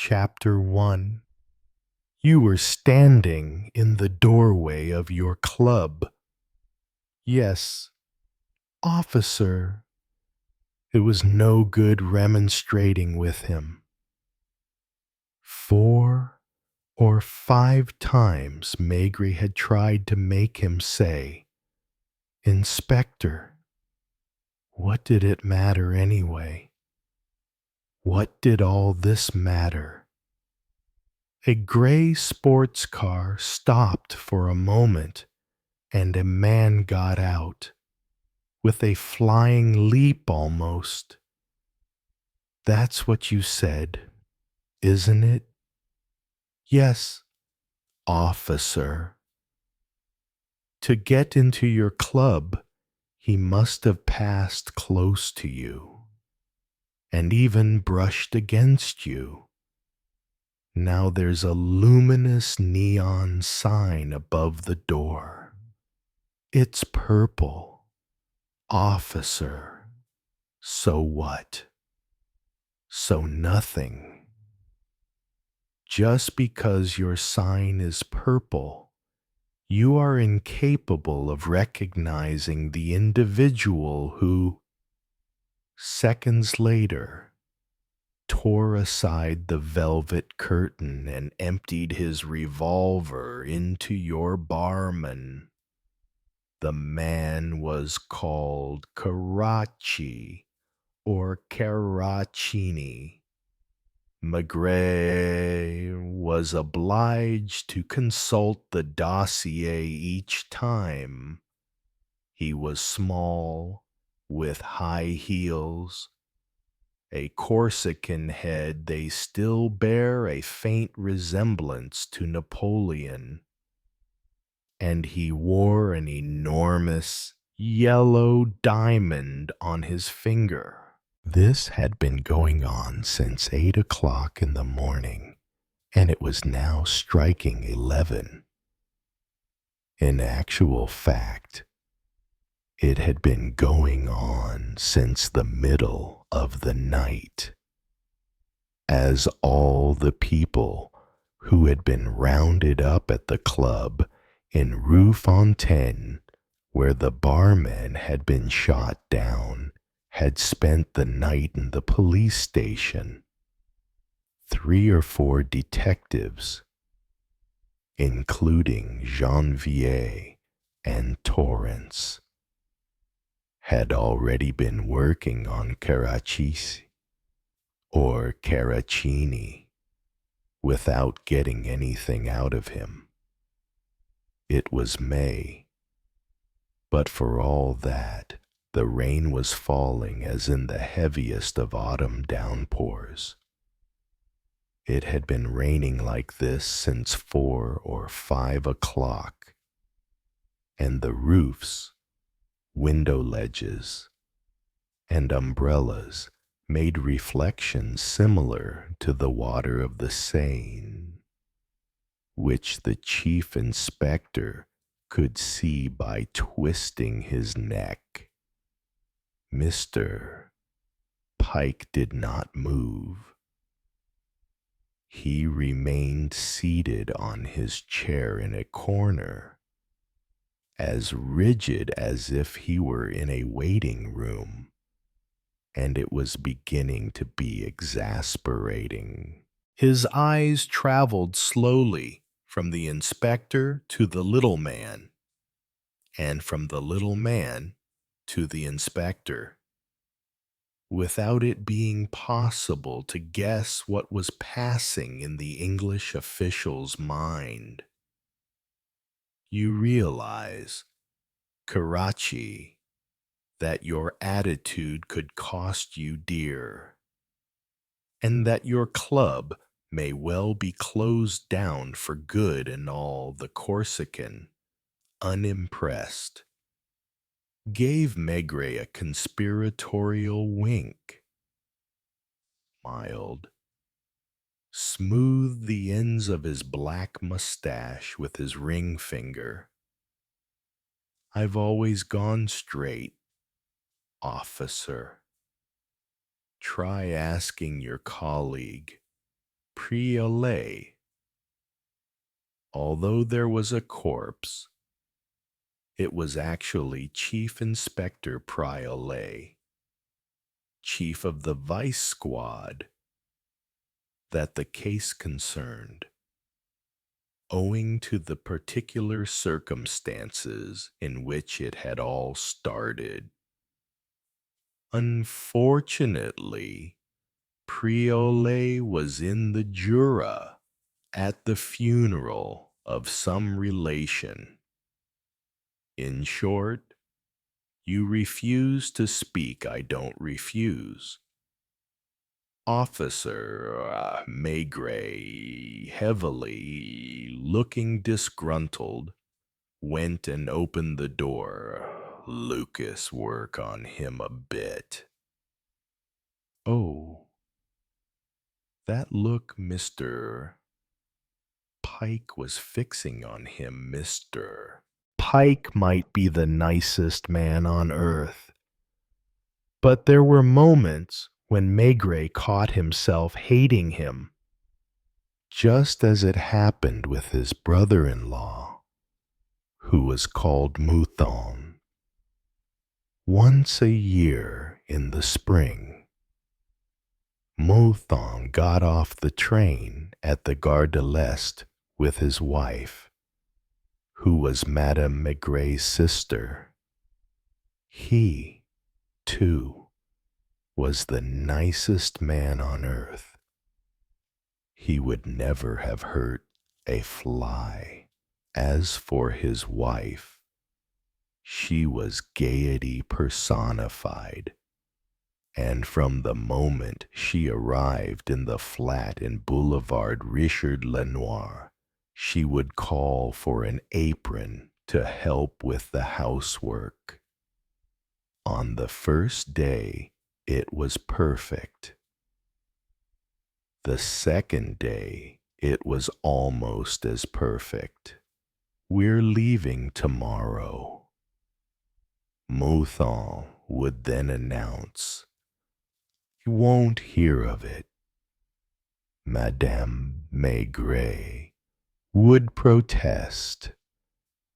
Chapter 1. You were standing in the doorway of your club. Yes, officer. It was no good remonstrating with him. 4 or 5 times Maigret had tried to make him say, "Inspector." What did it matter anyway? What did all this matter? A gray sports car stopped for a moment, and a man got out, with a flying leap almost. That's what you said, isn't it? Yes, officer. To get into your club, he must have passed close to you, and even brushed against you. Now there's a luminous neon sign above the door. It's purple. Officer. So what? So nothing. Just because your sign is purple, you are incapable of recognizing the individual who, seconds later, tore aside the velvet curtain and emptied his revolver into your barman. The man was called Karachi or Caracini. Maigret was obliged to consult the dossier each time. He was small, with high heels, a Corsican head. They still bear a faint resemblance to Napoleon, and he wore an enormous yellow diamond on his finger. This had been going on since 8 o'clock in the morning, and it was now striking 11. In actual fact, it had been going on since the middle of the night, as all the people who had been rounded up at the club in Rue Fontaine, where the barman had been shot down, had spent the night in the police station. 3 or 4 detectives, including Janvier and Torrance, had already been working on Caracci or Caracini without getting anything out of him. It was May, but for all that, the rain was falling as in the heaviest of autumn downpours. It had been raining like this since 4 or 5 o'clock, and the roofs, window ledges, and umbrellas made reflections similar to the water of the Seine, which the chief inspector could see by twisting his neck. Mr. Pike did not move. He remained seated on his chair in a corner, as rigid as if he were in a waiting room, and it was beginning to be exasperating. His eyes traveled slowly from the inspector to the little man, and from the little man to the inspector, without it being possible to guess what was passing in the English official's mind. You realize, Karachi, that your attitude could cost you dear, and that your club may well be closed down for good and all. The Corsican, unimpressed, gave Maigret a conspiratorial wink, smiled, smoothed the ends of his black mustache with his ring finger. I've always gone straight, officer. Try asking your colleague. Priolet. Although there was a corpse, it was actually Chief Inspector Priolet, chief of the vice squad that the case concerned, owing to the particular circumstances in which it had all started. Unfortunately, Priolet was in the Jura at the funeral of some relation. In short, you refuse to speak, I don't refuse. Officer Maigret, heavily looking disgruntled, went and opened the door. Lucas, work on him a bit. Oh, that look Mr. Pike was fixing on him, Mr. Pike might be the nicest man on earth, but there were moments when Maigret caught himself hating him, just as it happened with his brother-in-law, who was called Mouton. Once a year in the spring, Mouton got off the train at the Gare de l'Est with his wife, who was Madame Maigret's sister. He, too, was the nicest man on earth. He would never have hurt a fly. As for his wife, she was gaiety personified, and from the moment she arrived in the flat in Boulevard Richard Lenoir, she would call for an apron to help with the housework. On the first day, it was perfect. The second day, it was almost as perfect. We're leaving tomorrow. Mouton would then announce, you won't hear of it. Madame Maigret would protest,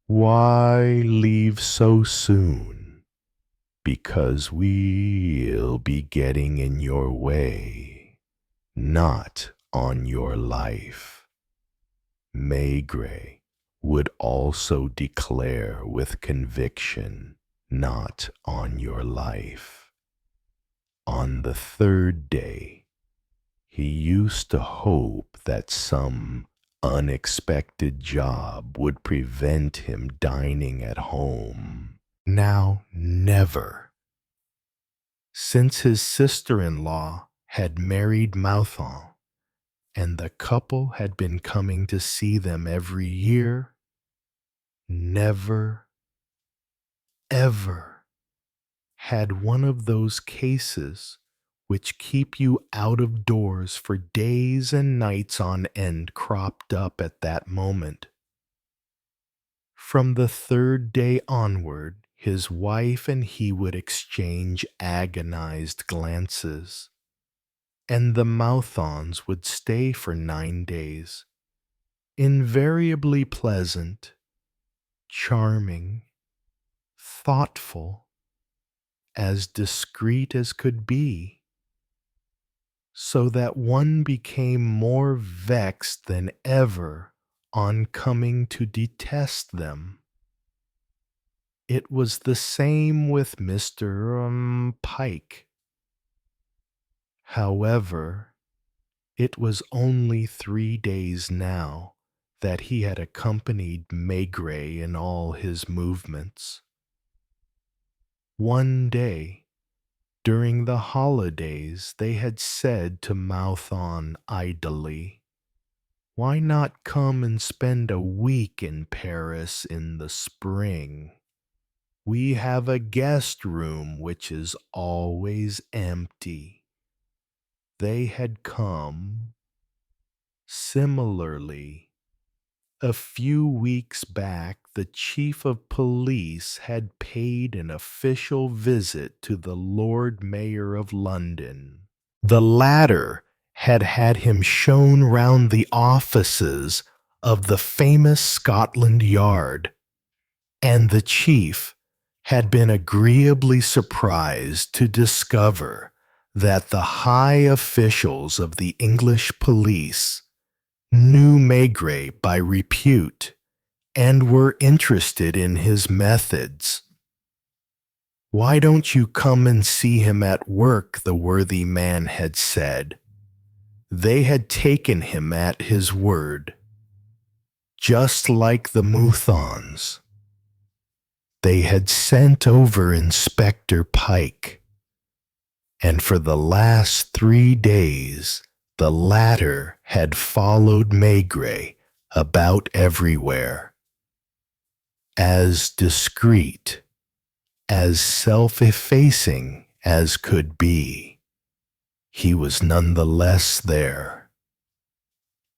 why leave so soon? Because we'll be getting in your way, not on your life. Maigret would also declare with conviction, not on your life. On the third day, he used to hope that some unexpected job would prevent him dining at home. Now, never. Since his sister-in-law had married Mouton, and the couple had been coming to see them every year, never, ever had one of those cases which keep you out of doors for days and nights on end cropped up at that moment. From the third day onward, his wife and he would exchange agonized glances, and the Moutons would stay for 9 days, invariably pleasant, charming, thoughtful, as discreet as could be, so that one became more vexed than ever on coming to detest them. It was the same with Mr. Pike. However, it was only 3 days now that he had accompanied Maigret in all his movements. One day, during the holidays, they had said to Mouton idly, why not come and spend a week in Paris in the spring? We have a guest room which is always empty. They had come. Similarly, a few weeks back, the chief of police had paid an official visit to the Lord Mayor of London. The latter had had him shown round the offices of the famous Scotland Yard, and the chief had been agreeably surprised to discover that the high officials of the English police knew Maigret by repute and were interested in his methods. "Why don't you come and see him at work?" the worthy man had said. They had taken him at his word. Just like the Mouthons, they had sent over Inspector Pike, and for the last 3 days the latter had followed Maigret about everywhere, as discreet, as self-effacing as could be. He was nonetheless there.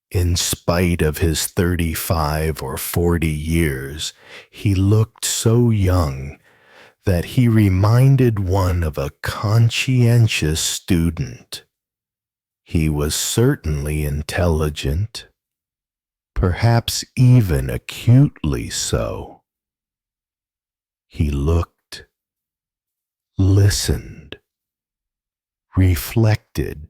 In spite of his 35 or 40 years, he looked so young that he reminded one of a conscientious student. He was certainly intelligent, perhaps even acutely so. He looked, listened, reflected.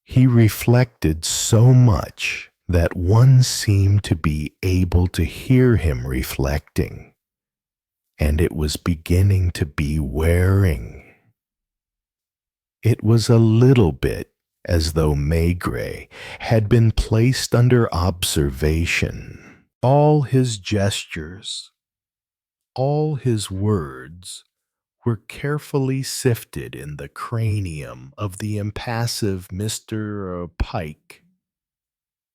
He reflected so much that one seemed to be able to hear him reflecting, and it was beginning to be wearing. It was a little bit as though Maigret had been placed under observation. All his gestures, all his words were carefully sifted in the cranium of the impassive Mr. Pike.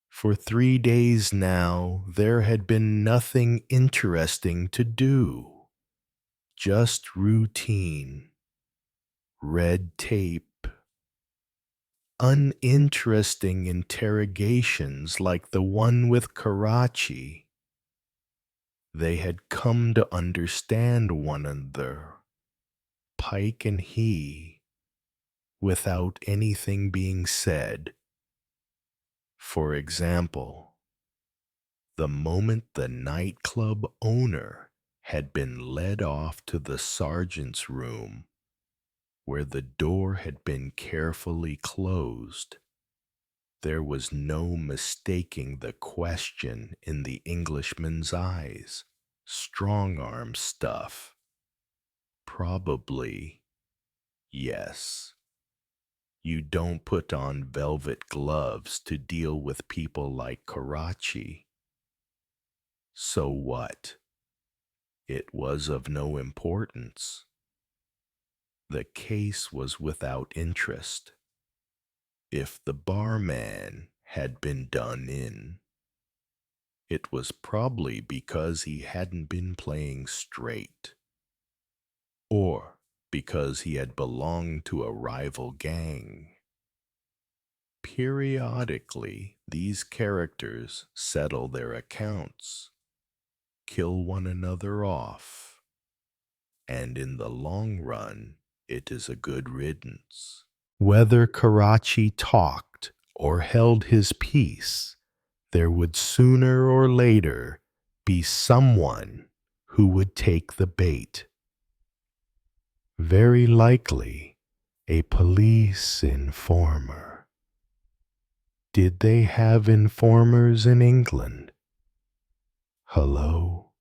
For 3 days now there had been nothing interesting to do, just routine, red tape, uninteresting interrogations like the one with Karachi. They had come to understand one another, Pike and he, without anything being said. For example, the moment the nightclub owner had been led off to the sergeant's room, where the door had been carefully closed, there was no mistaking the question in the Englishman's eyes. Strong-arm stuff. Probably, yes. You don't put on velvet gloves to deal with people like Karachi. So what? It was of no importance. The case was without interest. If the barman had been done in, it was probably because he hadn't been playing straight, or because he had belonged to a rival gang. Periodically, these characters settle their accounts, kill one another off, and in the long run, it is a good riddance. Whether Karachi talked or held his peace, there would sooner or later be someone who would take the bait. Very likely a police informer. Did they have informers in England? Hello?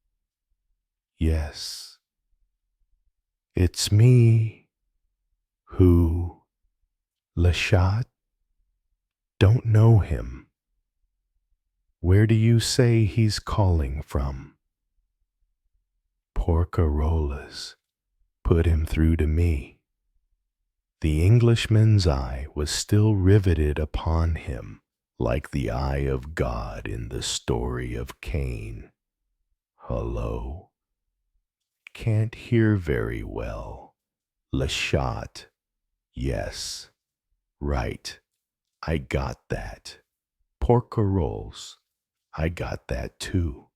Yes. It's me. Who? Lashat? Don't know him. Where do you say he's calling from? Porcarolas. Put him through to me. The Englishman's eye was still riveted upon him, like the eye of God in the story of Cain. Hello? Can't hear very well. Lashat. Yes. Right. I got that. Porcaroles. I got that too.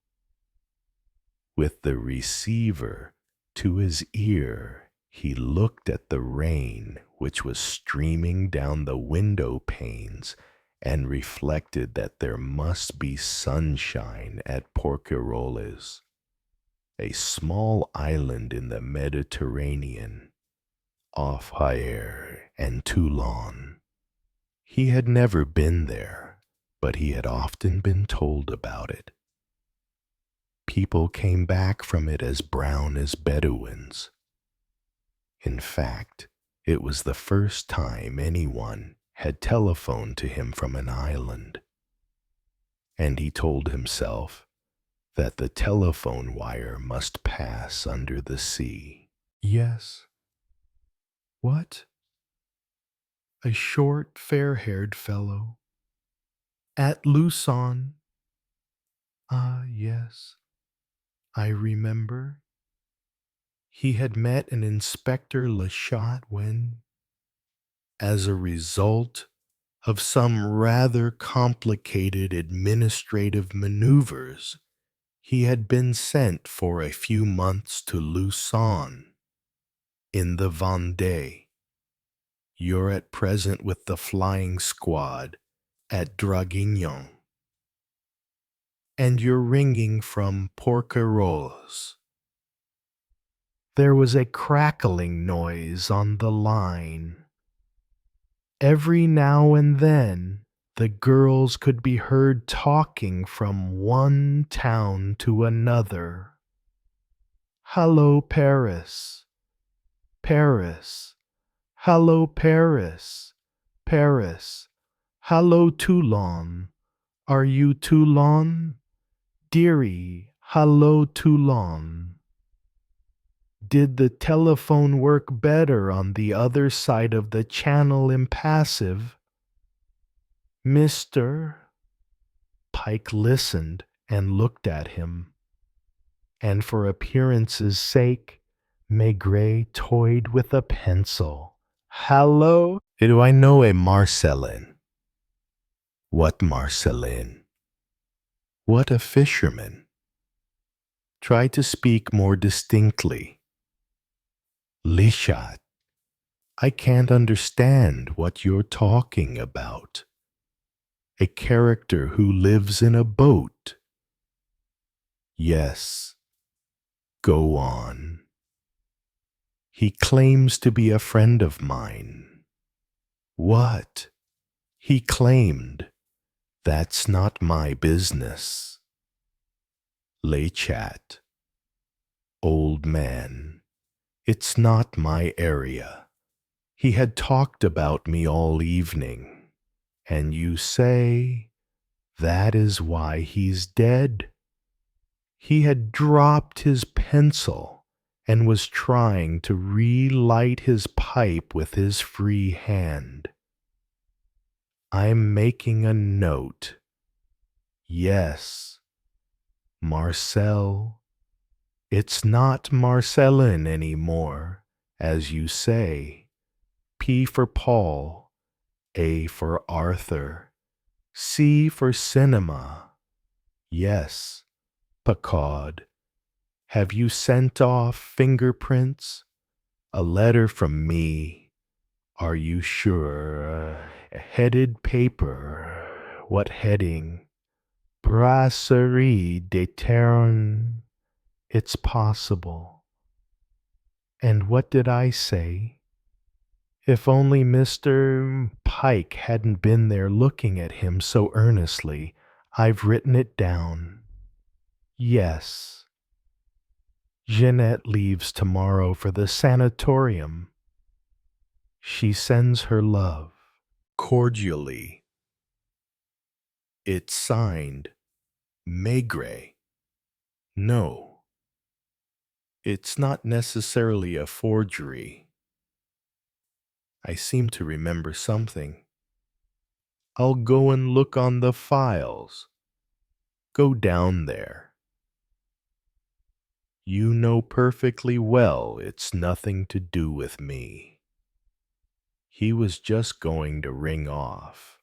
With the receiver to his ear, He looked at the rain which was streaming down the window panes and reflected that there must be sunshine at Porqueroles, a small island in the Mediterranean, off Hyères and Toulon. He had never been there, but he had often been told about it. People came back from it as brown as Bedouins. In fact, it was the first time anyone had telephoned to him from an island. And he told himself that the telephone wire must pass under the sea. Yes. What? A short, fair-haired fellow. At Luçon. Ah, yes. I remember. He had met an Inspector Lachot when, as a result of some rather complicated administrative maneuvers, he had been sent for a few months to Luçon, in the Vendée. You're at present with the flying squad at Draguignan, and you're ringing from Porqueroles. There was a crackling noise on the line. Every now and then, the girls could be heard talking from one town to another. Hello, Paris. Paris. Hello, Paris. Paris. Hello, Toulon. Are you Toulon? Dearie, hello, Toulon. Did the telephone work better on the other side of the channel impassive? Mister? Pike listened and looked at him, and for appearance's sake, Maigret toyed with a pencil. Hello? Do I know a Marcellin? What Marcellin? What a fisherman. Try to speak more distinctly. Lishat, I can't understand what you're talking about. A character who lives in a boat. Yes, go on. He claims to be a friend of mine. What? He claimed. That's not my business. Lechat. Old man, it's not my area. He had talked about me all evening, and you say that is why he's dead? He had dropped his pencil and was trying to relight his pipe with his free hand. I'm making a note. Yes, Marcel. It's not Marcellin anymore, as you say. P for Paul, A for Arthur, C for cinema. Yes, Picard. Have you sent off fingerprints? A letter from me. Are you sure? Headed paper. What heading? Brasserie des Ternes. It's possible. And what did I say? If only Mr. Pike hadn't been there looking at him so earnestly. I've written it down. Yes. Jeanette leaves tomorrow for the sanatorium. She sends her love. Cordially. It's signed Maigret. No. It's not necessarily a forgery. I seem to remember something. I'll go and look on the files. Go down there. You know perfectly well it's nothing to do with me. He was just going to ring off,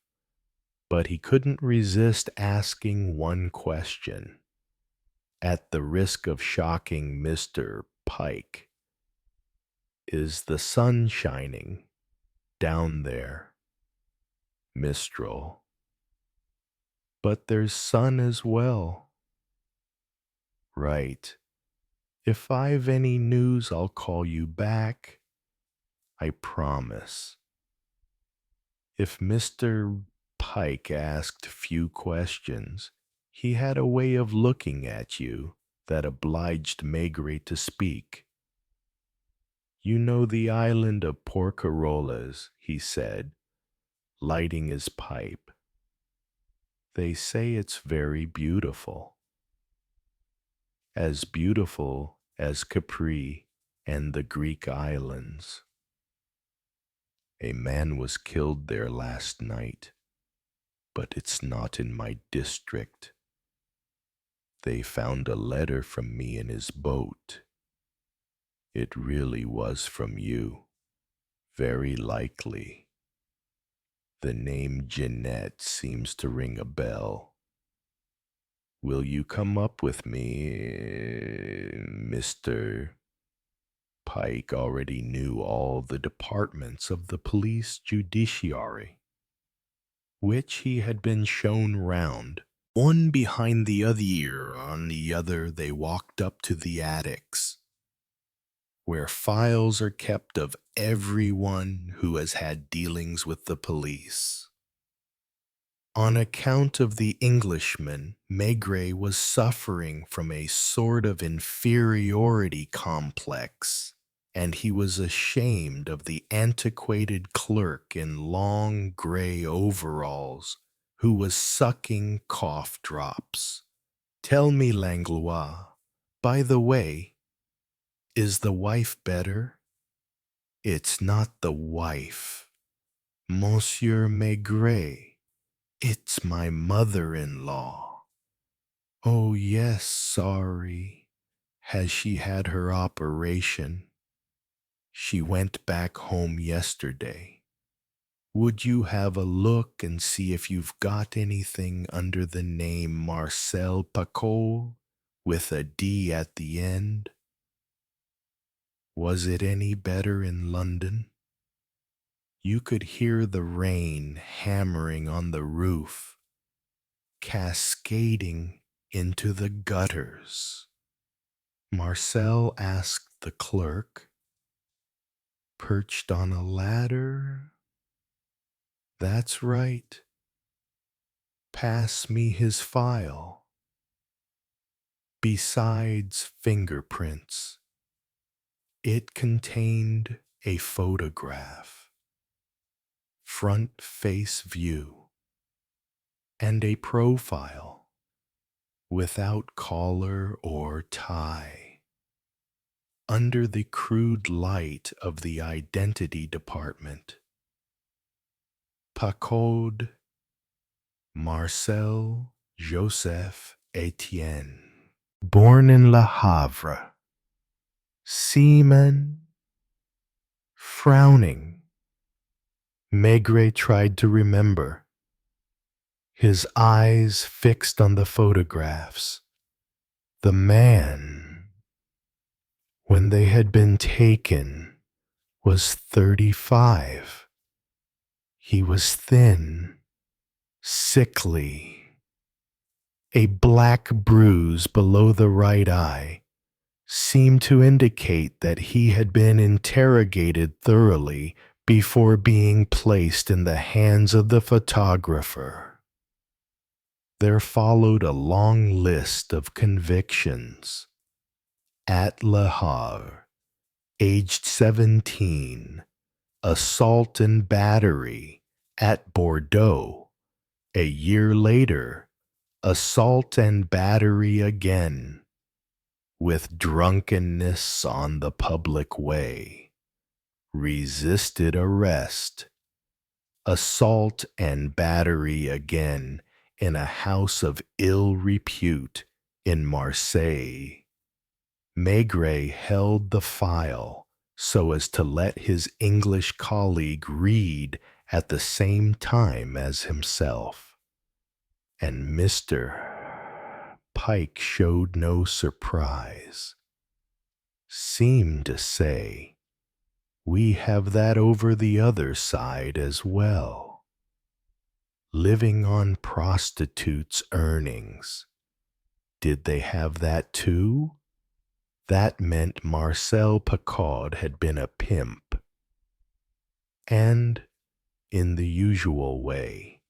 but he couldn't resist asking one question, at the risk of shocking Mr. Pike. Is the sun shining down there, Mistral? But there's sun as well. Right. If I've any news, I'll call you back. I promise. If Mr. Pike asked few questions, he had a way of looking at you that obliged Maigret to speak. You know the island of Porcarolas, he said, lighting his pipe. They say it's very beautiful. As beautiful as Capri and the Greek islands. A man was killed there last night, but it's not in my district. They found a letter from me in his boat. It really was from you, very likely. The name Jeanette seems to ring a bell. Will you come up with me, Mr. Pike already knew all the departments of the police judiciary, which he had been shown round. One behind the other, on the other they walked up to the attics, where files are kept of everyone who has had dealings with the police. On account of the Englishman, Maigret was suffering from a sort of inferiority complex, and he was ashamed of the antiquated clerk in long gray overalls who was sucking cough drops. Tell me, Langlois, by the way, is the wife better? It's not the wife, Monsieur Maigret. It's my mother-in-law. Oh, yes, sorry. Has she had her operation? She went back home yesterday. Would you have a look and see if you've got anything under the name Marcel Pacot with a D at the end? Was it any better in London? You could hear the rain hammering on the roof, cascading into the gutters. Marcel asked the clerk, perched on a ladder. That's right. Pass me his file. Besides fingerprints, it contained a photograph, front face view, and a profile without collar or tie. Under the crude light of the identity department, Pacot, Marcel Joseph Etienne, born in Le Havre. Simenon, frowning, Maigret tried to remember, his eyes fixed on the photographs. The man, when they had been taken, was 35. He was thin, sickly. A black bruise below the right eye seemed to indicate that he had been interrogated thoroughly before being placed in the hands of the photographer. There followed a long list of convictions. At Le Havre, aged 17, assault and battery. At Bordeaux, a year later, assault and battery again, with drunkenness on the public way, resisted arrest, assault and battery again in a house of ill repute in Marseille. Maigret held the file so as to let his English colleague read at the same time as himself. And Mr. Pike showed no surprise, seemed to say, We have that over the other side as well. Living on prostitutes' earnings. Did they have that too? That meant Marcel Picard had been a pimp. And, in the usual way,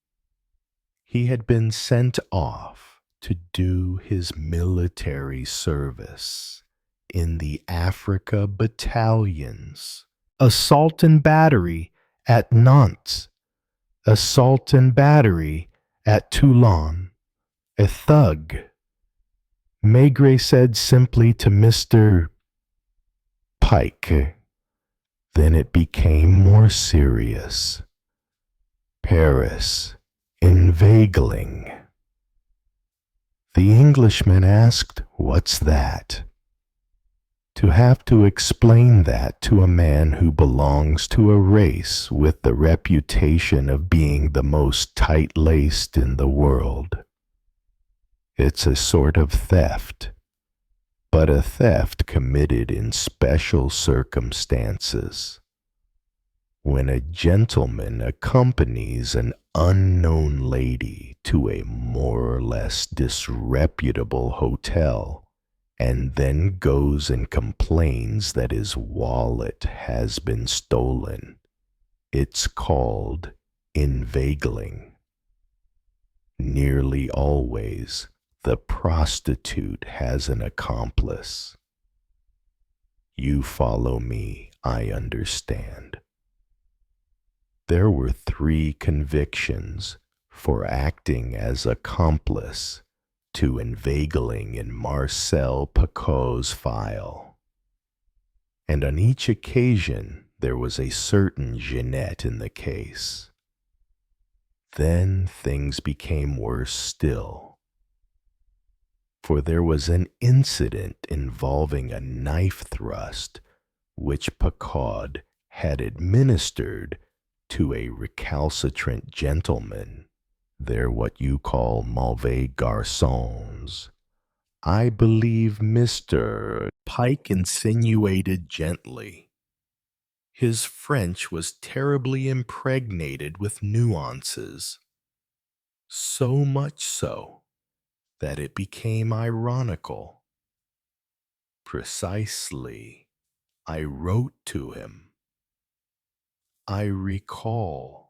he had been sent off to do his military service in the Africa battalions. Assault and battery at Nantes, assault and battery at Toulon, a thug. Maigret said simply to Mr. Pike. Then it became more serious. Paris, inveigling. The Englishman asked, "What's that?" To have to explain that to a man who belongs to a race with the reputation of being the most tight-laced in the world. It's a sort of theft, but a theft committed in special circumstances. When a gentleman accompanies an unknown lady to a more or less disreputable hotel and then goes and complains that his wallet has been stolen, it's called inveigling. Nearly always, the prostitute has an accomplice. You follow me, I understand. There were 3 convictions for acting as accomplice to inveigling in Marcel Picot's file. And on each occasion there was a certain Jeanette in the case. Then things became worse still. For there was an incident involving a knife thrust which Picard had administered to a recalcitrant gentleman. They're what you call mauvais garçons. I believe Mr. Pike insinuated gently. His French was terribly impregnated with nuances. So much so that it became ironical. Precisely, I wrote to him. I recall.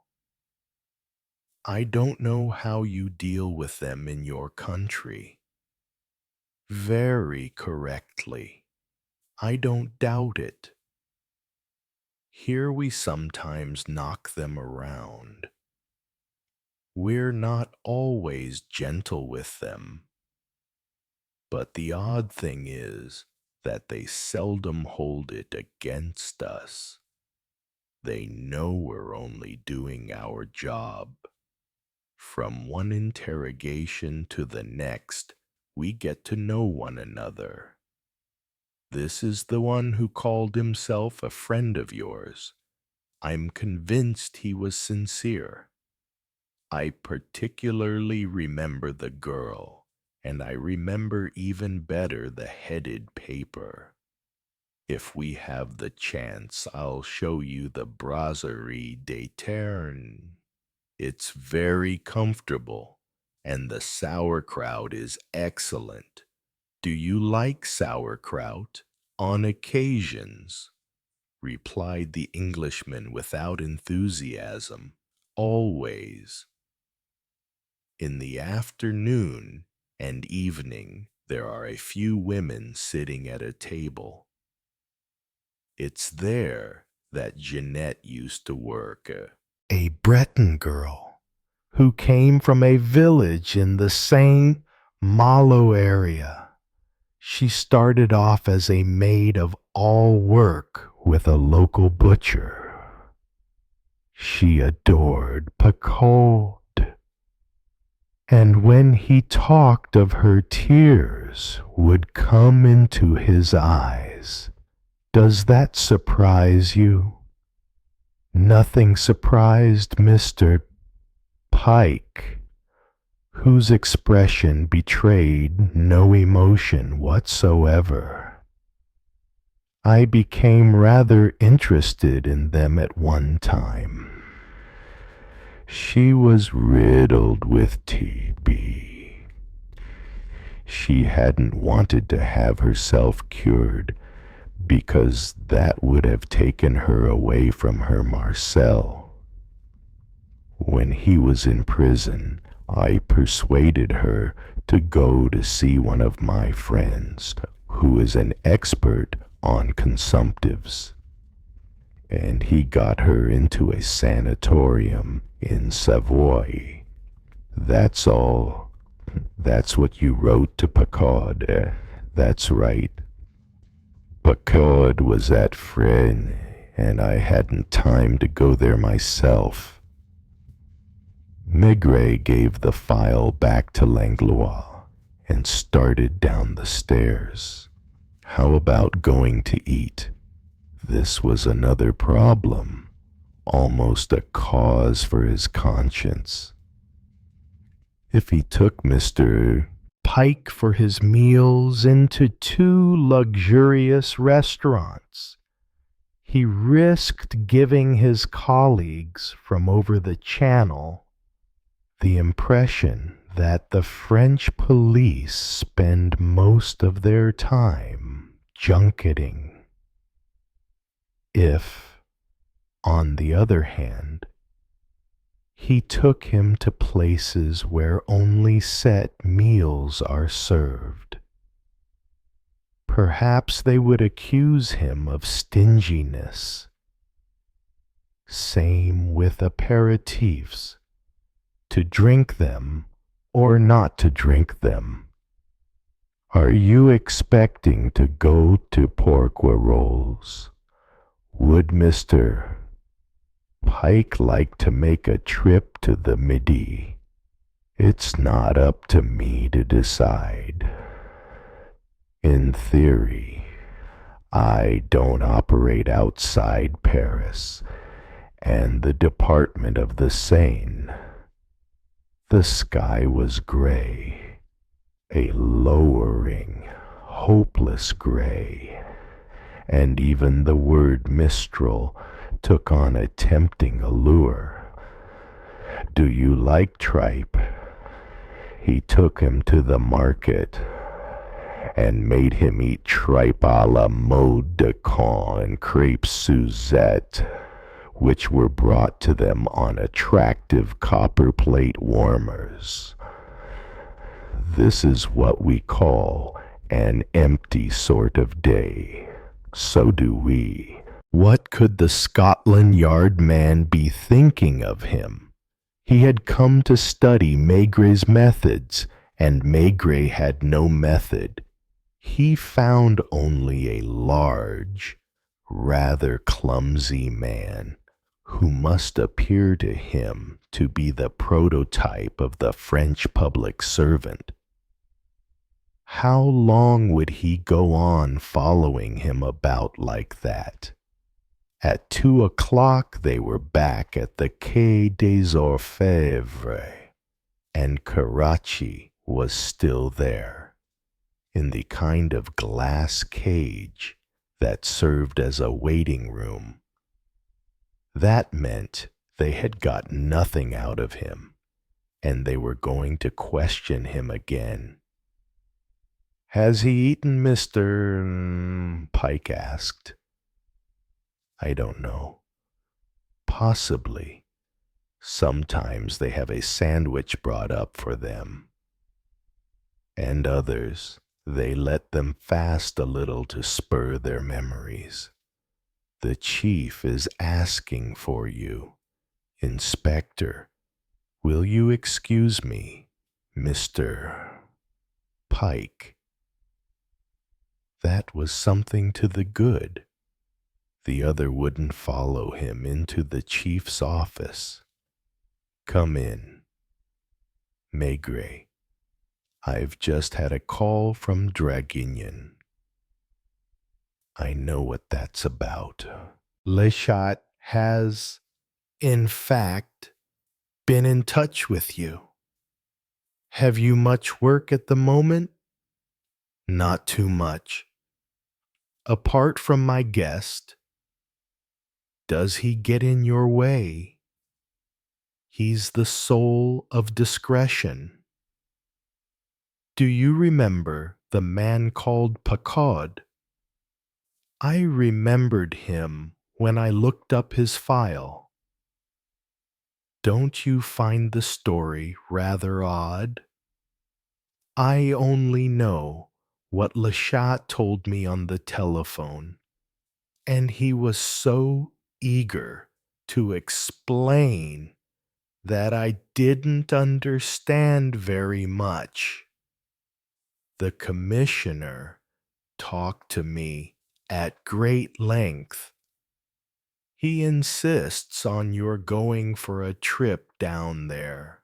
I don't know how you deal with them in your country. Very correctly. I don't doubt it. Here we sometimes knock them around. We're not always gentle with them. But the odd thing is that they seldom hold it against us. They know we're only doing our job. From one interrogation to the next, we get to know one another. This is the one who called himself a friend of yours. I'm convinced he was sincere. I particularly remember the girl, and I remember even better the headed paper. If we have the chance, I'll show you the Brasserie des Ternes. It's very comfortable, and the sauerkraut is excellent. Do you like sauerkraut? On occasions, replied the Englishman without enthusiasm. Always. In the afternoon and evening, there are a few women sitting at a table. It's there that Jeanette used to work. A Breton girl who came from a village in the Saint-Malo area. She started off as a maid of all work with a local butcher. She adored Picard. And when he talked of her, tears would come into his eyes. Does that surprise you? Nothing surprised Mr. Pike, whose expression betrayed no emotion whatsoever. I became rather interested in them at one time. She was riddled with TB. She hadn't wanted to have herself cured because that would have taken her away from her Marcel. When he was in prison, I persuaded her to go to see one of my friends who is an expert on consumptives. And he got her into a sanatorium in Savoy. That's all. That's what you wrote to Picard. That's right. Picard was at Fresnes, and I hadn't time to go there myself. Maigret gave the file back to Langlois and started down the stairs. How about going to eat? This was another problem, almost a cause for his conscience. If he took Mr. Pike for his meals into 2 luxurious restaurants, he risked giving his colleagues from over the channel the impression that the French police spend most of their time junketing. If, on the other hand, he took him to places where only set meals are served, perhaps they would accuse him of stinginess. Same with aperitifs, to drink them or not to drink them. Are you expecting to go to Porquerolles? Would Mr. Pike like to make a trip to the Midi? It's not up to me to decide. In theory, I don't operate outside Paris and the Department of the Seine. The sky was gray, a lowering, hopeless gray, and even the word Mistral took on a tempting allure. Do you like tripe? He took him to the market and made him eat tripe a la mode de Caen and crêpes Suzette, which were brought to them on attractive copper plate warmers. This is what we call an empty sort of day. So do we. What could the Scotland Yard man be thinking of him? He had come to study Maigret's methods, and Maigret had no method. He found only a large, rather clumsy man who must appear to him to be the prototype of the French public servant. How long would he go on following him about like that? At 2 o'clock they were back at the Quai des Orfèvres, and Karachi was still there, in the kind of glass cage that served as a waiting room. That meant they had got nothing out of him, and they were going to question him again. "Has he eaten, Mr. Pike asked. "I don't know. Possibly. Sometimes they have a sandwich brought up for them. And others, they let them fast a little to spur their memories. The chief is asking for you. Inspector, will you excuse me, Mr. Pike?" That was something to the good. The other wouldn't follow him into the chief's office. "Come in. Maigret, I've just had a call from Draguignan. I know what that's about. Leshat has, in fact, been in touch with you. Have you much work at the moment?" "Not too much. Apart from my guest, does he get in your way? He's the soul of discretion. Do you remember the man called Picard? I remembered him when I looked up his file. Don't you find the story rather odd? I only know what Lechat told me on the telephone, and he was so eager to explain that I didn't understand very much. The commissioner talked to me at great length. He insists on your going for a trip down there.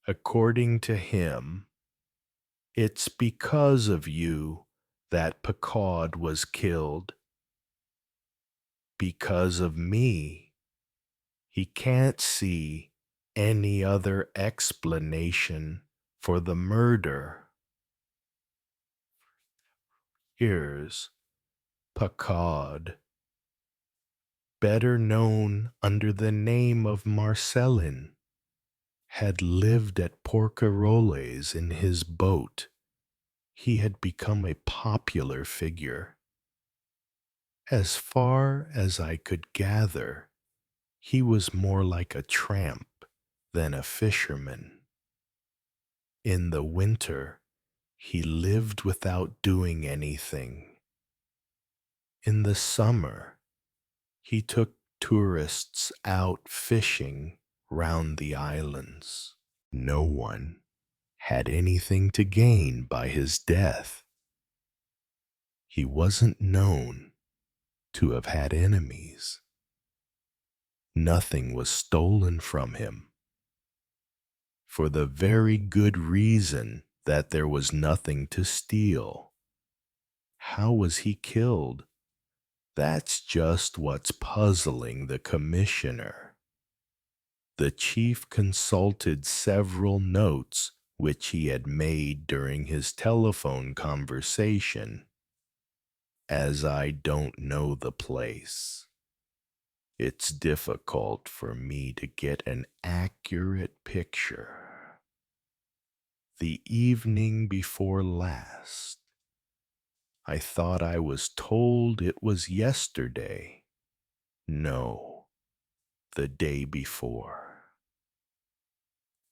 According to him, it's because of you that Picard was killed. Because of me, he can't see any other explanation for the murder. Here's Picard, better known under the name of Marcelin, had lived at Porqueroles in his boat. He had become a popular figure. As far as I could gather, he was more like a tramp than a fisherman. In the winter, he lived without doing anything. In the summer, he took tourists out fishing round the islands. No one had anything to gain by his death. He wasn't known to have had enemies. Nothing was stolen from him, for the very good reason that there was nothing to steal. How was he killed? That's just what's puzzling the commissioner. The chief consulted several notes which he had made during his telephone conversation. As I don't know the place, it's difficult for me to get an accurate picture. The evening before last, I thought I was told it was yesterday. No, the day before.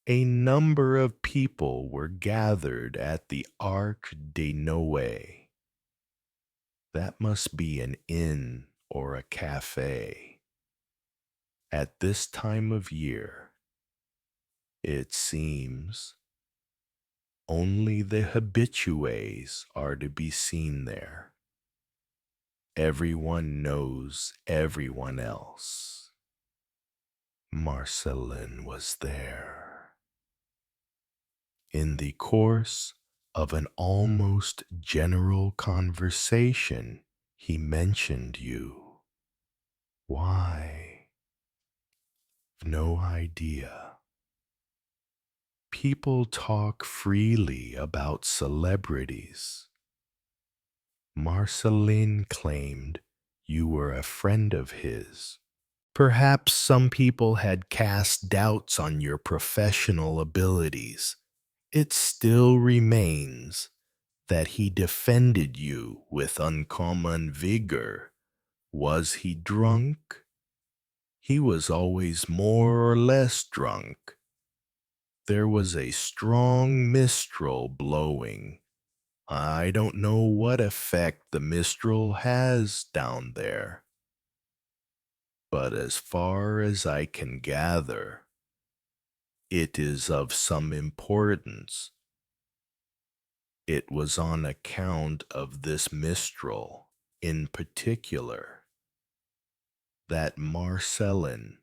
A number of people were gathered at the Arc de Noé. That must be an inn or a cafe. At this time of year, it seems, only the habitués are to be seen there. Everyone knows everyone else. Marcelin was there. In the course of an almost general conversation, he mentioned you. Why? No idea. People talk freely about celebrities. Marceline claimed you were a friend of his. Perhaps some people had cast doubts on your professional abilities. It still remains that he defended you with uncommon vigor. Was he drunk? He was always more or less drunk. There was a strong mistral blowing. I don't know what effect the mistral has down there, but as far as I can gather, it is of some importance. It was on account of this mistral, in particular, that Marcelin,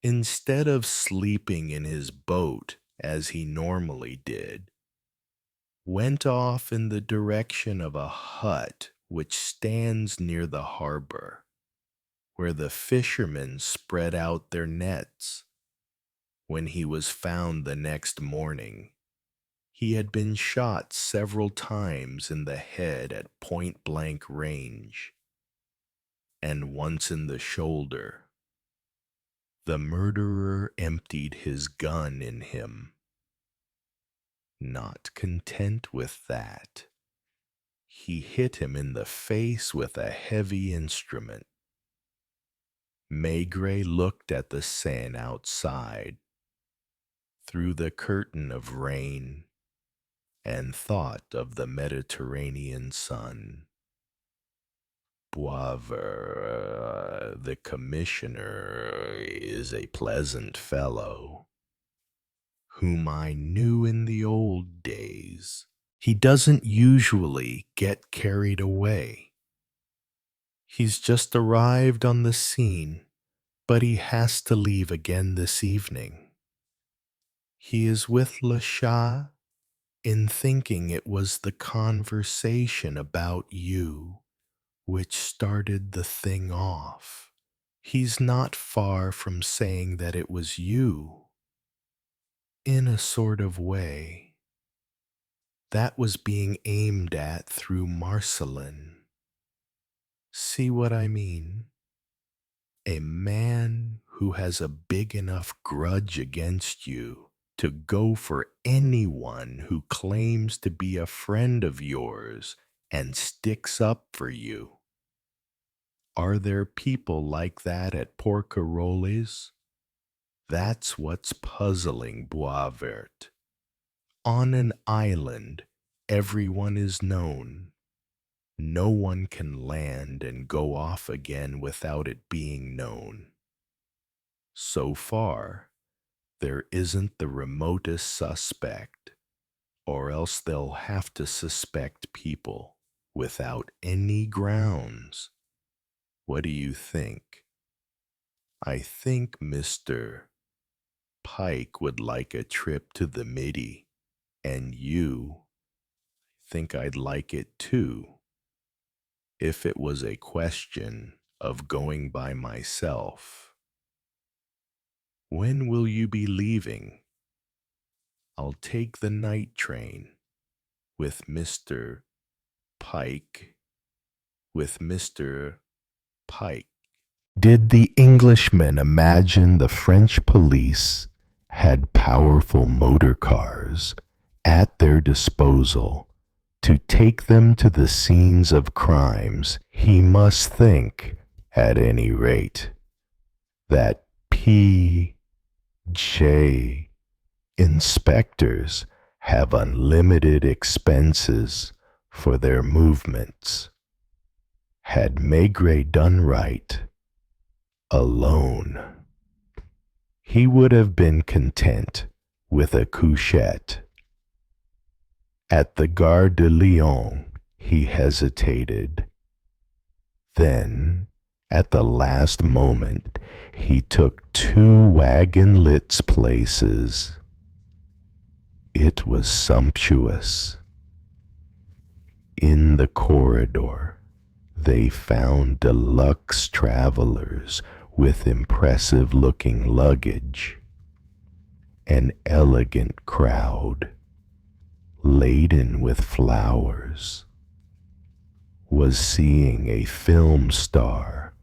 instead of sleeping in his boat as he normally did, went off in the direction of a hut which stands near the harbor, where the fishermen spread out their nets. When he was found the next morning, He had been shot several times in the head at point-blank range, and once in the shoulder. The murderer emptied his gun in him. Not content with that, he hit him in the face with a heavy instrument. Maigret looked at the Seine outside, through the curtain of rain, and thought of the Mediterranean sun. Boisvert, the commissioner, is a pleasant fellow, whom I knew in the old days. He doesn't usually get carried away. He's just arrived on the scene, but he has to leave again this evening. He is with Le Chat in thinking it was the conversation about you which started the thing off. He's not far from saying that it was you, in a sort of way. That was being aimed at through Marcelin. See what I mean? A man who has a big enough grudge against you to go for anyone who claims to be a friend of yours and sticks up for you. Are there people like that at Porquerolles? That's what's puzzling Boisvert. On an island, everyone is known. No one can land and go off again without it being known. So far, there isn't the remotest suspect, or else they'll have to suspect people without any grounds. What do you think? I think Mr. Pike would like a trip to the Midi, and you think I'd like it too, if it was a question of going by myself. When will you be leaving? I'll take the night train with Mr. Pike. With Mr. Pike. Did the Englishmen imagine the French police had powerful motor cars at their disposal to take them to the scenes of crimes? He must think, at any rate, that P.J. inspectors have unlimited expenses for their movements. Had Maigret done right, alone, he would have been content with a couchette. At the Gare de Lyon, he hesitated. Then, at the last moment, he took 2 wagon-lit's places. It was sumptuous. In the corridor, they found deluxe travelers with impressive-looking luggage. An elegant crowd, laden with flowers, was seeing a film star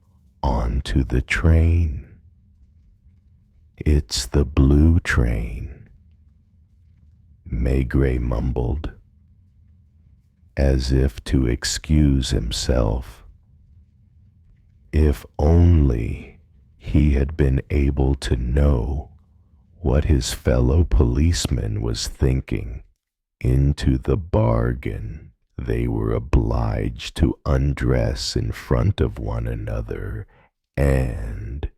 onto the train. It's the blue train, Maigret mumbled, as if to excuse himself. If only he had been able to know what his fellow policeman was thinking. Into the bargain, they were obliged to undress in front of one another, and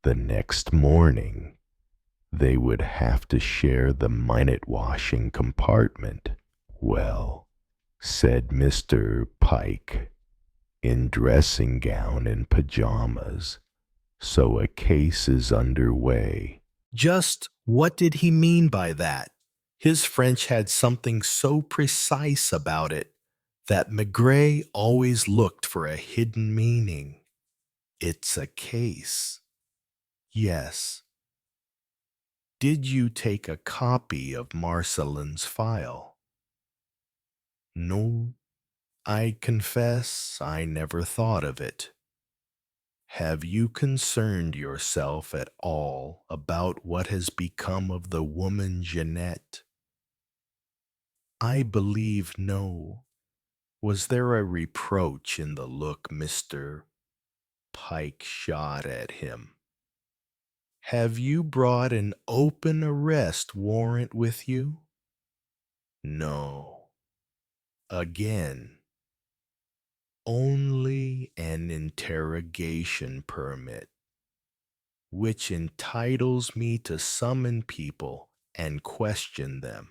the next morning they would have to share the minute-washing compartment. Well, said Mr. Pike, in dressing gown and pajamas, so a case is underway. Just what did he mean by that? His French had something so precise about it that Maigret always looked for a hidden meaning. It's a case. Yes. Did you take a copy of Marcelin's file? No, I confess I never thought of it. Have you concerned yourself at all about what has become of the woman Jeanette? I believe no. Was there a reproach in the look Mr. Pike shot at him? Have you brought an open arrest warrant with you? No. Again, only an interrogation permit, which entitles me to summon people and question them.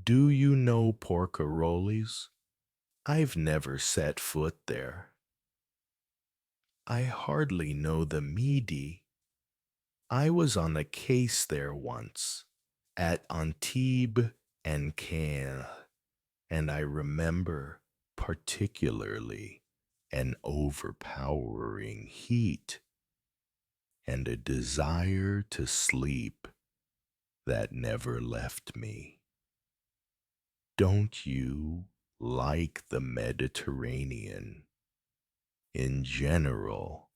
Do you know Porcaroli's? I've never set foot there. I hardly know the Midi. I was on a case there once, at Antibes and Caen, and I remember particularly an overpowering heat and a desire to sleep that never left me. Don't you like the Mediterranean? In general,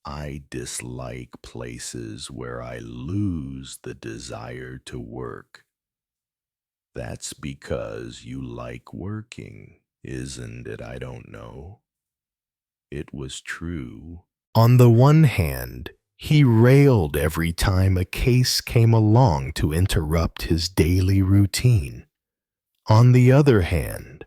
I dislike places where I lose the desire to work. That's because you like working, isn't it? I don't know. It was true. On the one hand, he railed every time a case came along to interrupt his daily routine. On the other hand,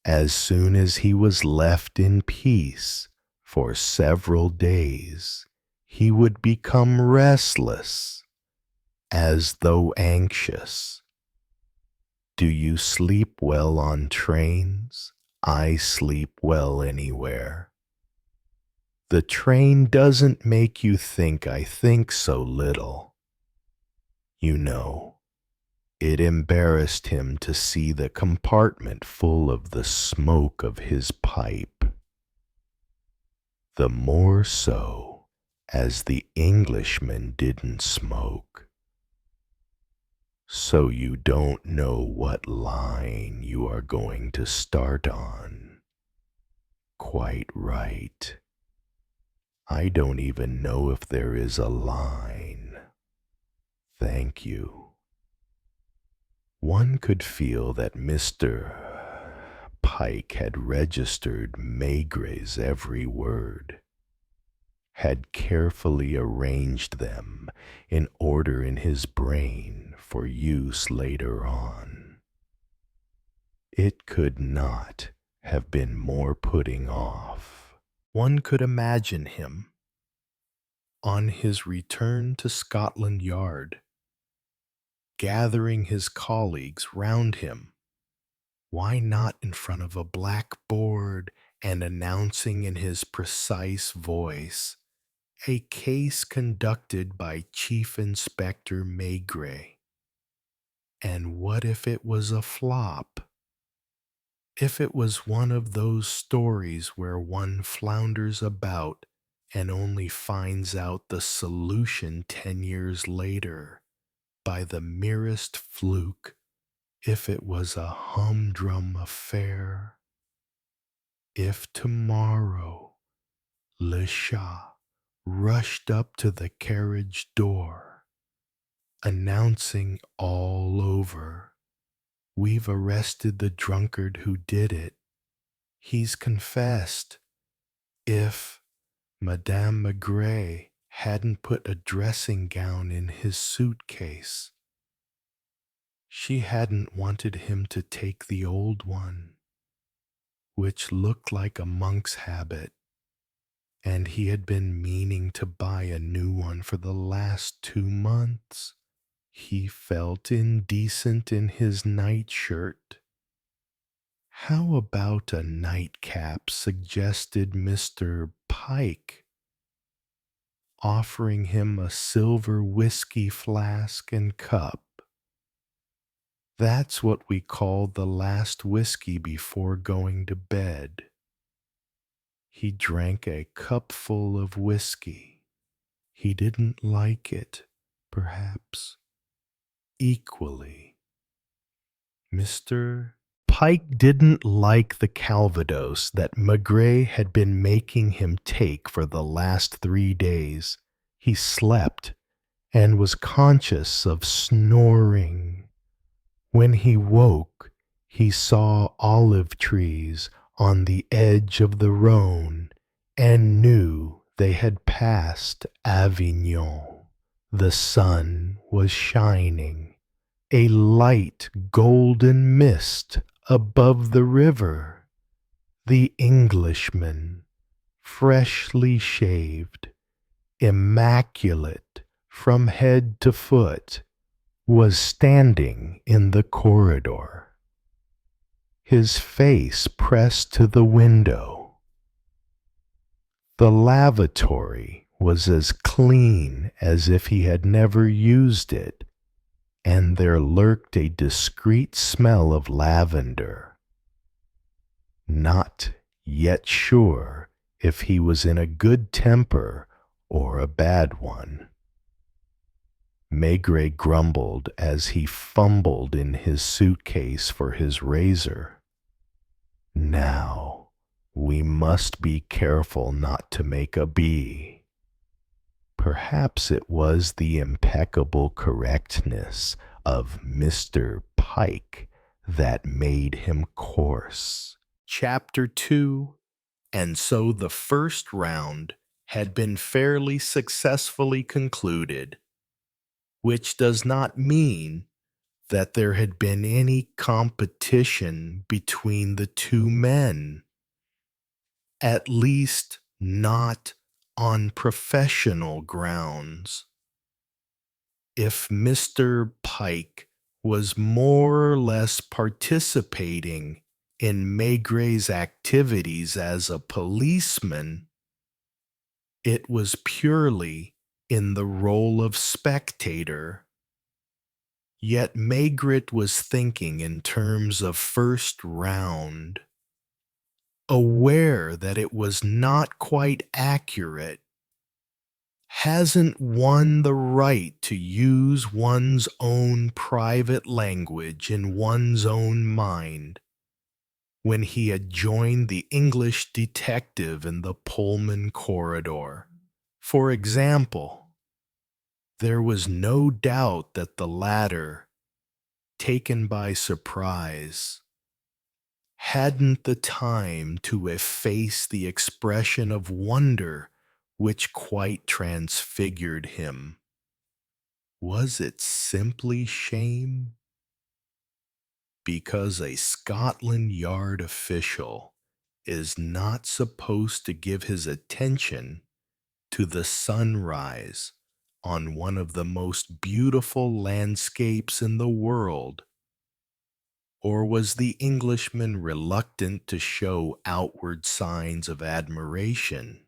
as soon as he was left in peace for several days, he would become restless, as though anxious. Do you sleep well on trains? I sleep well anywhere. The train doesn't make you think I think so little. You know, it embarrassed him to see the compartment full of the smoke of his pipe. The more so as the Englishman didn't smoke. So you don't know what line you are going to start on. Quite right. I don't even know if there is a line. Thank you. One could feel that Mr. Pike had registered Maigret's every word, had carefully arranged them in order in his brain for use later on. It could not have been more putting off. One could imagine him, on his return to Scotland Yard, gathering his colleagues round him. Why not in front of a blackboard and announcing in his precise voice, a case conducted by Chief Inspector Maigret? And what if it was a flop? If it was one of those stories where one flounders about and only finds out the solution 10 years later by the merest fluke? If it was a humdrum affair? If tomorrow Le Chat rushed up to the carriage door, announcing all over, "We've arrested the drunkard who did it. He's confessed." If Madame Maigret hadn't put a dressing gown in his suitcase, she hadn't wanted him to take the old one, which looked like a monk's habit, and he had been meaning to buy a new one for the last 2 months. He felt indecent in his nightshirt. How about a nightcap, suggested Mr. Pike, offering him a silver whiskey flask and cup. That's what we called the last whiskey before going to bed. He drank a cupful of whiskey. He didn't like it, perhaps, equally. Mr. Pike didn't like the Calvados that Maigret had been making him take for the last 3 days. He slept and was conscious of snoring. When he woke, he saw olive trees on the edge of the Rhone and knew they had passed Avignon. The sun was shining, a light golden mist above the river. The Englishman, freshly shaved, immaculate from head to foot, was standing in the corridor, his face pressed to the window. The lavatory was as clean as if he had never used it, and there lurked a discreet smell of lavender. Not yet sure if he was in a good temper or a bad one. Maigret grumbled as he fumbled in his suitcase for his razor. Now, we must be careful not to make a bee. Perhaps it was the impeccable correctness of Mr. Pike that made him coarse. Chapter 2. And so the first round had been fairly successfully concluded, which does not mean that there had been any competition between the two men, at least not on professional grounds. If Mr. Pike was more or less participating in Maigret's activities as a policeman, it was purely in the role of spectator. Yet Maigret was thinking in terms of first round, aware that it was not quite accurate. Hasn't one the right to use one's own private language in one's own mind? When he had joined the English detective in the Pullman corridor, for example, there was no doubt that the latter, taken by surprise, hadn't the time to efface the expression of wonder which quite transfigured him. Was it simply shame? Because a Scotland Yard official is not supposed to give his attention to the sunrise on one of the most beautiful landscapes in the world? Or was the Englishman reluctant to show outward signs of admiration,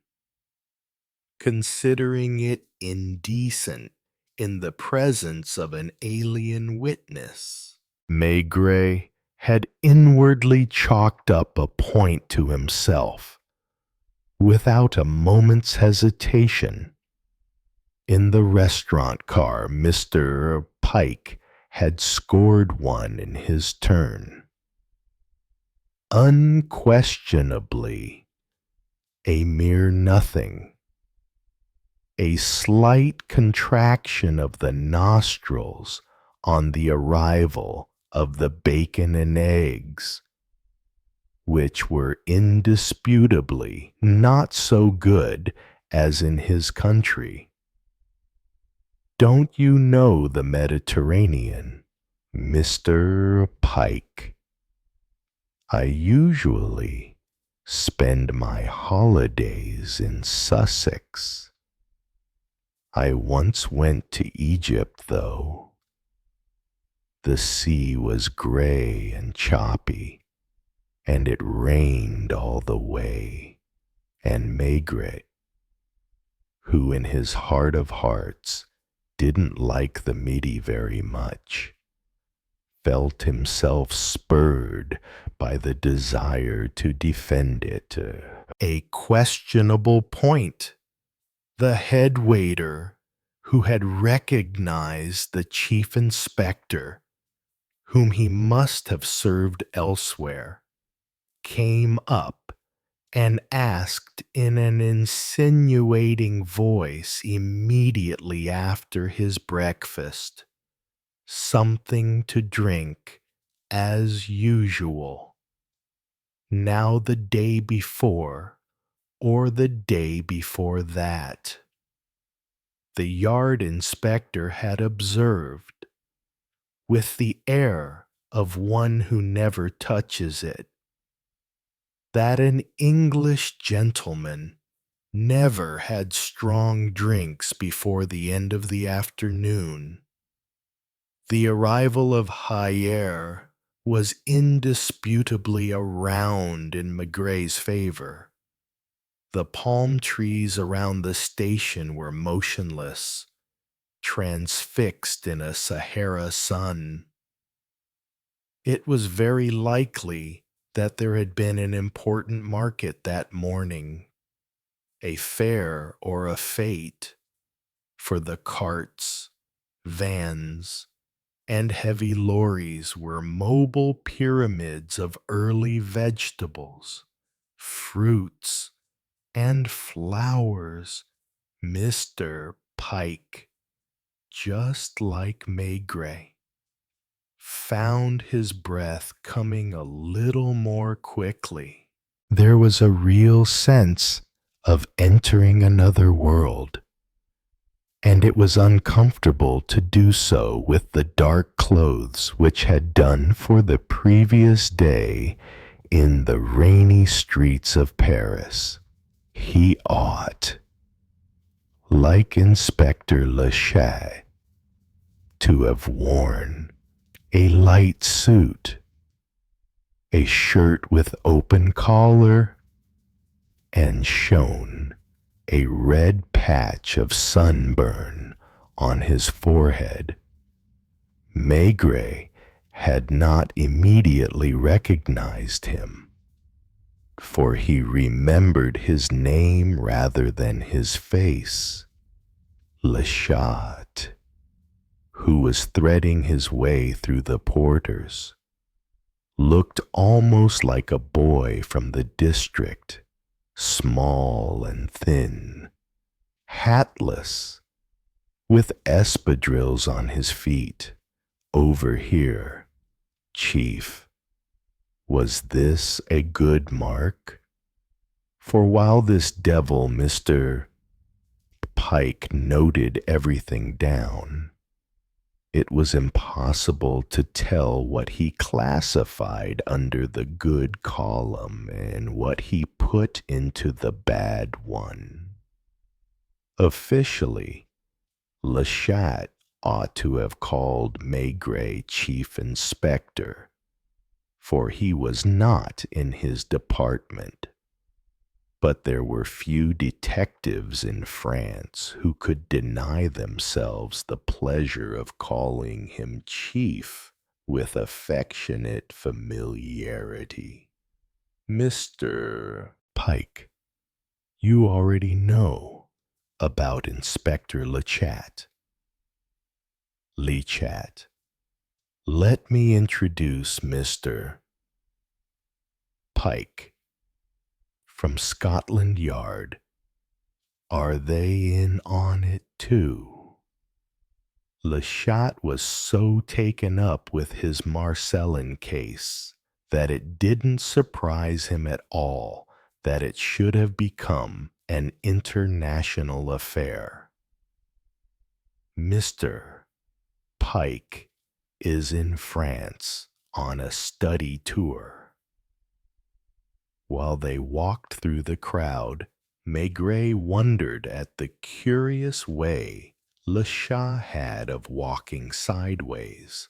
considering it indecent in the presence of an alien witness? Maigret had inwardly chalked up a point to himself, without a moment's hesitation. In the restaurant car, Mr. Pike had scored one in his turn. Unquestionably, a mere nothing. A slight contraction of the nostrils on the arrival of the bacon and eggs, which were indisputably not so good as in his country. Don't you know the Mediterranean, Mr. Pike? I usually spend my holidays in Sussex. I once went to Egypt, though. The sea was gray and choppy, and it rained all the way, and Maigret, who in his heart of hearts didn't like the Midi very much, felt himself spurred by the desire to defend it. A questionable point. The head waiter, who had recognized the chief inspector, whom he must have served elsewhere, came up and asked in an insinuating voice immediately after his breakfast something to drink as usual. Now the day before, or the day before that, the yard inspector had observed, with the air of one who never touches it, that an English gentleman never had strong drinks before the end of the afternoon. The arrival of Hyères was indisputably a round in Maigret's favor. The palm trees around the station were motionless, transfixed in a Sahara sun. It was very likely that there had been an important market that morning, a fair or a fete, for the carts, vans, and heavy lorries were mobile pyramids of early vegetables, fruits, and flowers. Mr. Pike, just like Maigret, found his breath coming a little more quickly. There was a real sense of entering another world, and it was uncomfortable to do so with the dark clothes which had done for the previous day in the rainy streets of Paris. He ought, like Inspector Lechat, to have worn a light suit, a shirt with open collar, and shown a red patch of sunburn on his forehead. Maigret had not immediately recognized him, for he remembered his name rather than his face. Lechat, who was threading his way through the porters, looked almost like a boy from the district, small and thin, hatless, with espadrilles on his feet. Over here, Chief. Was this a good mark? For while this devil, Mr. Pike, noted everything down, it was impossible to tell what he classified under the good column and what he put into the bad one. Officially, Lechat ought to have called Maigret chief inspector, for he was not in his department. But there were few detectives in France who could deny themselves the pleasure of calling him chief with affectionate familiarity. Mr. Pike, you already know about Inspector Lechat. Lechat, let me introduce Mr. Pike from Scotland Yard. Are they in on it too? Lechat was so taken up with his Marcellin case that it didn't surprise him at all that it should have become an international affair. Mr. Pike is in France on a study tour. While they walked through the crowd, Maigret wondered at the curious way Lechat had of walking sideways,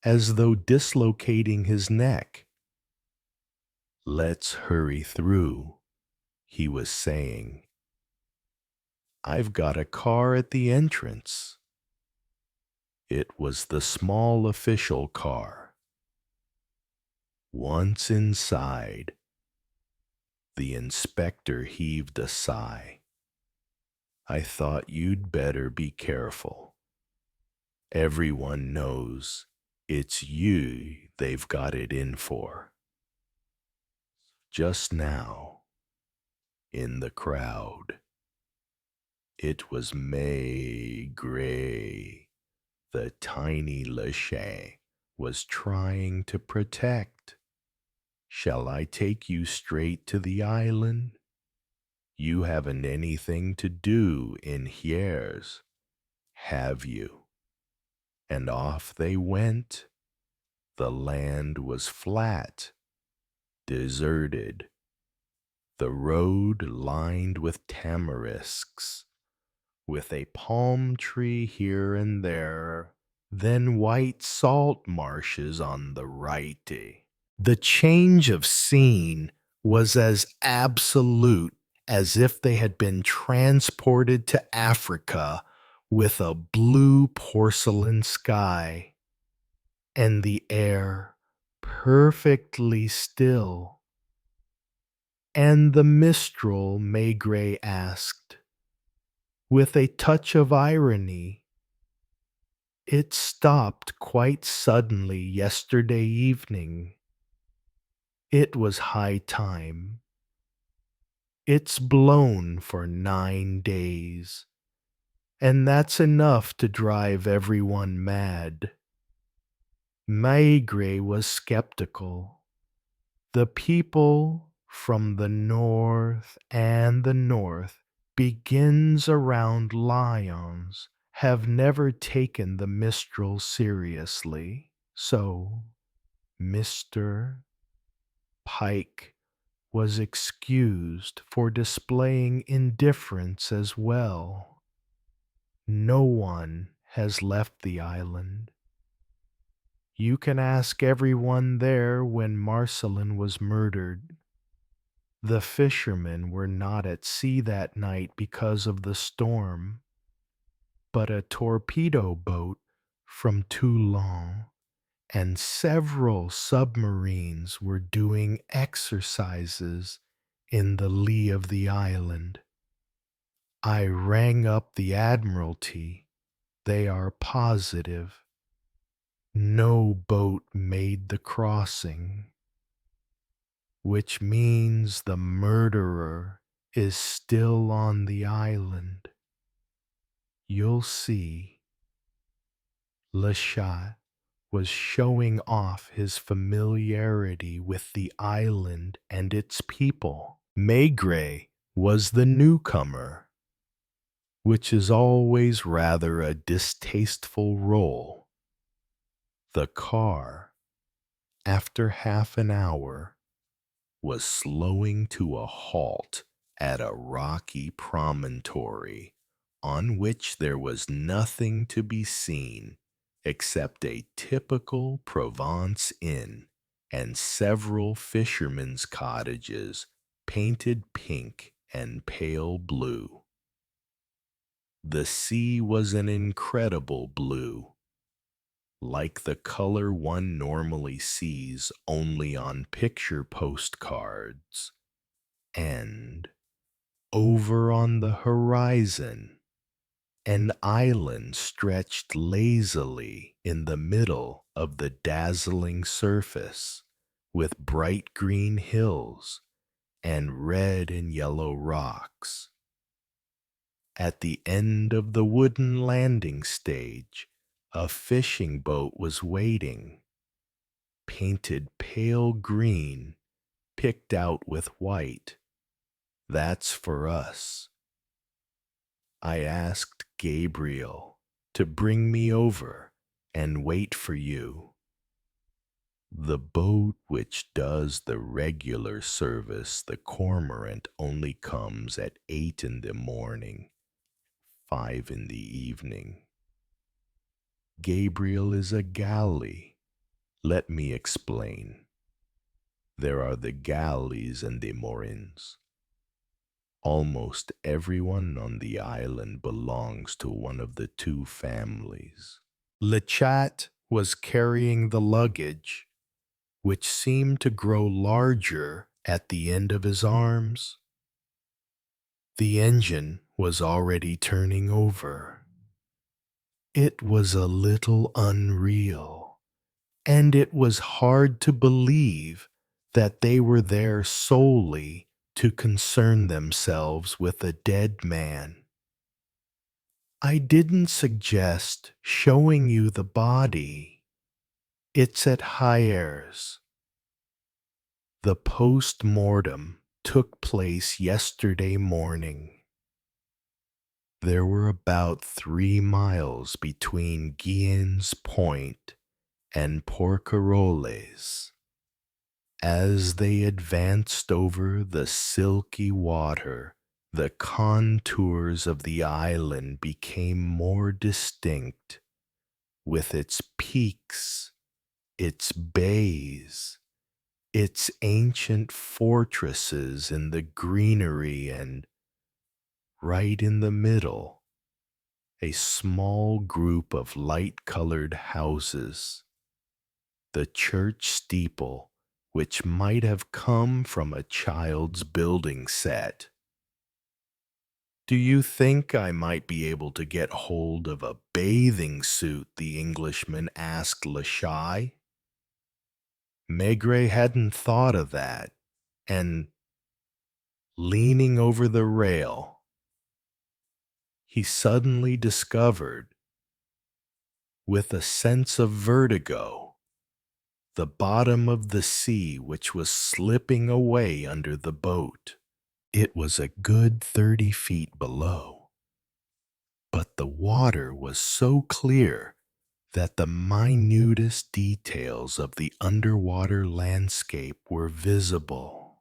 as though dislocating his neck. "Let's hurry through," he was saying. "I've got a car at the entrance." It was the small official car. Once inside, the inspector heaved a sigh. I thought you'd better be careful. Everyone knows it's you they've got it in for. Just now, in the crowd, it was Maigret, the tiny Lachey was trying to protect. Shall I take you straight to the island? You haven't anything to do in Hieres, have you? And off they went. The land was flat, deserted, the road lined with tamarisks, with a palm tree here and there, then white salt marshes on the right. The change of scene was as absolute as if they had been transported to Africa with a blue porcelain sky and the air perfectly still. And the minstrel, Maigret asked, with a touch of irony, "It stopped quite suddenly yesterday evening. It was high time. It's blown for 9 days, and that's enough to drive everyone mad." Maigret was skeptical. The people from the north, and the north begins around Lyons, have never taken the Mistral seriously. So Mr. Pike was excused for displaying indifference as well. No one has left the island. You can ask everyone there when Marcelin was murdered. The fishermen were not at sea that night because of the storm, but a torpedo boat from Toulon and several submarines were doing exercises in the lee of the island. I rang up the Admiralty. They are positive. No boat made the crossing, which means the murderer is still on the island. You'll see. Le Chat was showing off his familiarity with the island and its people. Maigret was the newcomer, which is always rather a distasteful role. The car, after half an hour, was slowing to a halt at a rocky promontory on which there was nothing to be seen except a typical Provence inn and several fishermen's cottages painted pink and pale blue. The sea was an incredible blue, like the color one normally sees only on picture postcards. And over on the horizon, an island stretched lazily in the middle of the dazzling surface, with bright green hills and red and yellow rocks. At the end of the wooden landing stage, a fishing boat was waiting, painted pale green, picked out with white. That's for us. I asked Gabriel to bring me over and wait for you. The boat which does the regular service, the Cormorant, only comes at 8 in the morning, 5 in the evening. Gabriel is a galley. Let me explain. There are the galleys and the morins. Almost everyone on the island belongs to one of the two families. Le Chat was carrying the luggage, which seemed to grow larger at the end of his arms. The engine was already turning over. It was a little unreal, and it was hard to believe that they were there solely to concern themselves with a dead man. I didn't suggest showing you the body. It's at Hyères. The post-mortem took place yesterday morning. There were about 3 miles between Guillen's Point and Porquerolles. As they advanced over the silky water, the contours of the island became more distinct, with its peaks, its bays, its ancient fortresses in the greenery, and right in the middle, a small group of light-colored houses. The church steeple, which might have come from a child's building set. Do you think I might be able to get hold of a bathing suit? The Englishman asked Lachai. Maigret hadn't thought of that, and leaning over the rail, he suddenly discovered, with a sense of vertigo, the bottom of the sea which was slipping away under the boat. It was a good 30 feet below, but the water was so clear that the minutest details of the underwater landscape were visible.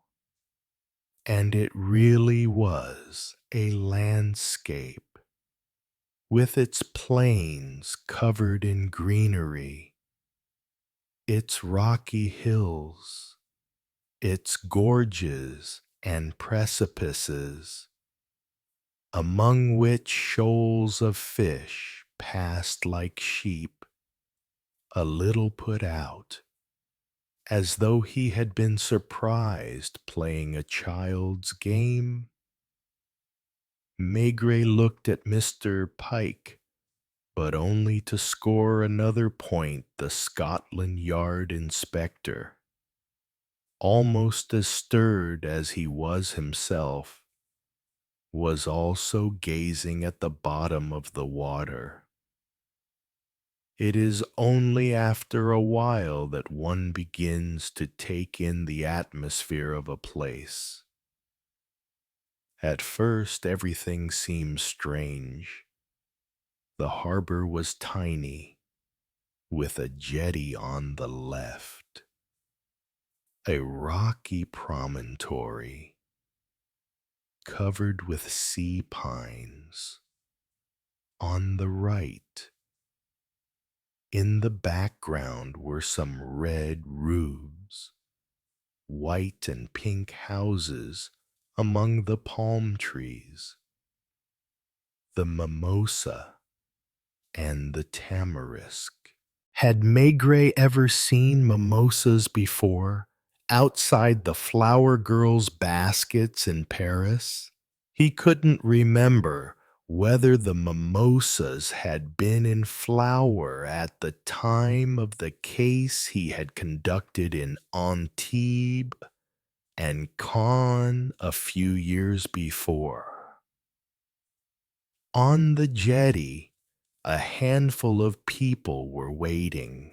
And it really was a landscape, with its plains covered in greenery, its rocky hills, its gorges and precipices, among which shoals of fish passed like sheep, a little put out, as though he had been surprised playing a child's game. Maigret looked at Mr. Pike, but only to score another point. The Scotland Yard inspector, almost as stirred as he was himself, was also gazing at the bottom of the water. It is only after a while that one begins to take in the atmosphere of a place. At first, everything seemed strange. The harbor was tiny, with a jetty on the left, a rocky promontory covered with sea pines on the right. In the background were some red roofs, white and pink houses among the palm trees, the mimosa and the tamarisk. Had Maigret ever seen mimosas before, outside the flower girls' baskets in Paris? He couldn't remember whether the mimosas had been in flower at the time of the case he had conducted in Antibes and Caen a few years before. On the jetty, a handful of people were waiting.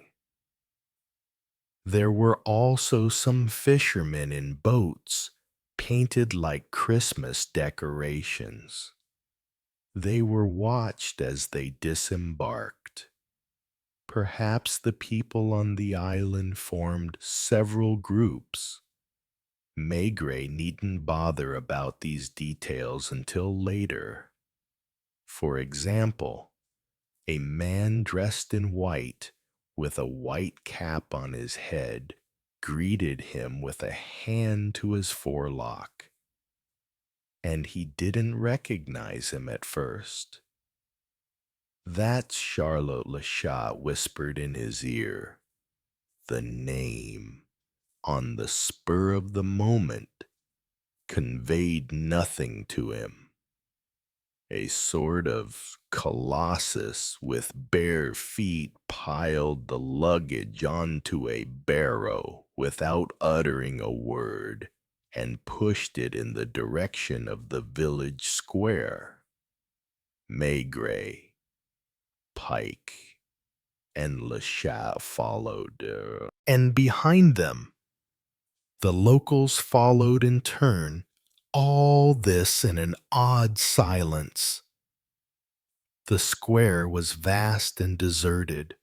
There were also some fishermen in boats painted like Christmas decorations. They were watched as they disembarked. Perhaps the people on the island formed several groups. Maigret needn't bother about these details until later. For example, a man dressed in white, with a white cap on his head, greeted him with a hand to his forelock, and he didn't recognize him at first. "That's Charlotte Lachat," whispered in his ear. The name, on the spur of the moment, conveyed nothing to him. A sort of colossus with bare feet piled the luggage onto a barrow without uttering a word and pushed it in the direction of the village square. Maigret, Pike, and Le Chat followed, and behind them, the locals followed in turn, all this in an odd silence. The square was vast and deserted,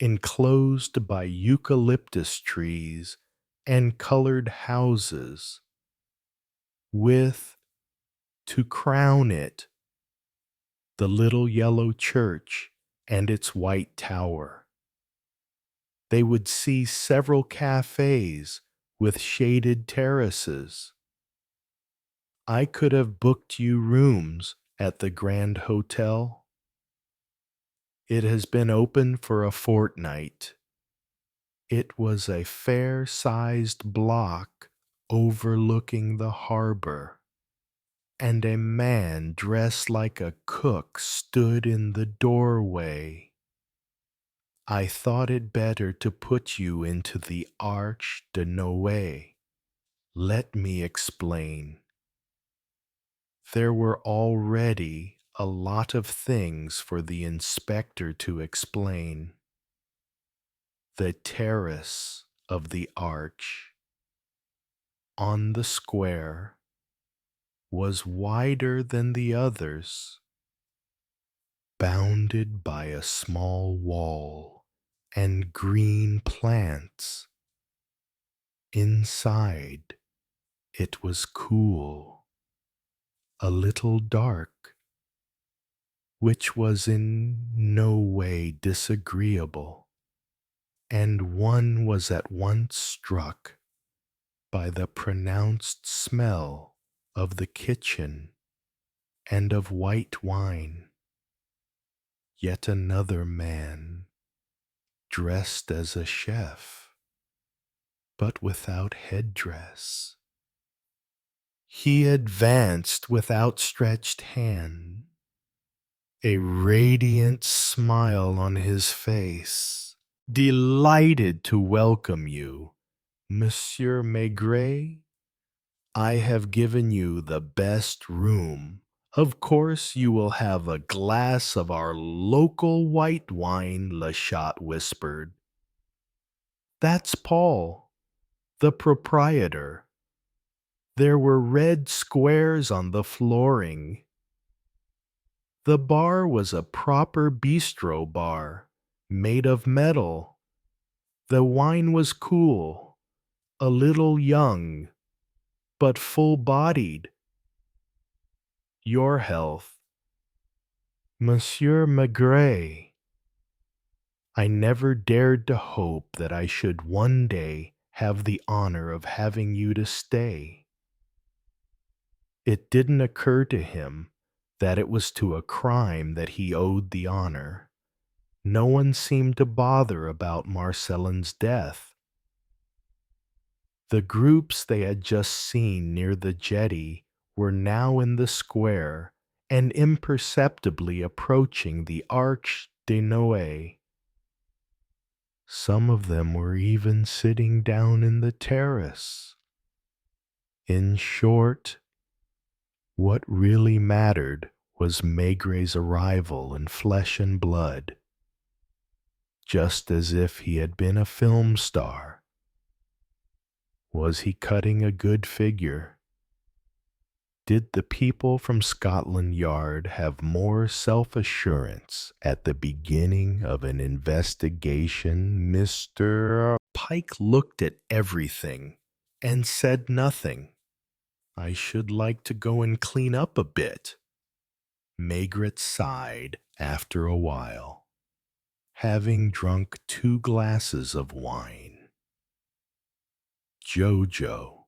enclosed by eucalyptus trees and colored houses, with, to crown it, the little yellow church and its white tower. They would see several cafes with shaded terraces. I could have booked you rooms at the Grand Hotel. It has been open for a fortnight. It was a fair-sized block overlooking the harbor, and a man dressed like a cook stood in the doorway. I thought it better to put you into the Arche de Noé. Let me explain. There were already a lot of things for the inspector to explain. The terrace of the arch on the square was wider than the others, bounded by a small wall and green plants. Inside, it was cool, a little dark, which was in no way disagreeable, and one was at once struck by the pronounced smell of the kitchen and of white wine. Yet another man, dressed as a chef, but without headdress. He advanced with outstretched hand, a radiant smile on his face, delighted to welcome you, Monsieur Maigret. I have given you the best room. Of course you will have a glass of our local white wine, Le Chat whispered. That's Paul, the proprietor. There were red squares on the flooring. The bar was a proper bistro bar, made of metal. The wine was cool, a little young, but full-bodied. Your health. Monsieur Maigret. I never dared to hope that I should one day have the honor of having you to stay. It didn't occur to him that it was to a crime that he owed the honor. No one seemed to bother about Marcelin's death. The groups they had just seen near the jetty were now in the square and imperceptibly approaching the Arche de Noé. Some of them were even sitting down in the terrace. In short, what really mattered was Maigret's arrival in flesh and blood, just as if he had been a film star. Was he cutting a good figure? Did the people from Scotland Yard have more self-assurance at the beginning of an investigation, Mr. Pike looked at everything and said nothing. I should like to go and clean up a bit. Maigret sighed after a while, having drunk 2 glasses of wine. Jojo,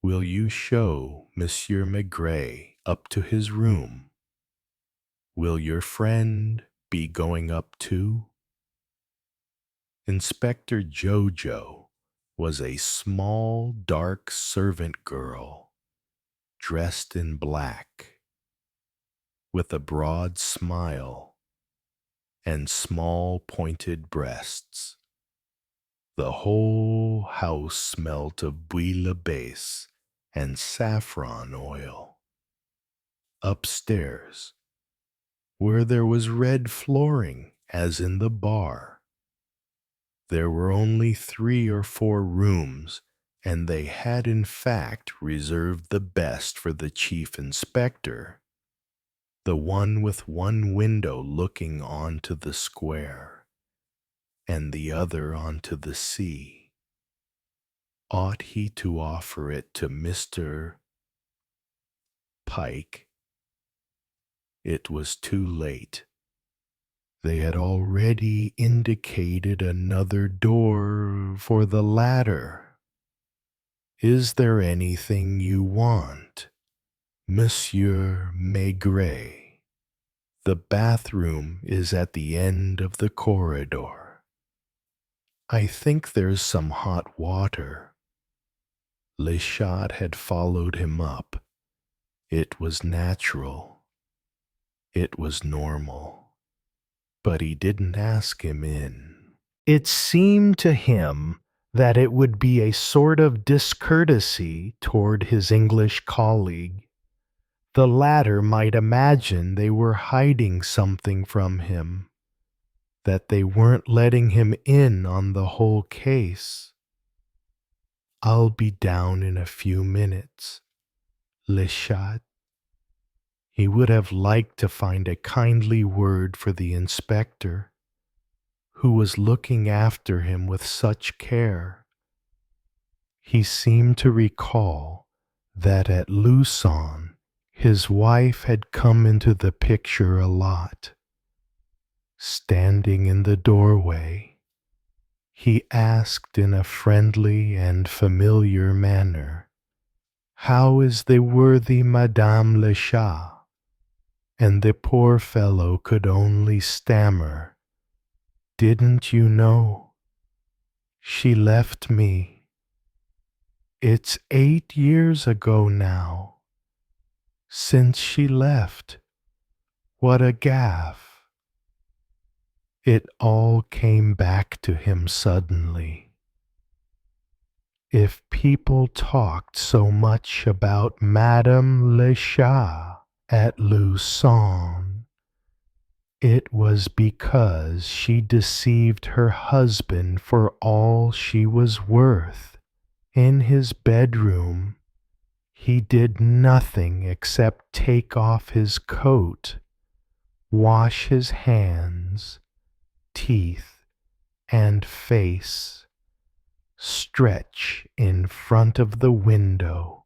will you show Monsieur Maigret up to his room? Will your friend be going up too? Inspector Jojo was a small, dark servant girl, dressed in black. with a broad smile and small pointed breasts. The whole house smelt of bouillabaisse and saffron oil. Upstairs, where there was red flooring as in the bar, there were only 3 or 4 rooms, and they had in fact reserved the best for the chief inspector, the one with one window looking onto the square, and the other onto the sea. Ought he to offer it to Mr. Pike? It was too late. They had already indicated another door for the ladder. "Is there anything you want, Monsieur Maigret? The bathroom is at the end of the corridor. I think there's some hot water." Le Chat had followed him up. It was natural. It was normal. But he didn't ask him in. It seemed to him that it would be a sort of discourtesy toward his English colleague. The latter might imagine they were hiding something from him, that they weren't letting him in on the whole case. "I'll be down in a few minutes, Le Chat." He would have liked to find a kindly word for the inspector, who was looking after him with such care. He seemed to recall that at Lucon his wife had come into the picture a lot. Standing in the doorway, he asked in a friendly and familiar manner, "How is the worthy Madame Le Chat?" And the poor fellow could only stammer, "Didn't you know? She left me. It's 8 years ago now, since she left. What a gaffe." It all came back to him suddenly. If people talked so much about Madame Le Chat at Lucon, it was because she deceived her husband for all she was worth. In his bedroom, he did nothing except take off his coat, wash his hands, teeth, and face, stretch in front of the window,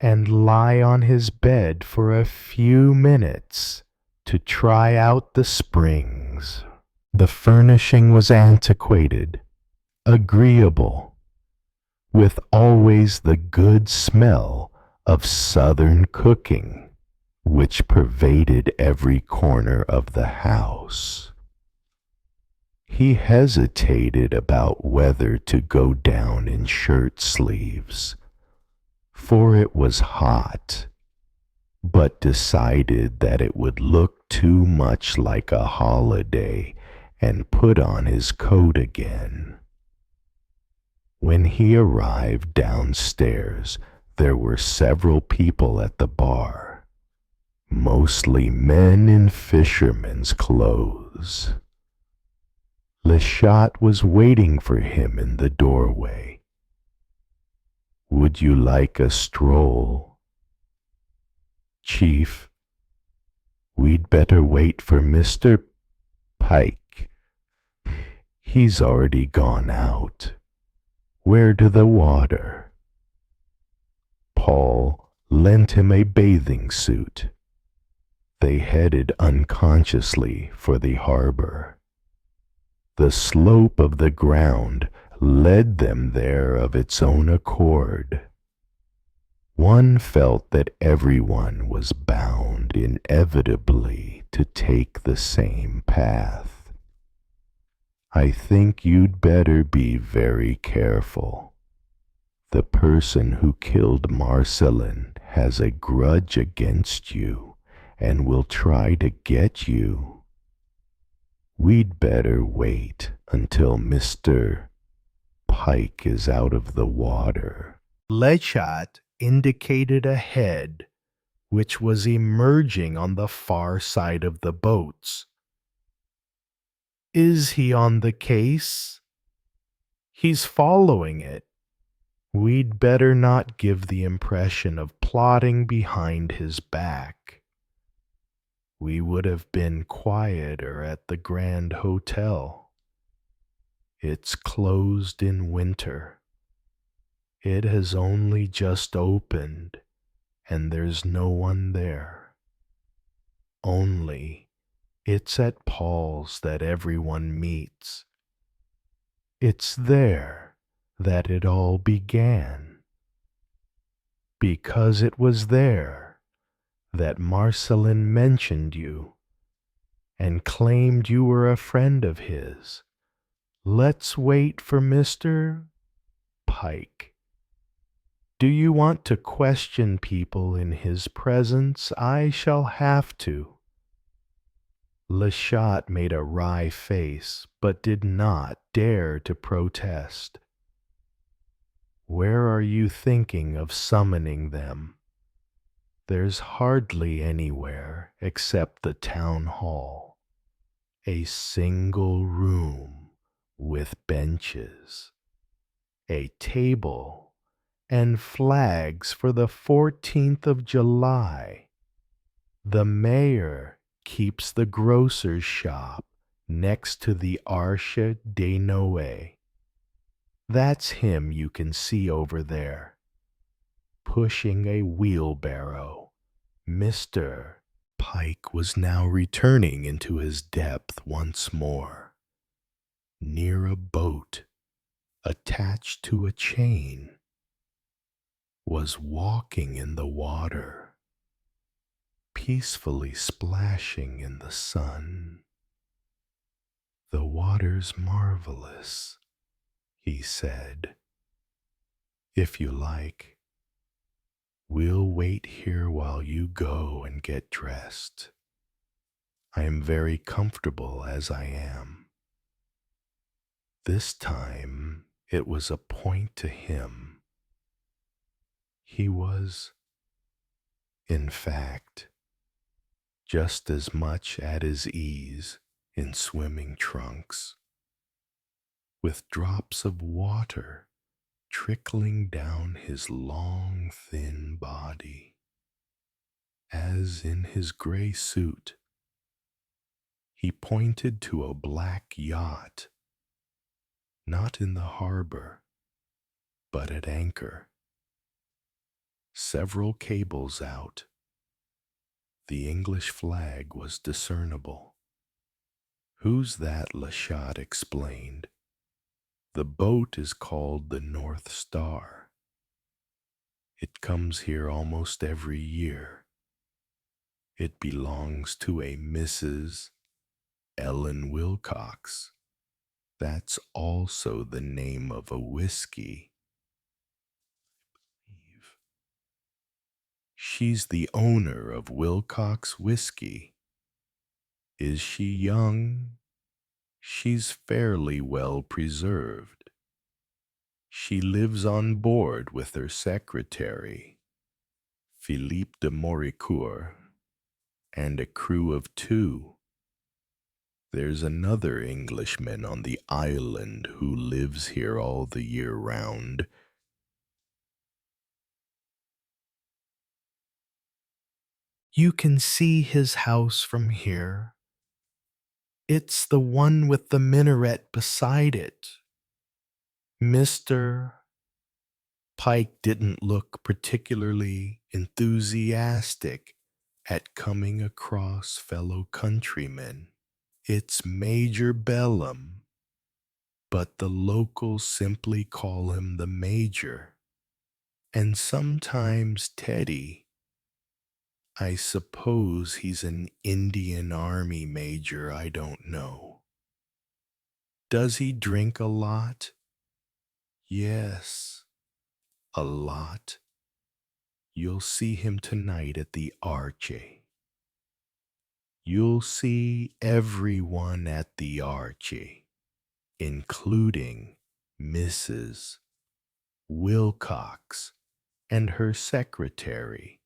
and lie on his bed for a few minutes to try out the springs. The furnishing was antiquated, agreeable, with always the good smell of southern cooking, which pervaded every corner of the house. He hesitated about whether to go down in shirt sleeves, for it was hot, but decided that it would look too much like a holiday and put on his coat again. When he arrived downstairs, there were several people at the bar, mostly men in fishermen's clothes. Le Chat was waiting for him in the doorway. "Would you like a stroll?" "Chief, we'd better wait for Mr. Pike. He's already gone out. Where to the water?" Paul lent him a bathing suit. They headed unconsciously for the harbor. The slope of the ground led them there of its own accord. One felt that everyone was bound inevitably to take the same path. "I think you'd better be very careful. The person who killed Marcelin has a grudge against you, and will try to get you. We'd better wait until Mr. Pike is out of the water. Lechat indicated a head which was emerging on the far side of the boats. Is he on the case? He's following it. We'd better not give the impression of plotting behind his back. We would have been quieter at the Grand Hotel. It's closed in winter. It has only just opened, and there's no one there. Only it's at Paul's that everyone meets. It's there that it all began. Because it was there that Marcelin mentioned you and claimed you were a friend of his. Let's wait for Mr. Pike. Do you want to question people in his presence? I shall have to. Lechat made a wry face, but did not dare to protest. Where are you thinking of summoning them? There's hardly anywhere except the town hall. A single room with benches, a table, and flags for the 14th of July. The mayor keeps the grocer's shop next to the Arche de Noé. That's him you can see over there, pushing a wheelbarrow. Mr. Pike was now returning into his depth once more, near a boat attached to a chain, was walking in the water, peacefully splashing in the sun. The water's marvelous, he said. If you like, we'll wait here while you go and get dressed. I am very comfortable as I am. This time it was a point to him. He was, in fact, just as much at his ease in swimming trunks, with drops of water trickling down his long, thin body, as in his gray suit. He pointed to a black yacht, not in the harbor, but at anchor, several cables out. The English flag was discernible. Who's that? Lechat explained. The boat is called the North Star. It comes here almost every year. It belongs to a Mrs. Ellen Wilcox. That's also the name of a whiskey. She's the owner of Wilcox Whiskey. Is she young? She's fairly well preserved. She lives on board with her secretary, Philippe de Moricourt, and a crew of 2. There's another Englishman on the island who lives here all the year round. You can see his house from here. It's the one with the minaret beside it. Mr. Pike didn't look particularly enthusiastic at coming across fellow countrymen. It's Major Bellum, but the locals simply call him the Major, and sometimes Teddy. I suppose he's an Indian Army major, I don't know. Does he drink a lot? Yes, a lot. You'll see him tonight at the Arche. you'll see everyone at the Archie, including Mrs. Wilcox and her secretary.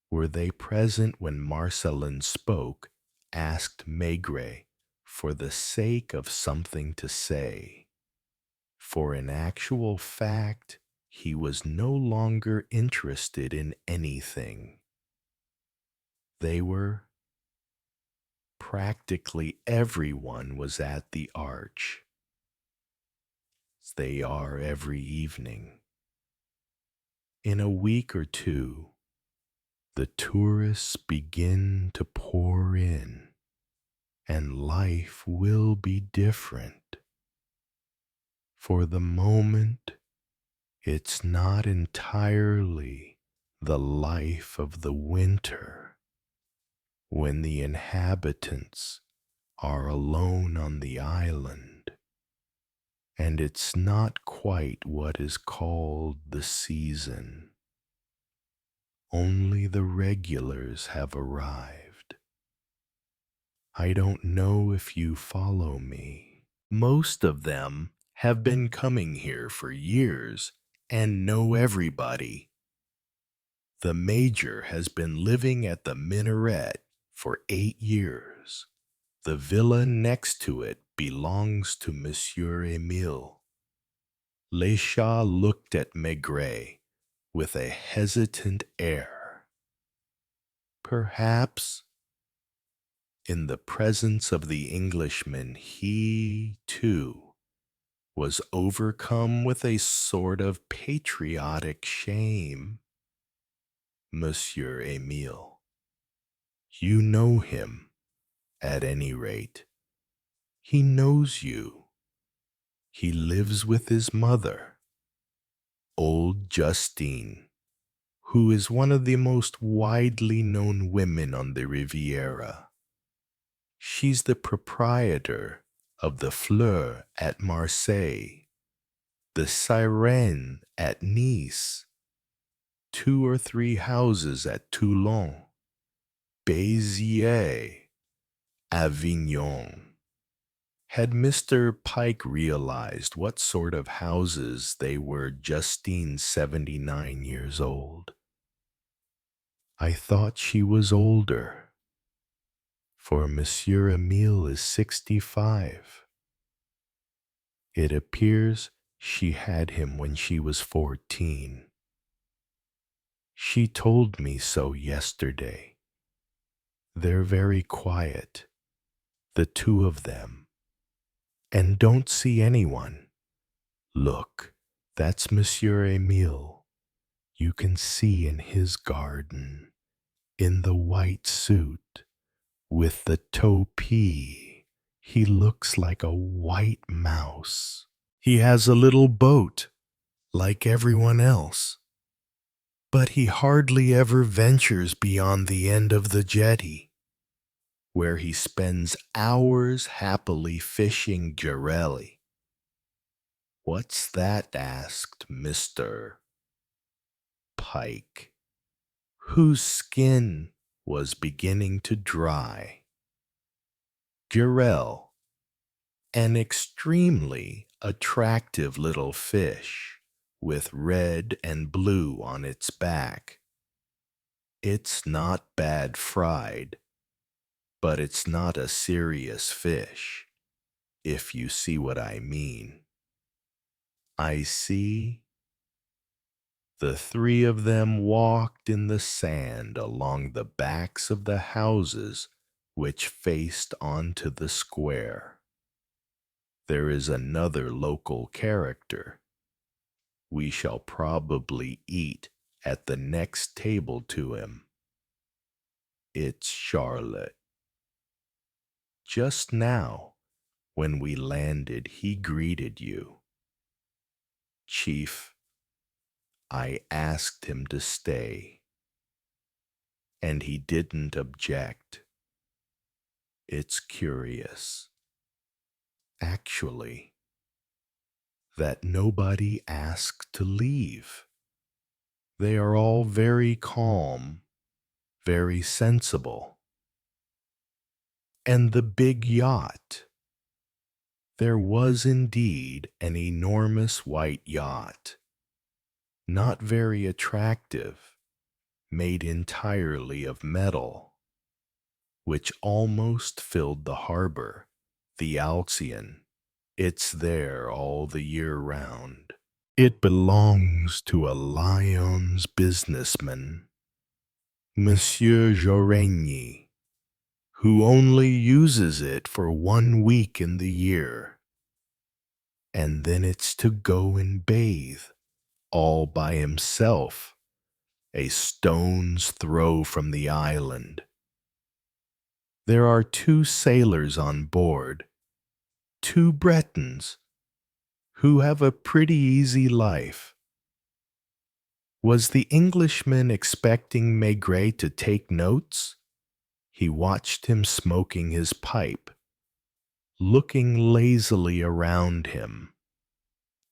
Were they present when Marcelin spoke, asked Maigret, for the sake of something to say? For in actual fact, he was no longer interested in anything. They were. Practically everyone was at the Arch. They are every evening. In a week or two, the tourists begin to pour in, and life will be different. For the moment, it's not entirely the life of the winter, when the inhabitants are alone on the island, and it's not quite what is called the season. Only the regulars have arrived. I don't know if you follow me. Most of them have been coming here for years and know everybody. The major has been living at the minaret for 8 years. The villa next to it belongs to Monsieur Emile. Leschat looked at Maigret with a hesitant air. Perhaps, in the presence of the Englishman, he, too, was overcome with a sort of patriotic shame. Monsieur Emile, you know him, at any rate. He knows you. He lives with his mother, old Justine, who is one of the most widely known women on the Riviera. She's the proprietor of the Fleur at Marseille, the Sirène at Nice, 2 or 3 houses at Toulon, Béziers, Avignon. Had Mr. Pike realized what sort of houses they were, Justine 79 years old? I thought she was older, for Monsieur Emile is 65. It appears she had him when she was 14. She told me so yesterday. They're very quiet, the two of them, and don't see anyone. Look, that's Monsieur Emile. You can see in his garden, in the white suit, with the toupee. He looks like a white mouse. He has a little boat, like everyone else, but he hardly ever ventures beyond the end of the jetty, where he spends hours happily fishing Jarelli. What's that? Asked Mr. Pike, whose skin was beginning to dry. Jarel, an extremely attractive little fish with red and blue on its back. It's not bad fried, but it's not a serious fish, if you see what I mean. I see. The three of them walked in the sand along the backs of the houses which faced onto the square. There is another local character. We shall probably eat at the next table to him. It's Charlotte. Just now, when we landed, he greeted you. Chief, I asked him to stay, and he didn't object. It's curious, actually, that nobody asked to leave. They are all very calm, very sensible. and the big yacht. There was indeed an enormous white yacht, not very attractive, made entirely of metal, which almost filled the harbor, the Alcyon. It's there all the year round. It belongs to a Lyons businessman, Monsieur Jorigny, who only uses it for 1 week in the year. And then it's to go and bathe, all by himself, a stone's throw from the island. There are 2 sailors on board, 2 Bretons, who have a pretty easy life. Was the Englishman expecting Maigret to take notes? He watched him smoking his pipe, looking lazily around him,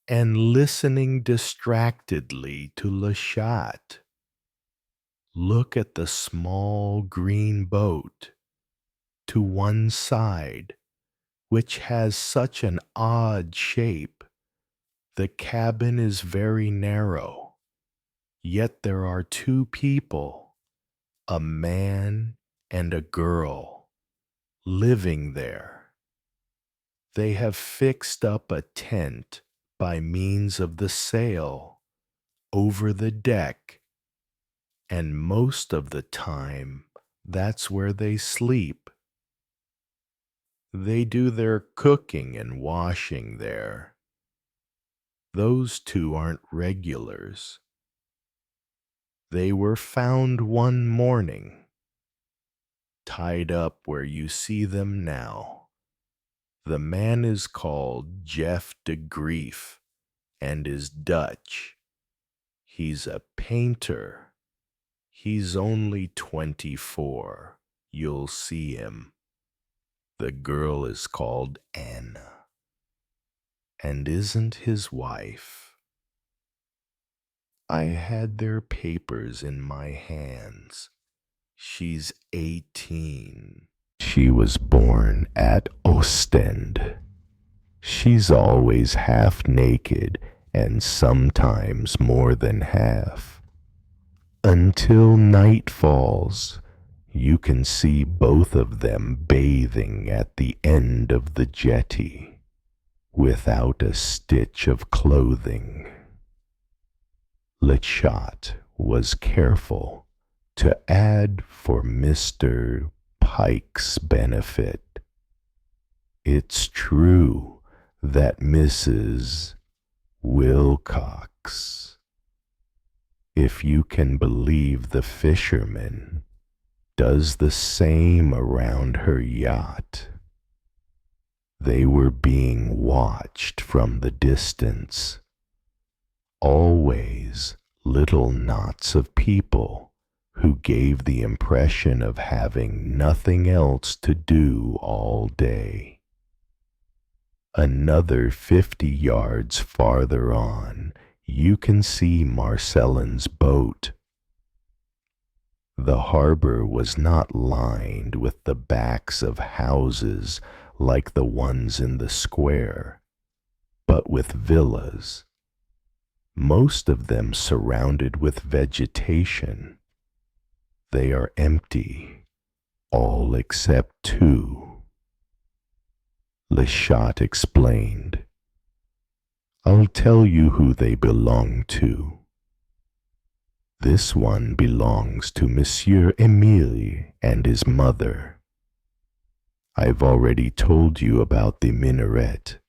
and listening distractedly to Le Chat. Look at the small green boat to one side, which has such an odd shape. The cabin is very narrow, yet there are 2 people, a man and a girl, living there. They have fixed up a tent by means of the sail over the deck, and most of the time that's where they sleep. They do their cooking and washing there. Those 2 aren't regulars. They were found one morning, tied up where you see them now. The man is called Jeff de Grief and is Dutch. He's a painter. He's only 24. You'll see him. The girl is called Anna, and isn't his wife. I had their papers in my hands. She's 18. She was born at Ostend. She's always half naked and sometimes more than half. Until night falls, you can see both of them bathing at the end of the jetty, without a stitch of clothing. Le Chat was careful to add for Mr. Pike's benefit. It's true that Mrs. Wilcox, if you can believe the fisherman, does the same around her yacht. They were being watched from the distance. Always little knots of people who gave the impression of having nothing else to do all day. Another 50 yards farther on, you can see Marcellin's boat. The harbor was not lined with the backs of houses like the ones in the square, but with villas, most of them surrounded with vegetation. They are empty, all except 2. Le Chat explained. I'll tell you who they belong to. This one belongs to Monsieur Emile and his mother. I've already told you about the minaret.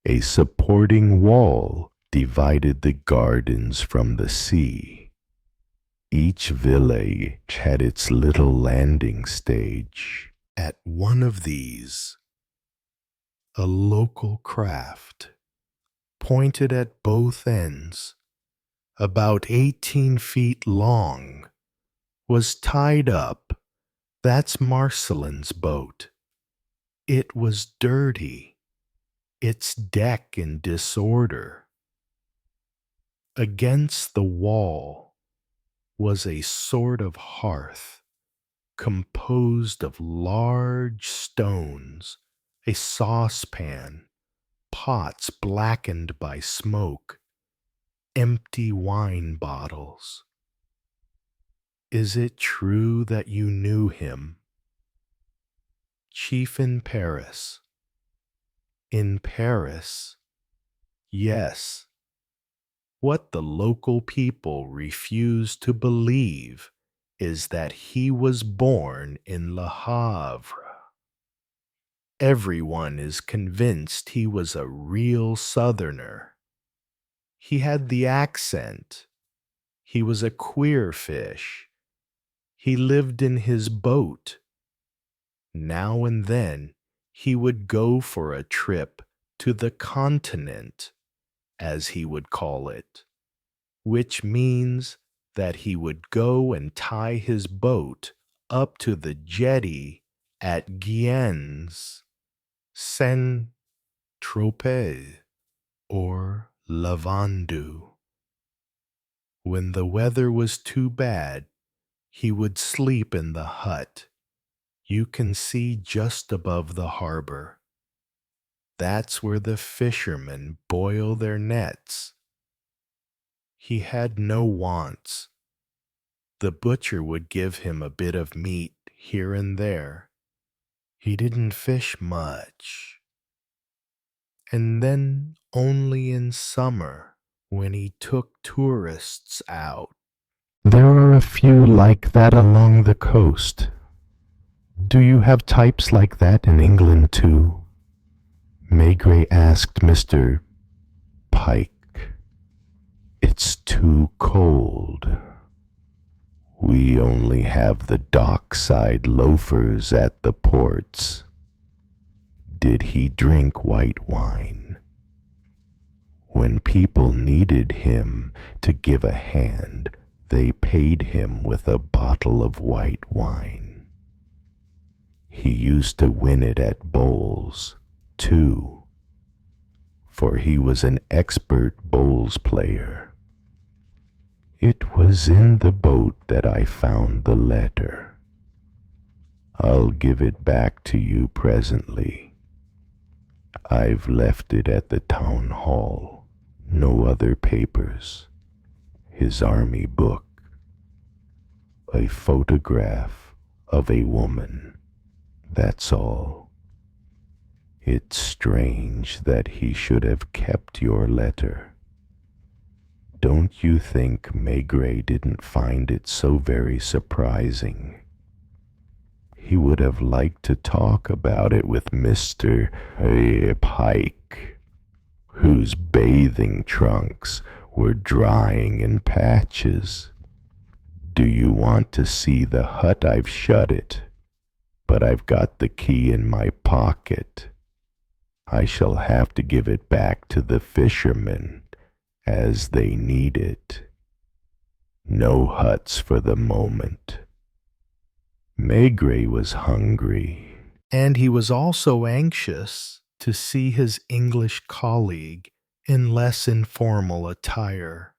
A supporting wall divided the gardens from the sea. Each village had its little landing stage. At one of these, a local craft, pointed at both ends, about 18 feet long, was tied up. That's Marcellin's boat. It was dirty, its deck in disorder. Against the wall was a sort of hearth, composed of large stones, a saucepan, pots blackened by smoke, empty wine bottles. Is it true that you knew him? Chief in Paris. In Paris? Yes. What the local people refuse to believe is that he was born in Le Havre. Everyone is convinced he was a real Southerner. He had the accent. He was a queer fish. He lived in his boat. Now and then he would go for a trip to the continent, as he would call it, which means that he would go and tie his boat up to the jetty at Guyens, Saint-Tropez, or La Vendue. When the weather was too bad, he would sleep in the hut you can see just above the harbor. That's where the fishermen boil their nets. He had no wants. The butcher would give him a bit of meat here and there. He didn't fish much. And then only in summer, when he took tourists out. There are a few like that along the coast. Do you have types like that in England too? Maigret asked Mr. Pike. It's too cold. We only have the dockside loafers at the ports. Did he drink white wine? When people needed him to give a hand, they paid him with a bottle of white wine. He used to win it at bowls, too, for he was an expert bowls player. It was in the boat that I found the letter. I'll give it back to you presently. I've left it at the town hall. No other papers. His army book. A photograph of a woman. That's all. It's strange that he should have kept your letter. Don't you think Maigret didn't find it so very surprising? He would have liked to talk about it with Mr. Pike, whose bathing trunks were drying in patches. Do you want to see the hut? I've shut it, but I've got the key in my pocket. I shall have to give it back to the fishermen as they need it. No huts for the moment. Maigret was hungry, and he was also anxious to see his English colleague in less informal attire.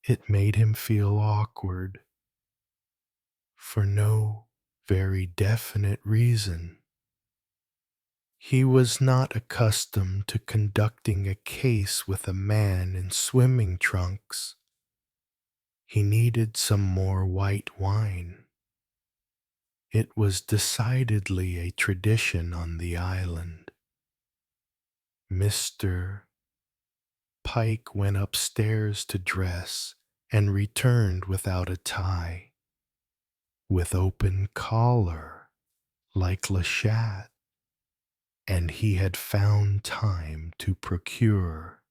It made him feel awkward, for no very definite reason. He was not accustomed to conducting a case with a man in swimming trunks. He needed some more white wine. It was decidedly a tradition on the island. Mr. Pike went upstairs to dress and returned without a tie, with open collar, like Le Chat, and he had found time to procure,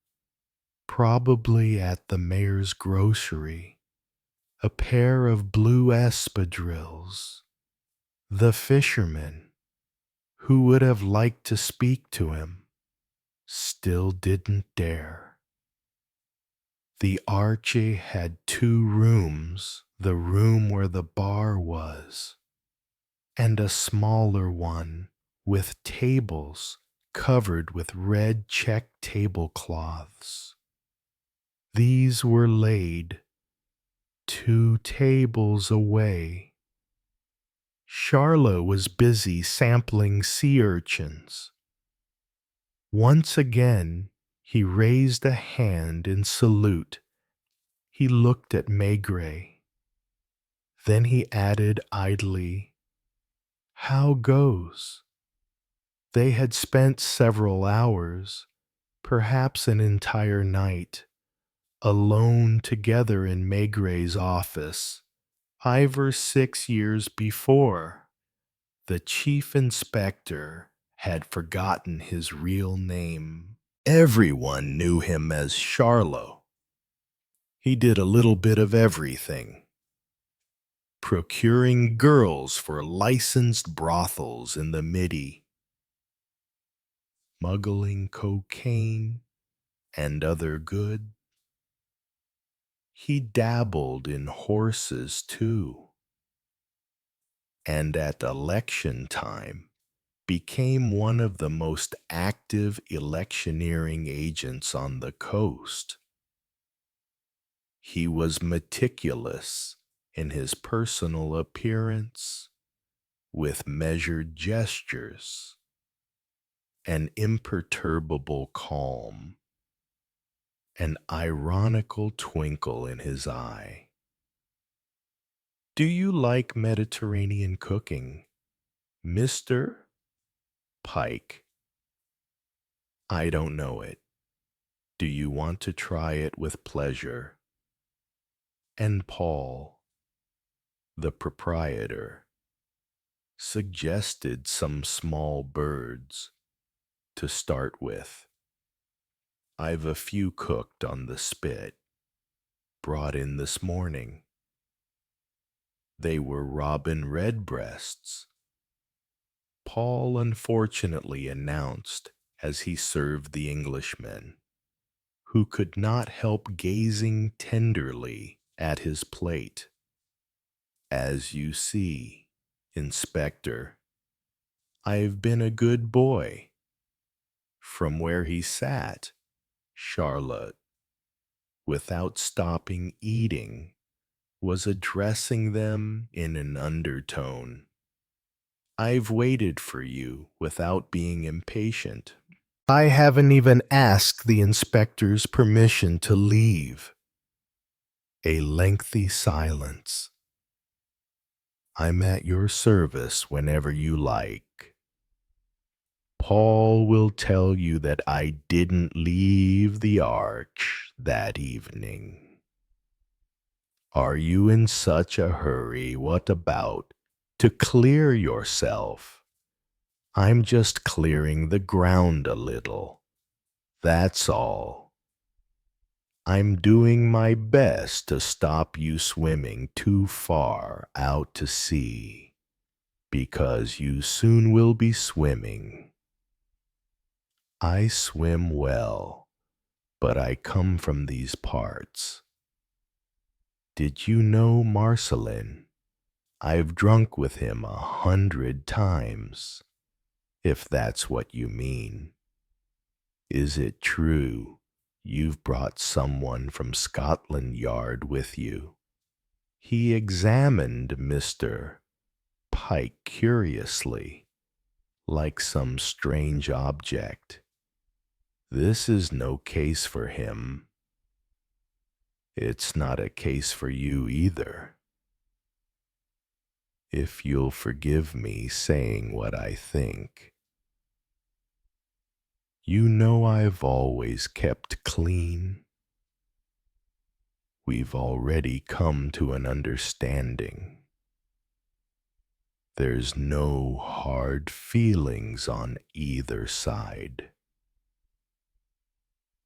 probably at the mayor's grocery, a pair of blue espadrilles. The fisherman, who would have liked to speak to him, still didn't dare. The Archie had 2 rooms, the room where the bar was, and a smaller one with tables covered with red check tablecloths. These were laid 2 tables away Charlot was busy sampling sea urchins. Once again, he raised a hand in salute. He looked at Maigret. Then he added idly, "How goes?" They had spent several hours, perhaps an entire night, alone together in Maigret's office. 5 or 6 years before, the chief inspector had forgotten his real name. Everyone knew him as Charlot. He did a little bit of everything, procuring girls for licensed brothels in the Midi, smuggling cocaine and other goods. He dabbled in horses too, and at election time became one of the most active electioneering agents on the coast. He was meticulous in his personal appearance, with measured gestures, an imperturbable calm, an ironical twinkle in his eye. "Do you like Mediterranean cooking, Mr. Pike?" "I don't know it. Do you want to try it with pleasure?" And Paul, the proprietor, suggested some small birds to start with. "I've a few cooked on the spit, brought in this morning. They were robin redbreasts," Paul unfortunately announced as he served the Englishmen, who could not help gazing tenderly at his plate. "As you see, Inspector, I've been a good boy." From where he sat, Charlotte, without stopping eating, was addressing them in an undertone. "I've waited for you without being impatient. I haven't even asked the inspector's permission to leave." A lengthy silence. "I'm at your service whenever you like. Paul will tell you that I didn't leave the arch that evening. Are you in such a hurry? What about to clear yourself?" "I'm just clearing the ground a little. That's all. I'm doing my best to stop you swimming too far out to sea, because you soon will be swimming. I swim well, but I come from these parts. Did you know Marcelin? I've drunk with him 100 times, if that's what you mean. Is it true you've brought someone from Scotland Yard with you?" He examined Mr. Pike curiously, like some strange object. "This is no case for him. It's not a case for you either. If you'll forgive me saying what I think. You know I've always kept clean. We've already come to an understanding. There's no hard feelings on either side.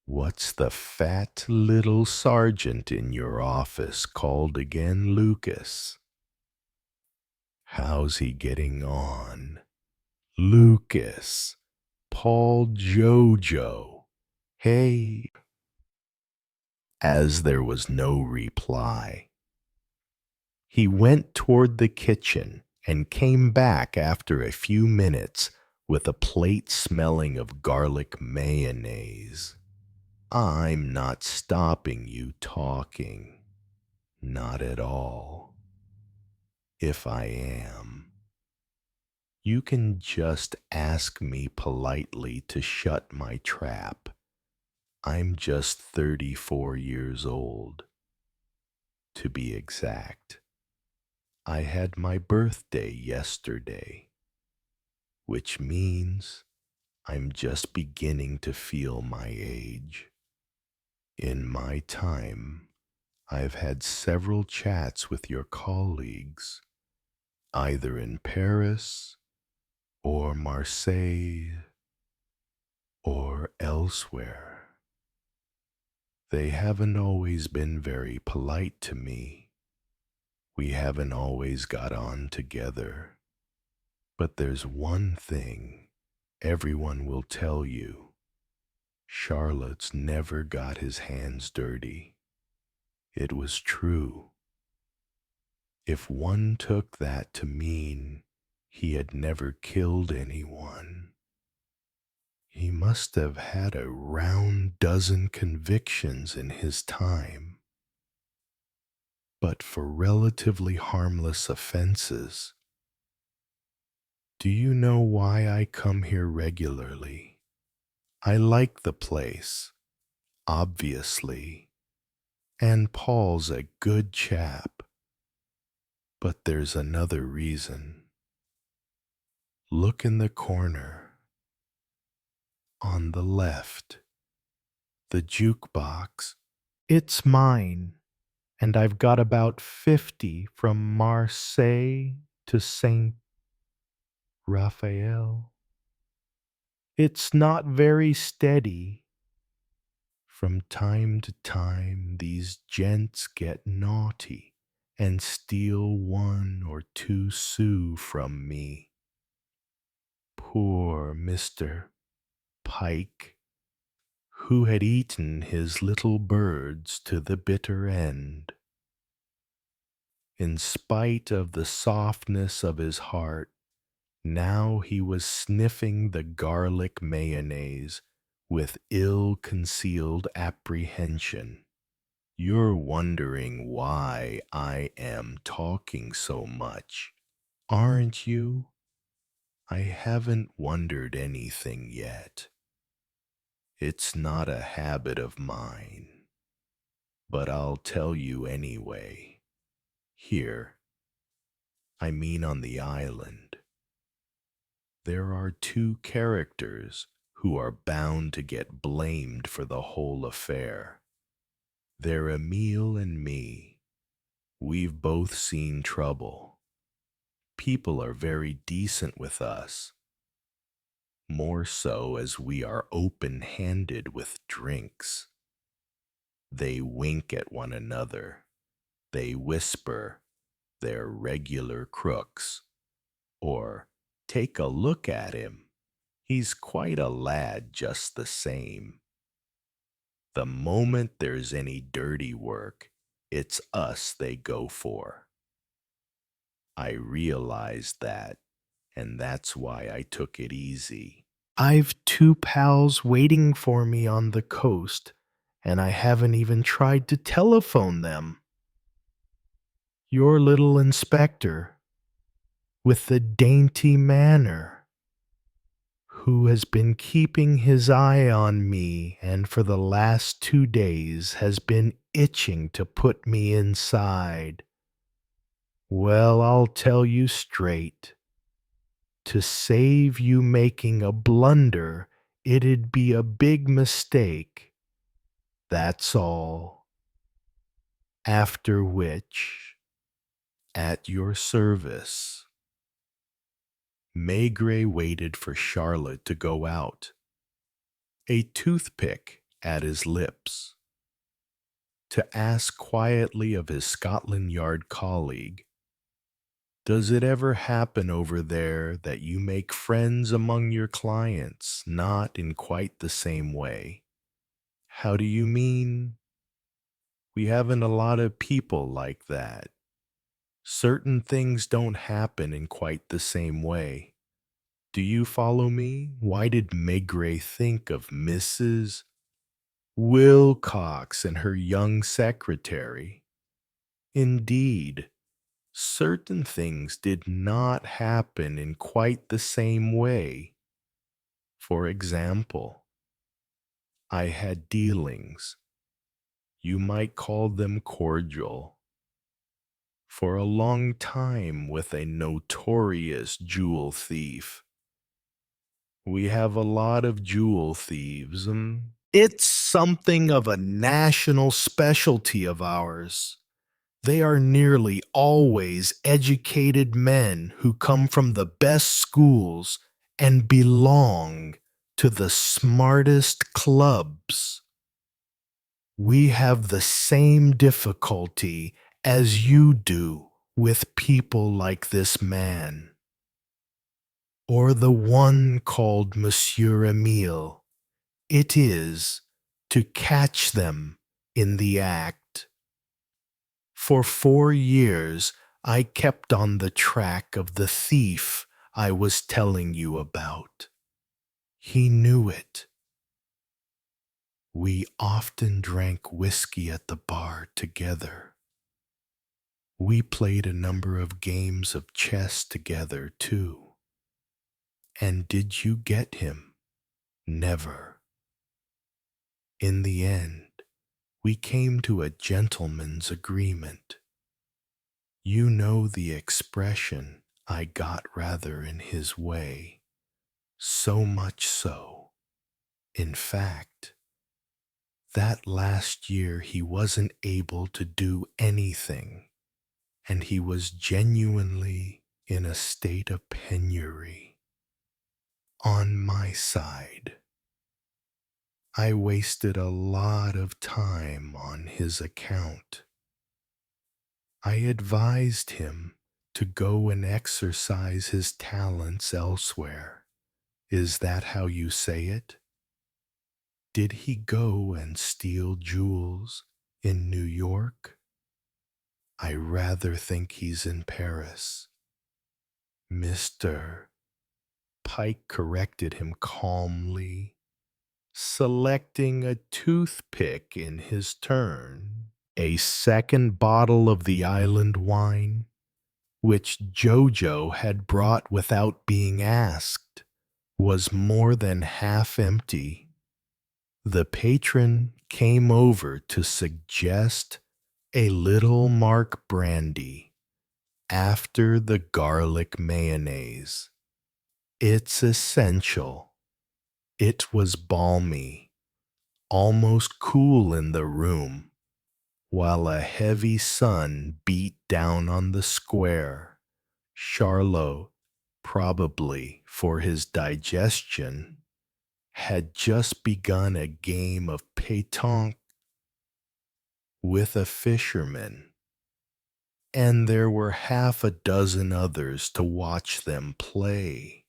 What's the fat little sergeant in your office called again, Lucas? How's he getting on? Lucas. Paul Jojo. Hey." As there was no reply, he went toward the kitchen and came back after a few minutes with a plate smelling of garlic mayonnaise. "I'm not stopping you talking. Not at all. If I am, You can just ask me politely to shut my trap. I'm just 34 years old, to be exact. I had my birthday yesterday, which means I'm just beginning to feel my age. In my time, I've had several chats with your colleagues, either in Paris or Marseille or elsewhere. They haven't always been very polite to me. We haven't always got on together. But there's one thing everyone will tell you. Charlotte's never got his hands dirty. It was true. If one took that to mean he had never killed anyone, he must have had a round dozen convictions in his time. But for relatively harmless offenses. Do you know why I come here regularly? I like the place, obviously, and Paul's a good chap. But there's another reason. Look in the corner. On the left. The jukebox. It's mine, and I've got about 50 from Marseille to Saint Raphael. It's not very steady. From time to time, these gents get naughty and steal 1 or 2 sous from me. Poor Mr. Pike, who had eaten his little birds to the bitter end. In spite of the softness of his heart, now he was sniffing the garlic mayonnaise with ill-concealed apprehension. You're wondering why I am talking so much, aren't you? I haven't wondered anything yet. It's not a habit of mine, but I'll tell you anyway. Here, I mean on the island, there are 2 characters who are bound to get blamed for the whole affair. They're Emile and me. We've both seen trouble. People are very decent with us, more so as we are open-handed with drinks. They wink at one another. They whisper, they're regular crooks. Or, take a look at him. He's quite a lad just the same. The moment there's any dirty work, it's us they go for. I realized that, and that's why I took it easy. I've 2 pals waiting for me on the coast, and I haven't even tried to telephone them. Your little inspector, with the dainty manner, who has been keeping his eye on me and for the last 2 days has been itching to put me inside. Well, I'll tell you straight. To save you making a blunder, it'd be a big mistake. That's all. After which, at your service. Maigret waited for Charlotte to go out, a toothpick at his lips, to ask quietly of his Scotland Yard colleague, "Does it ever happen over there that you make friends among your clients not in quite the same way?" "How do you mean?" "We haven't a lot of people like that. Certain things don't happen in quite the same way. Do you follow me? Why did Maigret think of Mrs. Wilcox and her young secretary? Indeed, certain things did not happen in quite the same way. For example, I had dealings, you might call them cordial, for a long time with a notorious jewel thief. We have a lot of jewel thieves. It's something of a national specialty of ours. They are nearly always educated men who come from the best schools and belong to the smartest clubs. We have the same difficulty as you do with people like this man, or the one called Monsieur Emile. It is to catch them in the act. For 4 years, I kept on the track of the thief I was telling you about. He knew it. We often drank whiskey at the bar together. We played a number of games of chess together, too. And did you get him? Never. In the end, we came to a gentleman's agreement. You know the expression, I got rather in his way. So much so, in fact, that last year he wasn't able to do anything, and he was genuinely in a state of penury. On my side, I wasted a lot of time on his account. I advised him to go and exercise his talents elsewhere. Is that how you say it? Did he go and steal jewels in New York? I rather think he's in Paris. Mr. Pike corrected him calmly, selecting a toothpick in his turn. A second bottle of the island wine, which Jojo had brought without being asked, was more than half empty. The patron came over to suggest a little Mark brandy after the garlic mayonnaise. It's essential. It was balmy, almost cool in the room, while a heavy sun beat down on the square. Charlot, probably for his digestion, had just begun a game of pétanque with a fisherman, and there were half a dozen others to watch them play.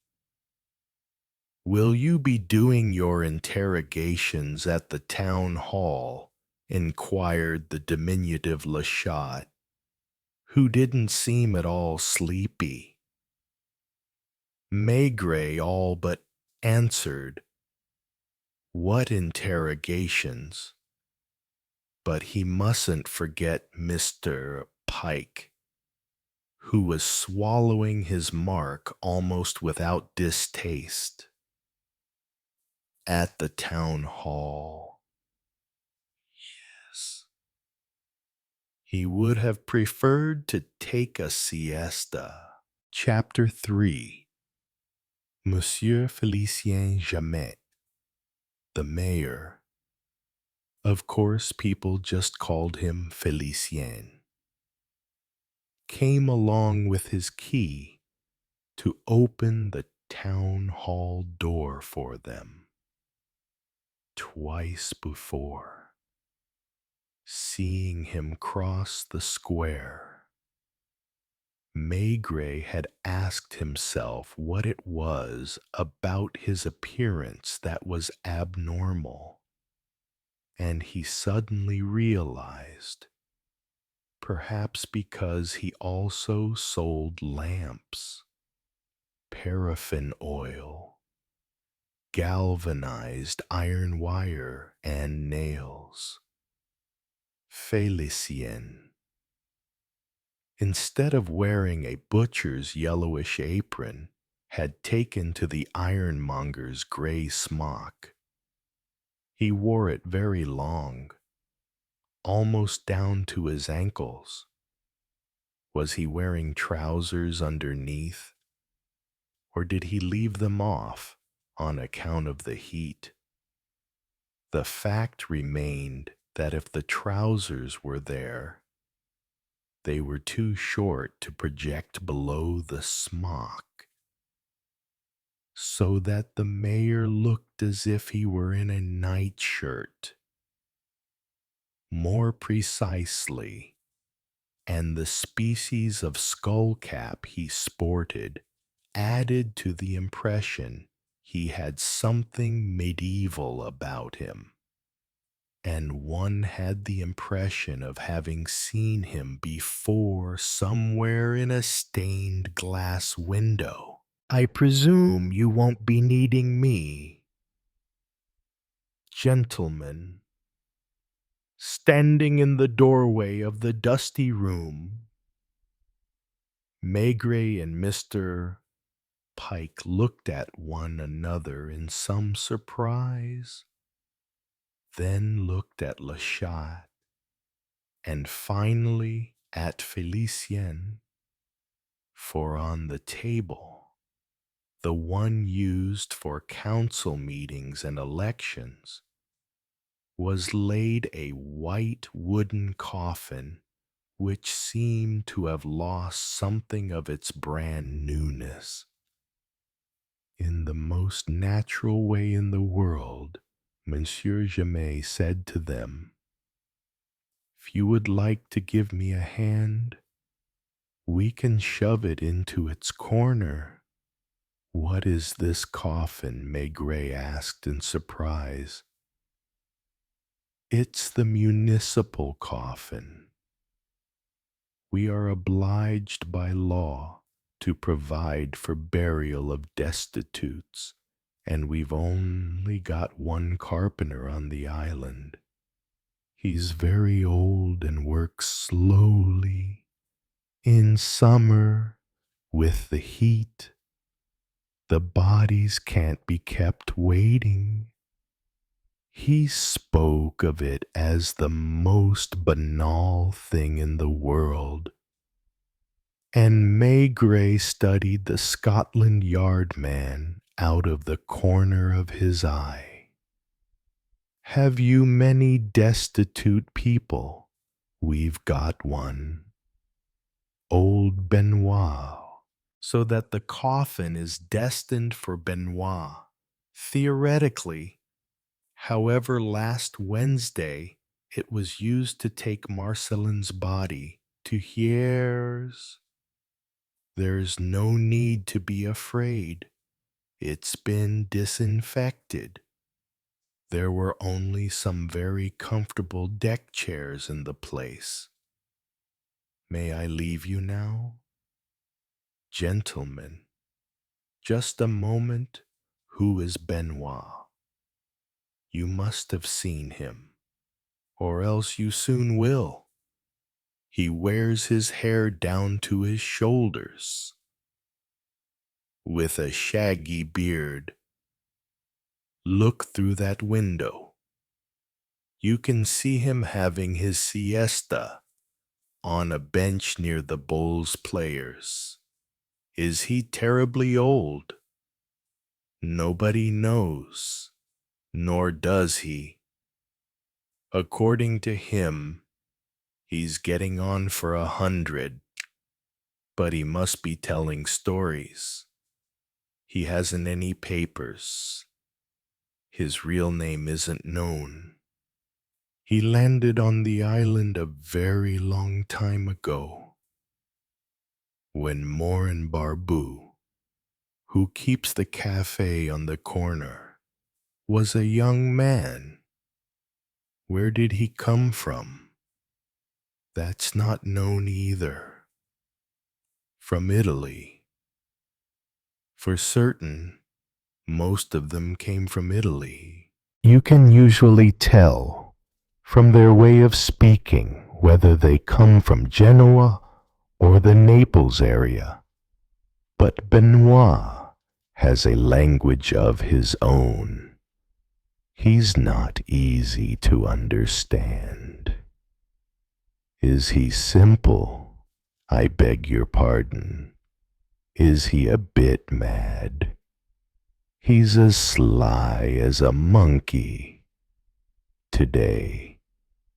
Will you be doing your interrogations at the town hall? Inquired the diminutive Lachot, who didn't seem at all sleepy. Maigret all but answered, what interrogations? But he mustn't forget Mr. Pike, who was swallowing his mark almost without distaste. At the town hall. Yes. He would have preferred to take a siesta. Chapter 3. Monsieur Félicien Jamet, the mayor. Of course, people just called him Félicien. Came along with his key to open the town hall door for them. Twice before, seeing him cross the square, Maigret had asked himself what it was about his appearance that was abnormal, and he suddenly realized, perhaps because he also sold lamps, paraffin oil, galvanized iron wire, and nails. Félicien. instead of wearing a butcher's yellowish apron, had taken to the ironmonger's gray smock. He wore it very long, almost down to his ankles. Was he wearing trousers underneath, or did he leave them off on account of the heat? The fact remained that if the trousers were there, they were too short to project below the smock, so that the mayor looked as if he were in a nightshirt. More precisely, and the species of skullcap he sported added to the impression he had something medieval about him, and one had the impression of having seen him before somewhere in a stained glass window. "I presume you won't be needing me." Gentlemen, standing in the doorway of the dusty room, Maigret and Mr. Pike looked at one another in some surprise, then looked at Le Chat, and finally at Félicien, for on the table, the one used for council meetings and elections, was laid a white wooden coffin which seemed to have lost something of its brand newness. In the most natural way in the world, Monsieur Jamais said to them, "If you would like to give me a hand, we can shove it into its corner." "What is this coffin?" Maigret asked in surprise. "It's the municipal coffin. We are obliged by law to provide for burial of destitutes, and we've only got one carpenter on the island. He's very old and works slowly. In summer, with the heat, the bodies can't be kept waiting." He spoke of it as the most banal thing in the world, and Maigret studied the Scotland Yard man out of the corner of his eye. "Have you many destitute people?" "We've got one. Old Benoit." "So that the coffin is destined for Benoit. Theoretically, however, last Wednesday it was used to take Marcelin's body to Hyères. There's no need to be afraid. It's been disinfected. There were only some very comfortable deck chairs in the place. May I leave you now? Gentlemen, just a moment. Who is Benoit? You must have seen him, or else you soon will. He wears his hair down to his shoulders, with a shaggy beard. Look through that window. You can see him having his siesta on a bench near the Bulls players. Is he terribly old? Nobody knows, nor does he. According to him, he's getting on for 100, but he must be telling stories. He hasn't any papers. His real name isn't known. He landed on the island a very long time ago, when Morin Barbu, who keeps the cafe on the corner, was a young man. Where did he come from? That's not known either. From Italy. For certain, most of them came from Italy. You can usually tell from their way of speaking whether they come from Genoa or the Naples area, but Benoit has a language of his own. He's not easy to understand. Is he simple? I beg your pardon. Is he a bit mad? He's as sly as a monkey. Today,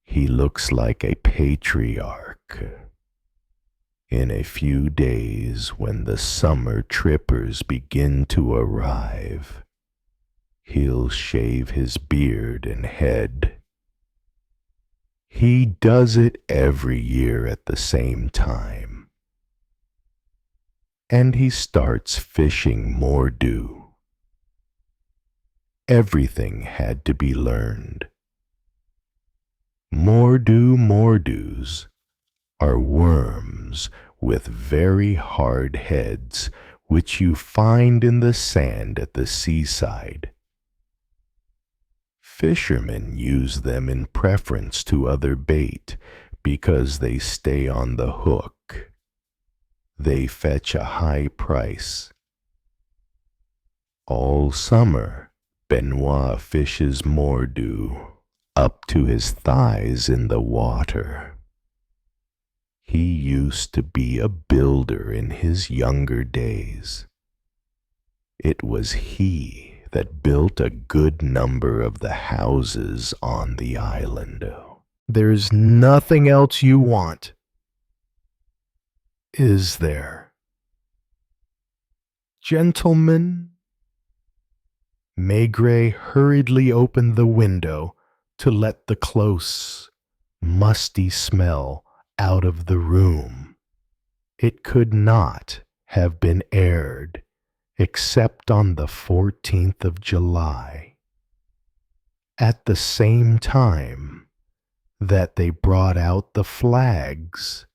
he looks like a patriarch. In a few days, when the summer trippers begin to arrive, he'll shave his beard and head. He does it every year at the same time. And he starts fishing Mordu. Everything had to be learned. Mordus are worms with very hard heads which you find in the sand at the seaside. Fishermen use them in preference to other bait because they stay on the hook. They fetch a high price. All summer, Benoit fishes Mordu up to his thighs in the water. He used to be a builder in his younger days. It was he that built a good number of the houses on the island. There's nothing else you want, is there? Gentlemen? Maigret hurriedly opened the window to let the close, musty smell out of the room. It could not have been aired except on the 14th of July, at the same time that they brought out the flags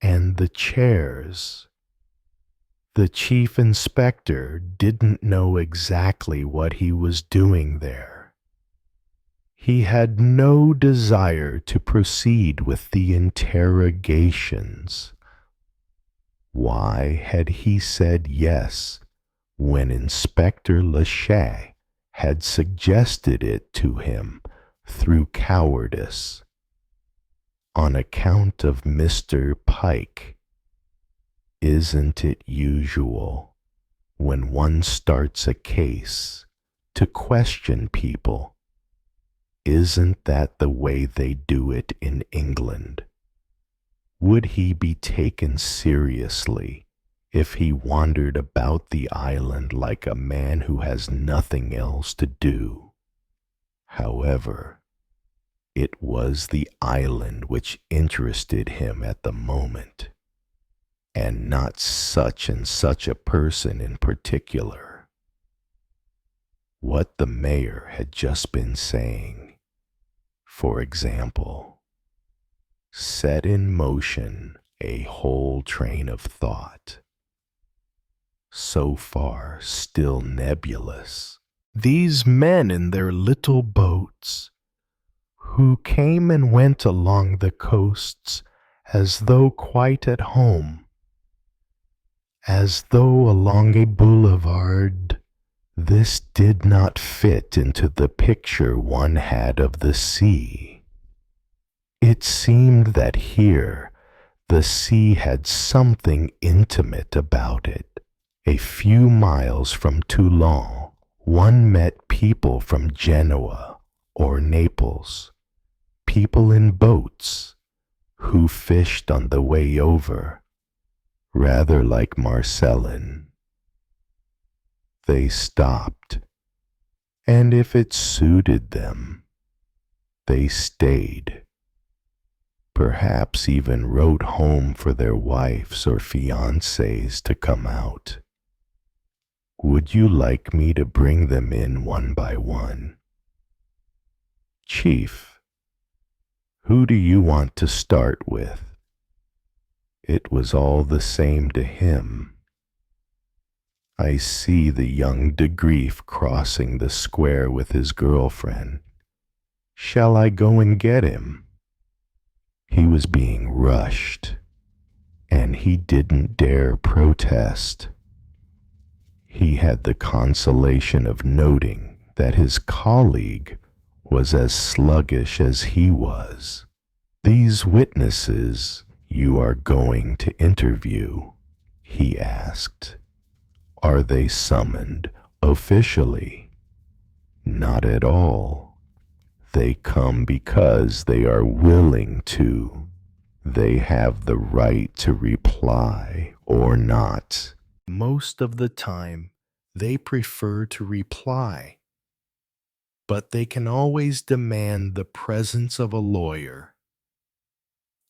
and the chairs. The chief inspector didn't know exactly what he was doing there. He had no desire to proceed with the interrogations. Why had he said yes when Inspector Lachey had suggested it to him through cowardice? On account of Mr. Pike. Isn't it usual, when one starts a case, to question people? Isn't that the way they do it in England? Would he be taken seriously if he wandered about the island like a man who has nothing else to do? However, it was the island which interested him at the moment, and not such and such a person in particular. What the mayor had just been saying, for example, set in motion a whole train of thought, so far still nebulous. These men in their little boats, who came and went along the coasts as though quite at home, as though along a boulevard, this did not fit into the picture one had of the sea. It seemed that here the sea had something intimate about it. A few miles from Toulon, one met people from Genoa or Naples, people in boats who fished on the way over, rather like Marcellin. They stopped, and if it suited them, they stayed. Perhaps even wrote home for their wives or fiancés to come out. Would you like me to bring them in one by one? Chief, who do you want to start with? It was all the same to him. I see the young de Grief crossing the square with his girlfriend. Shall I go and get him? He was being rushed. and he didn't dare protest. He had the consolation of noting that his colleague was as sluggish as he was. "These witnesses you are going to interview," he asked, "are they summoned officially?" "Not at all. They come because they are willing to. They have the right to reply or not." Most of the time, they prefer to reply, but they can always demand the presence of a lawyer.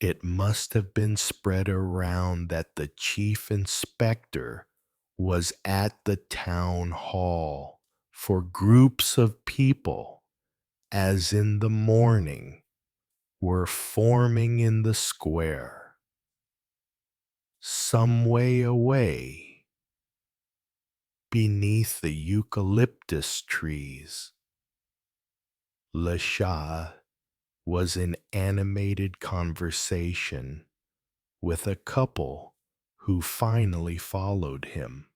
It must have been spread around that the chief inspector was at the town hall, for groups of people, as in the morning, were forming in the square, some way away, beneath the eucalyptus trees. Le Chat was in animated conversation with a couple who finally followed him.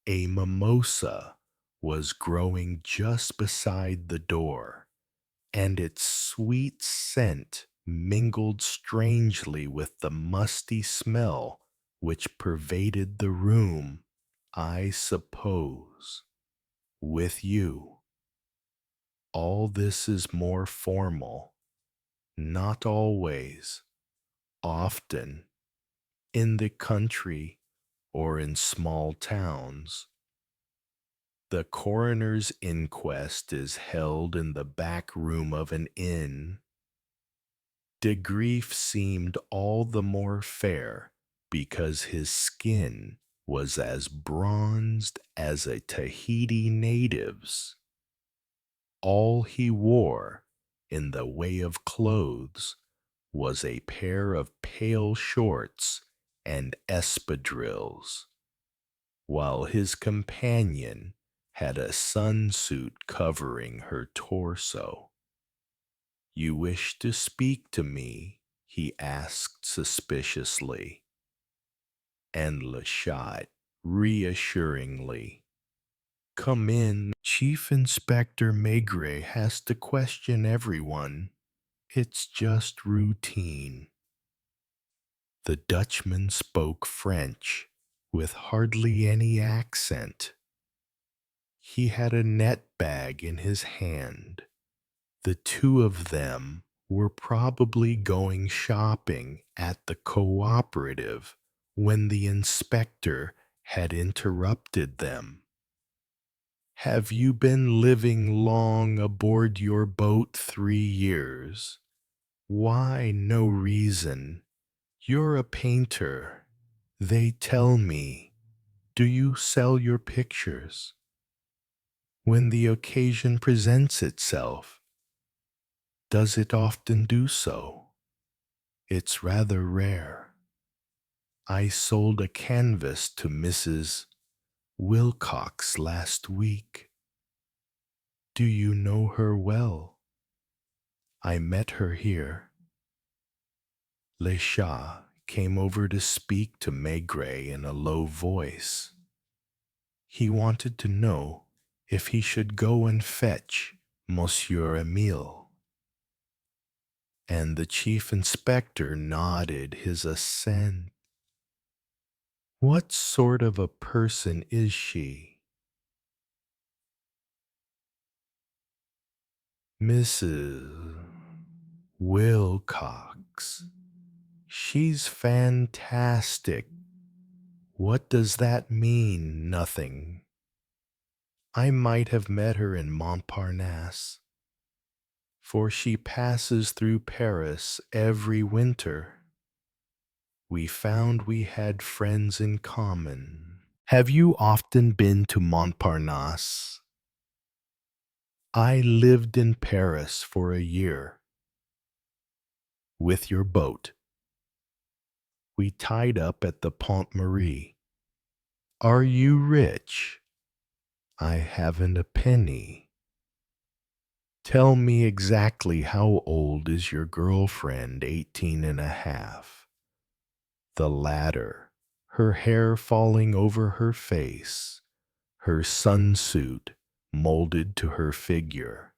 A mimosa was growing just beside the door, and its sweet scent mingled strangely with the musty smell which pervaded the room. "I suppose, with you, all this is more formal." "Not always. Often, in the country or in small towns, the coroner's inquest is held in the back room of an inn." De Grief seemed all the more fair because his skin was as bronzed as a Tahiti native's. All he wore in the way of clothes was a pair of pale shorts and espadrilles, while his companion had a sunsuit covering her torso. "You wish to speak to me?" he asked suspiciously, and Le Chat reassuringly. "Come in. Chief Inspector Maigret has to question everyone. It's just routine." The Dutchman spoke French with hardly any accent. He had a net bag in his hand. The two of them were probably going shopping at the cooperative when the inspector had interrupted them. "Have you been living long aboard your boat? 3 years. Why, no reason. You're a painter, they tell me. Do you sell your pictures?" "When the occasion presents itself." "Does it often do so?" "It's rather rare. I sold a canvas to Mrs. Wilcox last week." "Do you know her well?" "I met her here." Le Chat came over to speak to Maigret in a low voice. He wanted to know if he should go and fetch Monsieur Emile, and the chief inspector nodded his assent. "What sort of a person is she?" "Mrs. Wilcox. She's fantastic." "What does that mean?" "Nothing. I might have met her in Montparnasse, for she passes through Paris every winter. We found we had friends in common." "Have you often been to Montparnasse?" "I lived in Paris for a year." "With your boat?" "We tied up at the Pont Marie." "Are you rich?" "I haven't a penny." "Tell me exactly how old is your girlfriend?" 18 and a half. The latter, her hair falling over her face, her sunsuit molded to her figure,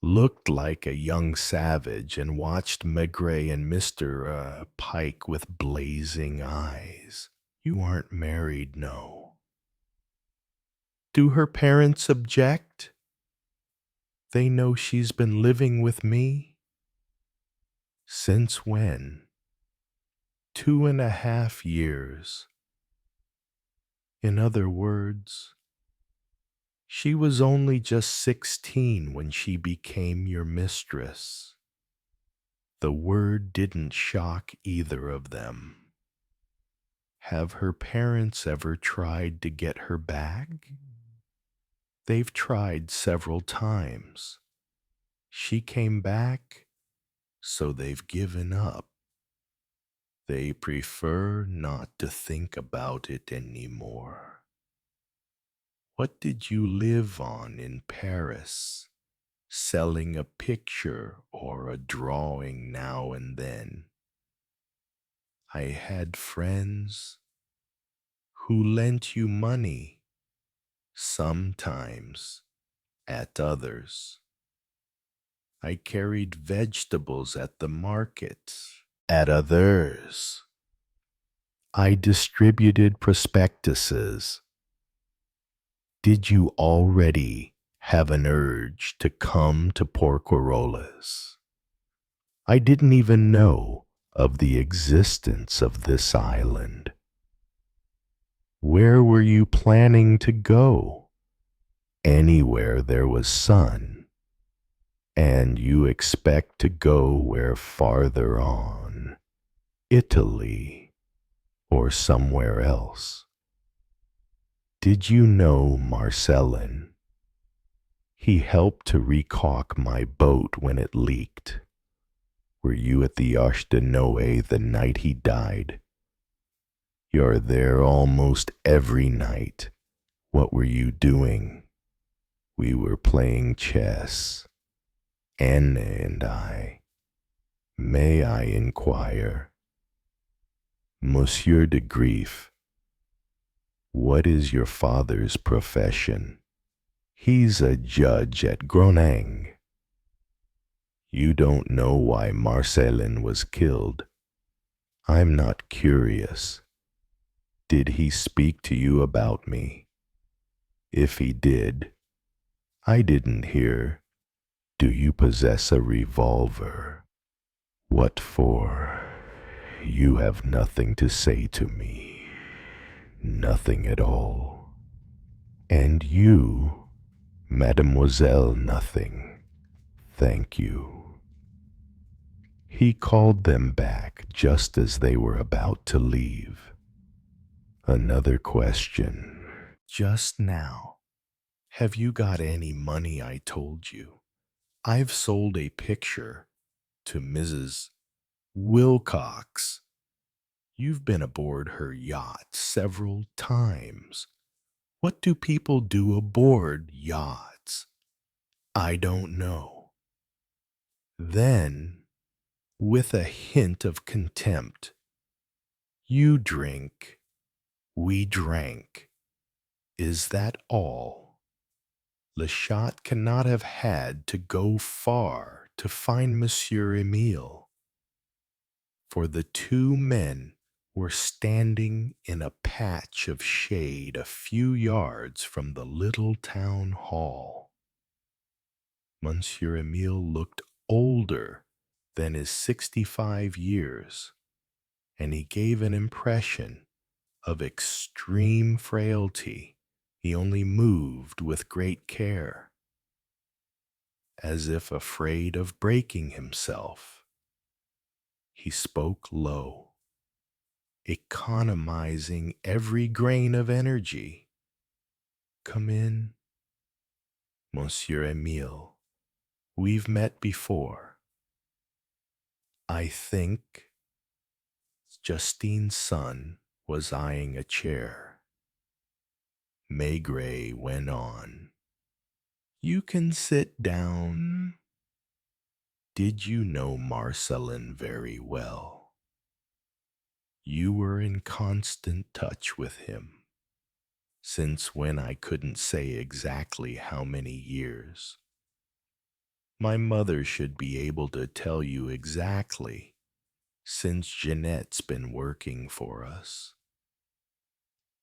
looked like a young savage and watched Maigret and Mr. Pike with blazing eyes. You aren't married, no. Do her parents object? They know she's been living with me? Since when? 2.5 years. In other words, she was only just 16 when she became your mistress. The word didn't shock either of them. Have her parents ever tried to get her back? They've tried several times. She came back, so they've given up. They prefer not to think about it anymore. What did you live on in Paris? Selling a picture or a drawing now and then. I had friends who lent you money, sometimes, at others. I carried vegetables at the market, at others. I distributed prospectuses. Did you already have an urge to come to Porquerolles? I didn't even know of the existence of this island. Where were you planning to go? Anywhere there was sun. And you expect to go where farther on, Italy or somewhere else. Did you know Marcelin? He helped to recaulk my boat when it leaked. Were you at the Arche de Noé the night he died? You're there almost every night. What were you doing? We were playing chess. Anne and I. May I inquire? Monsieur de Grief, what is your father's profession? He's a judge at Gronang. You don't know why Marcelin was killed. I'm not curious. Did he speak to you about me? If he did, I didn't hear. Do you possess a revolver? What for? You have nothing to say to me. Nothing at all. And you, Mademoiselle, nothing. Thank you. He called them back just as they were about to leave. Another question. Just now, have you got any money I told you? I've sold a picture to Mrs. Wilcox. You've been aboard her yacht several times. What do people do aboard yachts? I don't know. Then, with a hint of contempt, you drink, we drank. Is that all? Le Chat cannot have had to go far to find Monsieur Emile, for the two men were standing in a patch of shade a few yards from the little town hall. Monsieur Emile looked older than his 65 years, and he gave an impression of extreme frailty. He only moved with great care, as if afraid of breaking himself. He spoke low, economizing every grain of energy. Come in, Monsieur Emile. We've met before. I think Justine's son was eyeing a chair. Maigret went on. You can sit down. Did you know Marcelin very well? You were in constant touch with him. Since when I couldn't say exactly how many years. My mother should be able to tell you exactly, since Jeanette's been working for us.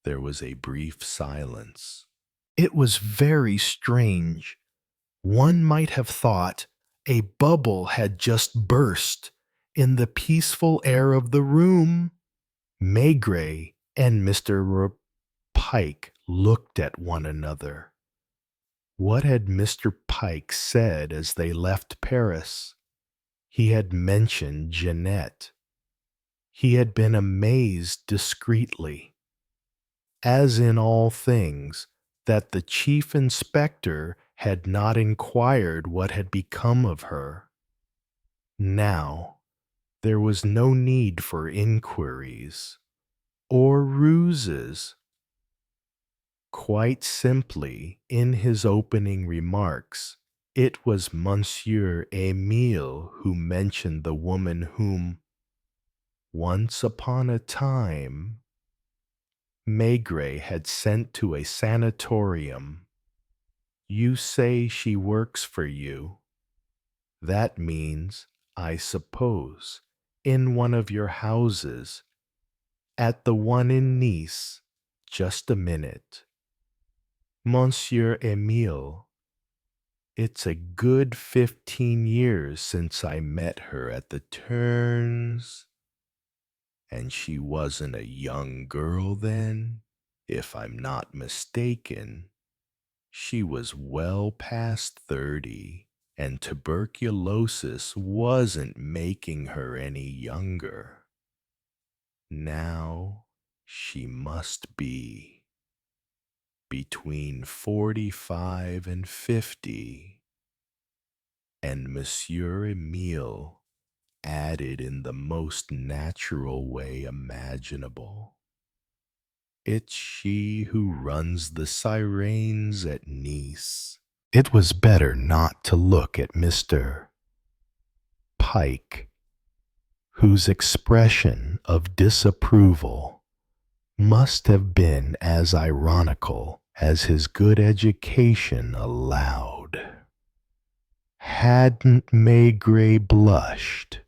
There was a brief silence. It was very strange. One might have thought a bubble had just burst in the peaceful air of the room. Maigret and Mr. Pike looked at one another. What had Mr. Pike said as they left Paris? He had mentioned Jeanette. He had been amazed discreetly, as in all things, that the chief inspector had not inquired what had become of her. Now, there was no need for inquiries or ruses. Quite simply, in his opening remarks, it was Monsieur Emile who mentioned the woman whom, once upon a time, Maigret had sent to a sanatorium. You say she works for you. That means, I suppose, in one of your houses, at the one in Nice. Just a minute. Monsieur Emile, it's a good 15 years since I met her at the turns. And she wasn't a young girl then, if I'm not mistaken. She was well past 30, and tuberculosis wasn't making her any younger. Now she must be between 45 and 50, and Monsieur Emile added in the most natural way imaginable. It's she who runs the sirens at Nice. It was better not to look at Mr. Pike, whose expression of disapproval must have been as ironical as his good education allowed. Hadn't Maigret blushed?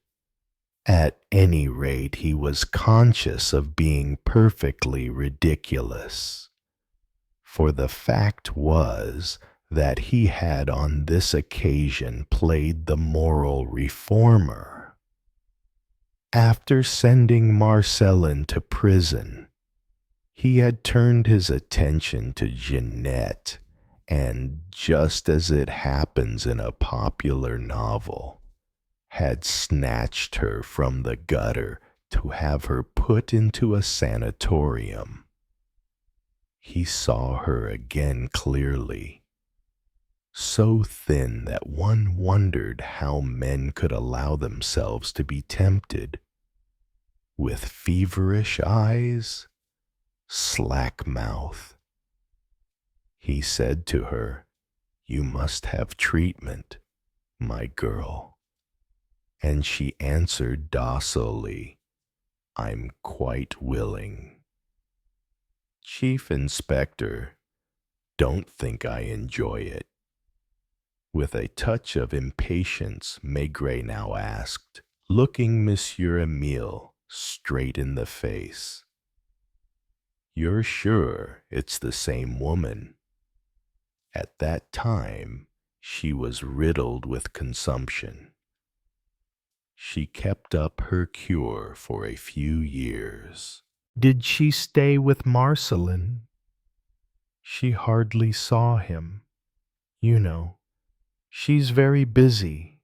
At any rate, he was conscious of being perfectly ridiculous, for the fact was that he had on this occasion played the moral reformer. After sending Marcelin to prison, he had turned his attention to Jeanette, and just as it happens in a popular novel, had snatched her from the gutter to have her put into a sanatorium. He saw her again clearly, so thin that one wondered how men could allow themselves to be tempted, with feverish eyes, slack mouth. He said to her, "You must have treatment, my girl." And she answered docilely, "I'm quite willing." Chief Inspector, don't think I enjoy it. With a touch of impatience, Maigret now asked, looking Monsieur Emile straight in the face, "You're sure it's the same woman?" At that time, she was riddled with consumption. She kept up her cure for a few years. Did she stay with Marcelin? She hardly saw him. You know, she's very busy.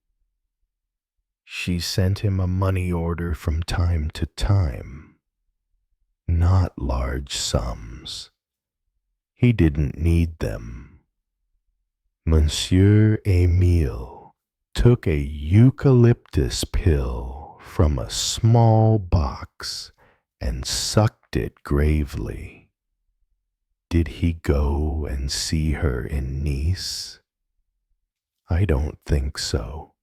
She sent him a money order from time to time. Not large sums. He didn't need them. Monsieur Emile took a eucalyptus pill from a small box and sucked it gravely. Did he go and see her in Nice? I don't think so.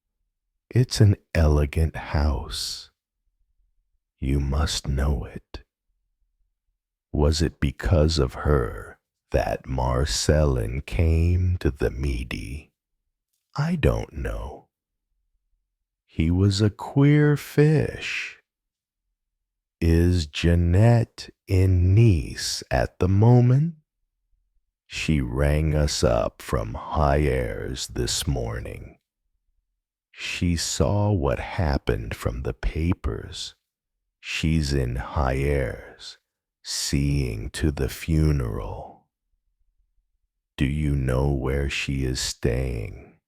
It's an elegant house. You must know it. Was it because of her that Marcelin came to the Midi? I don't know. He was a queer fish. Is Jeanette in Nice at the moment? She rang us up from Hyères this morning. She saw what happened from the papers. She's in Hyères, seeing to the funeral. Do you know where she is staying?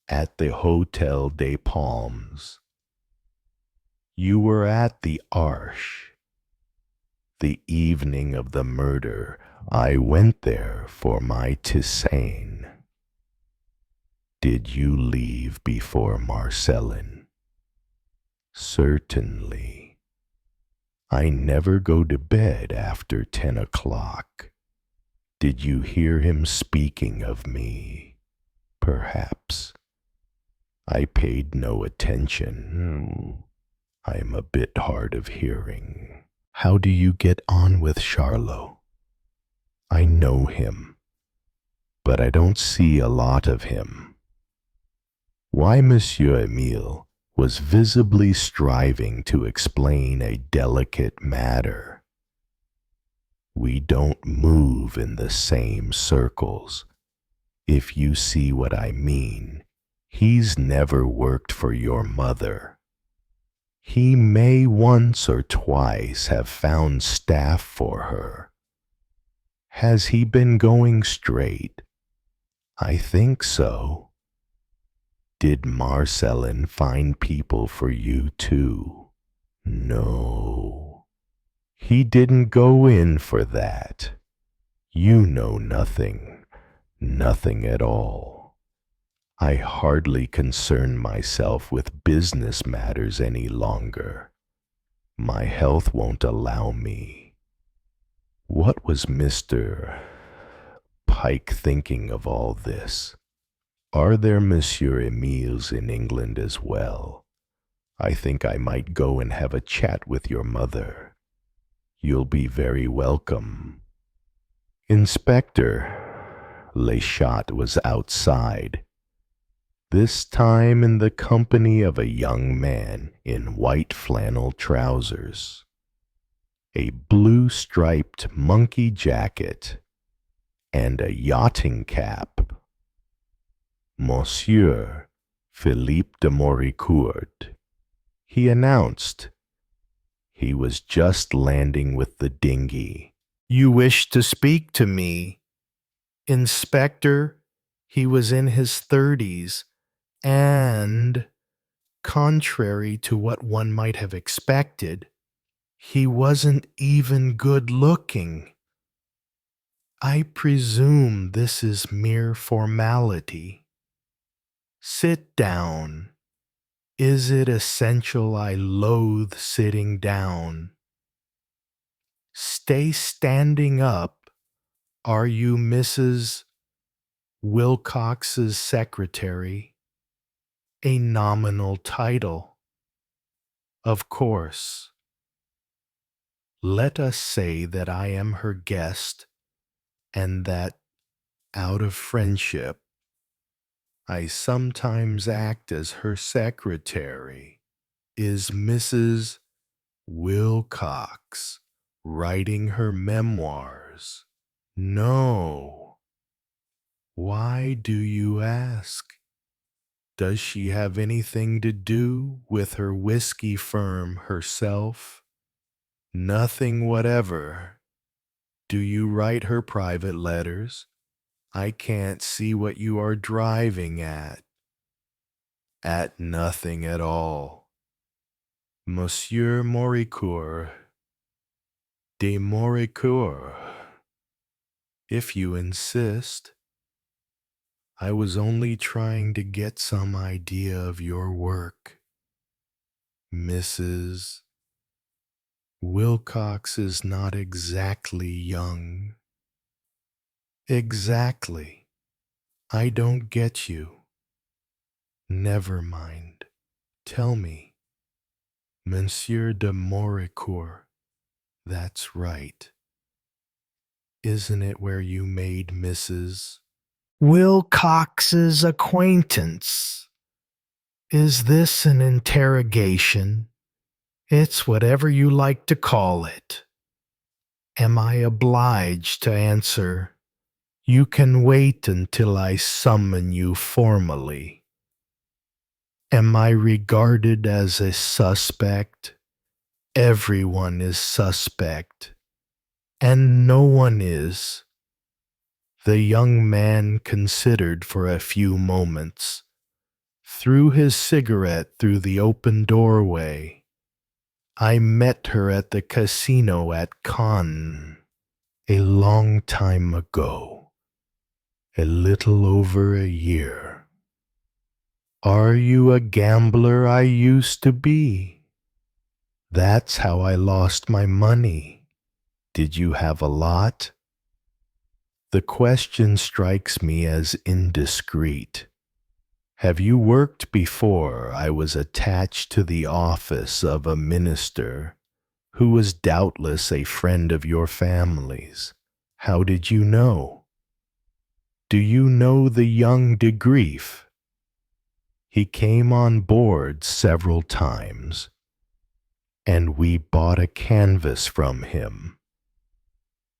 At the Hotel des Palmes. You were at the Arche. The evening of the murder, I went there for my tisane. Did you leave before Marcelin? Certainly. I never go to bed after 10 o'clock. Did you hear him speaking of me? Perhaps. I paid no attention. I am a bit hard of hearing. How do you get on with Charlot? I know him, but I don't see a lot of him. Why Monsieur Emile was visibly striving to explain a delicate matter. We don't move in the same circles. If you see what I mean, he's never worked for your mother. He may once or twice have found staff for her. Has he been going straight? I think so. Did Marcelin find people for you too? No. He didn't go in for that. You know nothing, nothing at all. I hardly concern myself with business matters any longer. My health won't allow me. What was Mr. Pike thinking of all this? Are there Monsieur Emiles in England as well? I think I might go and have a chat with your mother. You'll be very welcome. Inspector Leschat was outside, this time in the company of a young man in white flannel trousers, a blue-striped monkey jacket, and a yachting cap. Monsieur Philippe de Moricourt, he announced. He was just landing with the dinghy. You wish to speak to me? Inspector, he was in his 30s, and, contrary to what one might have expected, he wasn't even good-looking. I presume this is mere formality. Sit down. Is it essential I loathe sitting down? Stay standing up. Are you Mrs. Wilcox's secretary? A nominal title. Of course. Let us say that I am her guest, and that, out of friendship, I sometimes act as her secretary. Is Mrs. Wilcox writing her memoirs? No. Why do you ask? Does she have anything to do with her whiskey firm herself? Nothing whatever. Do you write her private letters? I can't see what you are driving at. At nothing at all. Monsieur Moricourt. De Moricourt. If you insist. I was only trying to get some idea of your work. Mrs. Wilcox is not exactly young. Exactly. I don't get you. Never mind. Tell me. Monsieur de Moricourt, that's right. Isn't it where you made Mrs. Wilcox's acquaintance? Is this an interrogation? It's whatever you like to call it. Am I obliged to answer? You can wait until I summon you formally. Am I regarded as a suspect? Everyone is suspect, and no one is. The young man considered for a few moments, threw his cigarette through the open doorway. I met her at the casino at Cannes a long time ago, a little over a year. Are you a gambler? I used to be. That's how I lost my money. Did you have a lot? The question strikes me as indiscreet. Have you worked before? I was attached to the office of a minister who was doubtless a friend of your family's. How did you know? Do you know the young de Grief? He came on board several times, and we bought a canvas from him.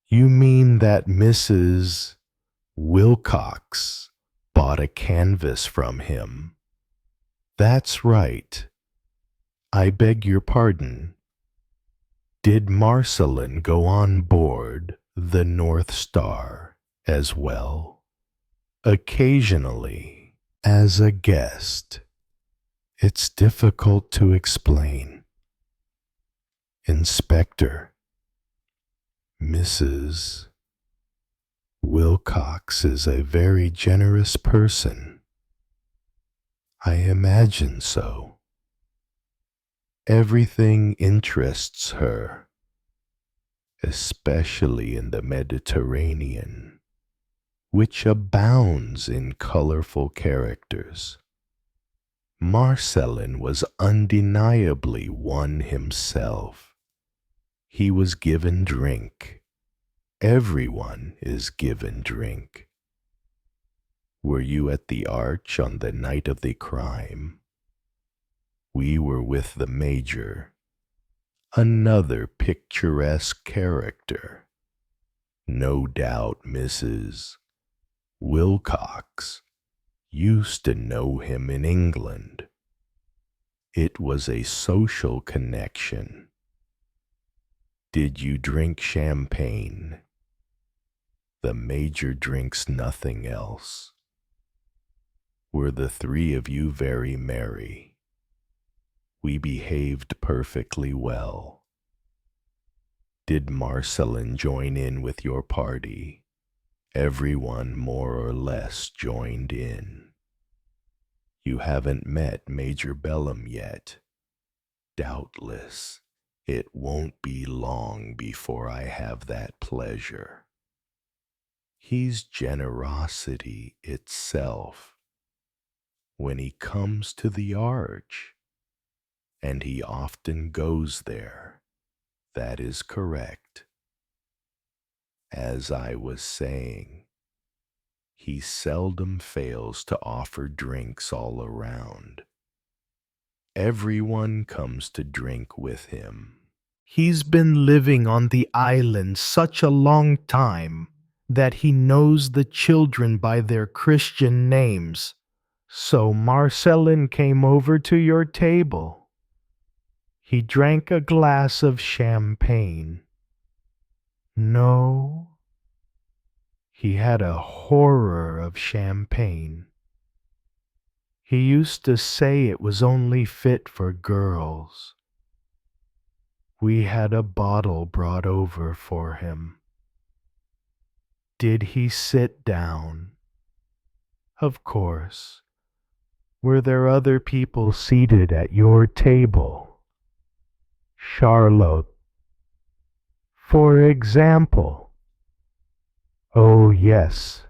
You mean that Mrs. Wilcox bought a canvas from him? That's right. I beg your pardon. Did Marcelin go on board the North Star as well? Occasionally, as a guest. It's difficult to explain. Inspector, Mrs. Wilcox is a very generous person. I imagine so. Everything interests her, especially in the Mediterranean, which abounds in colorful characters. Marcelin was undeniably one himself. He was given drink. Everyone is given drink. Were you at the Arch on the night of the crime? We were with the Major, another picturesque character. No doubt Mrs. Wilcox used to know him in England. It was a social connection. Did you drink champagne? The Major drinks nothing else. Were the three of you very merry? We behaved perfectly well. Did Marcelin join in with your party? Everyone more or less joined in. You haven't met Major Bellum yet. Doubtless, it won't be long before I have that pleasure. He's generosity itself. When he comes to the Arch, and he often goes there, that is correct. As I was saying, he seldom fails to offer drinks all around. Everyone comes to drink with him. He's been living on the island such a long time that he knows the children by their Christian names. So Marcelin came over to your table. He drank a glass of champagne. No, he had a horror of champagne. He used to say it was only fit for girls. We had a bottle brought over for him. Did he sit down? Of course. Were there other people seated at your table? Charlotte, for example. Oh, yes.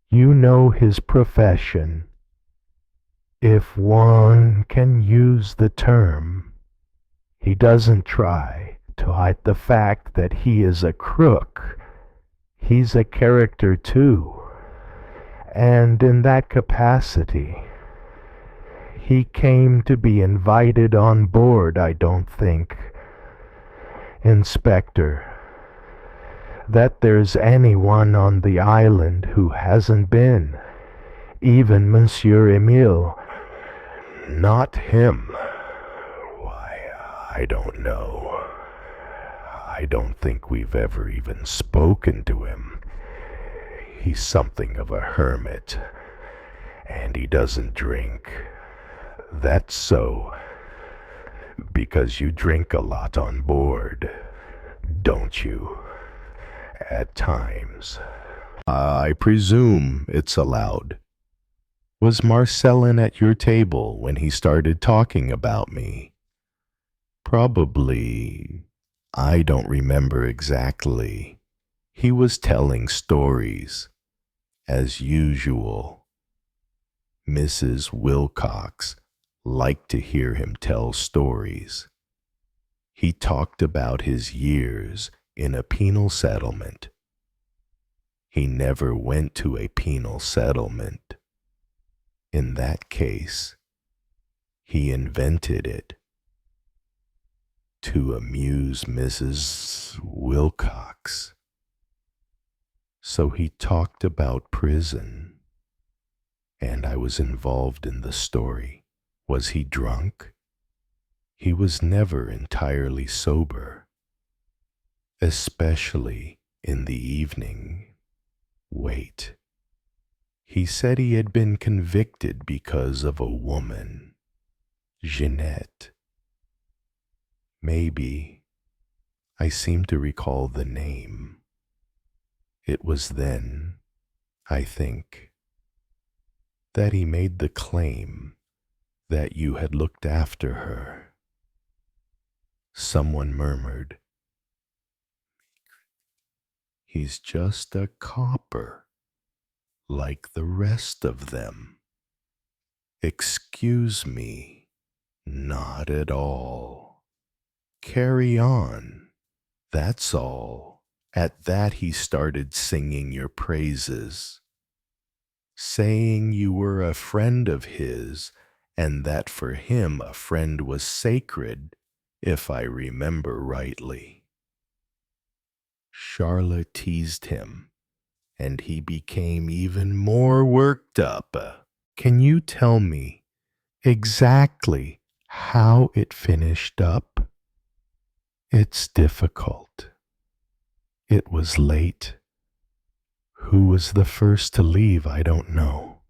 You know his profession. If one can use the term, he doesn't try to hide the fact that he is a crook. He's a character too, and in that capacity, he came to be invited on board, I don't think. Inspector, that there's anyone on the island who hasn't been. Even Monsieur Emile. Not him. Why, I don't know. I don't think we've ever even spoken to him. He's something of a hermit, and he doesn't drink. That's so, because you drink a lot on board, don't you? At times. I presume it's allowed. Was Marcellin at your table when he started talking about me? Probably. I don't remember exactly. He was telling stories, as usual. Mrs. Wilcox liked to hear him tell stories. He talked about his years in a penal settlement. He never went to a penal settlement. In that case, he invented it to amuse Mrs. Wilcox. So he talked about prison, and I was involved in the story. Was he drunk? He was never entirely sober, especially in the evening. Wait. He said he had been convicted because of a woman, Jeanette. Maybe. I seem to recall the name. It was then, I think, that he made the claim that you had looked after her. Someone murmured, "He's just a copper, like the rest of them." Excuse me, not at all. Carry on, that's all. At that he started singing your praises, saying you were a friend of his, and that for him a friend was sacred, if I remember rightly. Charlotte teased him, and he became even more worked up. Can you tell me exactly how it finished up? It's difficult. It was late. Who was the first to leave, I don't know.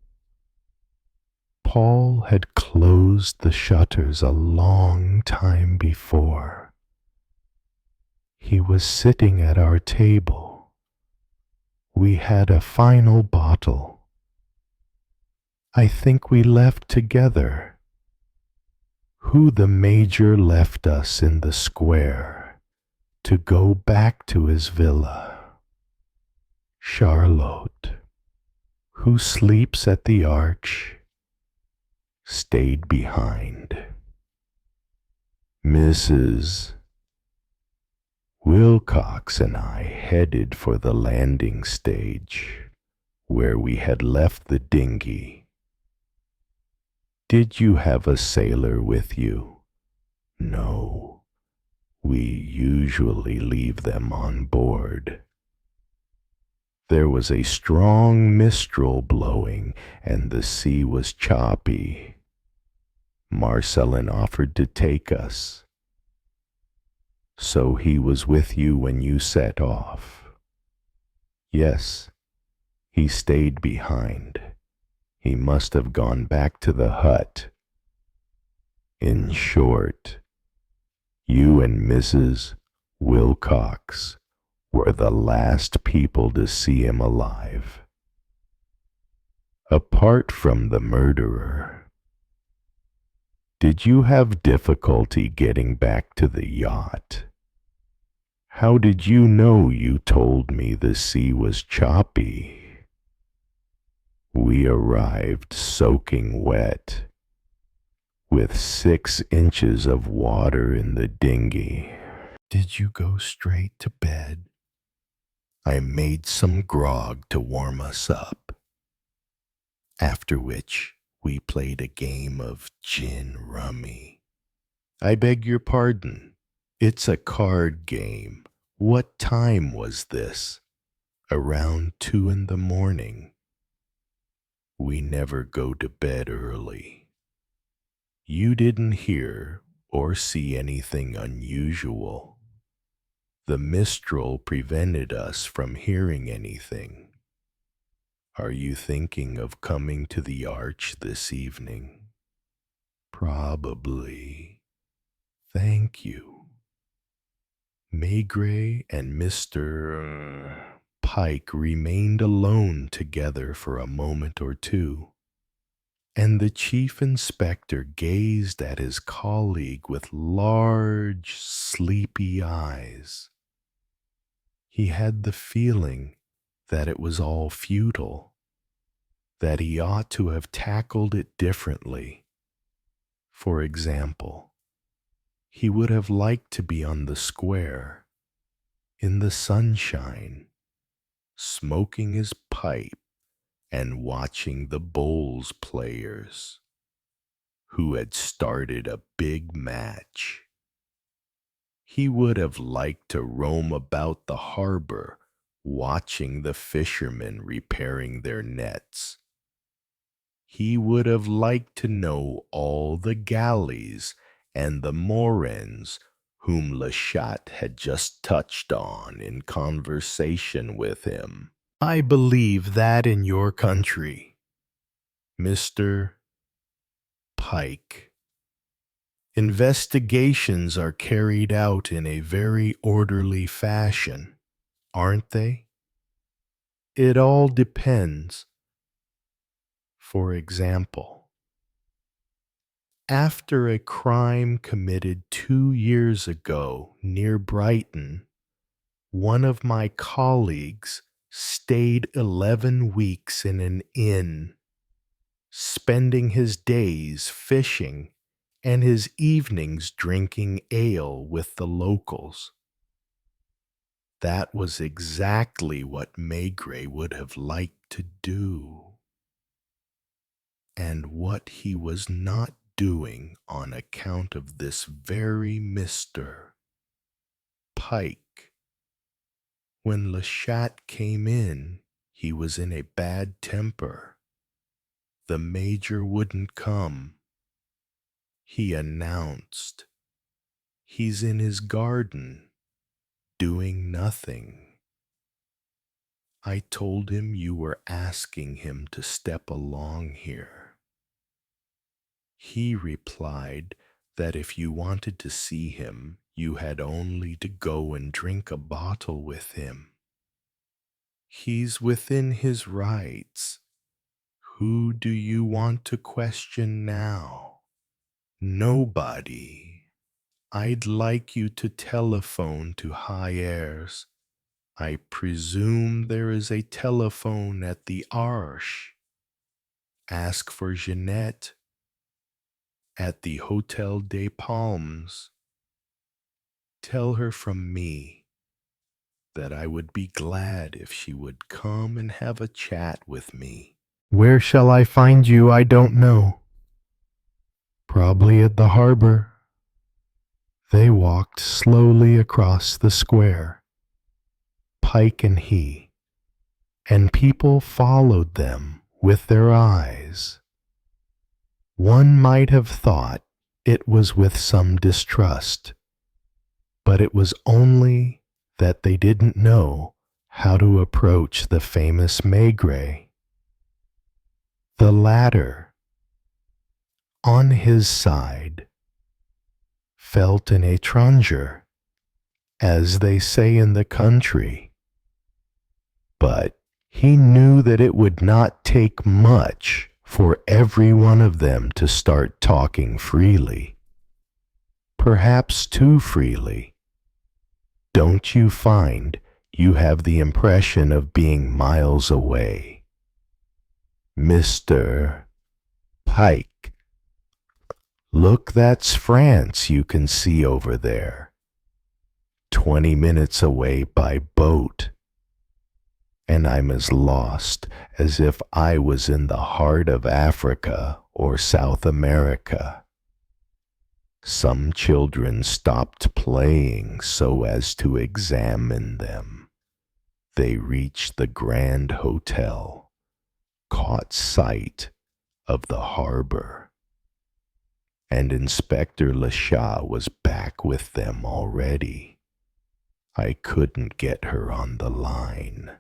Paul had closed the shutters a long time before. He was sitting at our table. We had a final bottle. I think we left together. Who the Major left us in the square to go back to his villa. Charlotte, who sleeps at the arch, stayed behind. Mrs. Wilcox and I headed for the landing stage, where we had left the dinghy. Did you have a sailor with you? No, we usually leave them on board. There was a strong mistral blowing, and the sea was choppy. Marcellin offered to take us. So he was with you when you set off? Yes, he stayed behind. He must have gone back to the hut. In short, you and Mrs. Wilcox were the last people to see him alive. Apart from the murderer, did you have difficulty getting back to the yacht? How did you know you told me the sea was choppy? We arrived soaking wet, with 6 inches of water in the dinghy. Did you go straight to bed? I made some grog to warm us up, after which we played a game of gin rummy. I beg your pardon. It's a card game. What time was this? Around 2 in the morning. We never go to bed early. You didn't hear or see anything unusual. The mistral prevented us from hearing anything. Are you thinking of coming to the arch this evening? Probably. Thank you. Maigret and Mr. Pike remained alone together for a moment or two, and the chief inspector gazed at his colleague with large, sleepy eyes. He had the feeling that it was all futile, that he ought to have tackled it differently. For example, he would have liked to be on the square, in the sunshine, smoking his pipe and watching the bowls players, who had started a big match. He would have liked to roam about the harbor, watching the fishermen repairing their nets. He would have liked to know all the galleys and the moorings whom Le Chat had just touched on in conversation with him. I believe that in your country, Mr. Pike, investigations are carried out in a very orderly fashion, aren't they? It all depends. For example, after a crime committed 2 years ago near Brighton, one of my colleagues stayed 11 weeks in an inn, spending his days fishing and his evenings drinking ale with the locals. That was exactly what Maigret would have liked to do, and what he was not doing on account of this very Mr. Pike. When Le Chat came in, he was in a bad temper. The major wouldn't come. He announced, "He's in his garden, doing nothing." I told him you were asking him to step along here. He replied that if you wanted to see him, you had only to go and drink a bottle with him. He's within his rights. Who do you want to question now? Nobody. I'd like you to telephone to Hyères. I presume there is a telephone at the Arche. Ask for Jeanette at the Hotel des Palmes. Tell her from me that I would be glad if she would come and have a chat with me. Where shall I find you? I don't know. Probably at the harbor. They walked slowly across the square, Pike and he, and people followed them with their eyes. One might have thought it was with some distrust, but it was only that they didn't know how to approach the famous Maigret. The latter, on his side, felt an étranger, as they say in the country, but he knew that it would not take much for every one of them to start talking freely, perhaps too freely. Don't you find you have the impression of being miles away? Mr. Pike Look, that's France you can see over there, 20 minutes away by boat. And I'm as lost as if I was in the heart of Africa or South America. Some children stopped playing so as to examine them. They reached the Grand Hotel, caught sight of the harbor, and Inspector Lasha was back with them already. I couldn't get her on the line.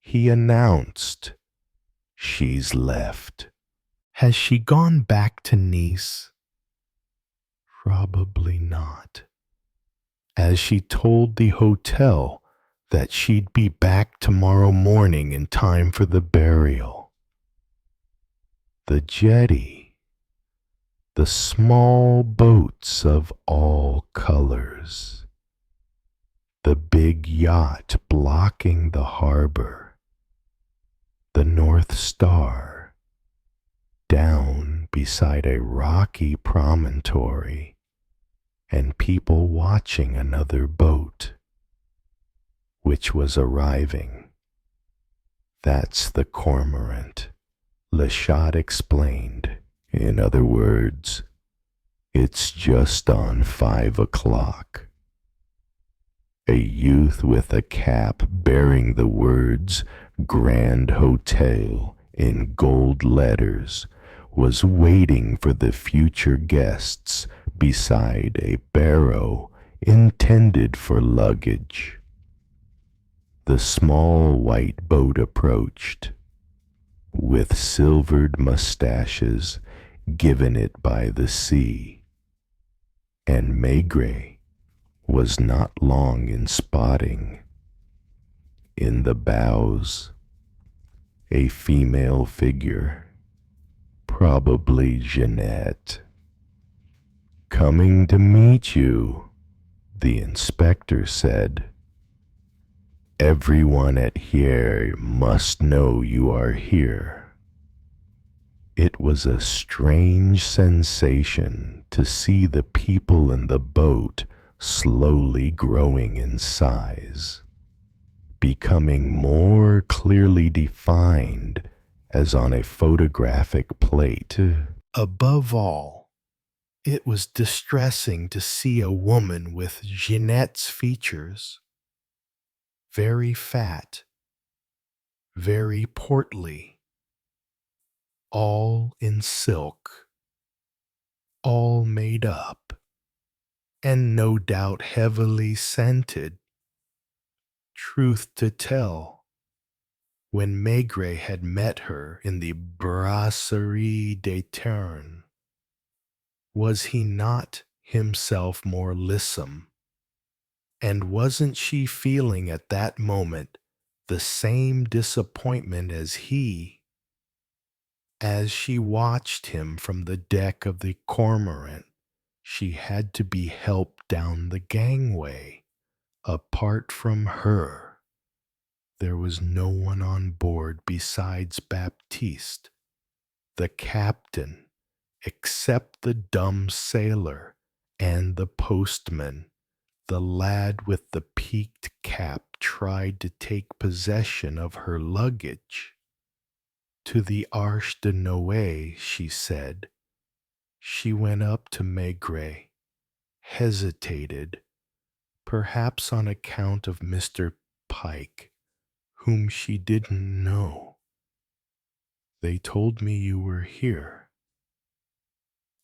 He announced, "She's left." Has she gone back to Nice? Probably not, as she told the hotel that she'd be back tomorrow morning in time for the burial. The jetty, the small boats of all colors, the big yacht blocking the harbor, the North Star, down beside a rocky promontory, and people watching another boat, which was arriving. That's the Cormorant, Lashat explained. In other words, it's just on 5 o'clock. A youth with a cap bearing the words Grand Hotel in gold letters was waiting for the future guests beside a barrow intended for luggage. The small white boat approached, with silvered mustaches given it by the sea, and Maigret was not long in spotting, in the bows, a female figure, probably Jeanette. "Coming to meet you," the inspector said. "Everyone at here must know you are here." It was a strange sensation to see the people in the boat slowly growing in size, becoming more clearly defined as on a photographic plate. Above all, it was distressing to see a woman with Jeanette's features, very fat, very portly, all in silk, all made up, and no doubt heavily scented. Truth to tell, when Maigret had met her in the Brasserie des Ternes, was he not himself more lissom? And wasn't she feeling at that moment the same disappointment as he, as she watched him from the deck of the Cormorant? She had to be helped down the gangway. Apart from her, there was no one on board besides Baptiste, the captain, except the dumb sailor and the postman. The lad with the peaked cap tried to take possession of her luggage. To the Arche de Noé, she said. She went up to Maigret, hesitated, perhaps on account of Mr. Pike, whom she didn't know. "They told me you were here.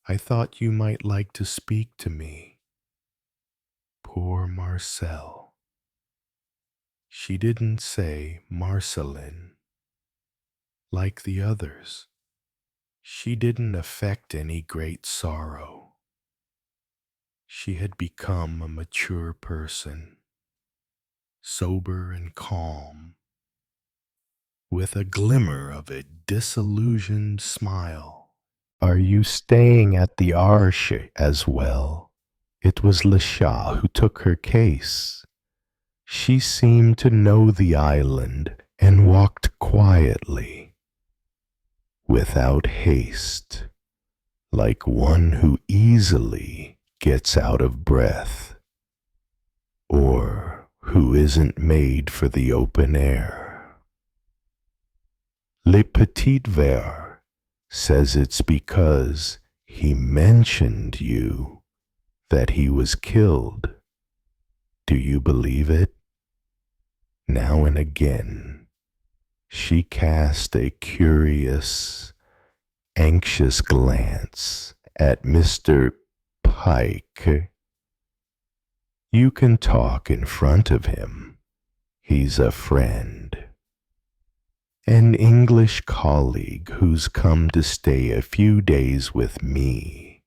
I thought you might like to speak to me." Poor Marcel. She didn't say Marceline. Like the others, she didn't affect any great sorrow. She had become a mature person, sober and calm, with a glimmer of a disillusioned smile. "Are you staying at the Arche as well?" It was Lasha who took her case. She seemed to know the island and walked quietly, without haste, like one who easily gets out of breath, or who isn't made for the open air. Le Petit Ver says it's because he mentioned you that he was killed. Do you believe it? Now and again, she cast a curious, anxious glance at Mr. Pike. You can talk in front of him. He's a friend. An English colleague who's come to stay a few days with me.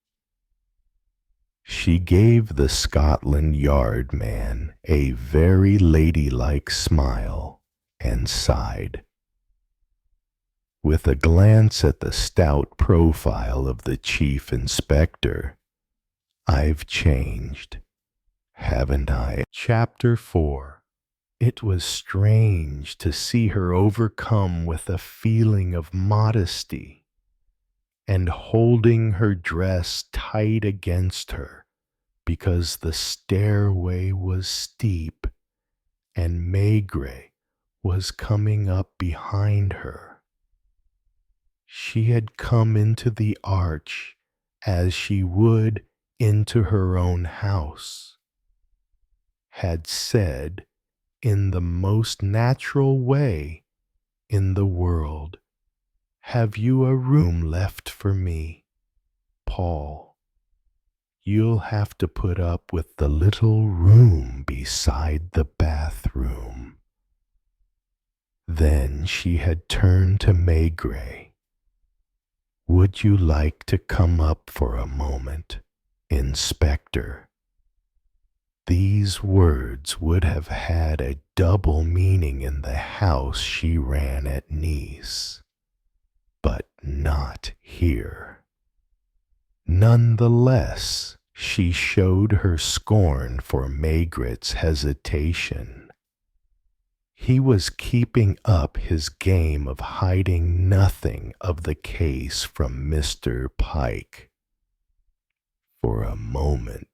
She gave the Scotland Yard man a very ladylike smile and sighed. With a glance at the stout profile of the chief inspector, I've changed, haven't I? Chapter 4. It was strange to see her overcome with a feeling of modesty and holding her dress tight against her because the stairway was steep and Maigret was coming up behind her. She had come into the arch as she would into her own house, had said in the most natural way in the world, "Have you a room left for me, Paul? You'll have to put up with the little room beside the bathroom." Then she had turned to Maigret. "Would you like to come up for a moment, Inspector?" These words would have had a double meaning in the house she ran at Nice, but not here. None the less, she showed her scorn for Maigret's hesitation. He was keeping up his game of hiding nothing of the case from Mr. Pike. For a moment,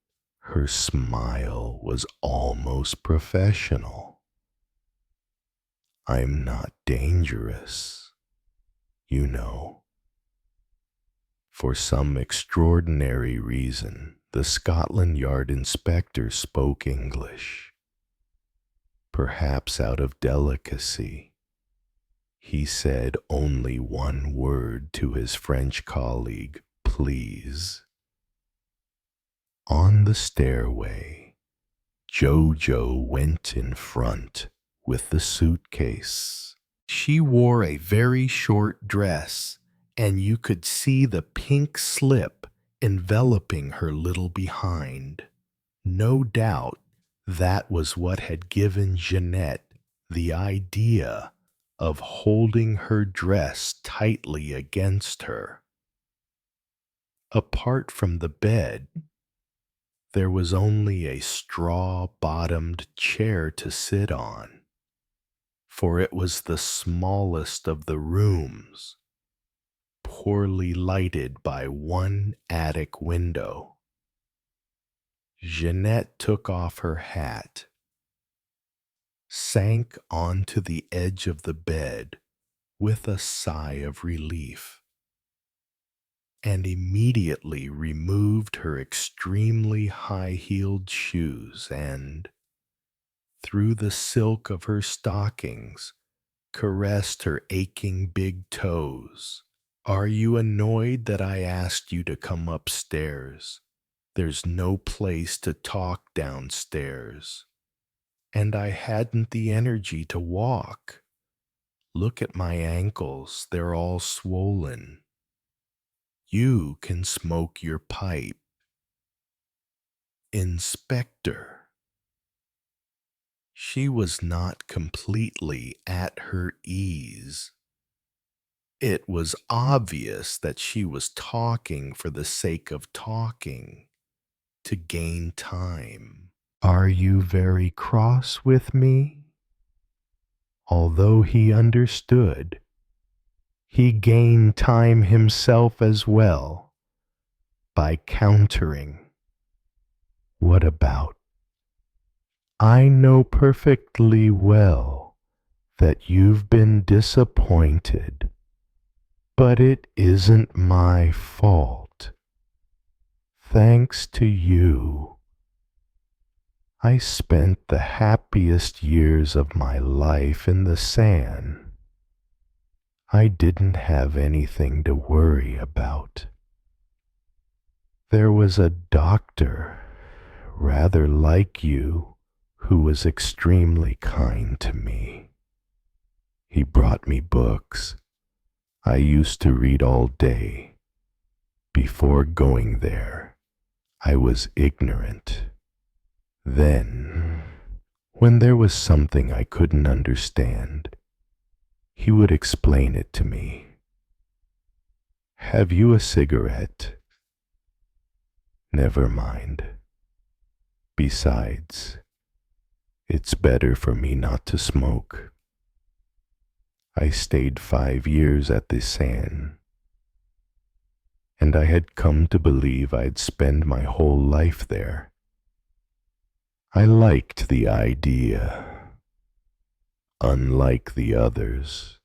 her smile was almost professional. "I'm not dangerous, you know." For some extraordinary reason, the Scotland Yard inspector spoke English. Perhaps out of delicacy, he said only one word to his French colleague, "Please." On the stairway, Jojo went in front with the suitcase. She wore a very short dress, and you could see the pink slip enveloping her little behind. No doubt that was what had given Jeanette the idea of holding her dress tightly against her. Apart from the bed, there was only a straw-bottomed chair to sit on, for it was the smallest of the rooms, poorly lighted by one attic window. Jeanette took off her hat, sank onto the edge of the bed with a sigh of relief, and immediately removed her extremely high-heeled shoes and, through the silk of her stockings, caressed her aching big toes. "Are you annoyed that I asked you to come upstairs? There's no place to talk downstairs. And I hadn't the energy to walk. Look at my ankles, they're all swollen. You can smoke your pipe." Inspector. She was not completely at her ease. It was obvious that she was talking for the sake of talking, to gain time. "Are you very cross with me?" Although he understood, he gained time himself as well by countering. What about? I know perfectly well that you've been disappointed, but it isn't my fault. Thanks to you, I spent the happiest years of my life in the sand. I didn't have anything to worry about. There was a doctor, rather like you, who was extremely kind to me. He brought me books. I used to read all day. Before going there, I was ignorant. Then, when there was something I couldn't understand, he would explain it to me. Have you a cigarette? Never mind. Besides, it's better for me not to smoke. I stayed 5 years at the sand, and I had come to believe I'd spend my whole life there. I liked the idea. Unlike the others,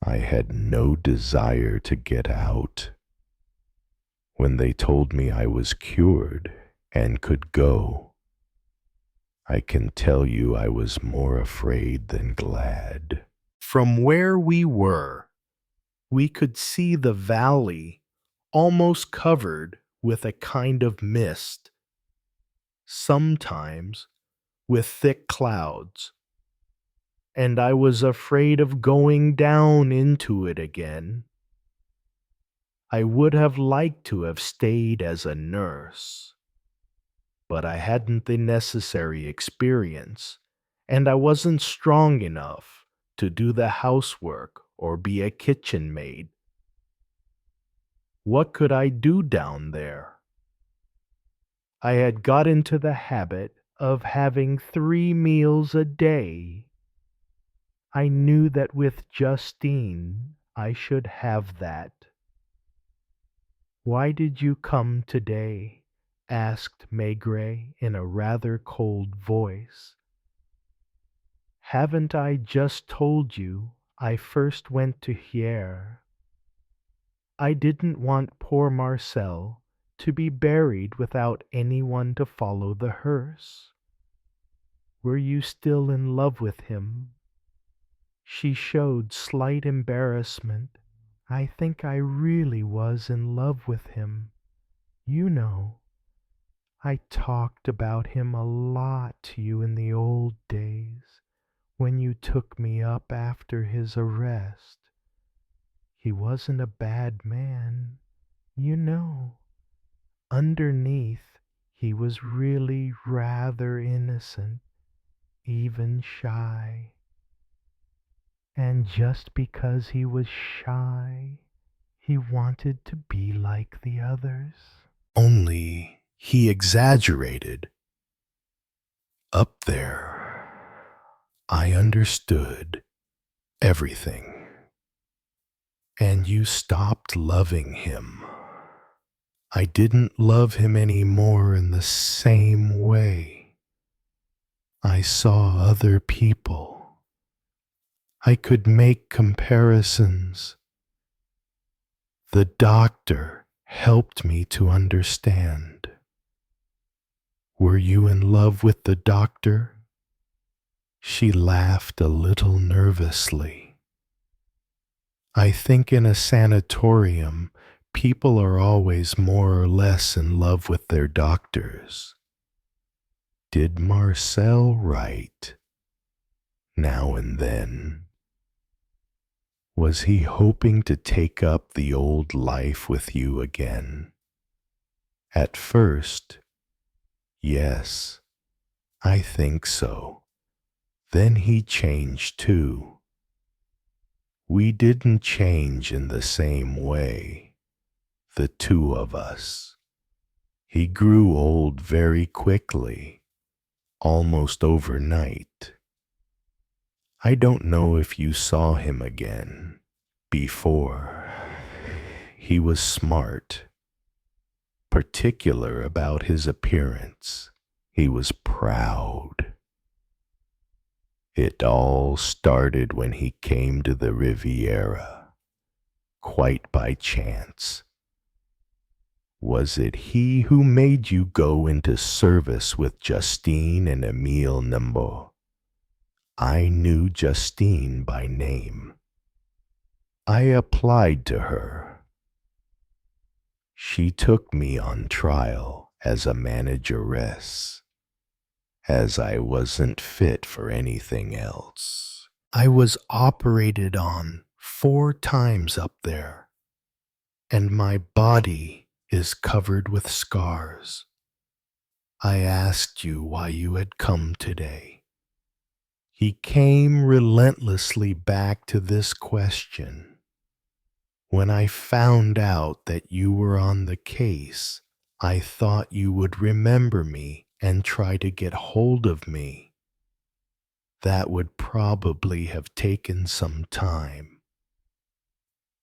I had no desire to get out. When they told me I was cured and could go, I can tell you I was more afraid than glad. From where we were, we could see the valley almost covered with a kind of mist, sometimes with thick clouds, and I was afraid of going down into it again. I would have liked to have stayed as a nurse, but I hadn't the necessary experience, and I wasn't strong enough to do the housework or be a kitchen maid. What could I do down there? I had got into the habit of having 3 meals a day. I knew that with Justine I should have that. Why did you come today? Asked Maigret in a rather cold voice. Haven't I just told you I first went to Hyères? I didn't want poor Marcel to be buried without anyone to follow the hearse. Were you still in love with him? She showed slight embarrassment. I think I really was in love with him. You know, I talked about him a lot to you in the old days when you took me up after his arrest. He wasn't a bad man, you know. Underneath, he was really rather innocent, even shy. And just because he was shy, he wanted to be like the others. Only he exaggerated. Up there, I understood everything. And you stopped loving him. I didn't love him any more in the same way. I saw other people. I could make comparisons. The doctor helped me to understand. Were you in love with the doctor? She laughed a little nervously. I think in a sanatorium, people are always more or less in love with their doctors. Did Marcel write? Now and then. Was he hoping to take up the old life with you again? At first, yes, I think so. Then he changed too. We didn't change in the same way, the two of us. He grew old very quickly, almost overnight. I don't know if you saw him again. Before, he was smart. particular about his appearance. He was proud. It all started when he came to the Riviera, quite by chance. Was it he who made you go into service with Justine and Emile Nimbo? I knew Justine by name. I applied to her. She took me on trial as a manageress, as I wasn't fit for anything else. I was operated on 4 times up there, and my body is covered with scars. I asked you why you had come today. He came relentlessly back to this question. When I found out that you were on the case, I thought you would remember me and try to get hold of me. That would probably have taken some time.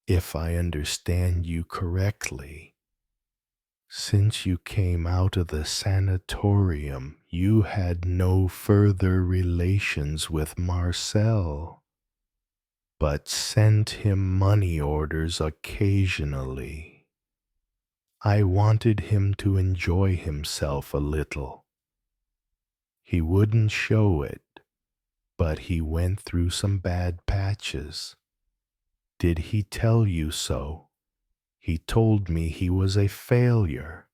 If I understand you correctly, since you came out of the sanatorium, you had no further relations with Marcel, but sent him money orders occasionally. I wanted him to enjoy himself a little. He wouldn't show it, but he went through some bad patches. Did he tell you so? He told me he was a failure,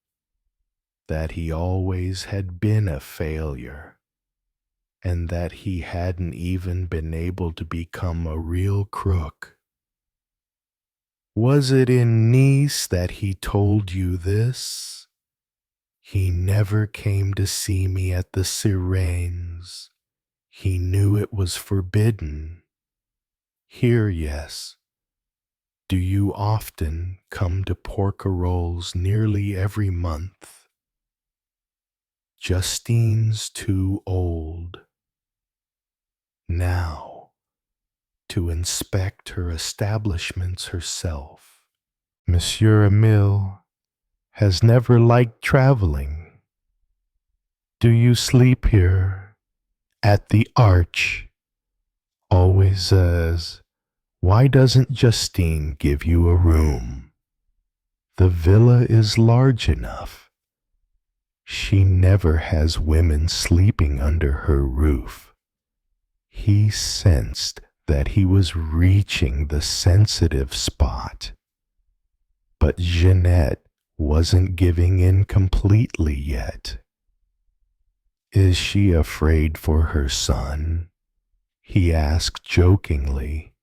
that he always had been a failure, and that he hadn't even been able to become a real crook. Was it in Nice that he told you this? He never came to see me at the Sirenes. He knew it was forbidden. Here, yes. Do you often come to Porquerolles nearly every month? Justine's too old now to inspect her establishments herself. Monsieur Emile has never liked traveling. Do you sleep here at the Arch? Always says, why doesn't Justine give you a room? The villa is large enough. She never has women sleeping under her roof. He sensed that he was reaching the sensitive spot. But Jeanette wasn't giving in completely yet. Is she afraid for her son? He asked jokingly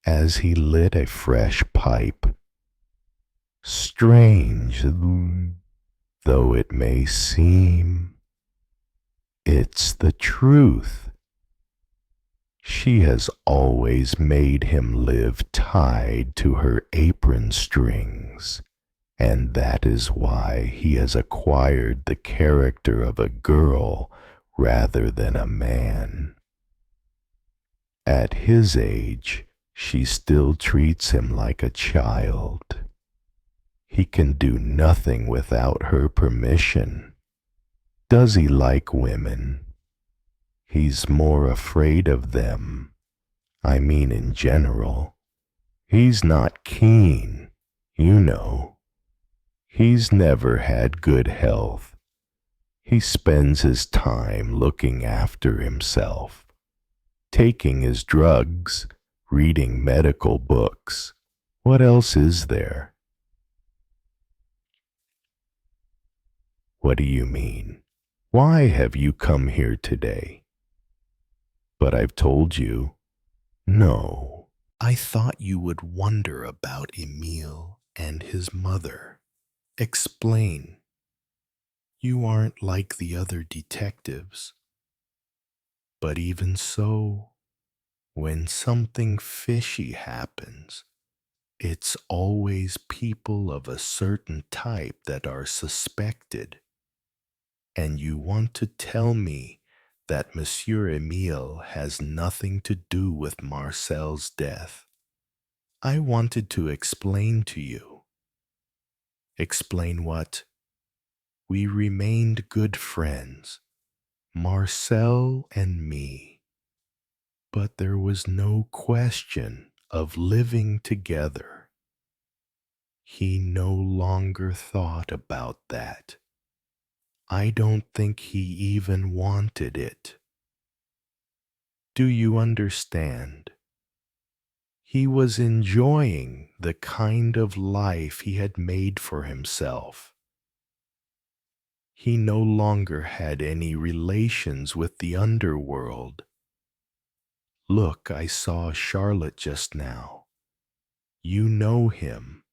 as he lit a fresh pipe. Strange though it may seem, it's the truth. She has always made him live tied to her apron strings, and that is why he has acquired the character of a girl rather than a man. At his age, she still treats him like a child. He can do nothing without her permission. Does he like women? He's more afraid of them. I mean in general. He's not keen, you know. He's never had good health. He spends his time looking after himself, taking his drugs, reading medical books. What else is there? What do you mean? Why have you come here today? But I've told you. No. I thought you would wonder about Emile and his mother. Explain. You aren't like the other detectives. But even so, when something fishy happens, it's always people of a certain type that are suspected. And you want to tell me that Monsieur Emile has nothing to do with Marcel's death. I wanted to explain to you. Explain what? We remained good friends, Marcel and me. But there was no question of living together. He no longer thought about that. I don't think he even wanted it. Do you understand? He was enjoying the kind of life he had made for himself. He no longer had any relations with the underworld. Look, I saw Charlotte just now. You know him.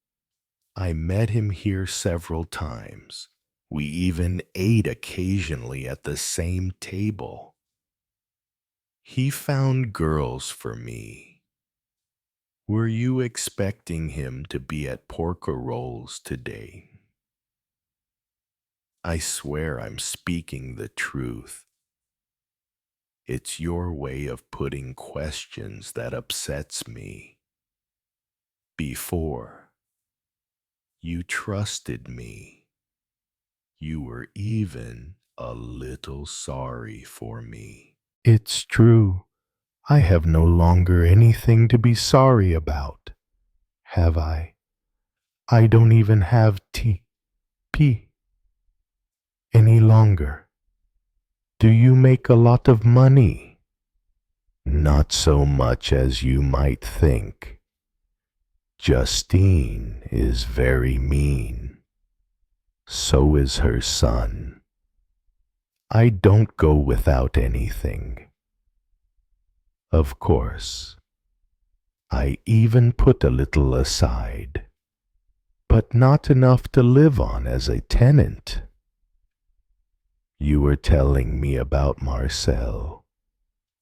I met him here several times. We even ate occasionally at the same table. He found girls for me. Were you expecting him to be at Porco Rolls today? I swear I'm speaking the truth. It's your way of putting questions that upsets me. Before, you trusted me. You were even a little sorry for me. It's true. I have no longer anything to be sorry about, have I? I don't even have P any longer. Do you make a lot of money? Not so much as you might think. Justine is very mean. So is her son. I don't go without anything. Of course, I even put a little aside, but not enough to live on as a tenant. You were telling me about Marcel.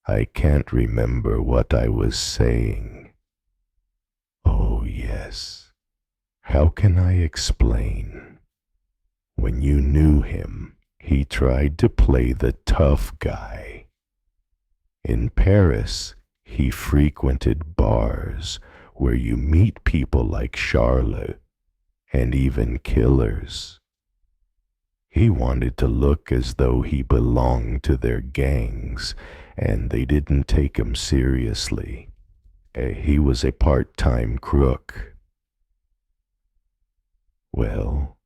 I can't remember what I was saying. Oh, yes. How can I explain? When you knew him, he tried to play the tough guy. In Paris, he frequented bars where you meet people like Charlotte and even killers. He wanted to look as though he belonged to their gangs, and they didn't take him seriously. He was a part-time crook. Well,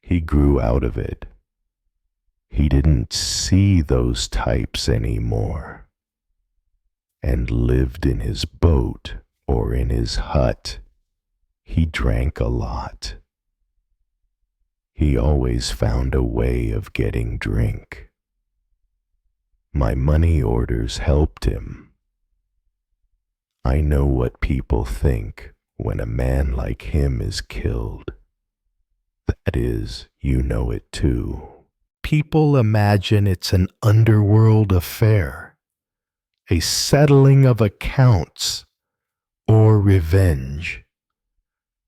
he grew out of it. He didn't see those types anymore, and lived in his boat or in his hut. He drank a lot. He always found a way of getting drink. My money orders helped him. I know what people think when a man like him is killed. That is, you know it too. People imagine it's an underworld affair, a settling of accounts, or revenge.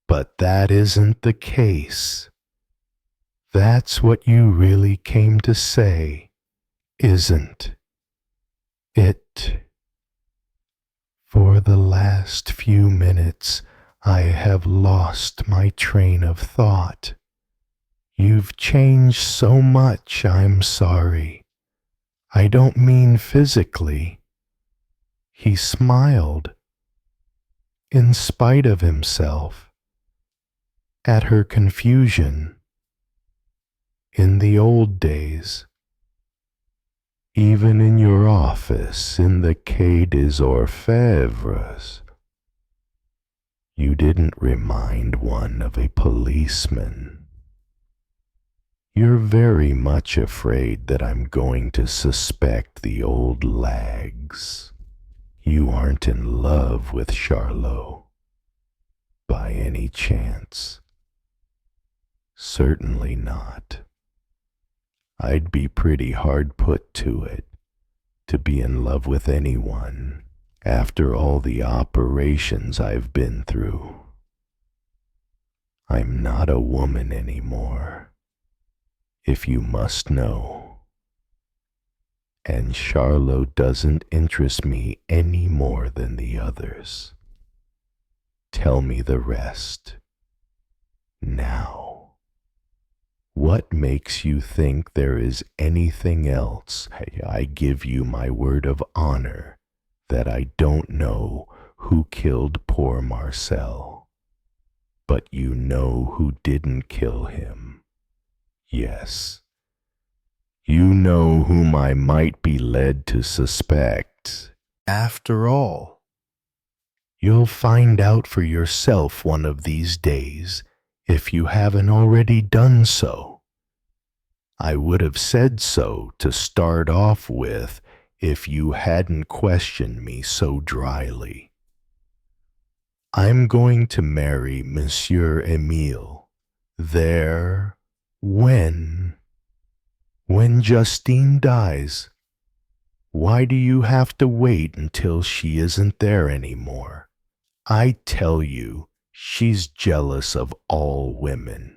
But that isn't the case. That's what you really came to say, isn't it? For the last few minutes, I have lost my train of thought. You've changed so much, I'm sorry. I don't mean physically. He smiled, in spite of himself, at her confusion. In the old days, even in your office in the Quai des Orfèvres, you didn't remind one of a policeman. You're very much afraid that I'm going to suspect the old lags. You aren't in love with Charlot, by any chance? Certainly not. I'd be pretty hard put to it to be in love with anyone after all the operations I've been through. I'm not a woman anymore, if you must know. And Charlot doesn't interest me any more than the others. Tell me the rest now. What makes you think there is anything else? Hey, I give you my word of honor that I don't know who killed poor Marcel. But you know who didn't kill him. Yes. You know whom I might be led to suspect. After all, you'll find out for yourself one of these days if you haven't already done so. I would have said so to start off with if you hadn't questioned me so dryly. I'm going to marry Monsieur Emile. There, when? When Justine dies. Why do you have to wait until she isn't there anymore? I tell you, she's jealous of all women.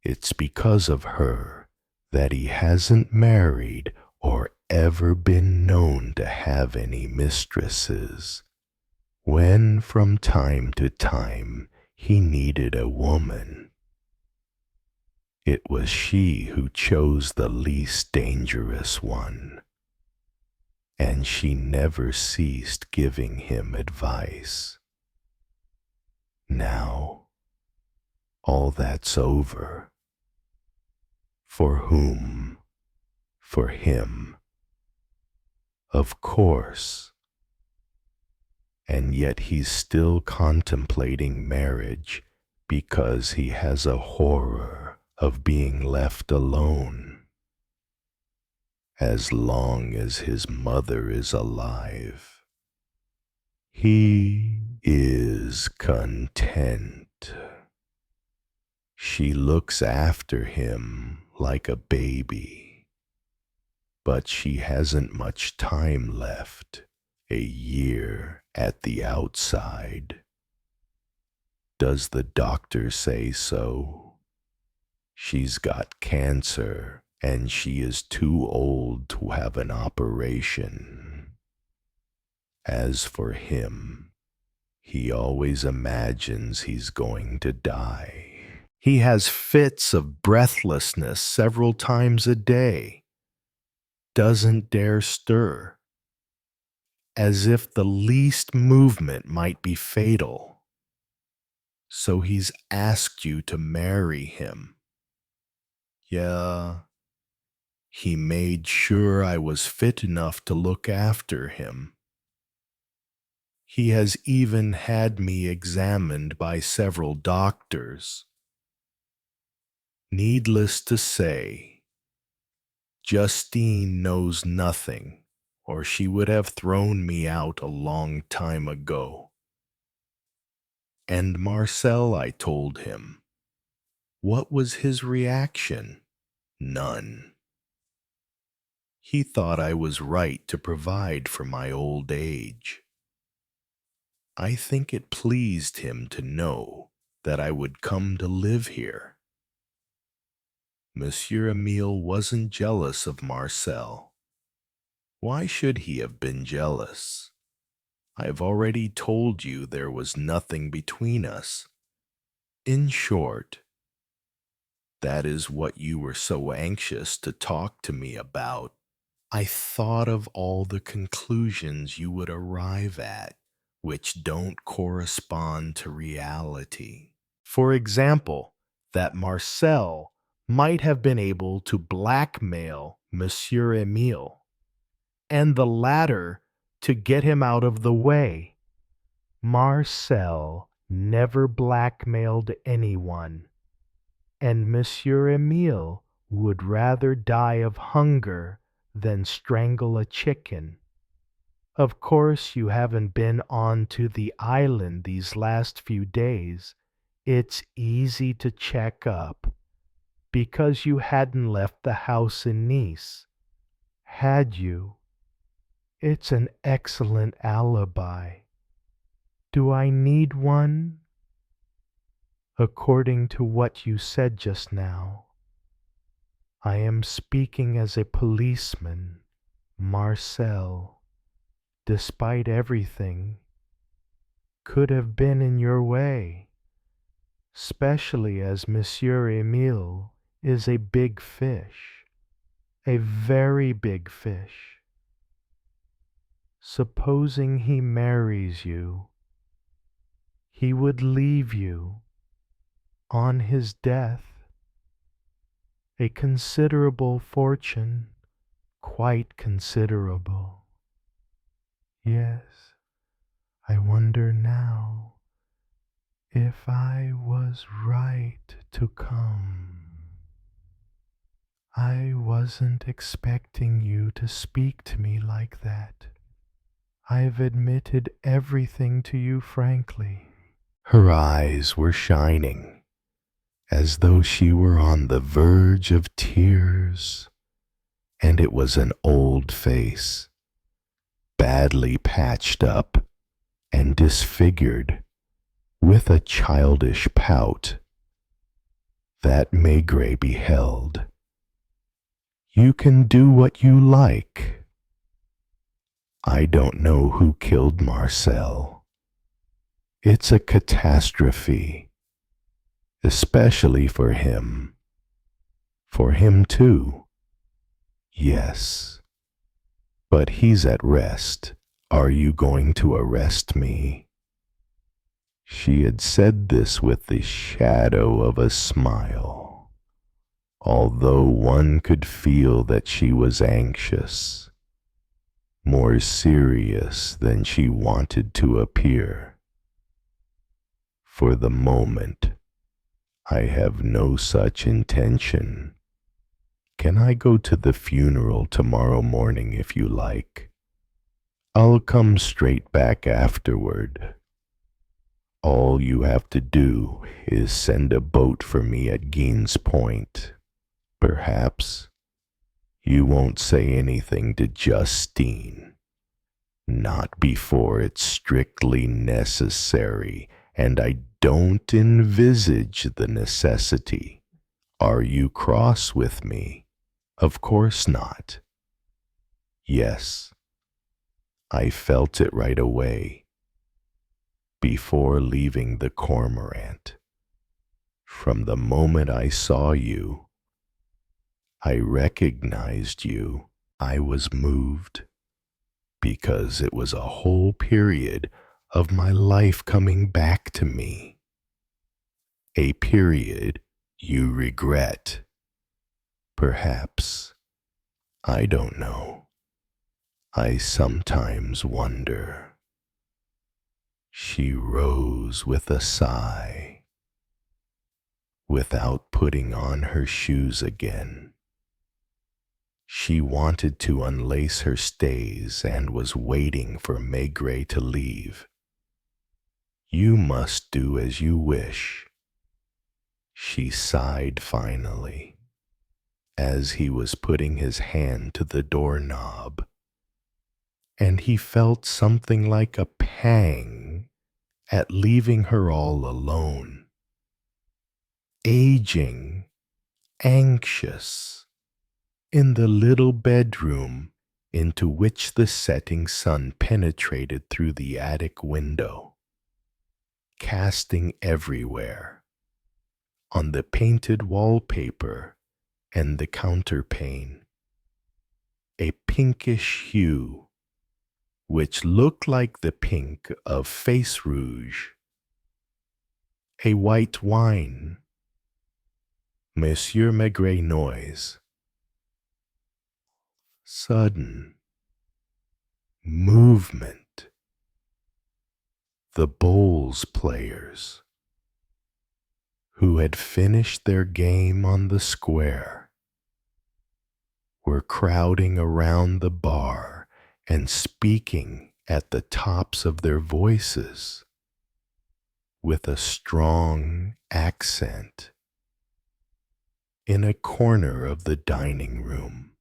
It's because of her that he hasn't married or ever been known to have any mistresses. When from time to time he needed a woman, it was she who chose the least dangerous one, and she never ceased giving him advice. Now, all that's over. For whom? For him. Of course. And yet he's still contemplating marriage because he has a horror of being left alone. As long as his mother is alive, he is content. She looks after him like a baby, but she hasn't much time left, a year at the outside. Does the doctor say so? She's got cancer and she is too old to have an operation. As for him, he always imagines he's going to die. He has fits of breathlessness several times a day, doesn't dare stir, as if the least movement might be fatal. So he's asked you to marry him. Yeah, he made sure I was fit enough to look after him. He has even had me examined by several doctors. Needless to say, Justine knows nothing, or she would have thrown me out a long time ago. And Marcel, I told him. What was his reaction? None. He thought I was right to provide for my old age. I think it pleased him to know that I would come to live here. Monsieur Emile wasn't jealous of Marcel. Why should he have been jealous? I have already told you there was nothing between us. In short, that is what you were so anxious to talk to me about. I thought of all the conclusions you would arrive at, which don't correspond to reality. For example, that Marcel might have been able to blackmail Monsieur Emile, and the latter to get him out of the way. Marcel never blackmailed anyone, and Monsieur Emile would rather die of hunger than strangle a chicken. Of course, you haven't been on to the island these last few days. It's easy to check up, because you hadn't left the house in Nice, had you? It's an excellent alibi. Do I need one? According to what you said just now, I am speaking as a policeman. Marcel, despite everything, could have been in your way. especially as Monsieur Emile is a big fish, a very big fish. Supposing he marries you, he would leave you, on his death, a considerable fortune, quite considerable. Yes, I wonder now if I was right to come. I wasn't expecting you to speak to me like that. I've admitted everything to you frankly. Her eyes were shining, as though she were on the verge of tears, and it was an old face, badly patched up and disfigured, with a childish pout, that Maigret beheld. You can do what you like. I don't know who killed Marcel. It's a catastrophe, especially for him. For him too. Yes. But he's at rest. Are you going to arrest me? She had said this with the shadow of a smile, although one could feel that she was anxious, more serious than she wanted to appear. For the moment, I have no such intention. Can I go to the funeral tomorrow morning if you like? I'll come straight back afterward. All you have to do is send a boat for me at Guines Point. Perhaps you won't say anything to Justine. Not before it's strictly necessary, and I don't envisage the necessity. Are you cross with me? Of course not. Yes, I felt it right away, before leaving the Cormorant. From the moment I saw you, I recognized you. I was moved, because it was a whole period of my life coming back to me. A period you regret. Perhaps. I don't know. I sometimes wonder. She rose with a sigh, without putting on her shoes again. She wanted to unlace her stays and was waiting for Maigret to leave. You must do as you wish. She sighed finally, as he was putting his hand to the doorknob, and he felt something like a pang at leaving her all alone, aging, anxious, in the little bedroom into which the setting sun penetrated through the attic window, casting everywhere, on the painted wallpaper and the counterpane, a pinkish hue which looked like the pink of face rouge, a white wine. Monsieur Maigret noise. Sudden movement. The bowls players, who had finished their game on the square, were crowding around the bar and speaking at the tops of their voices, with a strong accent, in a corner of the dining room,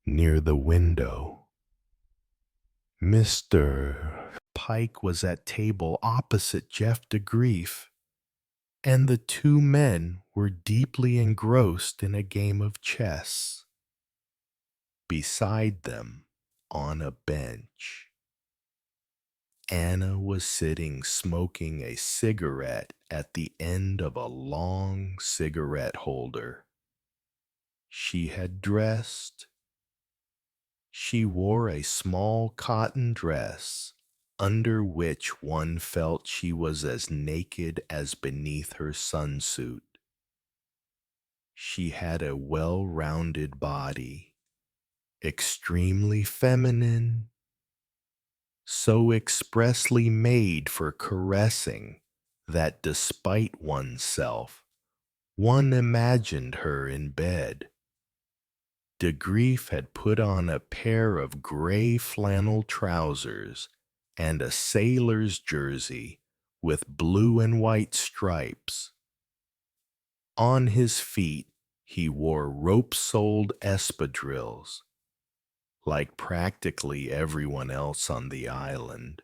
near the window. Mr. Pike was at table opposite Jeff de Grief, and the two men were deeply engrossed in a game of chess. Beside them, on a bench, Anna was sitting smoking a cigarette at the end of a long cigarette holder. She had dressed. She wore a small cotton dress, under which one felt she was as naked as beneath her sunsuit. She had a well-rounded body, extremely feminine, so expressly made for caressing that despite oneself, one imagined her in bed. De Grief had put on a pair of gray flannel trousers and a sailor's jersey with blue and white stripes. On his feet he wore rope-soled espadrilles, like practically everyone else on the island.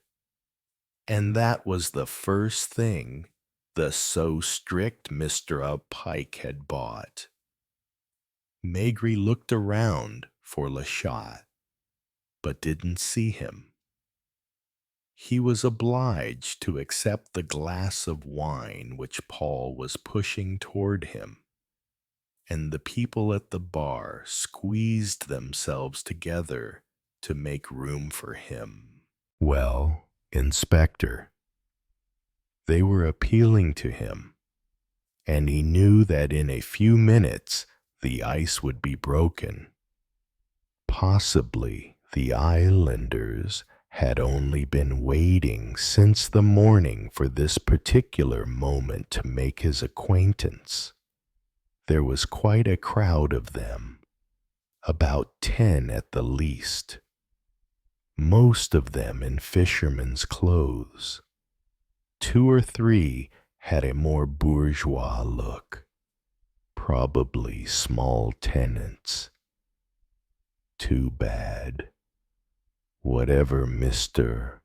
And that was the first thing the so strict Mr. Pike had bought. Maigret looked around for Le Chat, but didn't see him. He was obliged to accept the glass of wine which Paul was pushing toward him, and the people at the bar squeezed themselves together to make room for him. Well, Inspector, they were appealing to him, and he knew that in a few minutes the ice would be broken. Possibly the islanders had only been waiting since the morning for this particular moment to make his acquaintance. There was quite a crowd of them, about 10 at the least, most of them in fishermen's clothes. 2 or 3 had a more bourgeois look, probably small tenants. Too bad. Whatever Mr.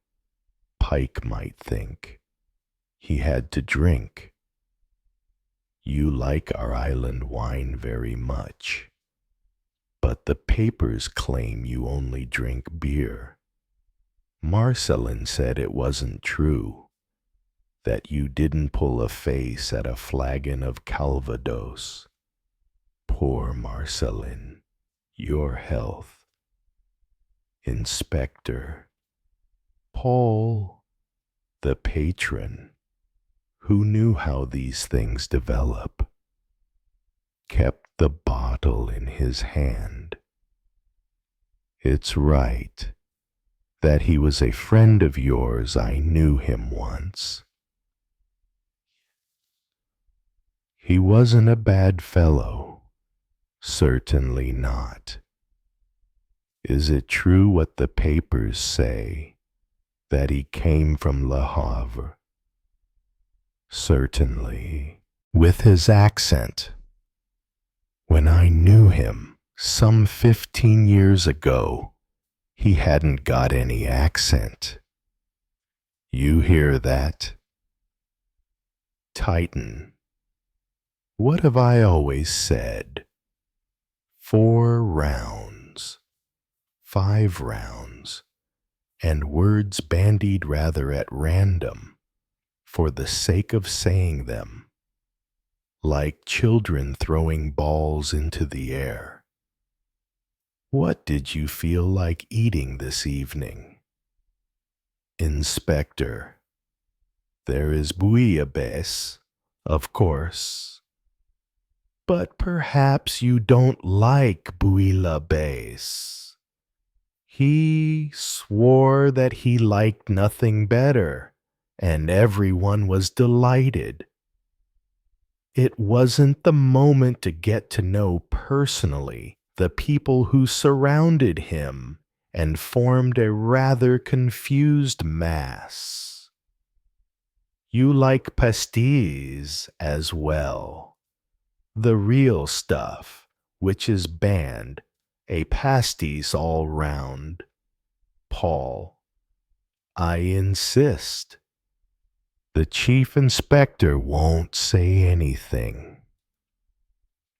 Pike might think, he had to drink. You like our island wine very much, but the papers claim you only drink beer. Marcelin said it wasn't true, that you didn't pull a face at a flagon of Calvados. Poor Marcelin, your health. Inspector, Paul, the patron, who knew how these things develop, kept the bottle in his hand. It's right that he was a friend of yours. I knew him once. He wasn't a bad fellow, certainly not. Is it true what the papers say, that he came from Le Havre? Certainly, with his accent. When I knew him some 15 years ago, he hadn't got any accent. You hear that? Titan. What have I always said? 4 rounds. 5 rounds, and words bandied rather at random, for the sake of saying them, like children throwing balls into the air. What did you feel like eating this evening? Inspector, there is bouillabaisse, of course. But perhaps you don't like bouillabaisse. He swore that he liked nothing better, and everyone was delighted. It wasn't the moment to get to know personally the people who surrounded him and formed a rather confused mass. You like pastilles as well, the real stuff, which is banned, a pastis all round. Paul, I insist. The chief inspector won't say anything.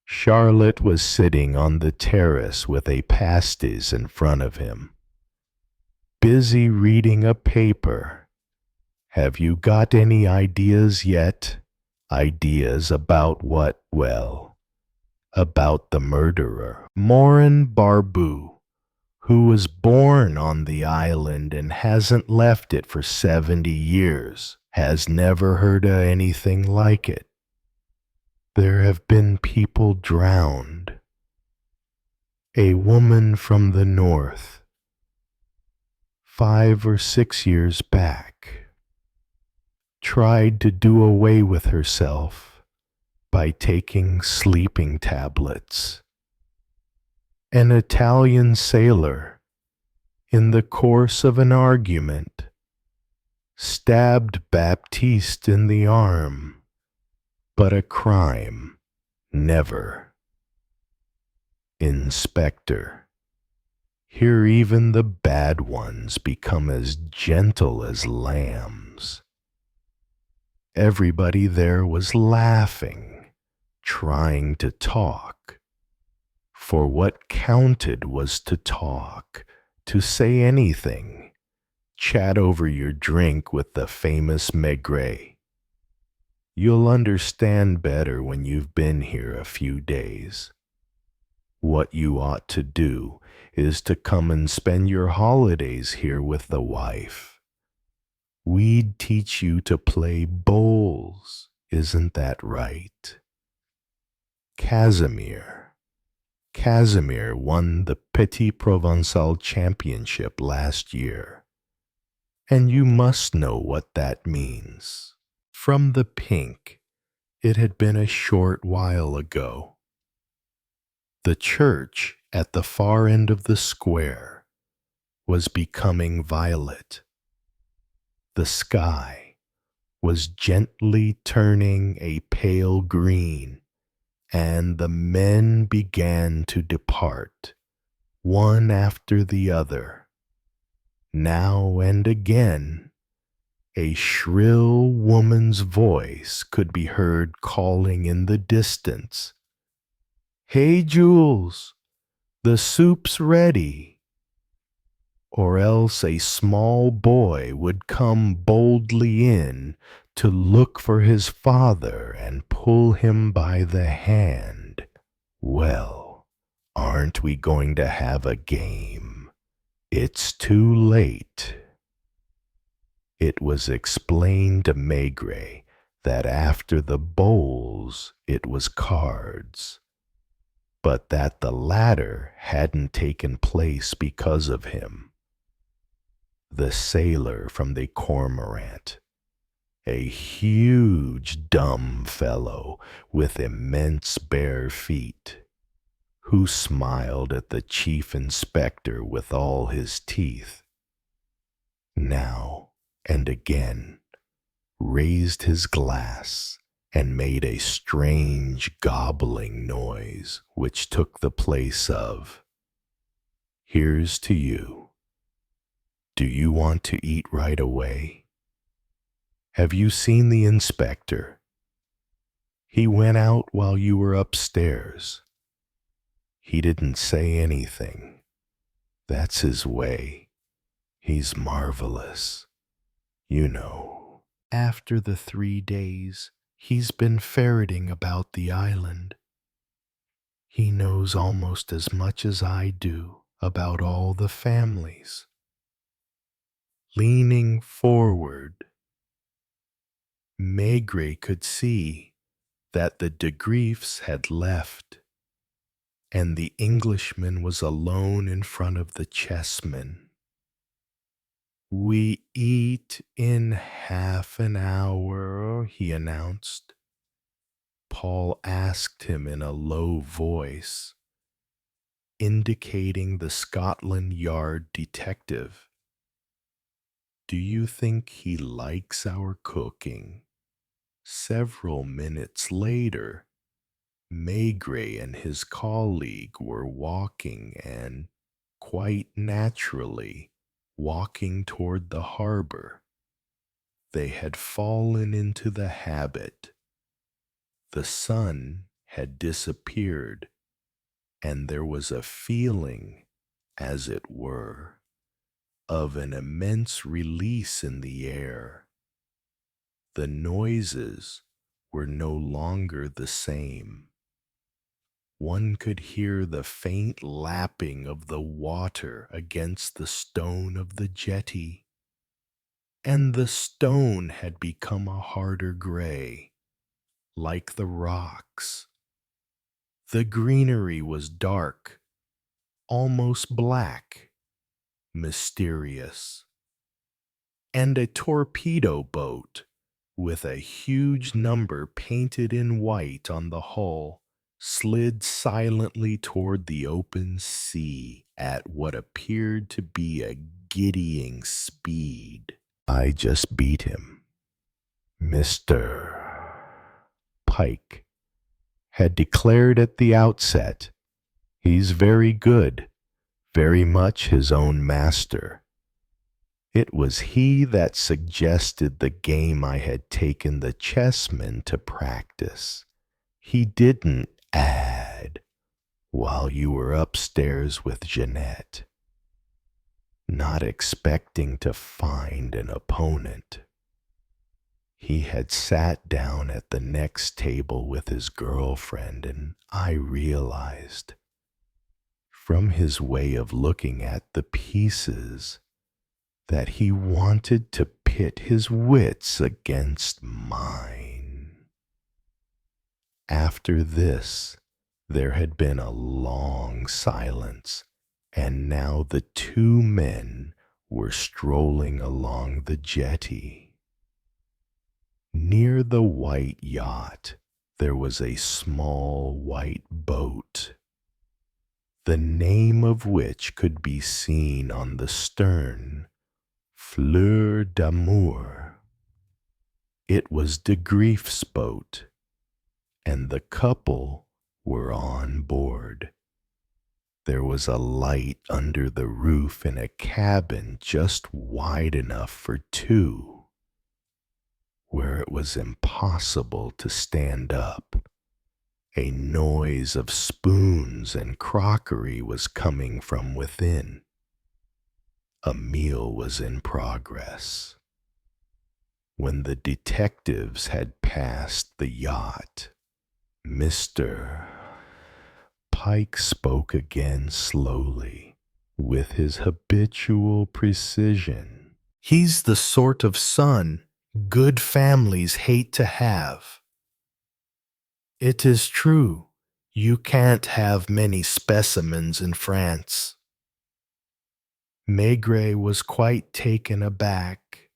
Charlotte was sitting on the terrace with a pastis in front of him, busy reading a paper. Have you got any ideas yet? Ideas about what? Well, about the murderer, Morin Barbu, who was born on the island and hasn't left it for 70 years, has never heard of anything like it. There have been people drowned. A woman from the north, 5 or 6 years back, tried to do away with herself by taking sleeping tablets. An Italian sailor, in the course of an argument, stabbed Baptiste in the arm, but a crime never. Inspector, here even the bad ones become as gentle as lambs. Everybody there was laughing, trying to talk. For what counted was to talk, to say anything, chat over your drink with the famous Maigret. You'll understand better when you've been here a few days. What you ought to do is to come and spend your holidays here with the wife. We'd teach you to play bowls, isn't that right? Casimir won the Petit Provençal Championship last year, and you must know what that means. From the pink, it had been a short while ago. The church at the far end of the square was becoming violet. The sky was gently turning a pale green, and the men began to depart, one after the other. Now and again, a shrill woman's voice could be heard calling in the distance, "Hey, Jules, the soup's ready." Or else a small boy would come boldly in to look for his father and pull him by the hand. Well, aren't we going to have a game? It's too late. It was explained to Maigret that after the bowls it was cards, but that the latter hadn't taken place because of him. The sailor from the Cormorant, a huge dumb fellow with immense bare feet, who smiled at the chief inspector with all his teeth, now and again raised his glass and made a strange gobbling noise which took the place of, "Here's to you. Do you want to eat right away? Have you seen the inspector? He went out while you were upstairs. He didn't say anything. That's his way. He's marvelous. You know. After the 3 days, he's been ferreting about the island. He knows almost as much as I do about all the families." Leaning forward, Maigret could see that the de Griefs had left, and the Englishman was alone in front of the chessmen. "We eat in half an hour," he announced. Paul asked him in a low voice, indicating the Scotland Yard detective, "Do you think he likes our cooking?" Several minutes later, Maigret and his colleague were walking and, quite naturally, walking toward the harbor. They had fallen into the habit. The sun had disappeared, and there was a feeling, as it were, of an immense release in the air. The noises were no longer the same. One could hear the faint lapping of the water against the stone of the jetty, and the stone had become a harder gray, like the rocks. The greenery was dark, almost black, mysterious, and a torpedo boat with a huge number painted in white on the hull slid silently toward the open sea at what appeared to be a giddying speed. I just beat him. Mr. Pike had declared at the outset, he's very good, very much his own master. It was he that suggested the game I had taken the chessmen to practice. He didn't add while you were upstairs with Jeanette, not expecting to find an opponent. He had sat down at the next table with his girlfriend, and I realized, from his way of looking at the pieces, that he wanted to pit his wits against mine. After this, there had been a long silence, and now the two men were strolling along the jetty. Near the white yacht, there was a small white boat, the name of which could be seen on the stern, Fleur d'Amour. It was de Grief's boat, and the couple were on board. There was a light under the roof in a cabin just wide enough for two, where it was impossible to stand up. A noise of spoons and crockery was coming from within. A meal was in progress. When the detectives had passed the yacht, Mr. Pike spoke again slowly, with his habitual precision. He's the sort of son good families hate to have. It is true, you can't have many specimens in France. Maigret was quite taken aback,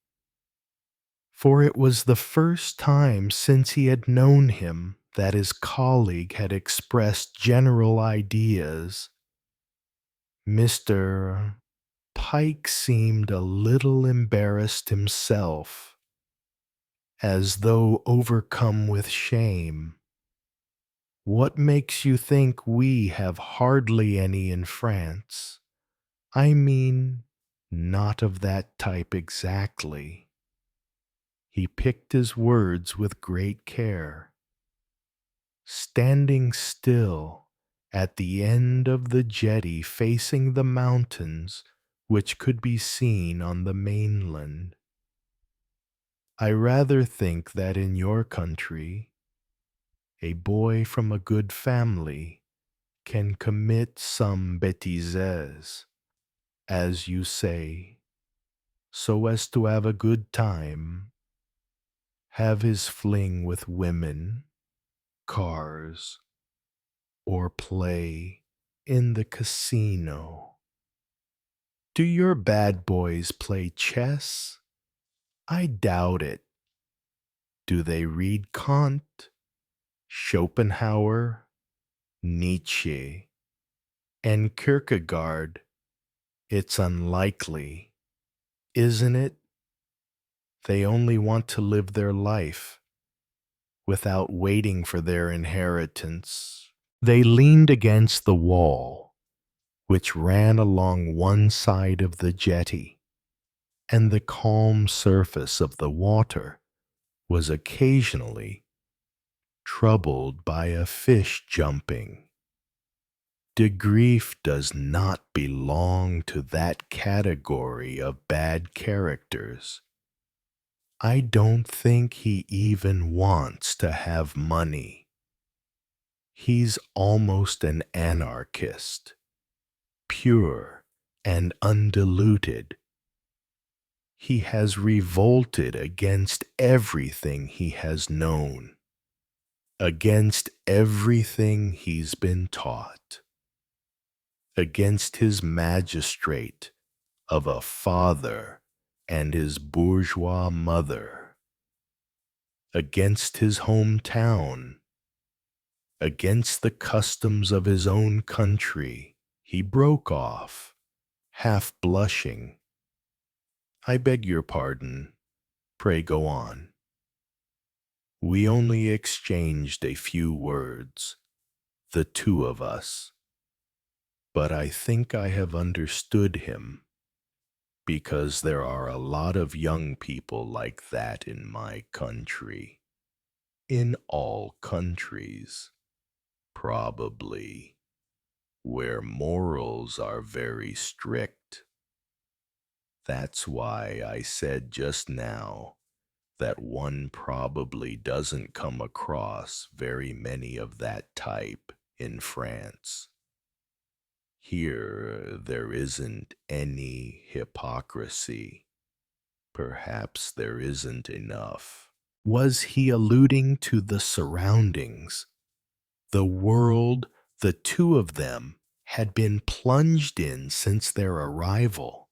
for it was the first time since he had known him that his colleague had expressed general ideas. Mr. Pike seemed a little embarrassed himself, as though overcome with shame. What makes you think we have hardly any in France? I mean, not of that type exactly. He picked his words with great care. Standing still at the end of the jetty facing the mountains which could be seen on the mainland, I rather think that in your country, a boy from a good family can commit some bêtises, as you say, so as to have a good time, have his fling with women, cars, or play in the casino. Do your bad boys play chess? I doubt it. Do they read Kant, Schopenhauer, Nietzsche, and Kierkegaard? It's unlikely, isn't it? They only want to live their life without waiting for their inheritance. They leaned against the wall, which ran along one side of the jetty, and the calm surface of the water was occasionally troubled by a fish jumping. De Grief does not belong to that category of bad characters. I don't think he even wants to have money. He's almost an anarchist, pure and undiluted. He has revolted against everything he has known, against everything he's been taught, against his magistrate of a father and his bourgeois mother, against his hometown, against the customs of his own country. He broke off, half blushing. I beg your pardon. Pray go on. We only exchanged a few words, the two of us. But I think I have understood him, because there are a lot of young people like that in my country. In all countries, probably, where morals are very strict. That's why I said just now that one probably doesn't come across very many of that type in France. Here there isn't any hypocrisy. Perhaps there isn't enough. Was he alluding to the surroundings, the world the two of them had been plunged in since their arrival?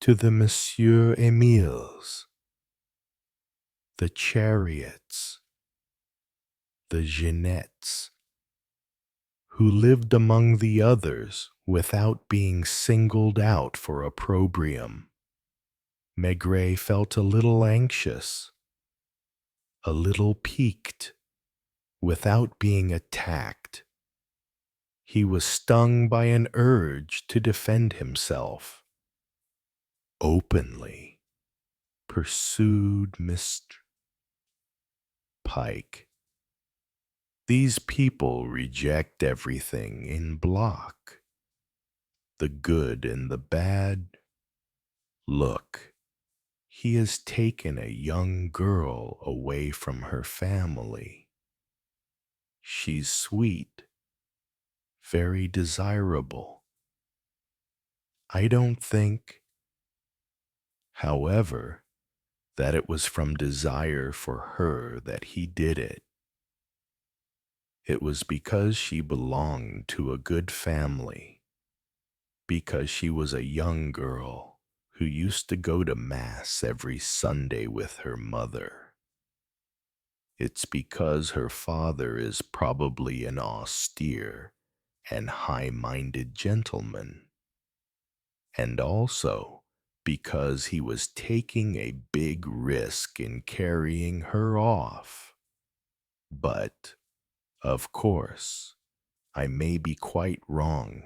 To the Monsieur Emils, the chariots, the Jeanettes, who lived among the others without being singled out for opprobrium. Maigret felt a little anxious, a little piqued, without being attacked. He was stung by an urge to defend himself. Openly, pursued Mr. Pike. These people reject everything in block, the good and the bad. Look, he has taken a young girl away from her family. She's sweet, very desirable. I don't think, however, that it was from desire for her that he did it. It was because she belonged to a good family, because she was a young girl who used to go to Mass every Sunday with her mother. It's because her father is probably an austere and high-minded gentleman, and also because he was taking a big risk in carrying her off. But, of course, I may be quite wrong.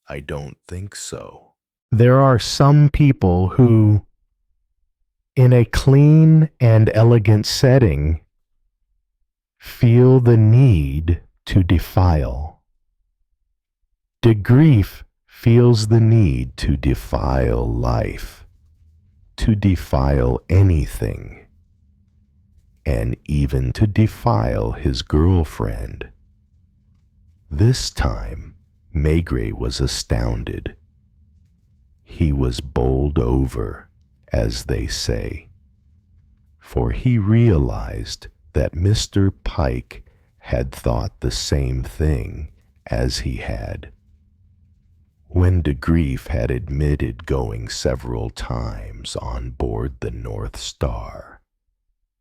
I don't think so. There are some people who, in a clean and elegant setting, feel the need to defile. De Grief feels the need to defile life, to defile anything, and even to defile his girlfriend. This time, Maigret was astounded. He was bowled over, as they say, for he realized that Mr. Pike had thought the same thing as he had. When De Grief had admitted going several times on board the North Star,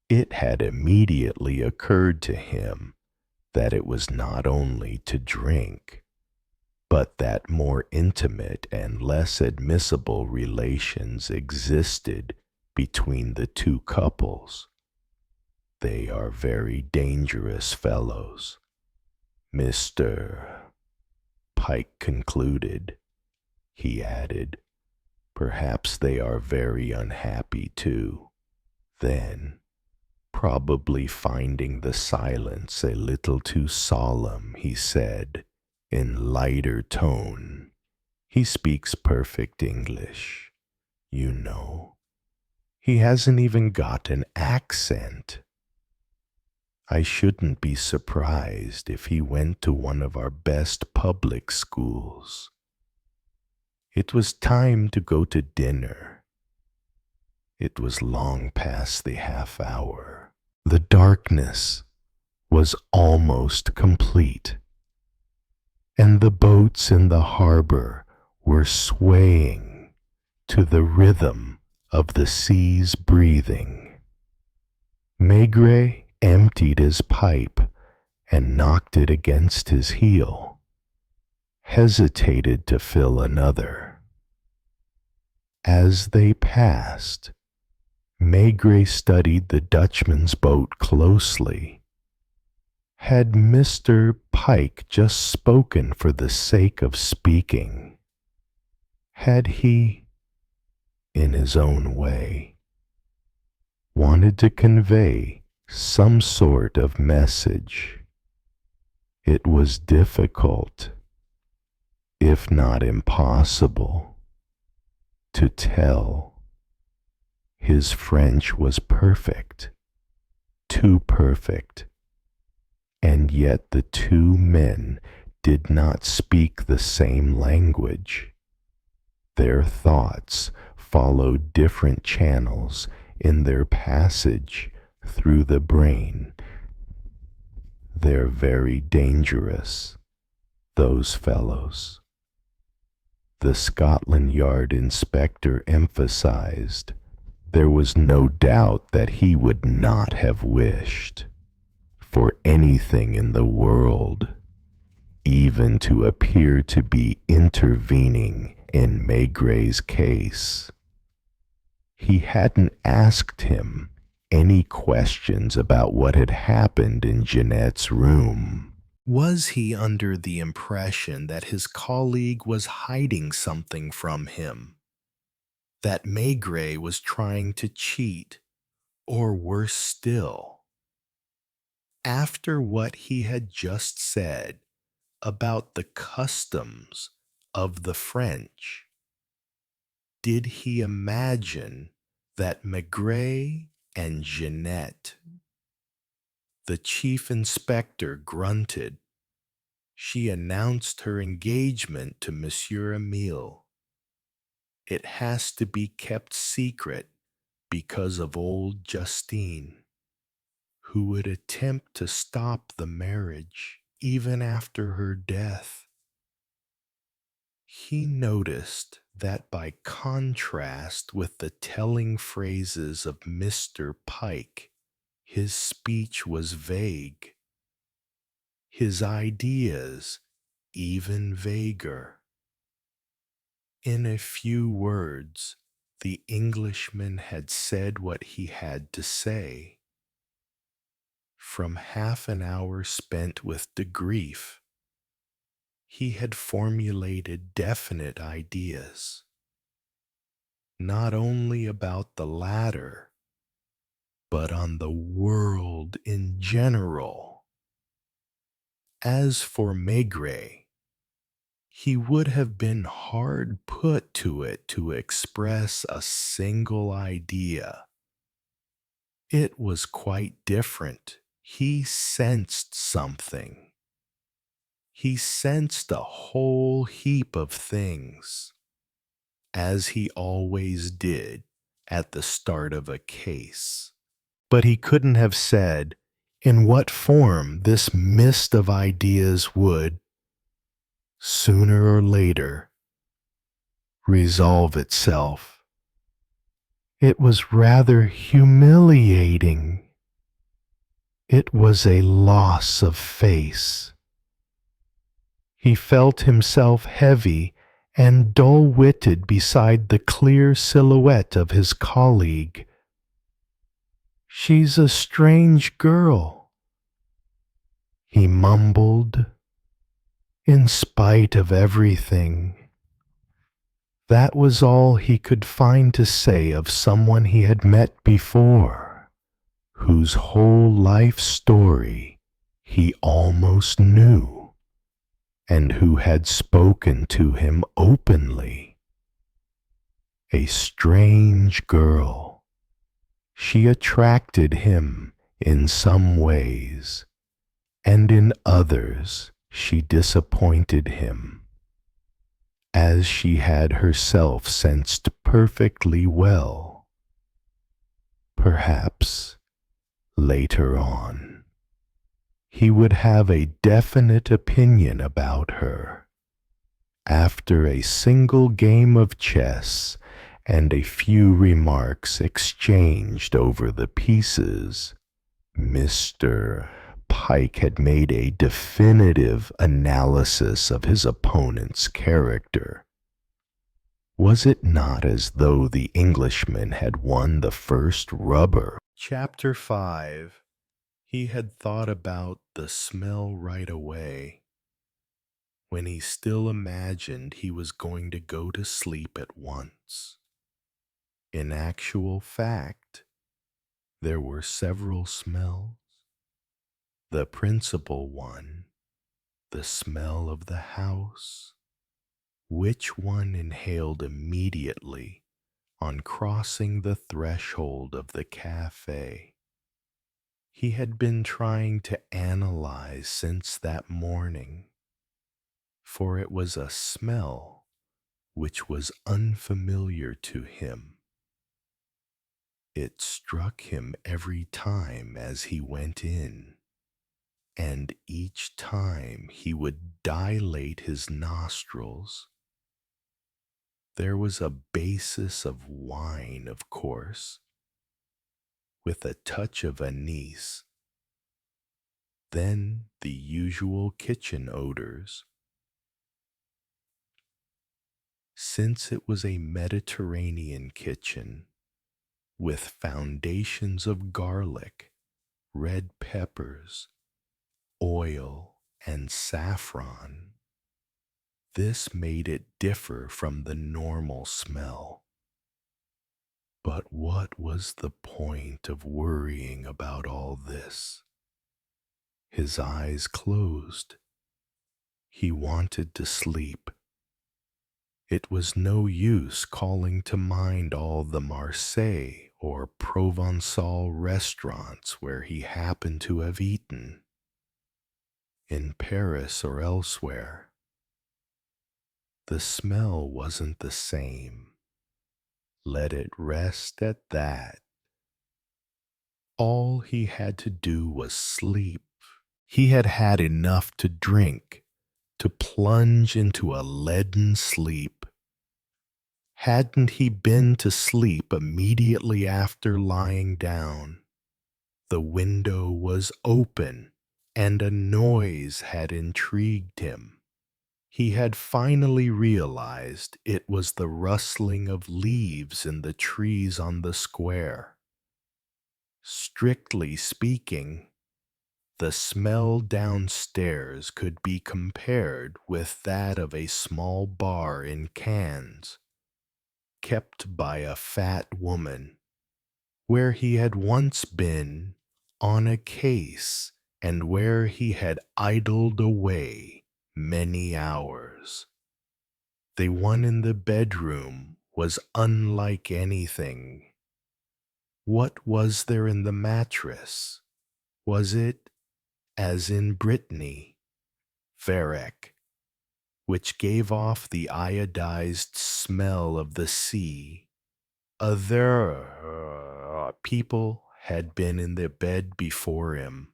it had immediately occurred to him that it was not only to drink, but that more intimate and less admissible relations existed between the two couples. They are very dangerous fellows, Mr. Pike concluded. He added, perhaps they are very unhappy too. Then, probably finding the silence a little too solemn, he said, in lighter tone, he speaks perfect English, you know. He hasn't even got an accent. I shouldn't be surprised if he went to one of our best public schools. It was time to go to dinner. It was long past the half hour. The darkness was almost complete, and the boats in the harbor were swaying to the rhythm of the sea's breathing. Maigret emptied his pipe and knocked it against his heel, hesitated to fill another. As they passed, Maigret studied the Dutchman's boat closely. Had Mr. Pike just spoken for the sake of speaking? Had he, in his own way, wanted to convey some sort of message? It was difficult, if not impossible, to tell. His French was perfect, too perfect, and yet the two men did not speak the same language. Their thoughts followed different channels in their passage through the brain. They're very dangerous, those fellows. The Scotland Yard inspector emphasized there was no doubt that he would not have wished for anything in the world, even to appear to be intervening in Maigret's case. He hadn't asked him any questions about what had happened in Jeanette's room. Was he under the impression that his colleague was hiding something from him? That Maigret was trying to cheat, or worse still? After what he had just said about the customs of the French, did he imagine that Maigret and Jeanette? The chief inspector grunted. She announced her engagement to Monsieur Emile. It has to be kept secret because of old Justine, who would attempt to stop the marriage even after her death. He noticed that by contrast with the telling phrases of Mr. Pike, his speech was vague, his ideas even vaguer. In a few words, the Englishman had said what he had to say. From half an hour spent with de Grief, he had formulated definite ideas, not only about the latter, but on the world in general. As for Maigret, he would have been hard put to it to express a single idea. It was quite different. He sensed something. He sensed a whole heap of things, as he always did at the start of a case. But he couldn't have said in what form this mist of ideas would, sooner or later, resolve itself. It was rather humiliating. It was a loss of face. He felt himself heavy and dull-witted beside the clear silhouette of his colleague. "She's a strange girl," he mumbled, in spite of everything. That was all he could find to say of someone he had met before, whose whole life story he almost knew, and who had spoken to him openly. A strange girl, She attracted him in some ways, and in others she disappointed him, as she had herself sensed perfectly well. Perhaps, later on, he would have a definite opinion about her after a single game of chess and a few remarks exchanged over the pieces. Mr. Pike had made a definitive analysis of his opponent's character. Was it not as though the Englishman had won the first rubber? Chapter 5. He had thought about the smell right away, when he still imagined he was going to go to sleep at once. In actual fact, there were several smells. The principal one, the smell of the house, which one inhaled immediately on crossing the threshold of the cafe. He had been trying to analyze since that morning, for it was a smell which was unfamiliar to him. It struck him every time as he went in, and each time he would dilate his nostrils. There was a basis of wine, of course, with a touch of anise, then the usual kitchen odors. Since it was a Mediterranean kitchen, with foundations of garlic, red peppers, oil, and saffron, this made it differ from the normal smell. But what was the point of worrying about all this? His eyes closed. He wanted to sleep. It was no use calling to mind all the Marseille or Provençal restaurants where he happened to have eaten, in Paris or elsewhere. The smell wasn't the same. Let it rest at that. All he had to do was sleep. He had had enough to drink to plunge into a leaden sleep. Hadn't he been to sleep immediately after lying down? The window was open, and a noise had intrigued him. He had finally realized it was the rustling of leaves in the trees on the square. Strictly speaking, the smell downstairs could be compared with that of a small bar in Cannes, kept by a fat woman, where he had once been on a case and where he had idled away many hours. The one in the bedroom was unlike anything. What was there in the mattress? Was it, as in Brittany, Varech, which gave off the iodized smell of the sea? Other people had been in the bed before him,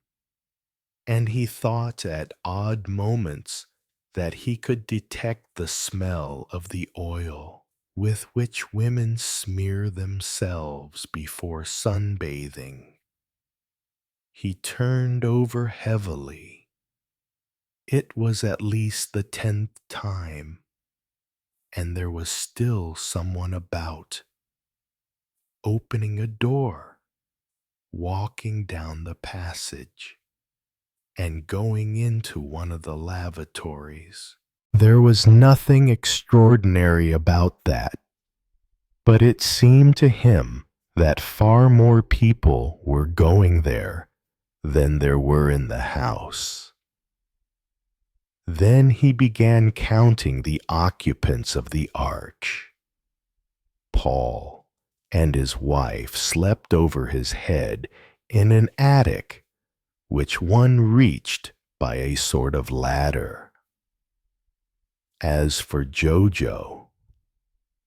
and he thought at odd moments that he could detect the smell of the oil with which women smear themselves before sunbathing. He turned over heavily. It was at least the 10th time, and there was still someone about, opening a door, walking down the passage, and going into one of the lavatories. There was nothing extraordinary about that, but it seemed to him that far more people were going there than there were in the house. Then he began counting the occupants of the arch: Paul and his wife slept over his head in an attic which one reached by a sort of ladder. As for Jojo,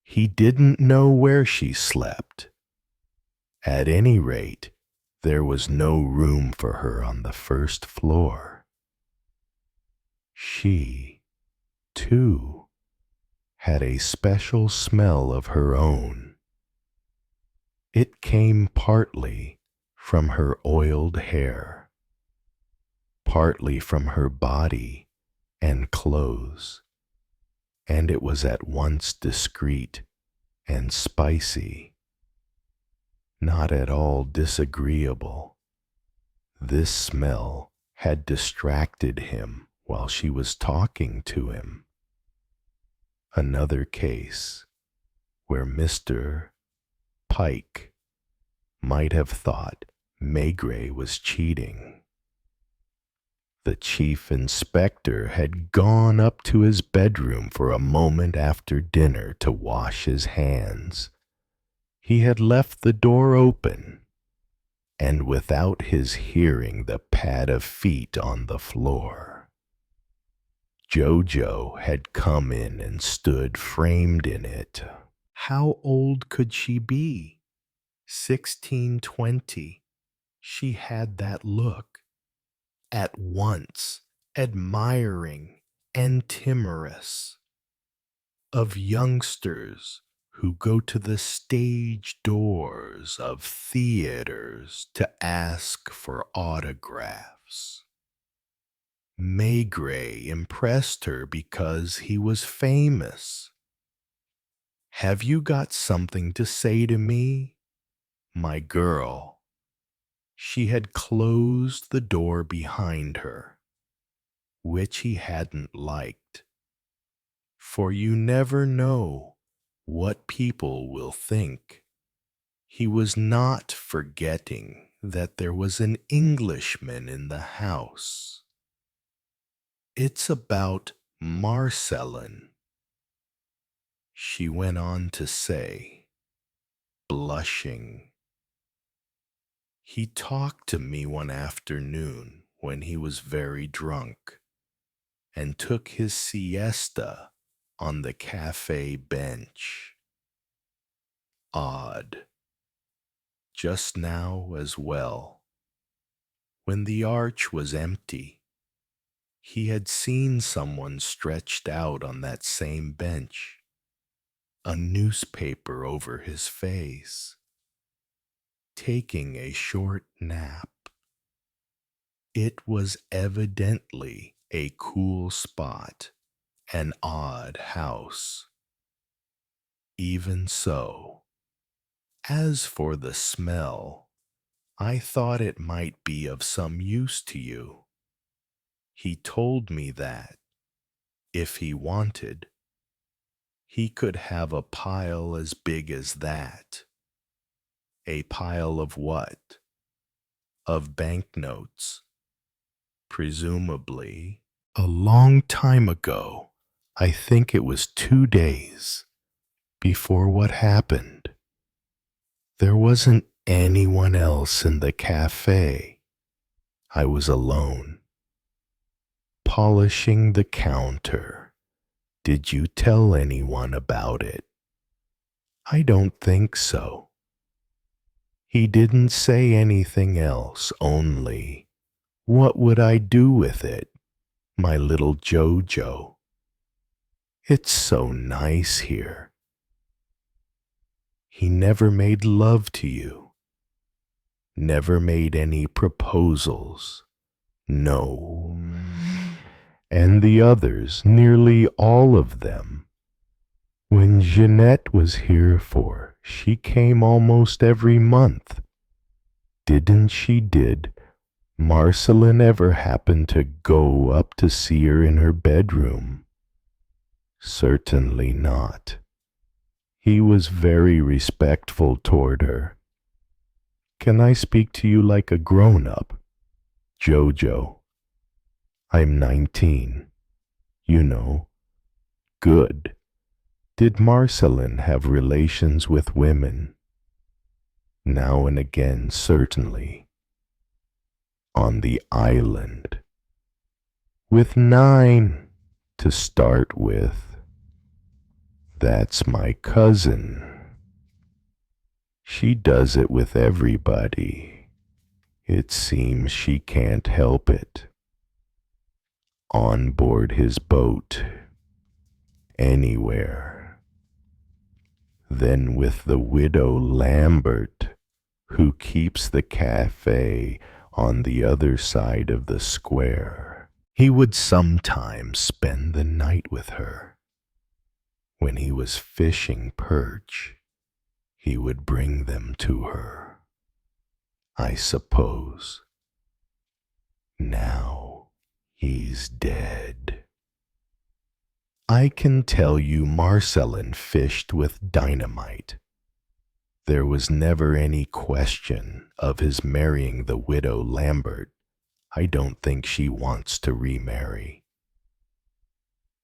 he didn't know where she slept. At any rate, there was no room for her on the first floor. She, too, had a special smell of her own. It came partly from her oiled hair, partly from her body and clothes, and it was at once discreet and spicy, not at all disagreeable. This smell had distracted him while she was talking to him. Another case where Mr. Pike might have thought Maigret was cheating. The chief inspector had gone up to his bedroom for a moment after dinner to wash his hands. He had left the door open, and without his hearing the pad of feet on the floor, Jojo had come in and stood framed in it. How old could she be? 16, 20. She had that look, at once admiring and timorous, of youngsters who go to the stage doors of theaters to ask for autographs. Maigret impressed her because he was famous. "Have you got something to say to me, my girl?" She had closed the door behind her, which he hadn't liked, for you never know what people will think. He was not forgetting that there was an Englishman in the house. "It's about Marcellin," she went on to say, blushing. "He talked to me one afternoon when he was very drunk, and took his siesta on the cafe bench. Odd. Just now as well, when the arch was empty, he had seen someone stretched out on that same bench, a newspaper over his face, taking a short nap. It was evidently a cool spot, an odd house. Even so, as for the smell, I thought it might be of some use to you. He told me that, if he wanted, he could have a pile as big as that." "A pile of what?" "Of banknotes. Presumably, a long time ago, I think it was 2 days before what happened. There wasn't anyone else in the cafe. I was alone, polishing the counter. Did you tell anyone about it?" "I don't think so." He didn't say anything else, only, "What would I do with it, my little Jojo? It's so nice here." He never made love to you, never made any proposals. No. And the others, nearly all of them, when Jeanette was here she came almost every month. Didn't she? Did Marcellin ever happen to go up to see her in her bedroom? Certainly not. He was very respectful toward her. Can I speak to you like a grown-up? Jojo. I'm 19. You know. Good. Did Marcellin have relations with women? Now and again, certainly, on the island, with 9 to start with. That's my cousin. She does it with everybody. It seems she can't help it. On board his boat, anywhere. Then with the widow Lambert, who keeps the cafe on the other side of the square. He would sometimes spend the night with her. When he was fishing perch, he would bring them to her, I suppose. Now he's dead. I can tell you Marcellin fished with dynamite. There was never any question of his marrying the widow Lambert. I don't think she wants to remarry.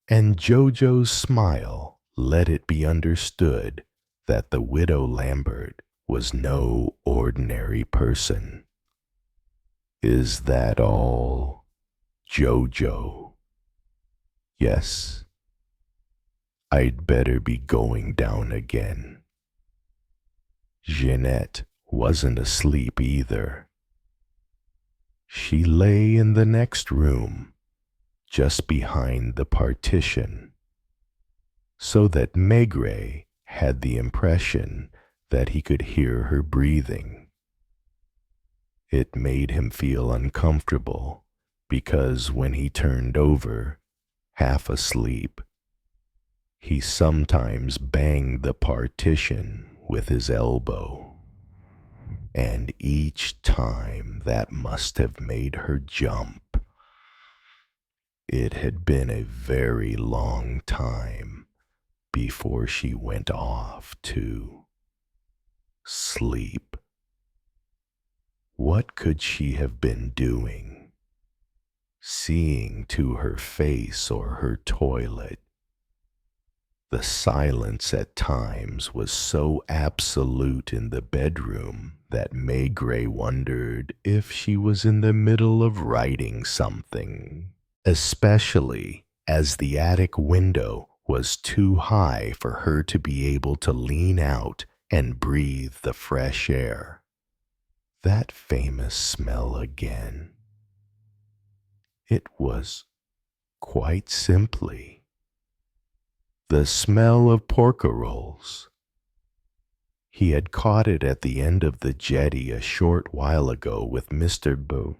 And Jojo's smile let it be understood that the widow Lambert was no ordinary person. Is that all, Jojo? Yes. I'd better be going down again. Jeanette wasn't asleep either. She lay in the next room, just behind the partition, so that Maigret had the impression that he could hear her breathing. It made him feel uncomfortable because when he turned over, half asleep, he sometimes banged the partition with his elbow, and each time that must have made her jump. It had been a very long time before she went off to sleep. What could she have been doing? Seeing to her face or her toilet? The silence at times was so absolute in the bedroom that Maigret wondered if she was in the middle of writing something, especially as the attic window was too high for her to be able to lean out and breathe the fresh air. That famous smell again. It was quite simply the smell of porkerolles. He had caught it at the end of the jetty a short while ago with Mr.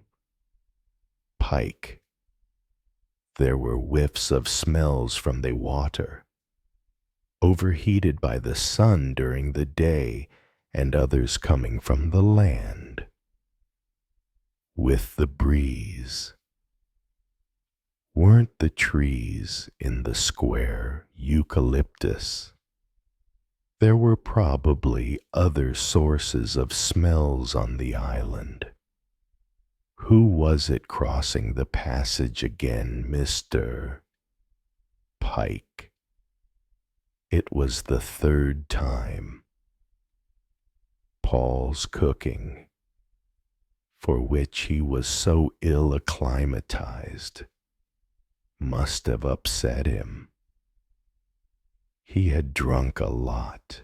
Pike. There were whiffs of smells from the water, overheated by the sun during the day, and others coming from the land. With the breeze. Weren't the trees in the square eucalyptus? There were probably other sources of smells on the island. Who was it crossing the passage again, Mr. Pike? It was the 3rd time. Paul's cooking, for which he was so ill acclimatized, must have upset him. He had drunk a lot.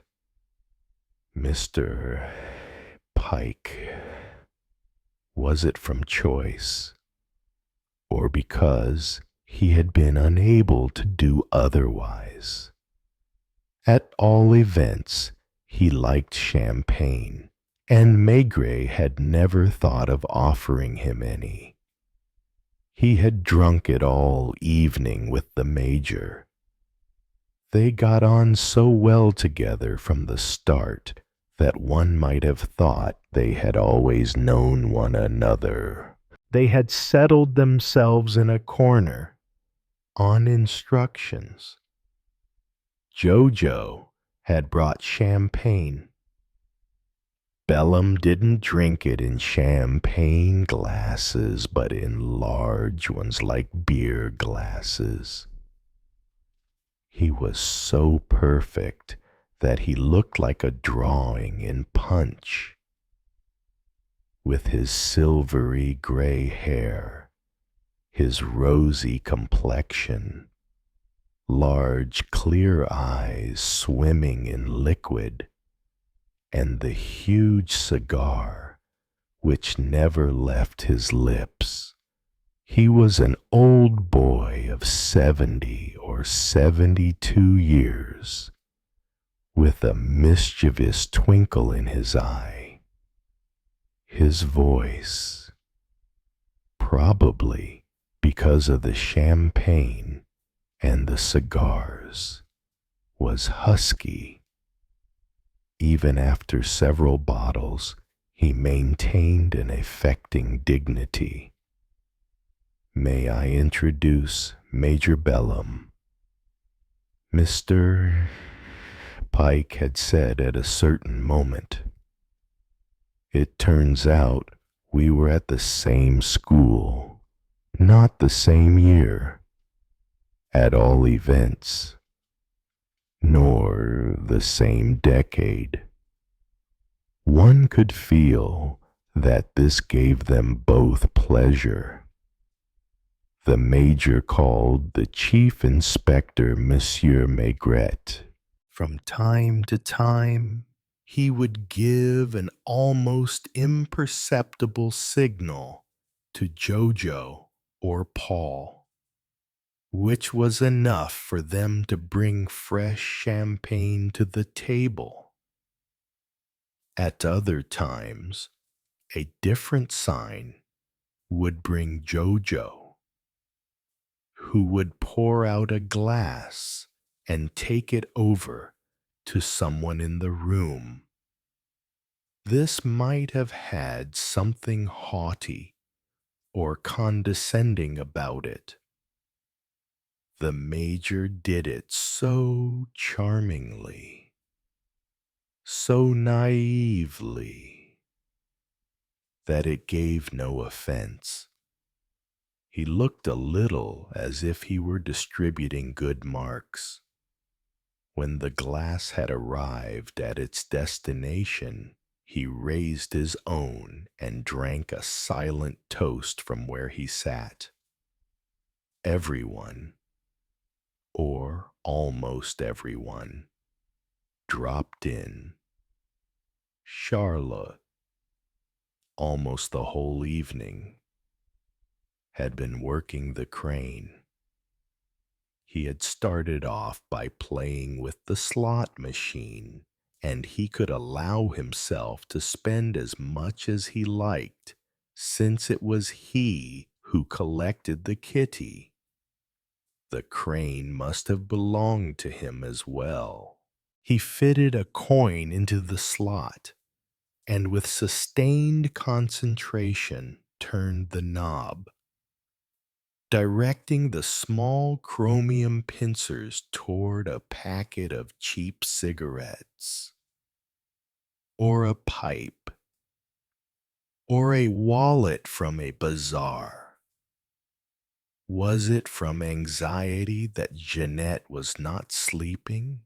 Mr. Pike. Was it from choice, or because he had been unable to do otherwise? At all events, he liked champagne, and Maigret had never thought of offering him any. He had drunk it all evening with the Major. They got on so well together from the start that one might have thought they had always known one another. They had settled themselves in a corner, on instructions. Jojo had brought champagne. Bellum didn't drink it in champagne glasses, but in large ones like beer glasses. He was so perfect that he looked like a drawing in Punch. with his silvery gray hair, his rosy complexion, large clear eyes swimming in liquid, and the huge cigar which never left his lips. He was an old boy of 70 or 72 years, with a mischievous twinkle in his eye. His voice, probably because of the champagne and the cigars, was husky. Even after several bottles, he maintained an affecting dignity. "May I introduce Major Bellum?" Mr. Pike had said at a certain moment. "It turns out we were at the same school, not the same year, at all events, nor the same decade." One could feel that this gave them both pleasure. The major called the chief inspector Monsieur Maigret. From time to time, he would give an almost imperceptible signal to Jojo or Paul, which was enough for them to bring fresh champagne to the table. At other times, a different sign would bring Jojo, who would pour out a glass and take it over to someone in the room. This might have had something haughty or condescending about it. The major did it so charmingly, so naively, that it gave no offense. He looked a little as if he were distributing good marks. When the glass had arrived at its destination, he raised his own and drank a silent toast from where he sat. Everyone, or almost everyone, dropped in. Charlotte, almost the whole evening, had been working the crane. He had started off by playing with the slot machine, and he could allow himself to spend as much as he liked, since it was he who collected the kitty. The crane must have belonged to him as well. He fitted a coin into the slot, and with sustained concentration turned the knob, directing the small chromium pincers toward a packet of cheap cigarettes, or a pipe, or a wallet from a bazaar. Was it from anxiety that Jeanette was not sleeping?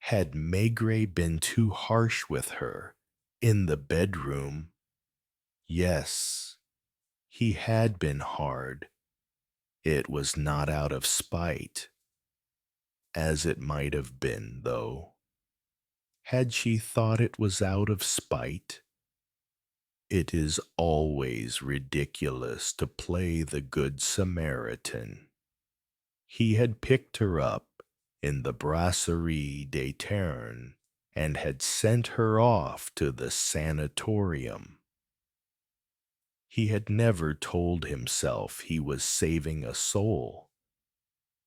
Had Maigret been too harsh with her in the bedroom? Yes, he had been hard. It was not out of spite, as it might have been, though. Had she thought it was out of spite? It is always ridiculous to play the Good Samaritan. He had picked her up in the Brasserie des Ternes and had sent her off to the sanatorium. He had never told himself he was saving a soul,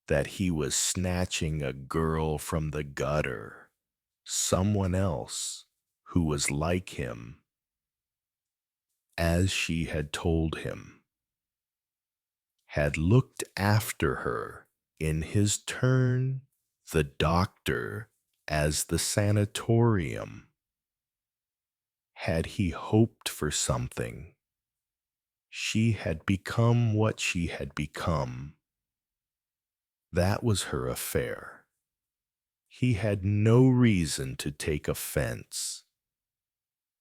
that he was snatching a girl from the gutter, someone else who was like him, as she had told him, had looked after her in his turn, the doctor as the sanatorium. Had he hoped for something? She had become what she had become. That was her affair. He had no reason to take offense,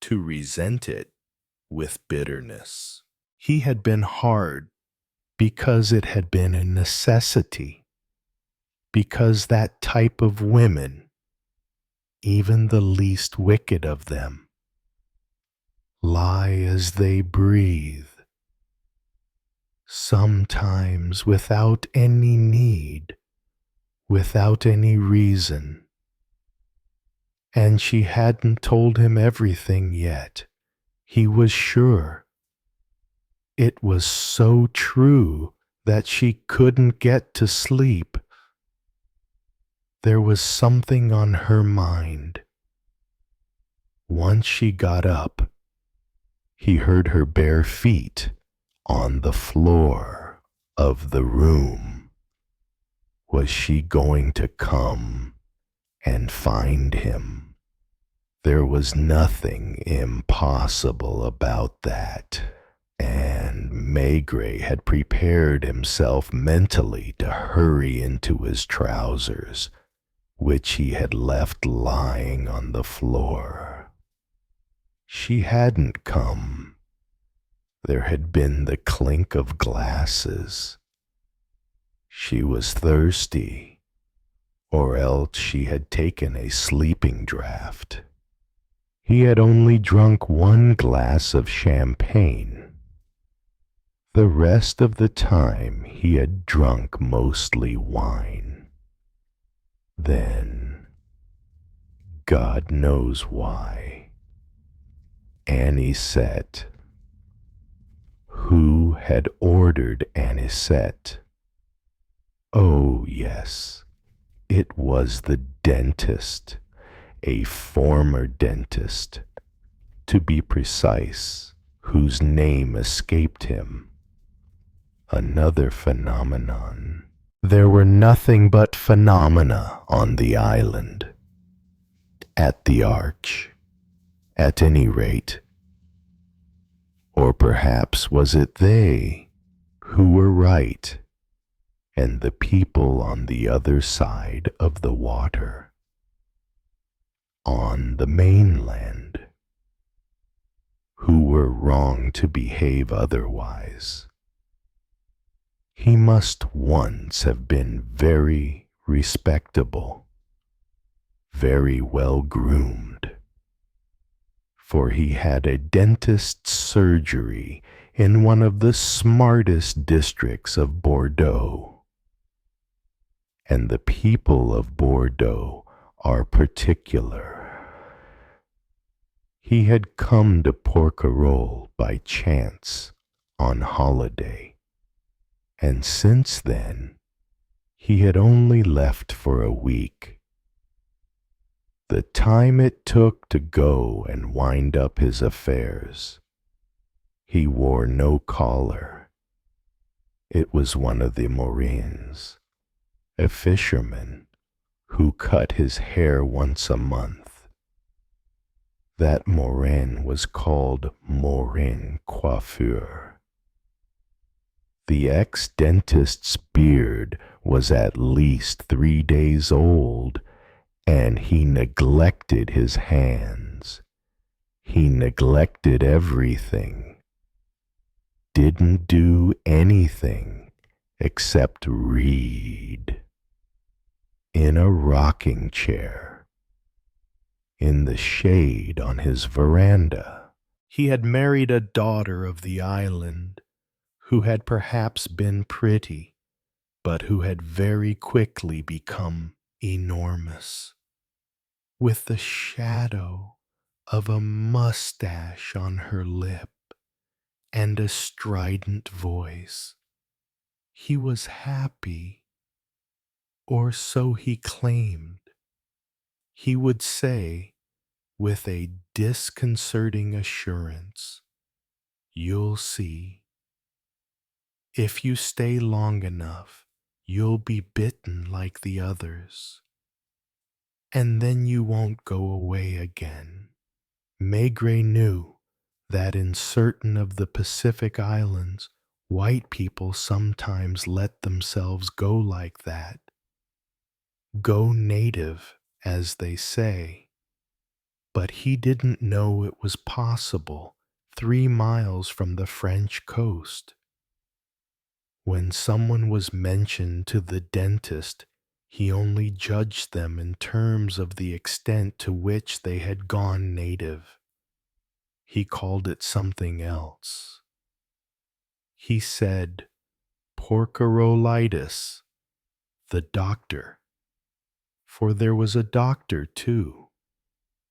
to resent it. with bitterness. He had been hard because it had been a necessity, because that type of women, even the least wicked of them, lie as they breathe, sometimes without any need, without any reason. And she hadn't told him everything yet. He was sure. It was so true that she couldn't get to sleep. There was something on her mind. Once she got up, he heard her bare feet on the floor of the room. Was she going to come and find him? There was nothing impossible about that, and Maigret had prepared himself mentally to hurry into his trousers, which he had left lying on the floor. She hadn't come. There had been the clink of glasses. She was thirsty, or else she had taken a sleeping draught. He had only drunk 1 glass of champagne. The rest of the time he had drunk mostly wine. Then, God knows why, anisette. Who had ordered anisette? Oh, yes, it was the dentist, a former dentist, to be precise, whose name escaped him. Another phenomenon. There were nothing but phenomena on the island. At the arch, at any rate. Or perhaps was it they who were right, and the people on the other side of the water, on the mainland, who were wrong to behave otherwise. He must once have been very respectable, very well groomed, for he had a dentist's surgery in one of the smartest districts of Bordeaux. And the people of Bordeaux are particular. He had come to Porquerolles by chance on holiday, and since then he had only left for a week. The time it took to go and wind up his affairs. He wore no collar. It was one of the Morins, a fisherman who cut his hair once a month. That Morin was called Morin Coiffeur. The ex-dentist's beard was at least 3 days old, and he neglected his hands. He neglected everything. Didn't do anything except read. In a rocking chair, in the shade on his veranda. He had married a daughter of the island, who had perhaps been pretty, but who had very quickly become enormous, with the shadow of a mustache on her lip and a strident voice. He was happy, or so he claimed. He would say, with a disconcerting assurance, "You'll see. If you stay long enough, you'll be bitten like the others. And then you won't go away again." Maigret knew that in certain of the Pacific Islands, white people sometimes let themselves go like that. Go native, as they say. But he didn't know it was possible 3 miles from the French coast. When someone was mentioned to the dentist, he only judged them in terms of the extent to which they had gone native. He called it something else. He said, porcirolitis, the doctor. For there was a doctor, too,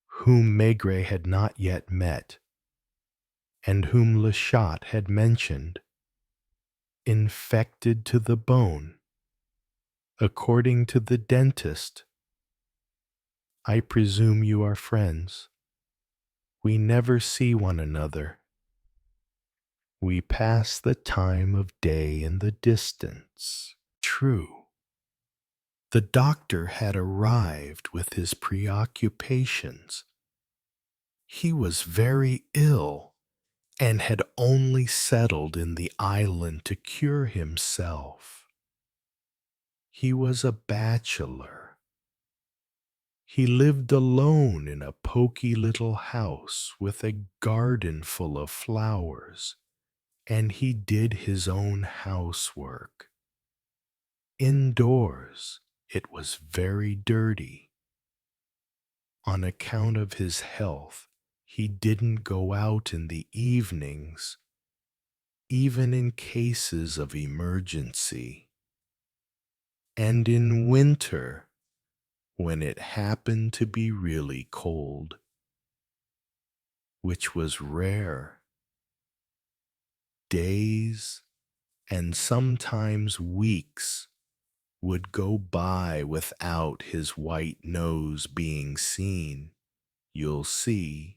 whom Maigret had not yet met, and whom Le Chat had mentioned, infected to the bone. According to the dentist, I presume you are friends. We never see one another. We pass the time of day in the distance. True. The doctor had arrived with his preoccupations. He was very ill and had only settled in the island to cure himself. He was a bachelor. He lived alone in a poky little house with a garden full of flowers, and he did his own housework. Indoors, it was very dirty. On account of his health, he didn't go out in the evenings, even in cases of emergency. And in winter, when it happened to be really cold, which was rare, days and sometimes weeks would go by without his white nose being seen. You'll see,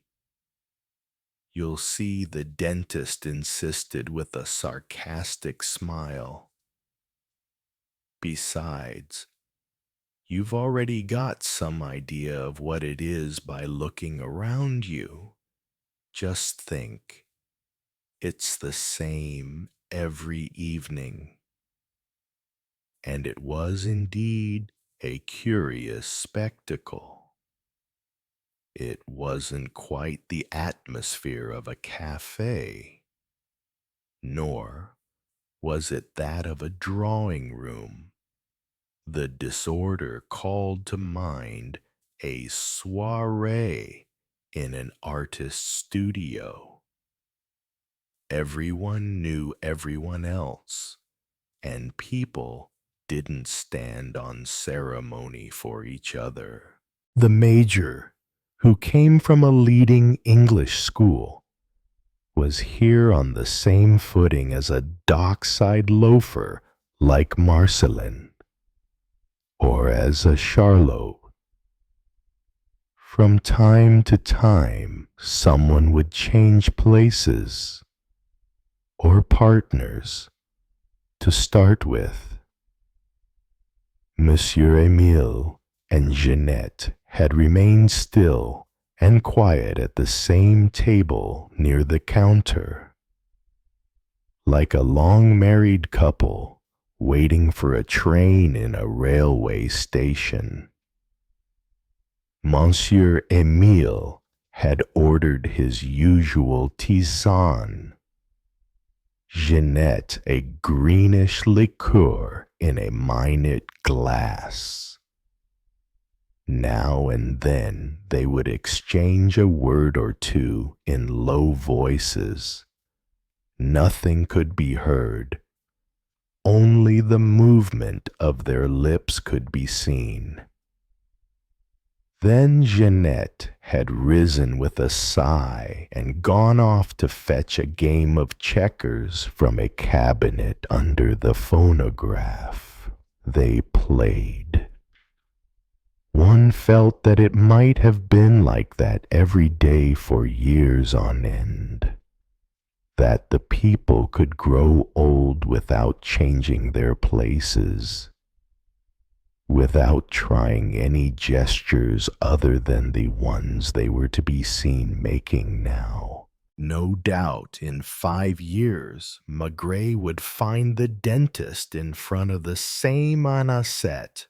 the dentist insisted with a sarcastic smile. Besides, you've already got some idea of what it is by looking around you. Just think, it's the same every evening. And it was indeed a curious spectacle. It wasn't quite the atmosphere of a cafe, nor was it that of a drawing room. The disorder called to mind a soirée in an artist's studio. Everyone knew everyone else, and people didn't stand on ceremony for each other. The major, who came from a leading English school, was here on the same footing as a dockside loafer like Marcelin, or as a Charlot. From time to time, someone would change places or partners. To start with, Monsieur Emile and Jeanette had remained still and quiet at the same table near the counter, like a long-married couple waiting for a train in a railway station. Monsieur Emile had ordered his usual tisane, Jeanette a greenish liqueur in a minute glass. Now and then they would exchange a word or two in low voices. Nothing could be heard. Only the movement of their lips could be seen. Then Jeanette had risen with a sigh and gone off to fetch a game of checkers from a cabinet under the phonograph. They played. One felt that it might have been like that every day for years on end, that the people could grow old without changing their places, without trying any gestures other than the ones they were to be seen making now. No doubt in 5 years, Maigret would find the dentist in front of the same anisette,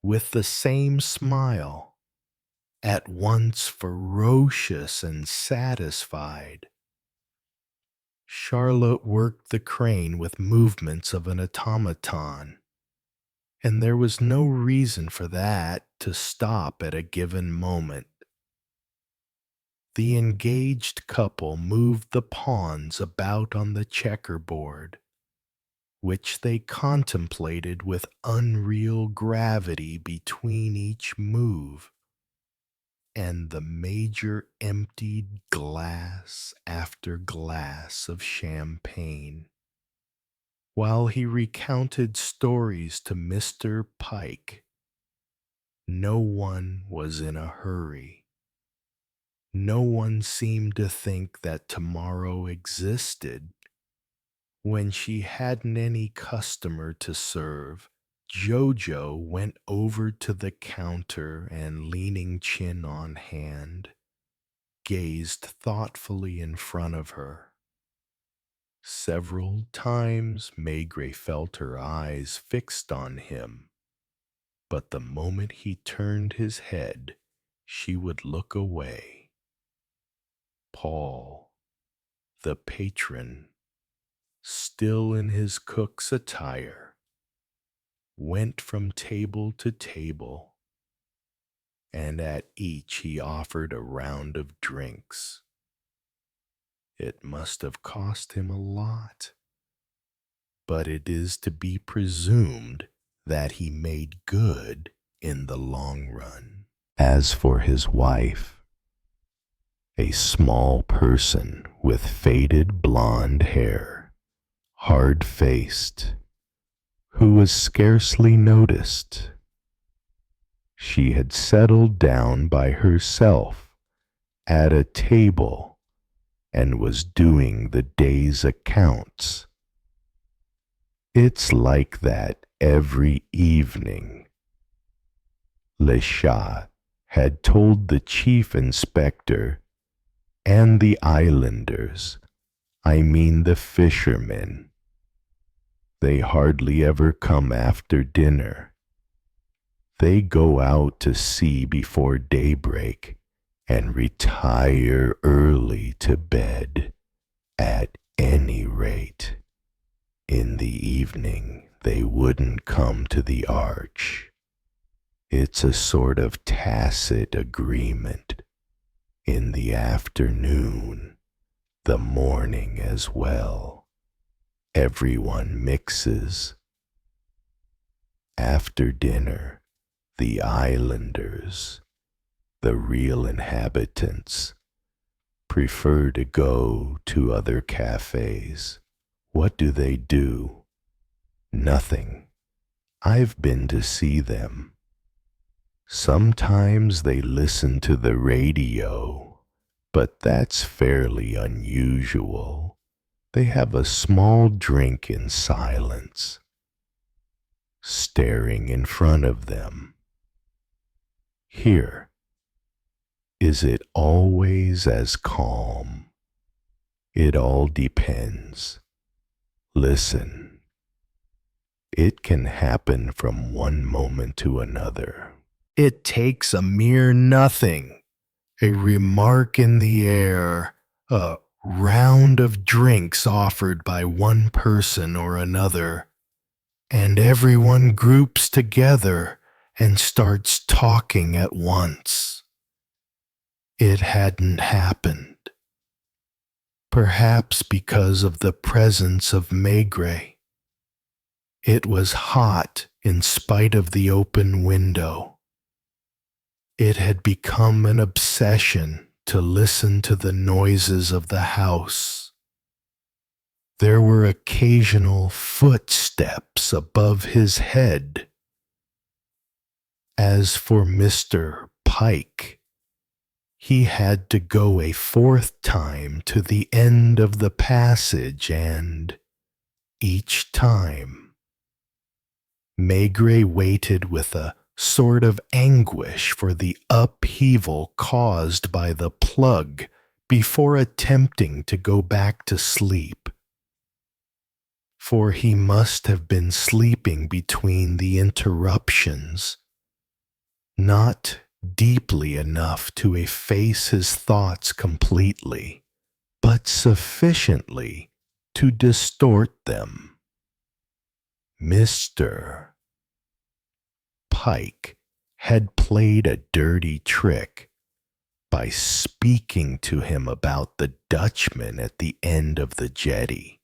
with the same smile, at once ferocious and satisfied. Charlotte worked the crane with movements of an automaton, and there was no reason for that to stop at a given moment. The engaged couple moved the pawns about on the checkerboard, which they contemplated with unreal gravity between each move, and the Major emptied glass after glass of champagne, while he recounted stories to Mr. Pike. No one was in a hurry. No one seemed to think that tomorrow existed. When she hadn't any customer to serve, Jojo went over to the counter and, leaning chin on hand, gazed thoughtfully in front of her. Several times Maigret felt her eyes fixed on him, but the moment he turned his head, she would look away. Paul, the patron, still in his cook's attire, went from table to table, and at each he offered a round of drinks. It must have cost him a lot, but it is to be presumed that he made good in the long run. As for his wife, a small person with faded blonde hair, hard-faced, who was scarcely noticed. She had settled down by herself at a table and was doing the day's accounts. It's like that every evening. Le Chat had told the chief inspector and the islanders, I mean the fishermen. They hardly ever come after dinner. They go out to sea before daybreak and retire early to bed, at any rate. In the evening they wouldn't come to the arch. It's a sort of tacit agreement. In the afternoon, the morning as well, everyone mixes. After dinner, the islanders, the real inhabitants, prefer to go to other cafes. What do? Nothing. I've been to see them. Sometimes they listen to the radio, but that's fairly unusual. They have a small drink in silence, staring in front of them. Here, is it always as calm? It all depends. Listen, it can happen from one moment to another. It takes a mere nothing, a remark in the air, a round of drinks offered by one person or another, and everyone groups together and starts talking at once. It hadn't happened. Perhaps because of the presence of Maigret. It was hot in spite of the open window. It had become an obsession to listen to the noises of the house. There were occasional footsteps above his head. As for Mr. Pike, he had to go a fourth time to the end of the passage, and each time Maigret waited with a sort of anguish for the upheaval caused by the plug before attempting to go back to sleep. For he must have been sleeping between the interruptions, not deeply enough to efface his thoughts completely, but sufficiently to distort them. Mr. Pike had played a dirty trick by speaking to him about the Dutchman at the end of the jetty.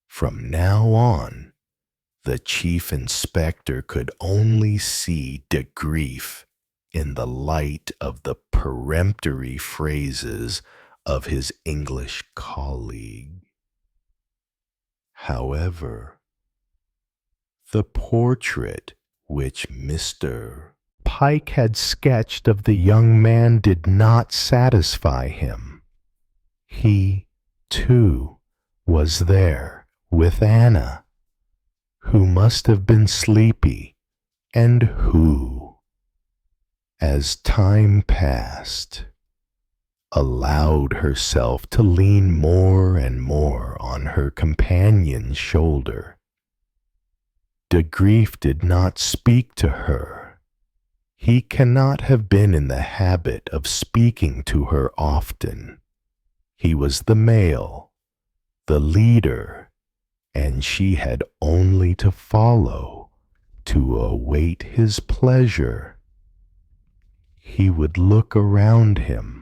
From now on, the chief inspector could only see de Grief in the light of the peremptory phrases of his English colleague. However, the portrait which Mr. Pike had sketched of the young man did not satisfy him. He, too, was there with Anna, who must have been sleepy, and who, as time passed, allowed herself to lean more and more on her companion's shoulder. De Grief did not speak to her. He cannot have been in the habit of speaking to her often. He was the male, the leader, and she had only to follow, to await his pleasure. He would look around him.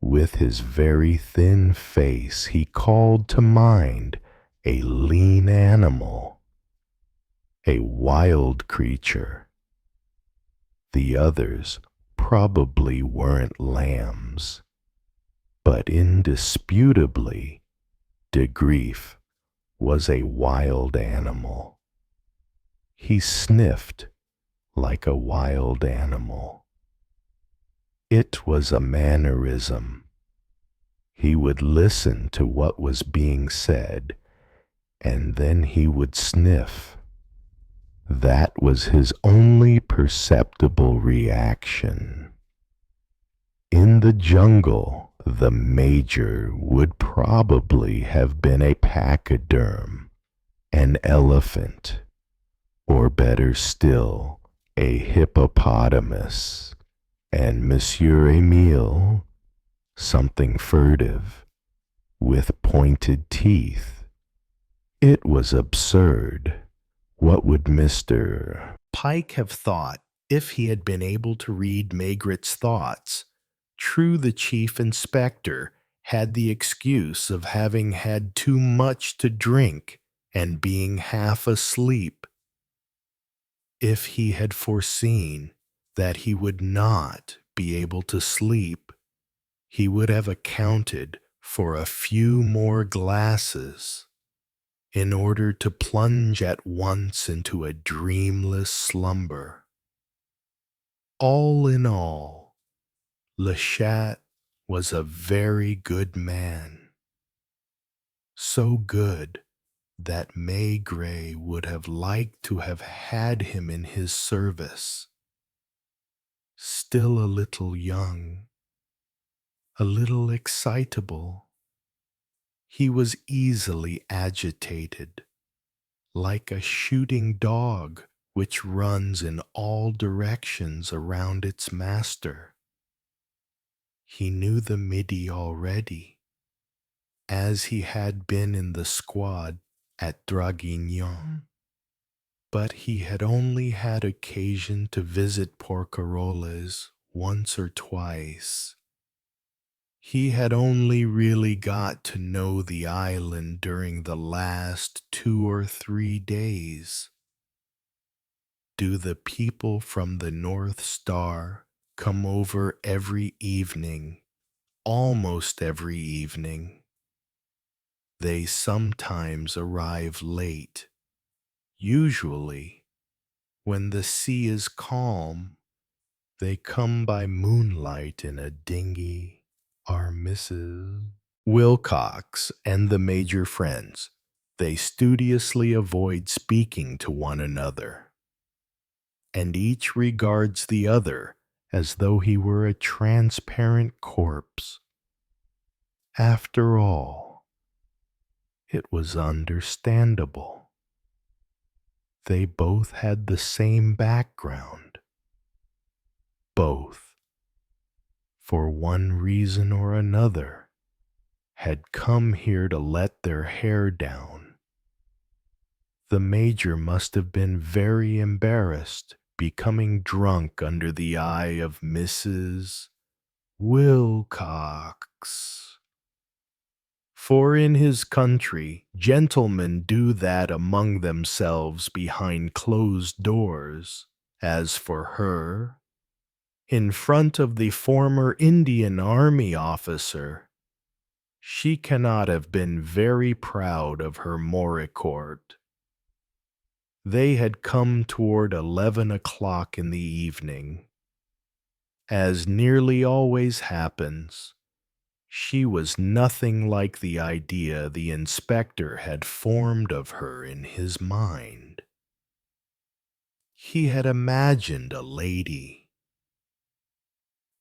With his very thin face he called to mind a lean animal, a wild creature. The others probably weren't lambs, but indisputably de Grief was a wild animal. He sniffed like a wild animal. It was a mannerism. He would listen to what was being said, and then he would sniff. That was his only perceptible reaction. In the jungle, the Major would probably have been a pachyderm, an elephant, or better still, a hippopotamus, and Monsieur Emile, something furtive, with pointed teeth. It was absurd. What would Mr. Pike have thought if he had been able to read Maigret's thoughts? True, the chief inspector had the excuse of having had too much to drink and being half asleep. If he had foreseen that he would not be able to sleep, he would have accounted for a few more glasses in order to plunge at once into a dreamless slumber. All in all, Le Chat was a very good man. So good that Maigret would have liked to have had him in his service. Still a little young, a little excitable, he was easily agitated, like a shooting dog which runs in all directions around its master. He knew the Midi already, as he had been in the squad at Draguignan, but he had only had occasion to visit Porquerolles once or twice. He had only really got to know the island during the last 2 or 3 days. Do the people from the North Star come over every evening, almost every evening? They sometimes arrive late. Usually, when the sea is calm, they come by moonlight in a dinghy. Are Mrs. Wilcox and the Major friends? They studiously avoid speaking to one another, and each regards the other as though he were a transparent corpse. After all, it was understandable. They both had the same background. Both, for one reason or another, had come here to let their hair down. The Major must have been very embarrassed, becoming drunk under the eye of Mrs. Wilcox. For in his country, gentlemen do that among themselves behind closed doors. As for her, in front of the former Indian Army officer, she cannot have been very proud of her Maigret. They had come toward 11 o'clock in the evening. As nearly always happens, she was nothing like the idea the inspector had formed of her in his mind. He had imagined a lady,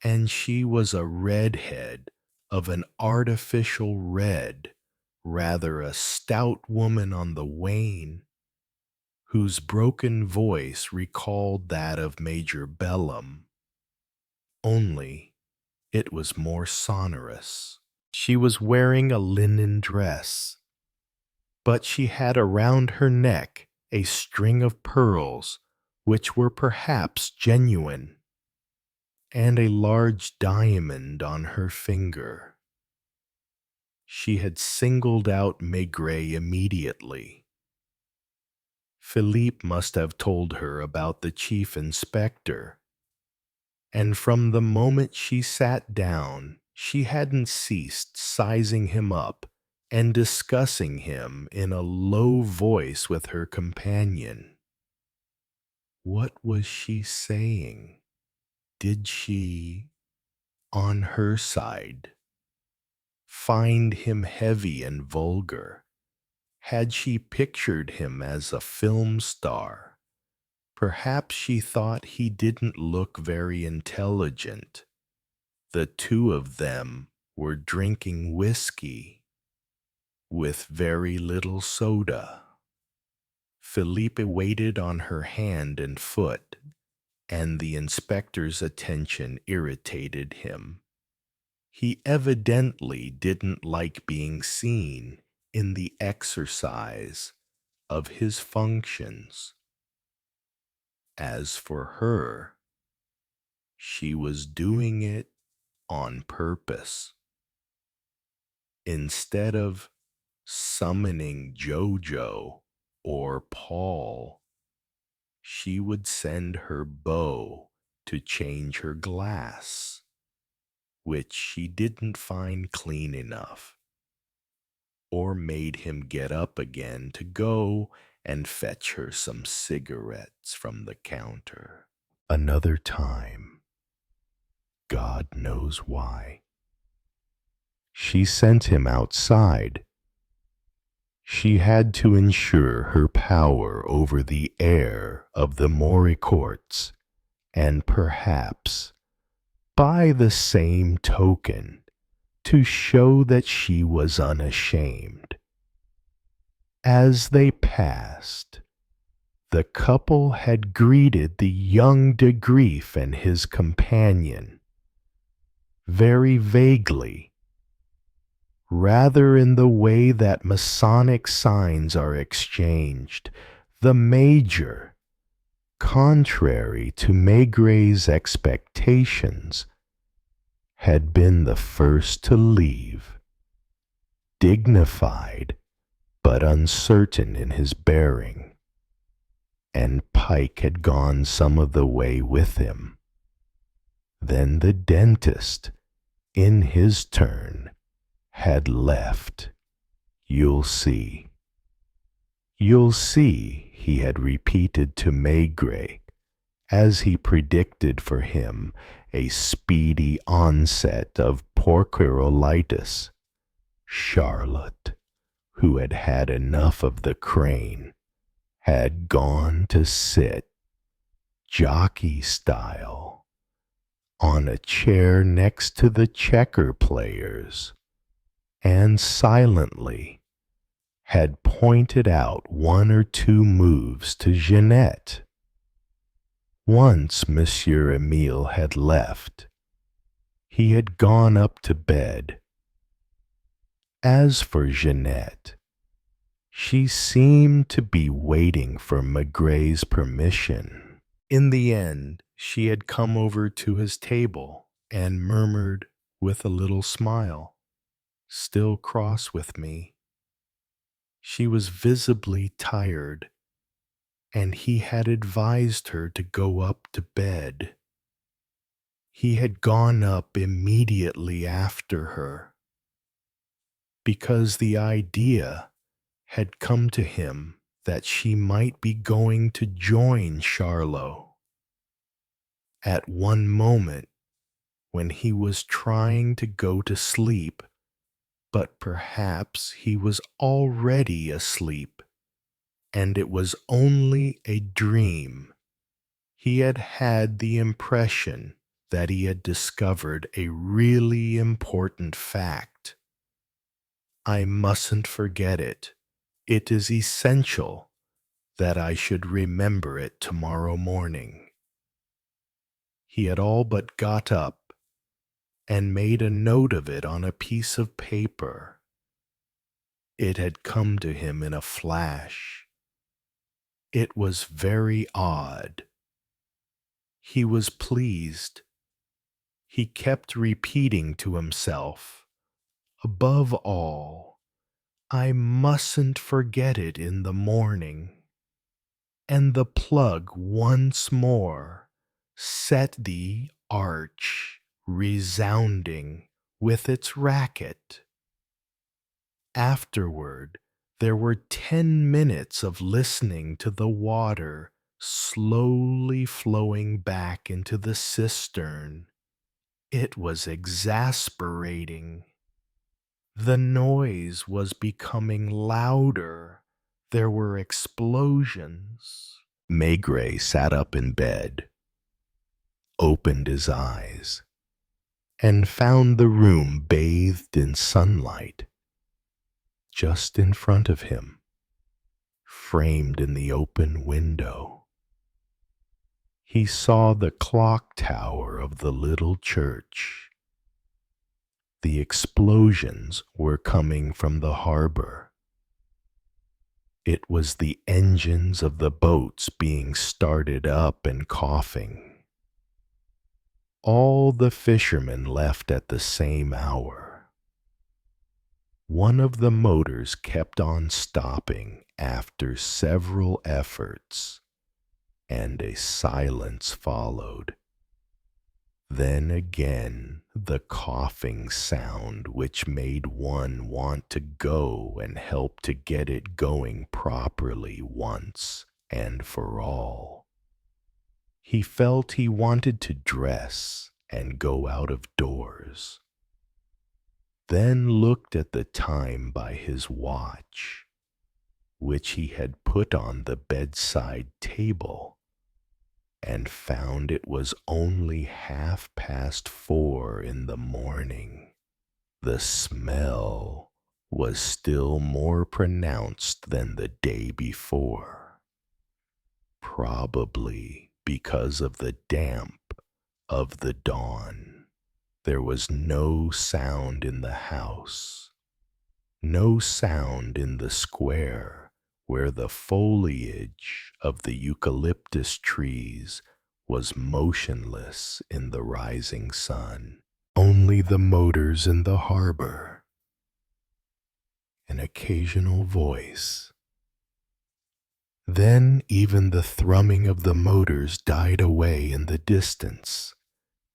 and she was a redhead of an artificial red, rather a stout woman on the wane, whose broken voice recalled that of Major Bellum, only it was more sonorous. She was wearing a linen dress, but she had around her neck a string of pearls which were perhaps genuine, and a large diamond on her finger. She had singled out Maigret immediately. Philippe must have told her about the chief inspector, and from the moment she sat down, she hadn't ceased sizing him up and discussing him in a low voice with her companion. What was she saying? Did she, on her side, find him heavy and vulgar? Had she pictured him as a film star? Perhaps she thought he didn't look very intelligent. The two of them were drinking whiskey with very little soda. Philippe waited on her hand and foot, and the inspector's attention irritated him. He evidently didn't like being seen in the exercise of his functions. As for her, she was doing it on purpose. Instead of summoning Jojo or Paul, she would send her beau to change her glass, which she didn't find clean enough, or made him get up again to go and fetch her some cigarettes from the counter. Another time, God knows why, she sent him outside. She had to ensure her power over the heir of the Maigret, and perhaps, by the same token, to show that she was unashamed. As they passed, the couple had greeted the young de Grief and his companion very vaguely, rather in the way that Masonic signs are exchanged. The Major, contrary to Maigret's expectations, had been the first to leave, dignified but uncertain in his bearing, and Pike had gone some of the way with him. Then the dentist, in his turn, had left. You'll see. You'll see, he had repeated to Maigret, as he predicted for him a speedy onset of porcuriolitis. Charlotte, who had had enough of the crane, had gone to sit, jockey style, on a chair next to the checker players, and silently had pointed out one or two moves to Jeanette. Once Monsieur Emile had left, he had gone up to bed. As for Jeanette, she seemed to be waiting for Maigret's permission. In the end, she had come over to his table and murmured with a little smile, "Still cross with me." She was visibly tired, and he had advised her to go up to bed. He had gone up immediately after her, because the idea had come to him that she might be going to join Charlot. At one moment, when he was trying to go to sleep, but perhaps he was already asleep, and it was only a dream, he had had the impression that he had discovered a really important fact. I mustn't forget it. It is essential that I should remember it tomorrow morning. He had all but got up and made a note of it on a piece of paper. It had come to him in a flash. It was very odd. He was pleased. He kept repeating to himself, "Above all, I mustn't forget it in the morning." And the plug once more set the arch resounding with its racket. Afterward, there were 10 minutes of listening to the water slowly flowing back into the cistern. It was exasperating. The noise was becoming louder. There were explosions. Maigret sat up in bed, opened his eyes, and found the room bathed in sunlight. Just in front of him, framed in the open window, he saw the clock tower of the little church. The explosions were coming from the harbor. It was the engines of the boats being started up and coughing. All the fishermen left at the same hour. One of the motors kept on stopping after several efforts, and a silence followed. Then again the coughing sound which made one want to go and help to get it going properly once and for all. He felt he wanted to dress and go out of doors, then looked at the time by his watch, which he had put on the bedside table, and found it was only 4:30 in the morning. The smell was still more pronounced than the day before, probably because of the damp of the dawn. There was no sound in the house, no sound in the square, where the foliage of the eucalyptus trees was motionless in the rising sun. Only the motors in the harbor, an occasional voice. Then even the thrumming of the motors died away in the distance,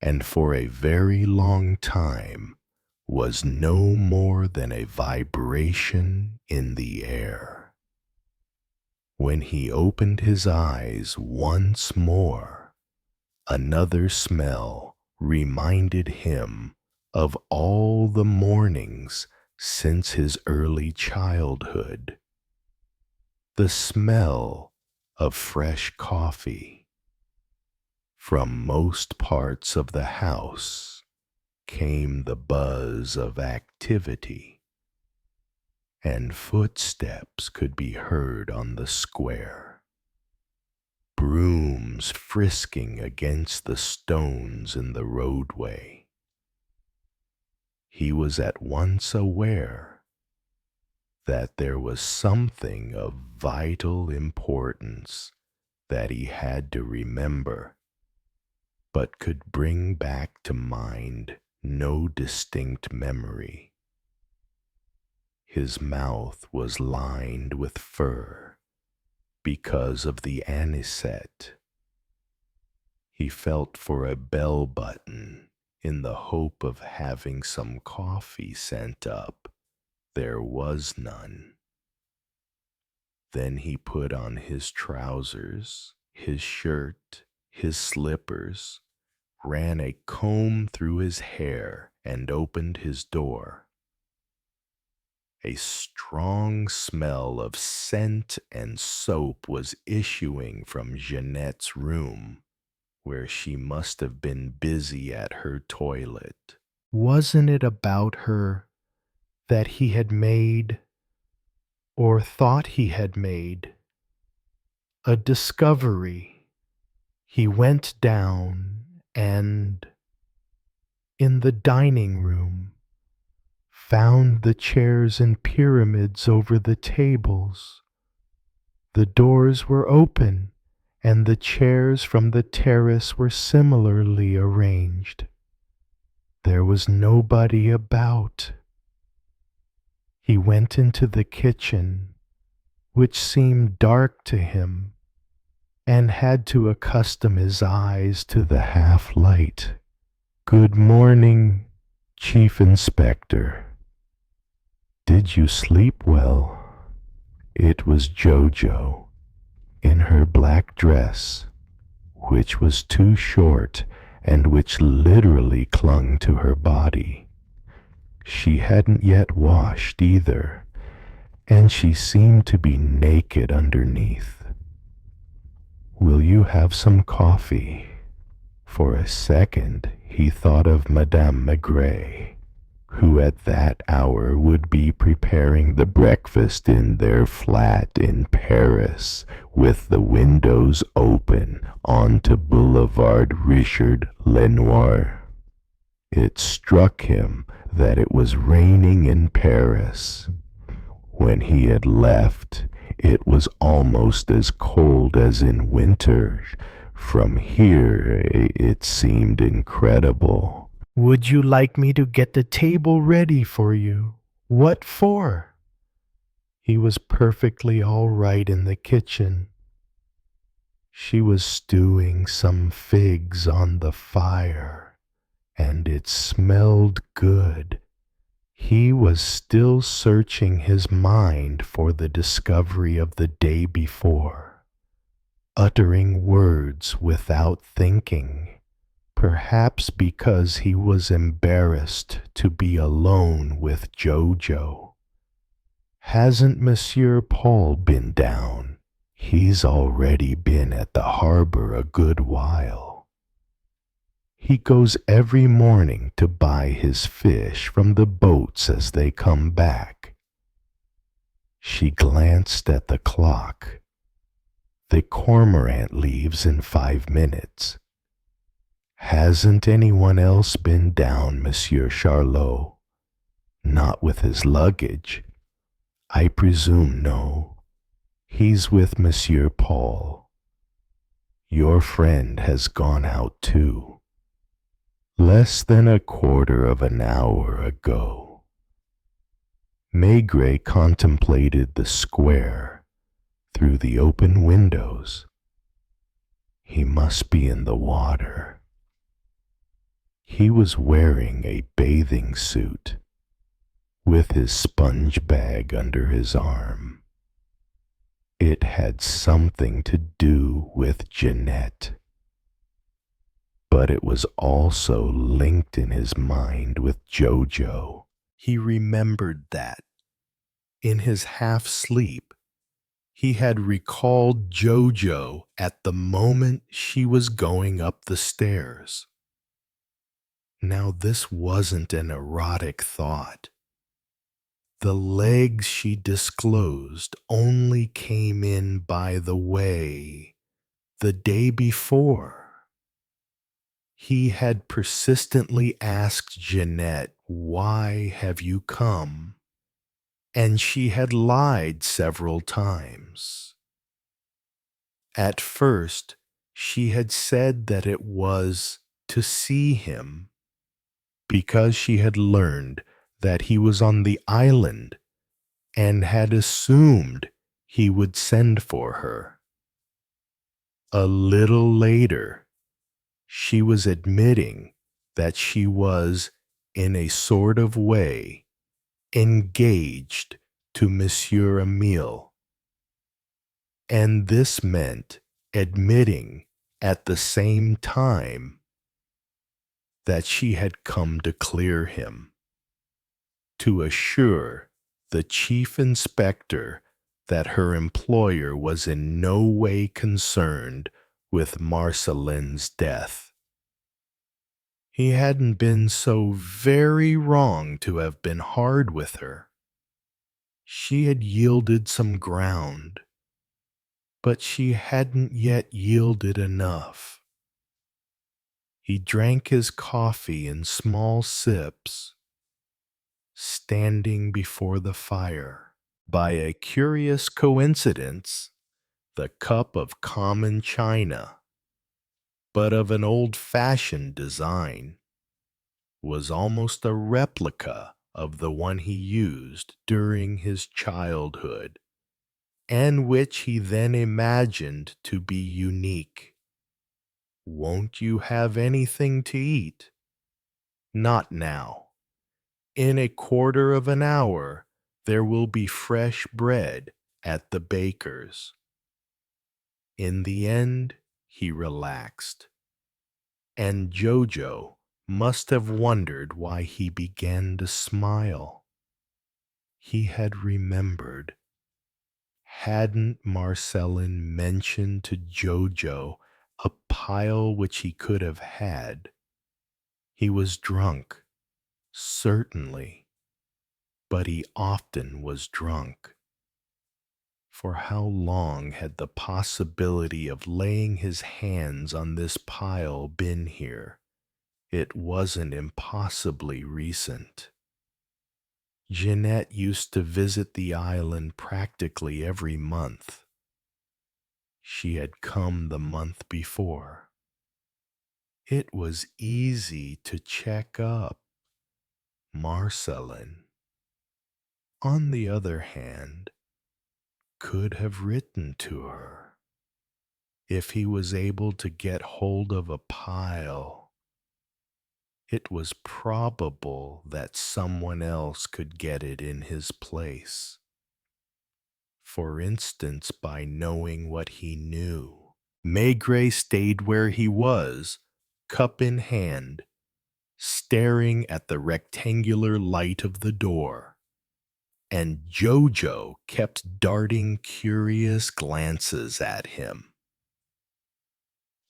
and for a very long time was no more than a vibration in the air. When he opened his eyes once more, another smell reminded him of all the mornings since his early childhood. The smell of fresh coffee. From most parts of the house came the buzz of activity, and footsteps could be heard on the square. Brooms frisking against the stones in the roadway. He was at once aware that there was something of vital importance that he had to remember, but could bring back to mind no distinct memory. His mouth was lined with fur because of the anisette. He felt for a bell button in the hope of having some coffee sent up. There was none. Then he put on his trousers, his shirt, his slippers, ran a comb through his hair, and opened his door. A strong smell of scent and soap was issuing from Jeanette's room, where she must have been busy at her toilet. Wasn't it about her that he had made, or thought he had made, a discovery? He went down and, in the dining room, found the chairs in pyramids over the tables. The doors were open, and the chairs from the terrace were similarly arranged. There was nobody about. He went into the kitchen, which seemed dark to him, and had to accustom his eyes to the half-light. "Good morning, Chief Inspector. Did you sleep well?" It was Jojo, in her black dress, which was too short and which literally clung to her body. She hadn't yet washed either, and she seemed to be naked underneath. "Will you have some coffee?" For a second he thought of Madame Maigret, who at that hour would be preparing the breakfast in their flat in Paris, with the windows open onto Boulevard Richard Lenoir. It struck him that it was raining in Paris. When he had left, it was almost as cold as in winter. From here, it seemed incredible. "Would you like me to get the table ready for you?" "What for?" He was perfectly all right in the kitchen. She was stewing some figs on the fire, and it smelled good. He was still searching his mind for the discovery of the day before, uttering words without thinking, perhaps because he was embarrassed to be alone with Jojo. "Hasn't Monsieur Paul been down?" "He's already been at the harbor a good while. He goes every morning to buy his fish from the boats as they come back." She glanced at the clock. "The cormorant leaves in 5 minutes. Hasn't anyone else been down, Monsieur Charlot?" "Not with his luggage." "I presume no. He's with Monsieur Paul. Your friend has gone out too. Less than a quarter of an hour ago." Maigret contemplated the square through the open windows. He must be in the water. He was wearing a bathing suit, with his sponge bag under his arm. It had something to do with Jeanette, but it was also linked in his mind with Jojo. He remembered that, in his half-sleep, he had recalled Jojo at the moment she was going up the stairs. Now this wasn't an erotic thought. The legs she disclosed only came in by the way the day before. He had persistently asked Jeanette, "Why have you come?" and she had lied several times. At first, she had said that it was to see him because she had learned that he was on the island and had assumed he would send for her. A little later, she was admitting that she was, in a sort of way, engaged to Monsieur Emile, and this meant admitting at the same time that she had come to clear him, to assure the chief inspector that her employer was in no way concerned with Marcelin's death. He hadn't been so very wrong to have been hard with her. She had yielded some ground, but she hadn't yet yielded enough. He drank his coffee in small sips, standing before the fire. By a curious coincidence, the cup of common china, but of an old-fashioned design, was almost a replica of the one he used during his childhood, and which he then imagined to be unique. "Won't you have anything to eat?" "Not now. In a quarter of an hour there will be fresh bread at the baker's." In the end, he relaxed, and Jojo must have wondered why he began to smile. He had remembered. Hadn't Marcelin mentioned to Jojo a pile which he could have had? He was drunk, certainly, but he often was drunk. For how long had the possibility of laying his hands on this pile been here? It wasn't impossibly recent. Jeanette used to visit the island practically every month. She had come the month before. It was easy to check up. Marcelin, on the other hand, could have written to her. If he was able to get hold of a pile, it was probable that someone else could get it in his place. For instance, by knowing what he knew. Maigret stayed where he was, cup in hand, staring at the rectangular light of the door, and Jojo kept darting curious glances at him.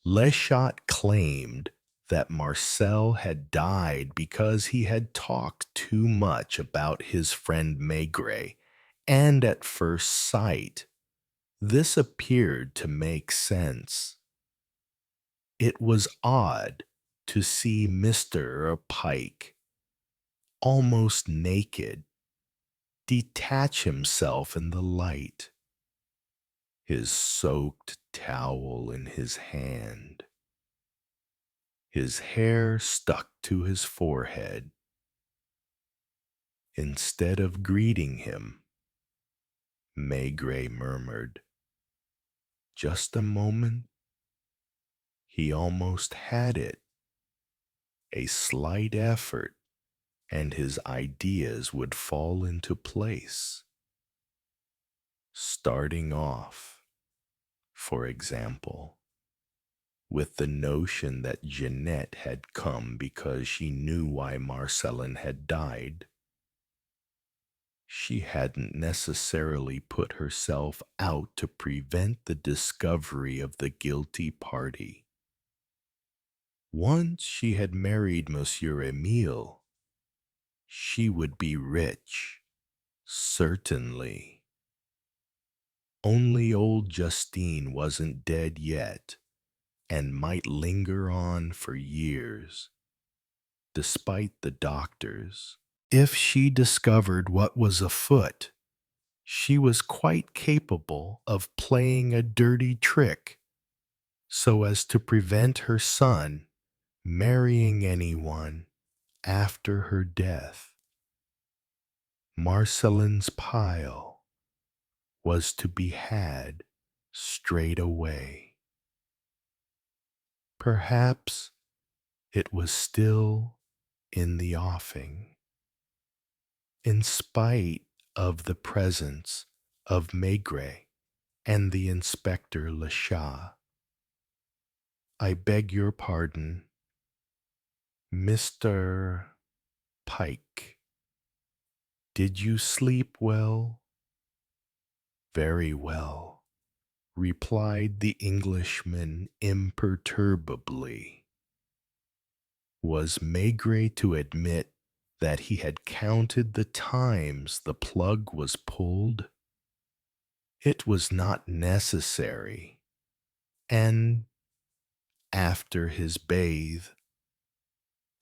Leschatte claimed that Marcel had died because he had talked too much about his friend Maigret, and at first sight, this appeared to make sense. It was odd to see Mr. Pike, almost naked, detach himself in the light, his soaked towel in his hand, his hair stuck to his forehead. Instead of greeting him, Maigret murmured, "Just a moment." He almost had it. A slight effort, and his ideas would fall into place. Starting off, for example, with the notion that Jeanette had come because she knew why Marcelin had died. She hadn't necessarily put herself out to prevent the discovery of the guilty party. Once she had married Monsieur Emile, she would be rich, certainly. Only old Justine wasn't dead yet, and might linger on for years, despite the doctors. If she discovered what was afoot, She was quite capable of playing a dirty trick so as to prevent her son marrying anyone after her death. Marcelin's pile was to be had straight away. Perhaps it was still in the offing, in spite of the presence of Maigret and the Inspector Le Chat. I beg your pardon, Mr. Pike. Did you sleep well? Very well, replied the Englishman imperturbably. Was Maigret to admit that he had counted the times the plug was pulled? It was not necessary, and after his bathe,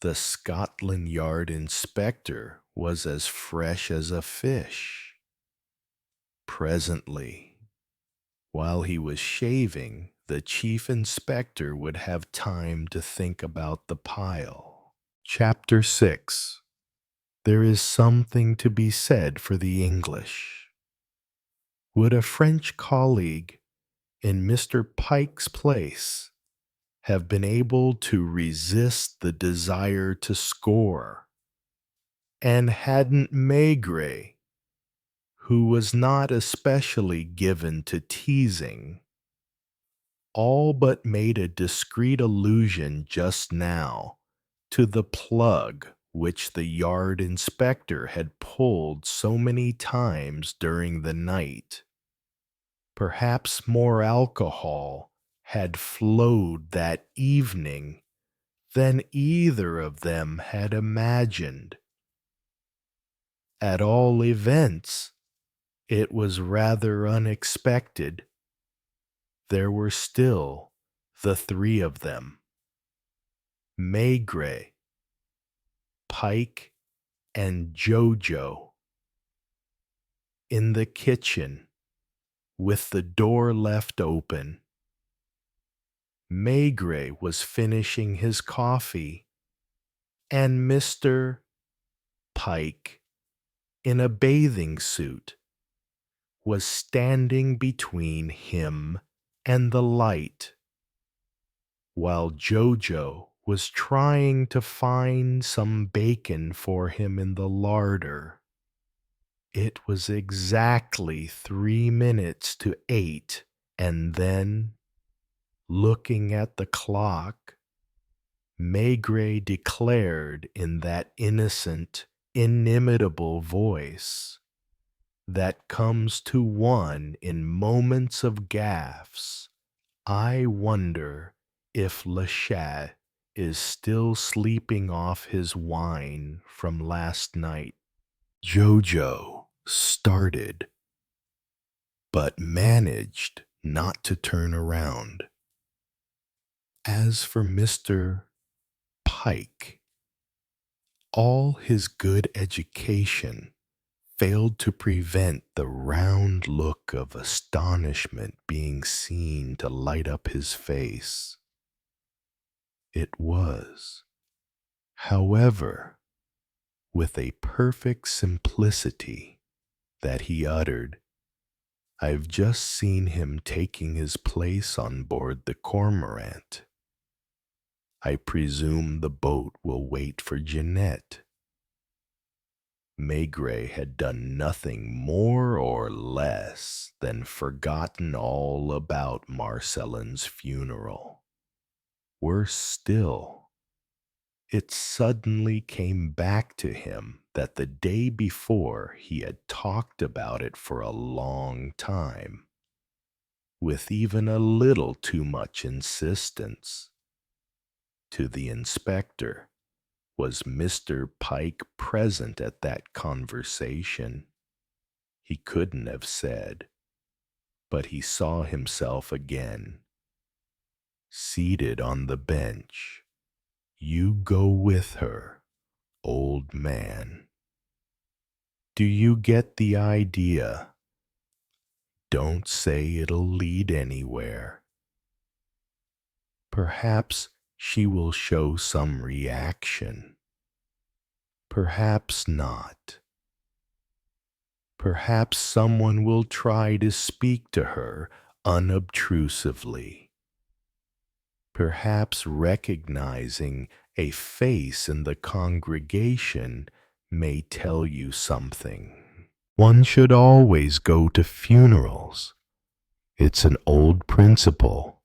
the Scotland Yard inspector was as fresh as a fish. Presently, while he was shaving, the chief inspector would have time to think about the pile. Chapter 6. There is something to be said for the English. Would a French colleague in Mr. Pike's place have been able to resist the desire to score? And hadn't Maigret, who was not especially given to teasing, all but made a discreet allusion just now to the plug which the yard inspector had pulled so many times during the night, perhaps more alcohol had flowed that evening than either of them had imagined. At all events, it was rather unexpected. There were still the three of them, Maigret, Pike, and Jojo, in the kitchen with the door left open. Maigret was finishing his coffee, and Mr. Pike, in a bathing suit, was standing between him and the light, while Jojo was trying to find some bacon for him in the larder. It was exactly 3 minutes to 8, and then, looking at the clock, Maigret declared in that innocent, inimitable voice that comes to one in moments of gaffes, "I wonder if Le Chat is still sleeping off his wine from last night." Jojo started, but managed not to turn around. As for Mr. Pike, all his good education failed to prevent the round look of astonishment being seen to light up his face. It was, however, with a perfect simplicity that he uttered, "I've just seen him taking his place on board the Cormorant. I presume the boat will wait for Jeanette." Maigret had done nothing more or less than forgotten all about Marcelin's funeral. Worse still, it suddenly came back to him that the day before he had talked about it for a long time, with even a little too much insistence. To the inspector, was Mr. Pike present at that conversation? He couldn't have said, but he saw himself again, seated on the bench. "You go with her, old man." Do you get the idea Don't say it'll lead anywhere. Perhaps she will show some reaction. Perhaps not. Perhaps someone will try to speak to her unobtrusively. Perhaps recognizing a face in the congregation may tell you something. One should always go to funerals. It's an old principle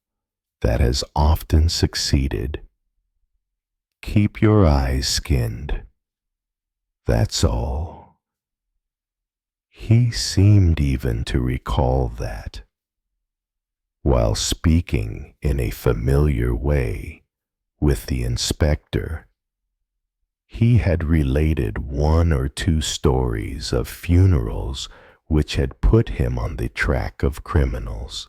that has often succeeded. Keep your eyes skinned. That's all. He seemed even to recall that, while speaking in a familiar way with the inspector. He had related one or two stories of funerals which had put him on the track of criminals.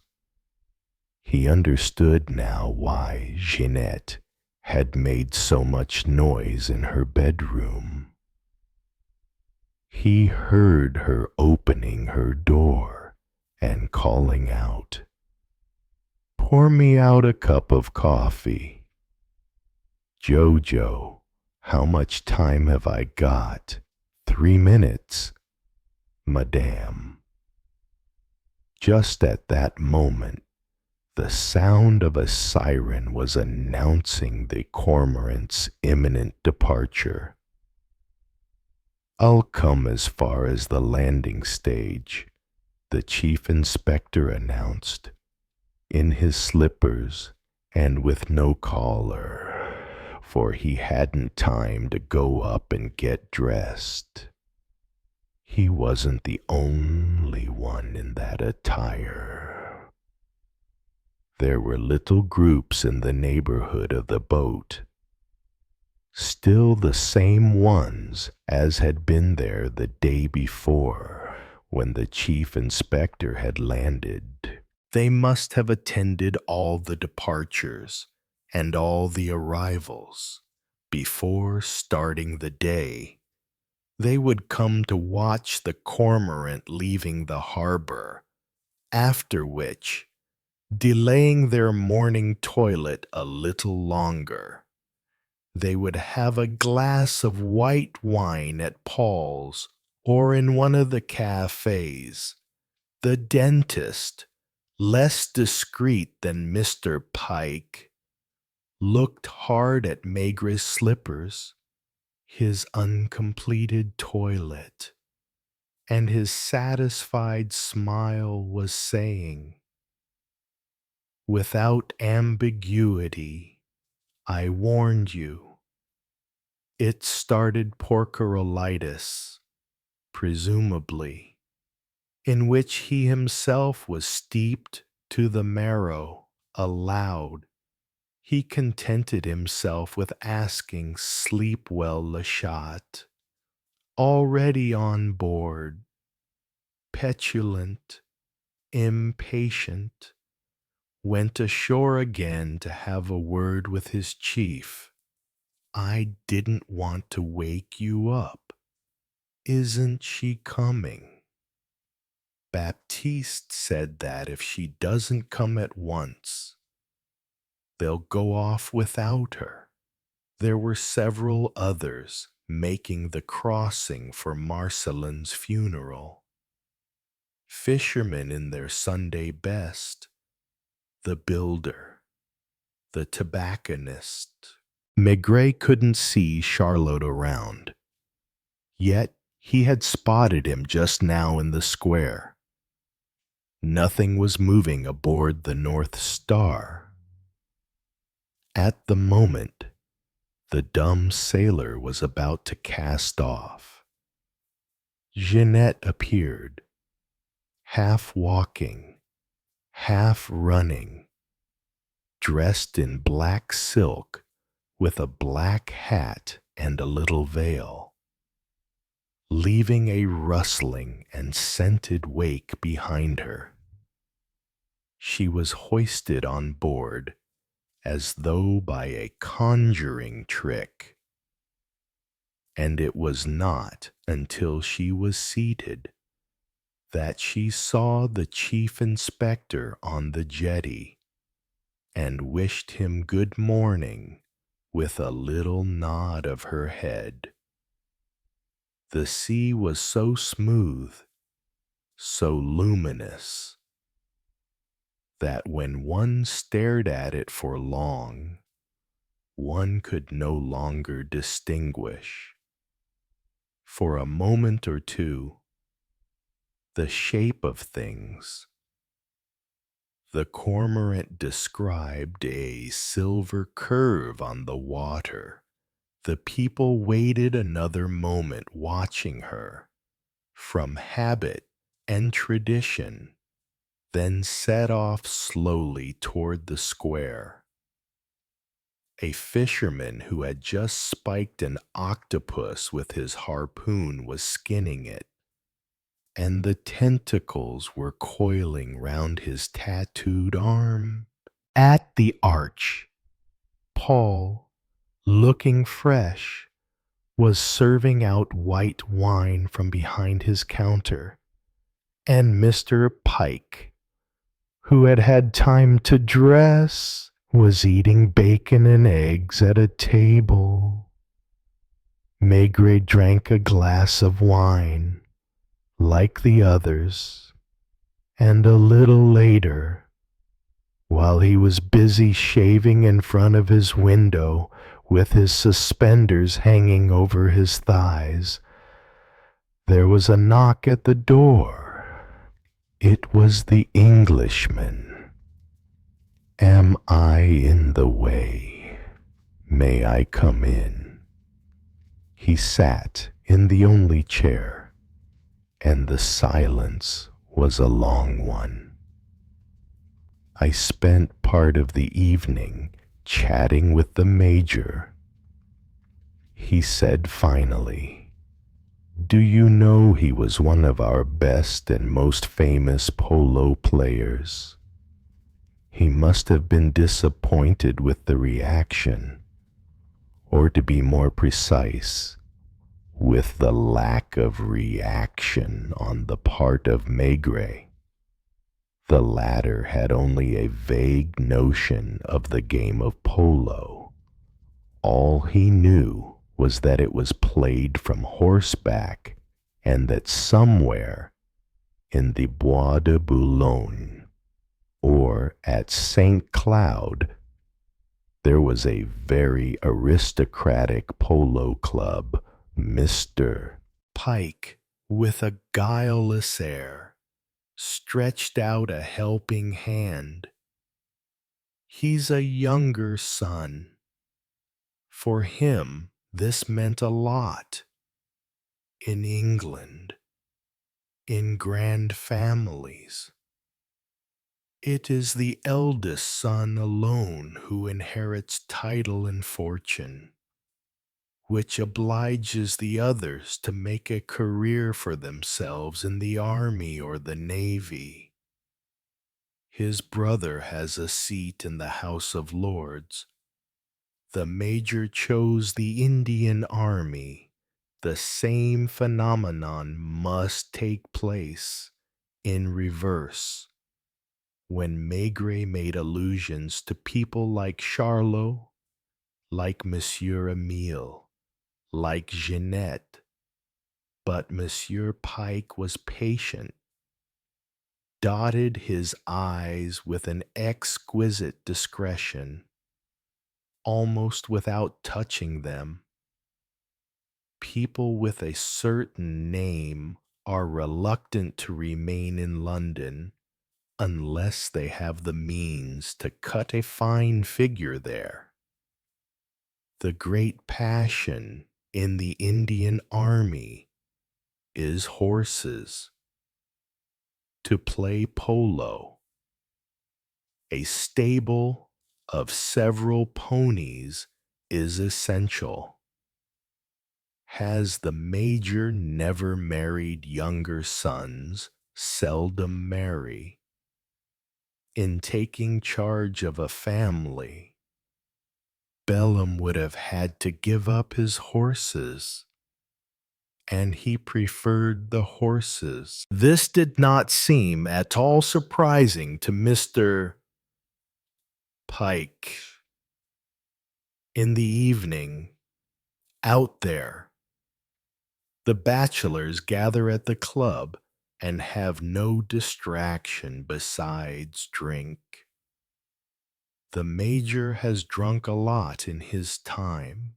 He understood now why Jeanette had made so much noise in her bedroom. He heard her opening her door and calling out, "Pour me out a cup of coffee." "Jojo, how much time have I got?" "3 minutes, madame." Just at that moment, the sound of a siren was announcing the cormorant's imminent departure. "I'll come as far as the landing stage," the chief inspector announced, in his slippers and with no collar, for he hadn't time to go up and get dressed. He wasn't the only one in that attire. There were little groups in the neighborhood of the boat, still the same ones as had been there the day before when the chief inspector had landed. They must have attended all the departures and all the arrivals before starting the day. They would come to watch the cormorant leaving the harbor, after which, delaying their morning toilet a little longer, they would have a glass of white wine at Paul's or in one of the cafes. The dentist, less discreet than Mr. Pike, looked hard at Maigret's slippers, his uncompleted toilet, and his satisfied smile was saying, without ambiguity, "I warned you." It started porcerolitis, presumably, in which he himself was steeped to the marrow. Aloud, he contented himself with asking Sleep well le chat, already on board, petulant, impatient, went ashore again to have a word with his chief. "I didn't want to wake you up. Isn't she coming?" "Baptiste said that if she doesn't come at once, they'll go off without her." There were several others making the crossing for Marcelin's funeral. Fishermen in their Sunday best, the builder, the tobacconist. Maigret couldn't see Charlotte around, yet he had spotted him just now in the square. Nothing was moving aboard the North Star. At the moment, the dumb sailor was about to cast off. Jeanette appeared, half walking, half running, dressed in black silk with a black hat and a little veil, leaving a rustling and scented wake behind her. She was hoisted on board as though by a conjuring trick, and it was not until she was seated that she saw the chief inspector on the jetty and wished him good morning with a little nod of her head. The sea was so smooth, so luminous, that when one stared at it for long, one could no longer distinguish, for a moment or two, the shape of things. The cormorant described a silver curve on the water. The people waited another moment watching her, from habit and tradition, then set off slowly toward the square. A fisherman who had just spiked an octopus with his harpoon was skinning it, and the tentacles were coiling round his tattooed arm. At the arch, Paul, looking fresh, was serving out white wine from behind his counter, and Mr. Pike, who had had time to dress, was eating bacon and eggs at a table. Maigret drank a glass of wine, like the others, and a little later, while he was busy shaving in front of his window with his suspenders hanging over his thighs, there was a knock at the door. It was the Englishman. "Am I in the way? May I come in?" He sat in the only chair, and the silence was a long one. "I spent part of the evening chatting with the Major," he said finally. "Do you know he was one of our best and most famous polo players? He must have been disappointed with the reaction, or to be more precise, with the lack of reaction on the part of Maigret. The latter had only a vague notion of the game of polo. All he knew was that it was played from horseback, and that somewhere in the Bois de Boulogne or at St. Cloud there was a very aristocratic polo club. Mr. Pike, with a guileless air, stretched out a helping hand. "He's a younger son. For him, this meant a lot. In England, in grand families, it is the eldest son alone who inherits title and fortune, which obliges the others to make a career for themselves in the army or the navy. His brother has a seat in the House of Lords. The Major chose the Indian Army. The same phenomenon must take place in reverse. When Maigret made allusions to people like Charlot, like Monsieur Emile, like Jeanette, but Monsieur Pike was patient, dotted his I's with an exquisite discretion, almost without touching them. People with a certain name are reluctant to remain in London unless they have the means to cut a fine figure there. The great passion in the Indian Army is horses. To play polo, a stable of several ponies is essential. Has the Major never married younger sons, seldom marry? In taking charge of a family, Bellum would have had to give up his horses. and he preferred the horses. This did not seem at all surprising to Mr. Pike. In the evening, out there, the bachelors gather at the club and have no distraction besides drink. The Major has drunk a lot in his time.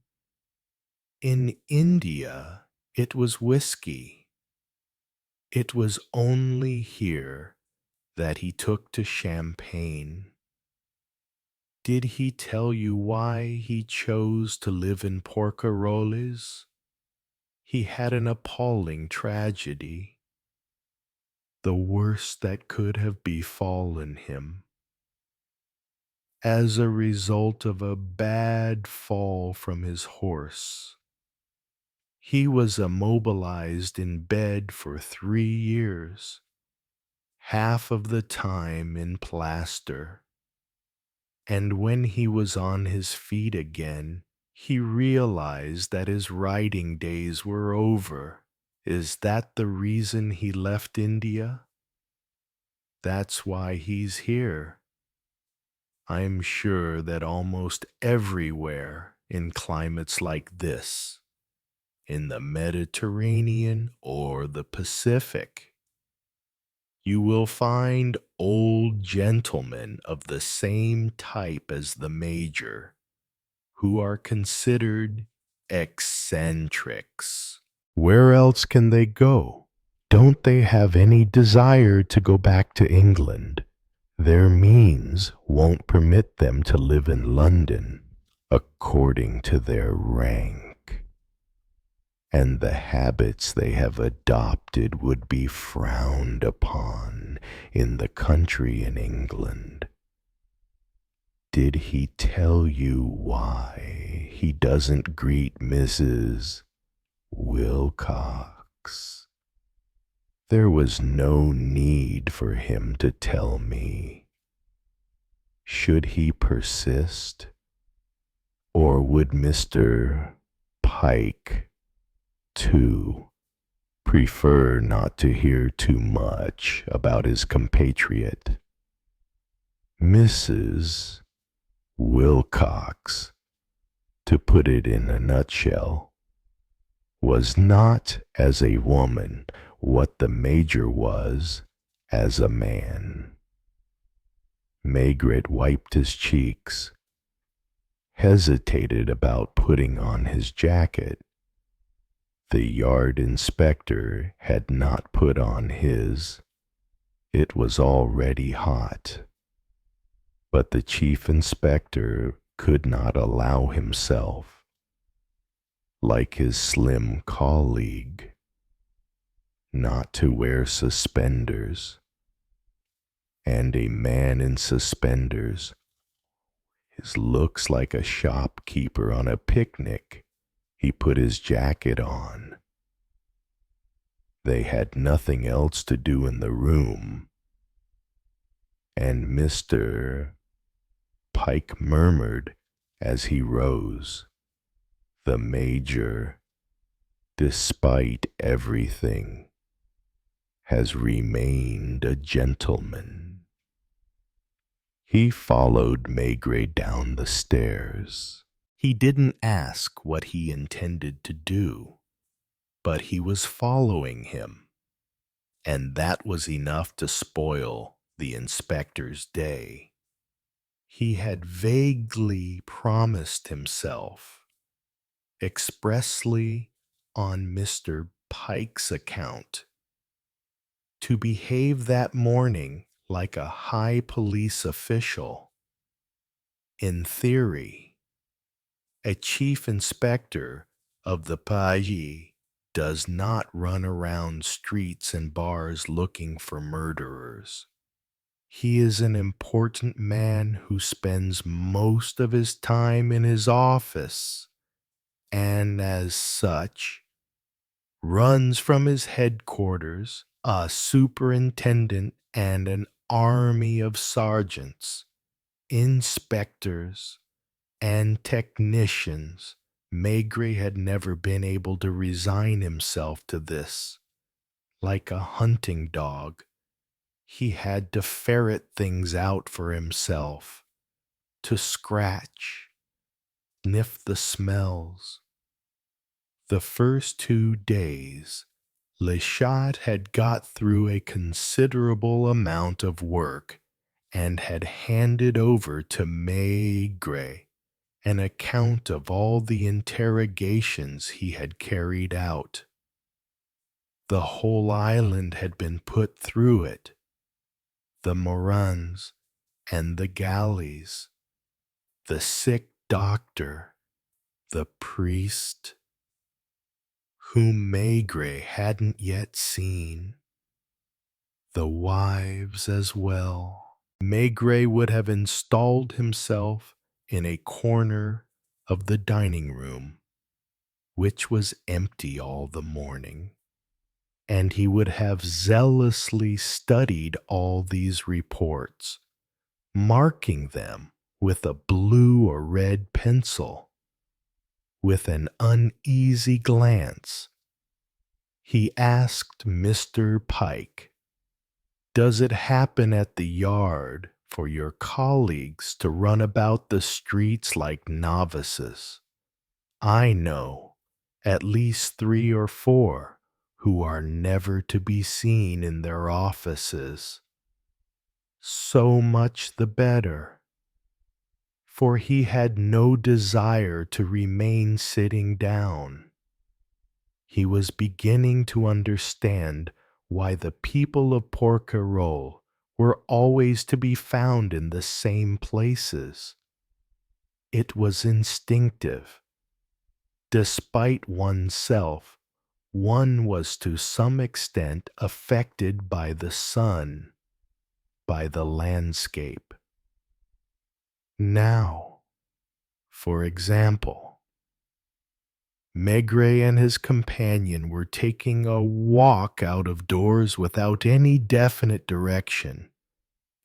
In India, it was whiskey. It was only here that he took to champagne. Did he tell you why he chose to live in Porcaroles? He had an appalling tragedy, the worst that could have befallen him. As a result of a bad fall from his horse, he was immobilized in bed for 3 years, half of the time in plaster. And when he was on his feet again, he realized that his riding days were over. Is that the reason he left India? That's why he's here. I'm sure that almost everywhere in climates like this, in the Mediterranean or the Pacific, you will find old gentlemen of the same type as the Major, who are considered eccentrics. Where else can they go? Don't they have any desire to go back to England? Their means won't permit them to live in London according to their rank, and the habits they have adopted would be frowned upon in the country in England. Did he tell you why he doesn't greet Mrs. Wilcox? There was no need for him to tell me. Should he persist? Or would Mr. Pike, too, prefer not to hear too much about his compatriot? Mrs. Wilcox, to put it in a nutshell, was not as a woman what the Major was as a man. Maigret wiped his cheeks, hesitated about putting on his jacket. The yard inspector had not put on his. It was already hot. But the chief inspector could not allow himself, like his slim colleague, not to wear suspenders. And a man in suspenders looks like a shopkeeper on a picnic. He put his jacket on. They had nothing else to do in the room, and Mr. Pike murmured as he rose, "The Major, despite everything, has remained a gentleman." He followed Maigret down the stairs. He didn't ask what he intended to do, but he was following him, and that was enough to spoil the inspector's day. He had vaguely promised himself, expressly on Mr. Pike's account, to behave that morning like a high police official. In theory, a chief inspector of the Pays does not run around streets and bars looking for murderers. He is an important man who spends most of his time in his office, and as such, runs from his headquarters a superintendent and an army of sergeants, inspectors, and technicians Maigret had never been able to resign himself to this. Like a hunting dog, he had to ferret things out for himself, to scratch, sniff the smells. The first 2 days, Le Chat had got through a considerable amount of work and had handed over to Maigret an account of all the interrogations he had carried out. The whole island had been put through it, the Morans and the galleys, the sick doctor, the priest, whom Maigret hadn't yet seen, the wives as well. Maigret would have installed himself in a corner of the dining room, which was empty all the morning, and he would have zealously studied all these reports, marking them with a blue or red pencil. With an uneasy glance, he asked Mr. Pike, "Does it happen at the yard for your colleagues to run about the streets like novices? I know at least 3 or 4 who are never to be seen in their offices." So much the better, for he had no desire to remain sitting down. He was beginning to understand why the people of Porquerolles were always to be found in the same places. It was instinctive. Despite oneself, one was to some extent affected by the sun, by the landscape. Now, for example, Maigret and his companion were taking a walk out of doors without any definite direction,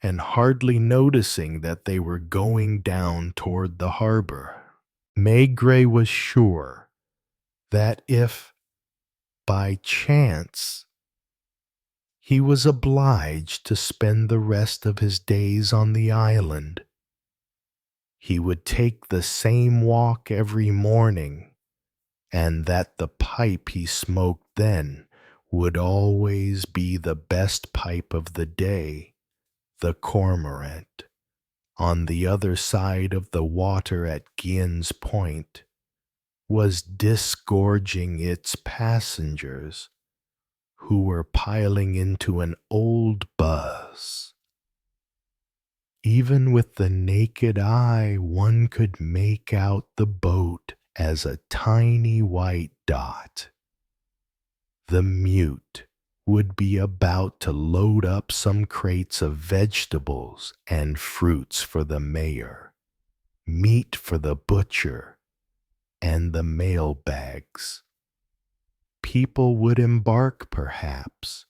and hardly noticing that they were going down toward the harbor. Maigret was sure that if, by chance, he was obliged to spend the rest of his days on the island, he would take the same walk every morning, and that the pipe he smoked then would always be the best pipe of the day, the cormorant, on the other side of the water at Guillen's Point, was disgorging its passengers, who were piling into an old buzz. Even with the naked eye, one could make out the boat as a tiny white dot. The mute would be about to load up some crates of vegetables and fruits for the mayor, meat for the butcher, and the mail bags. People would embark, perhaps,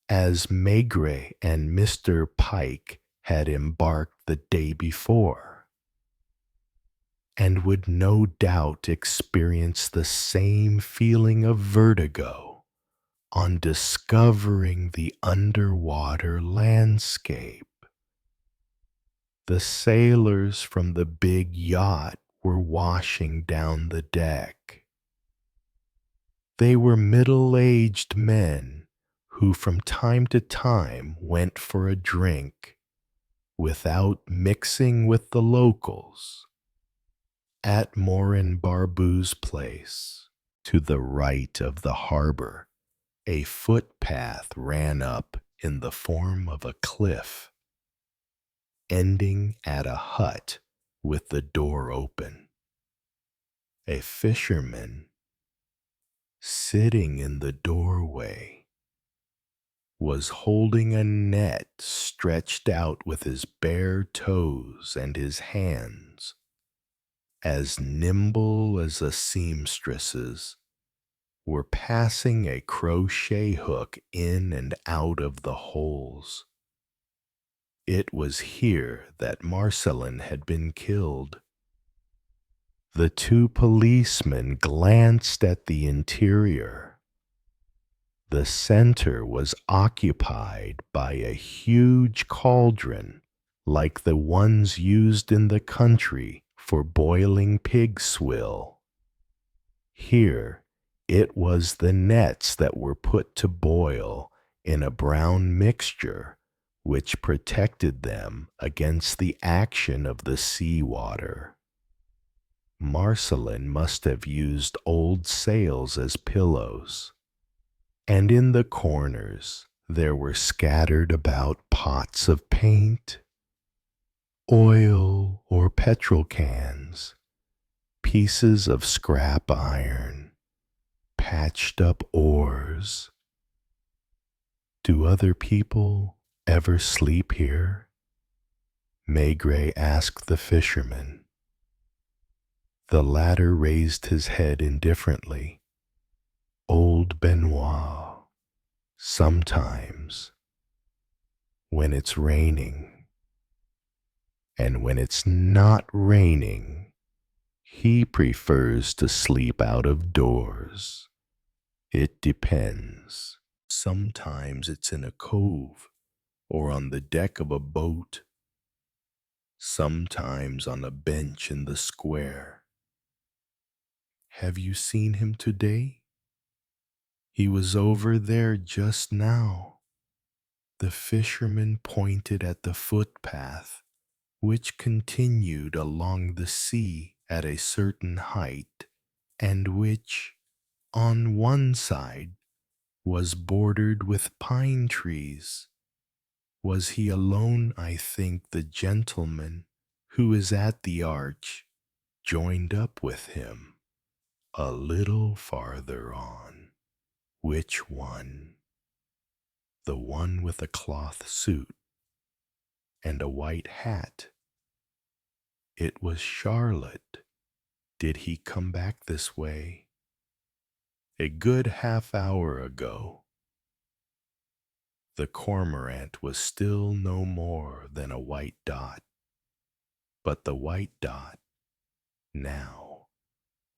as Maigret and Mr. Pike had embarked the day before, and would no doubt experience the same feeling of vertigo on discovering the underwater landscape. The sailors from the big yacht were washing down the deck. They were middle-aged men who from time to time went for a drink, without mixing with the locals, at Morin Barbou's place. To the right of the harbor, a footpath ran up in the form of a cliff, ending at a hut with the door open. A fisherman, sitting in the doorway, was holding a net stretched out with his bare toes and his hands, as nimble as a seamstress's, were passing a crochet hook in and out of the holes. It was here that Marcelin had been killed. The two policemen glanced at the interior. The center was occupied by a huge cauldron like the ones used in the country for boiling pig swill. Here it was the nets that were put to boil in a brown mixture which protected them against the action of the sea water. Marcelin must have used old sails as pillows, and in the corners there were scattered about pots of paint, oil or petrol cans, pieces of scrap iron, patched up oars. Do other people ever sleep here? Maigret asked the fisherman. The latter raised his head indifferently. Old Benoit, sometimes, when it's raining. And when it's not raining, he prefers to sleep out of doors. It depends. Sometimes it's in a cove or on the deck of a boat. Sometimes on a bench in the square. Have you seen him today? He was over there just now. The fisherman pointed at the footpath, which continued along the sea at a certain height, and which, on one side, was bordered with pine trees. Was he alone? I think the gentleman who is at the arch joined up with him. A little farther on. Which one? The one with a cloth suit and a white hat. It was Charlotte. Did he come back this way? A good half-hour ago. The cormorant was still no more than a white dot, but the white dot now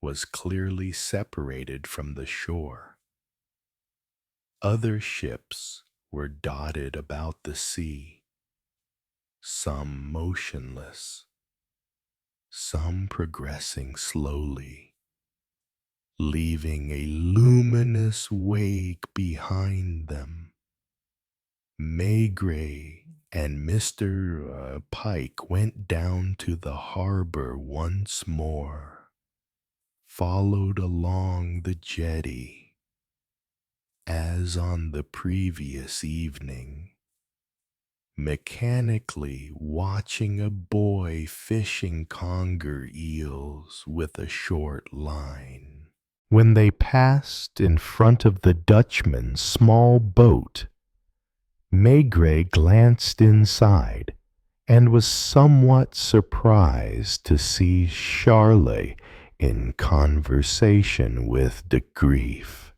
was clearly separated from the shore. Other ships were dotted about the sea, some motionless, some progressing slowly, leaving a luminous wake behind them. Maigret and Mr. Pike went down to the harbor once more, followed along the jetty, as on the previous evening, mechanically watching a boy fishing conger eels with a short line. When they passed in front of the Dutchman's small boat, Maigret glanced inside and was somewhat surprised to see Charlotte in conversation with de Grief.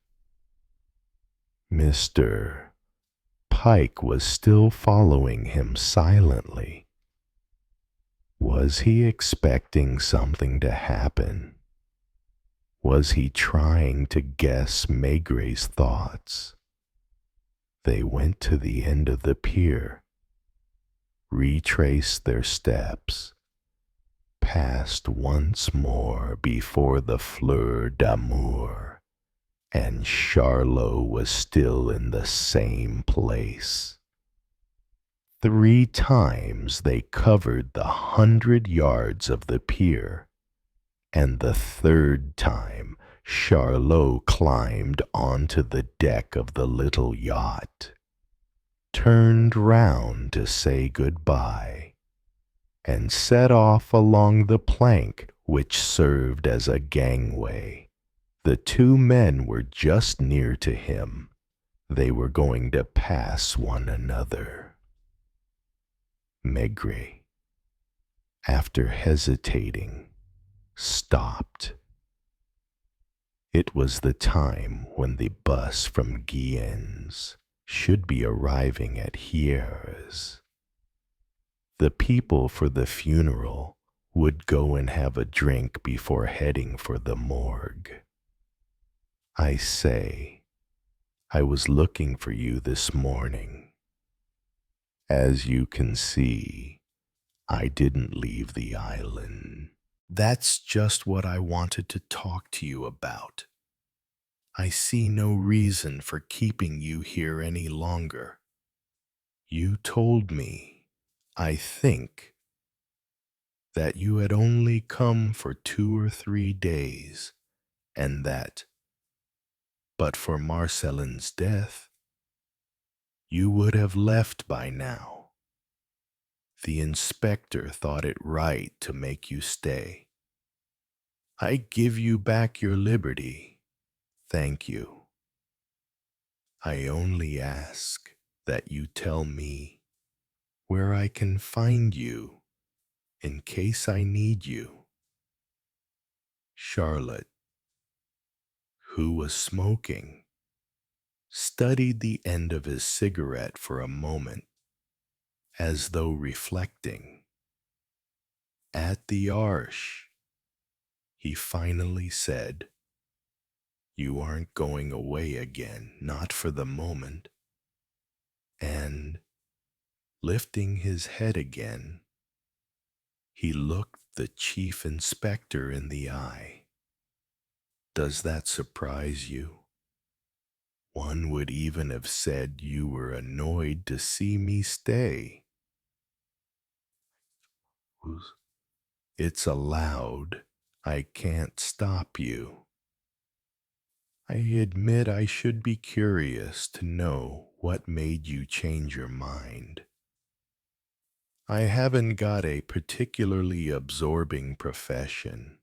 Mr. Pike was still following him silently. Was he expecting something to happen? Was he trying to guess Maigret's thoughts? They went to the end of the pier, retraced their steps, passed once more before the Fleur d'Amour, and Charlot was still in the same place. 3 times they covered the 100 yards of the pier, and the 3rd time Charlot climbed onto the deck of the little yacht, turned round to say goodbye, and set off along the plank which served as a gangway. The 2 men were just near to him. They were going to pass one another. Maigret, after hesitating, stopped. It was the time when the bus from Guillen's should be arriving at Hyères. The people for the funeral would go and have a drink before heading for the morgue. I say, I was looking for you this morning. As you can see, I didn't leave the island. That's just what I wanted to talk to you about. I see no reason for keeping you here any longer. You told me, I think, that you had only come for 2 or 3 days, and that, but for Marcelin's death, you would have left by now. The inspector thought it right to make you stay. I give you back your liberty. Thank you. I only ask that you tell me where I can find you in case I need you. Charlotte, who was smoking, studied the end of his cigarette for a moment, as though reflecting. At the Arche, he finally said, "You aren't going away again, not for the moment." And, lifting his head again, he looked the chief inspector in the eye. Does that surprise you? One would even have said you were annoyed to see me stay. It's allowed. I can't stop you. I admit I should be curious to know what made you change your mind. I haven't got a particularly absorbing profession,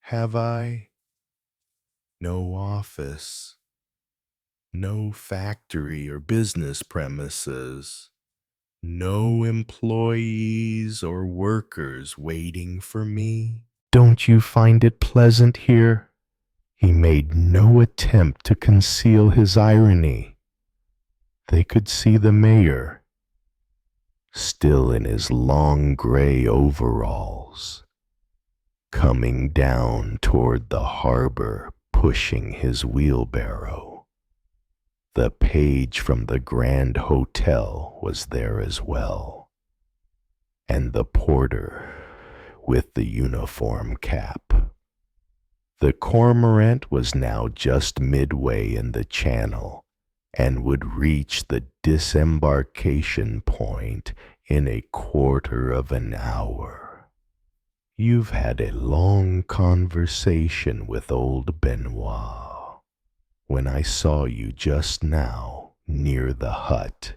have I? No office, no factory or business premises, no employees or workers waiting for me. Don't you find it pleasant here? He made no attempt to conceal his irony. They could see the mayor, still in his long gray overalls, coming down toward the harbor, pushing his wheelbarrow. The page from the Grand Hotel was there as well, and the porter with the uniform cap. The cormorant was now just midway in the channel and would reach the disembarkation point in a quarter of an hour. You've had a long conversation with old Benoit. When I saw you just now near the hut,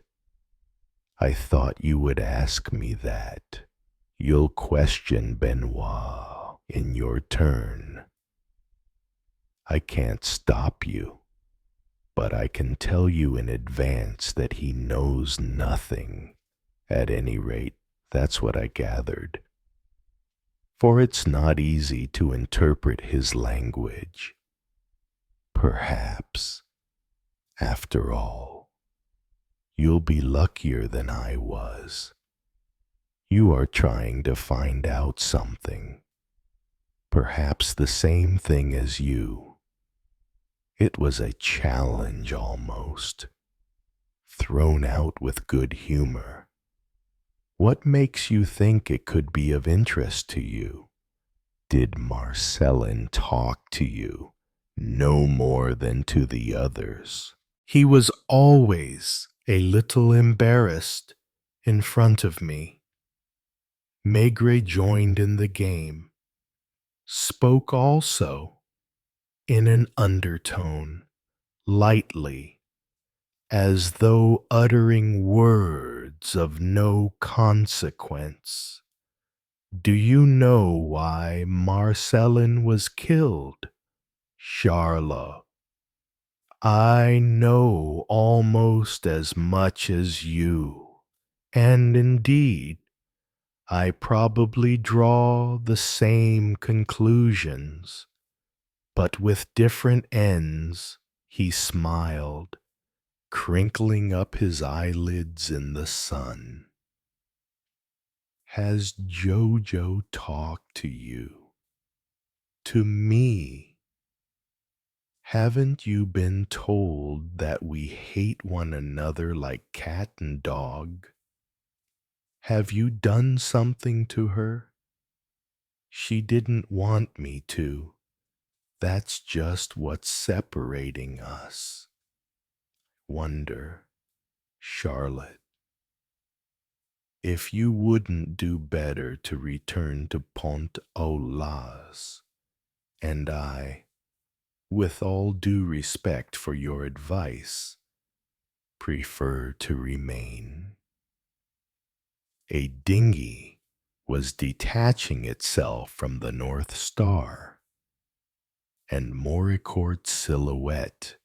I thought you would ask me that. You'll question Benoit in your turn. I can't stop you, but I can tell you in advance that he knows nothing. At any rate, that's what I gathered. For it's not easy to interpret his language. Perhaps, after all, you'll be luckier than I was. You are trying to find out something, perhaps the same thing as you. It was a challenge almost, thrown out with good humor. What makes you think it could be of interest to you? Did Marcelin talk to you no more than to the others? He was always a little embarrassed in front of me. Maigret joined in the game, spoke also in an undertone, lightly, as though uttering words of no consequence. Do you know why Marcelin was killed, Charlotte? I know almost as much as you, and indeed, I probably draw the same conclusions. But with different ends, he smiled, crinkling up his eyelids in the sun. Has Jojo talked to you? To me? Haven't you been told that we hate one another like cat and dog? Have you done something to her? She didn't want me to. That's just what's separating us. Wonder, Charlotte, if you wouldn't do better to return to Pont au Las, and I, with all due respect for your advice, prefer to remain. A dinghy was detaching itself from the North Star, and Moricourt's silhouette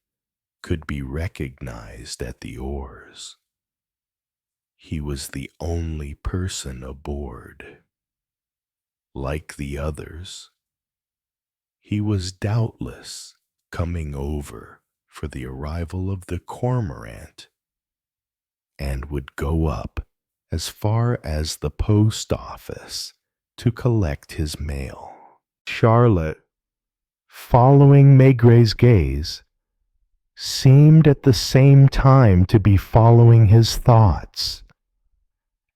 could be recognized at the oars. He was the only person aboard. Like the others, he was doubtless coming over for the arrival of the Cormorant, and would go up as far as the post office to collect his mail. Charlotte, following Maigret's gaze, seemed at the same time to be following his thoughts,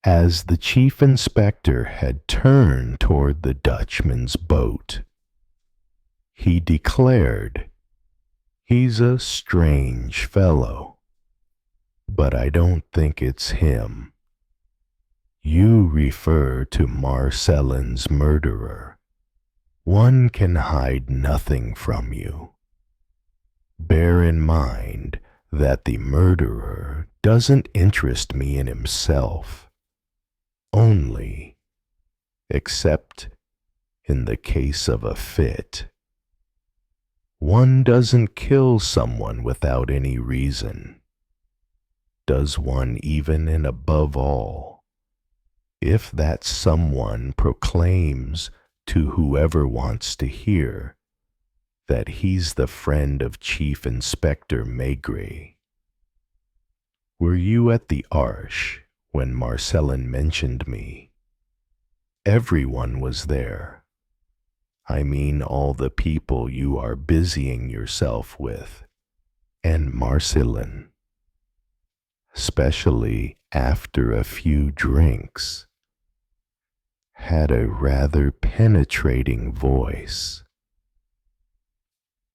as the chief inspector had turned toward the Dutchman's boat. He declared, "He's a strange fellow, but I don't think it's him. You refer to Marcellin's murderer. One can hide nothing from you. Bear in mind that the murderer doesn't interest me in himself only, except in the case of a fit. One doesn't kill someone without any reason. Does one even, and above all, if that someone proclaims to whoever wants to hear that he's the friend of Chief Inspector Maigret. Were you at the Arche when Marcellin mentioned me? Everyone was there. I mean all the people you are busying yourself with, and Marcellin, especially after a few drinks, had a rather penetrating voice.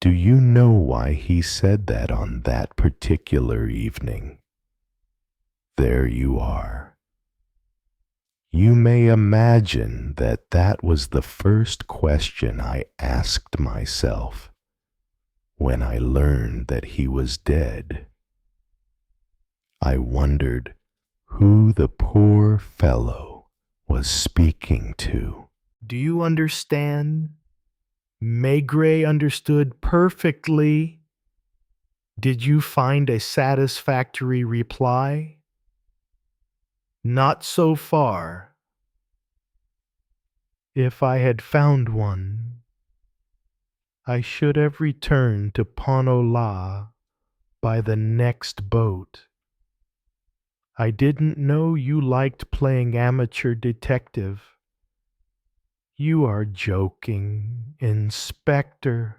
Do you know why he said that on that particular evening? There you are. You may imagine that that was the first question I asked myself when I learned that he was dead. I wondered who the poor fellow was speaking to. Do you understand? Maigret understood perfectly. Did you find a satisfactory reply? Not so far. If I had found one, I should have returned to Pont-au-La by the next boat. I didn't know you liked playing amateur detective. You are joking, Inspector.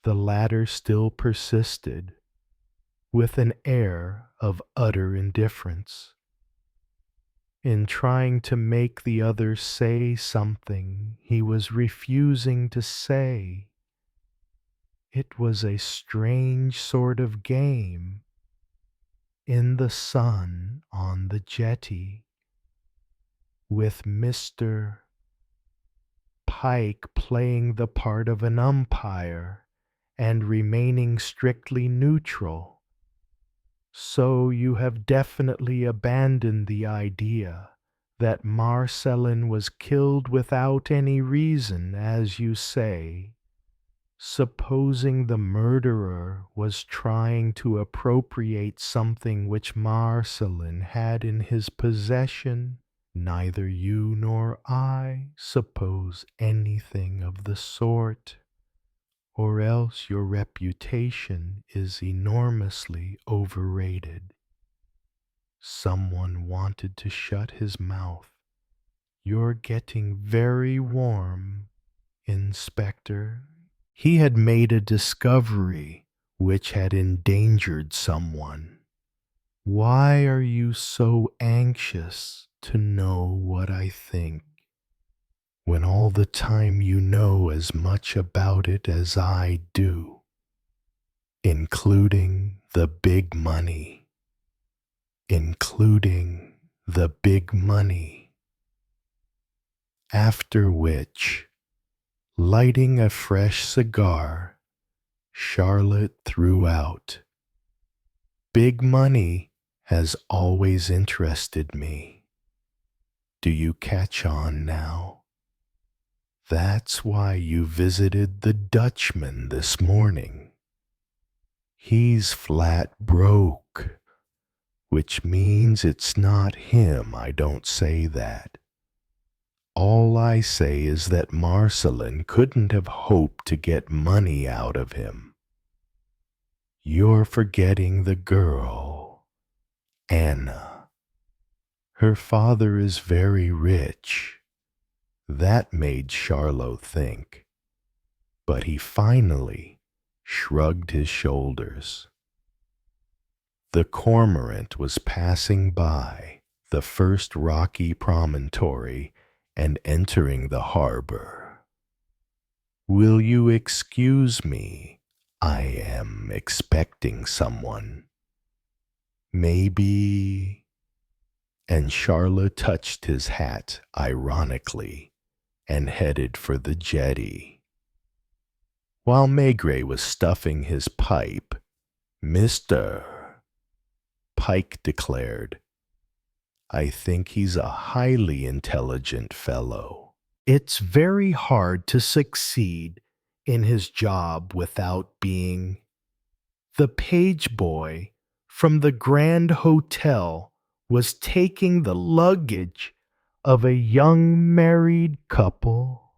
The latter still persisted, with an air of utter indifference. In trying to make the other say something he was refusing to say. It was a strange sort of game. In the sun on the jetty, with Mr. Pike playing the part of an umpire and remaining strictly neutral. So you have definitely abandoned the idea that Marcellin was killed without any reason, as you say. Supposing the murderer was trying to appropriate something which Marcellin had in his possession, neither you nor I suppose anything of the sort, or else your reputation is enormously overrated. Someone wanted to shut his mouth. You're getting very warm, Inspector. He had made a discovery which had endangered someone. Why are you so anxious to know what I think, when all the time you know as much about it as I do, including the big money, including the big money. After which, lighting a fresh cigar, Charlotte threw out, "Big money has always interested me. Do you catch on now? That's why you visited the Dutchman this morning. He's flat broke, which means it's not him. I don't say that. All I say is that Marcelin couldn't have hoped to get money out of him. You're forgetting the girl, Anna. Her father is very rich." That made Charlot think, but he finally shrugged his shoulders. The cormorant was passing by the first rocky promontory and entering the harbor. "Will you excuse me? I am expecting someone. Maybe—" And Charlotte touched his hat ironically and headed for the jetty. While Maigret was stuffing his pipe, Mr. Pike declared, "I think he's a highly intelligent fellow. It's very hard to succeed in his job without being—" The page boy from the Grand Hotel was taking the luggage of a young married couple.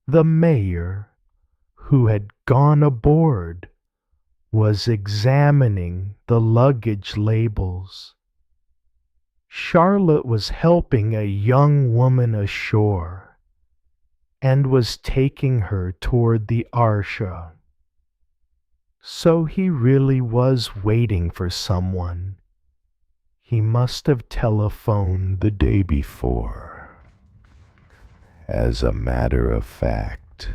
The mayor, who had gone aboard, was examining the luggage labels. Charlotte was helping a young woman ashore and was taking her toward the Arsha. So he really was waiting for someone. He must have telephoned the day before. As a matter of fact,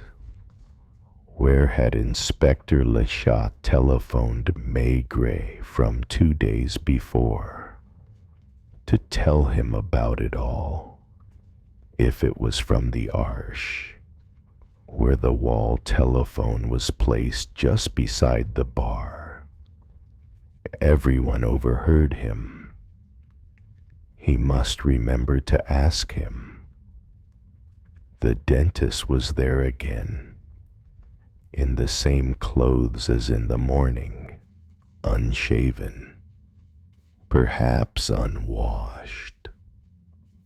where had Inspector Lechat telephoned Maigret from 2 days before to tell him about it all, if it was from the Arche, where the wall telephone was placed just beside the bar? Everyone overheard him. He must remember to ask him. The dentist was there again, in the same clothes as in the morning, unshaven, perhaps unwashed,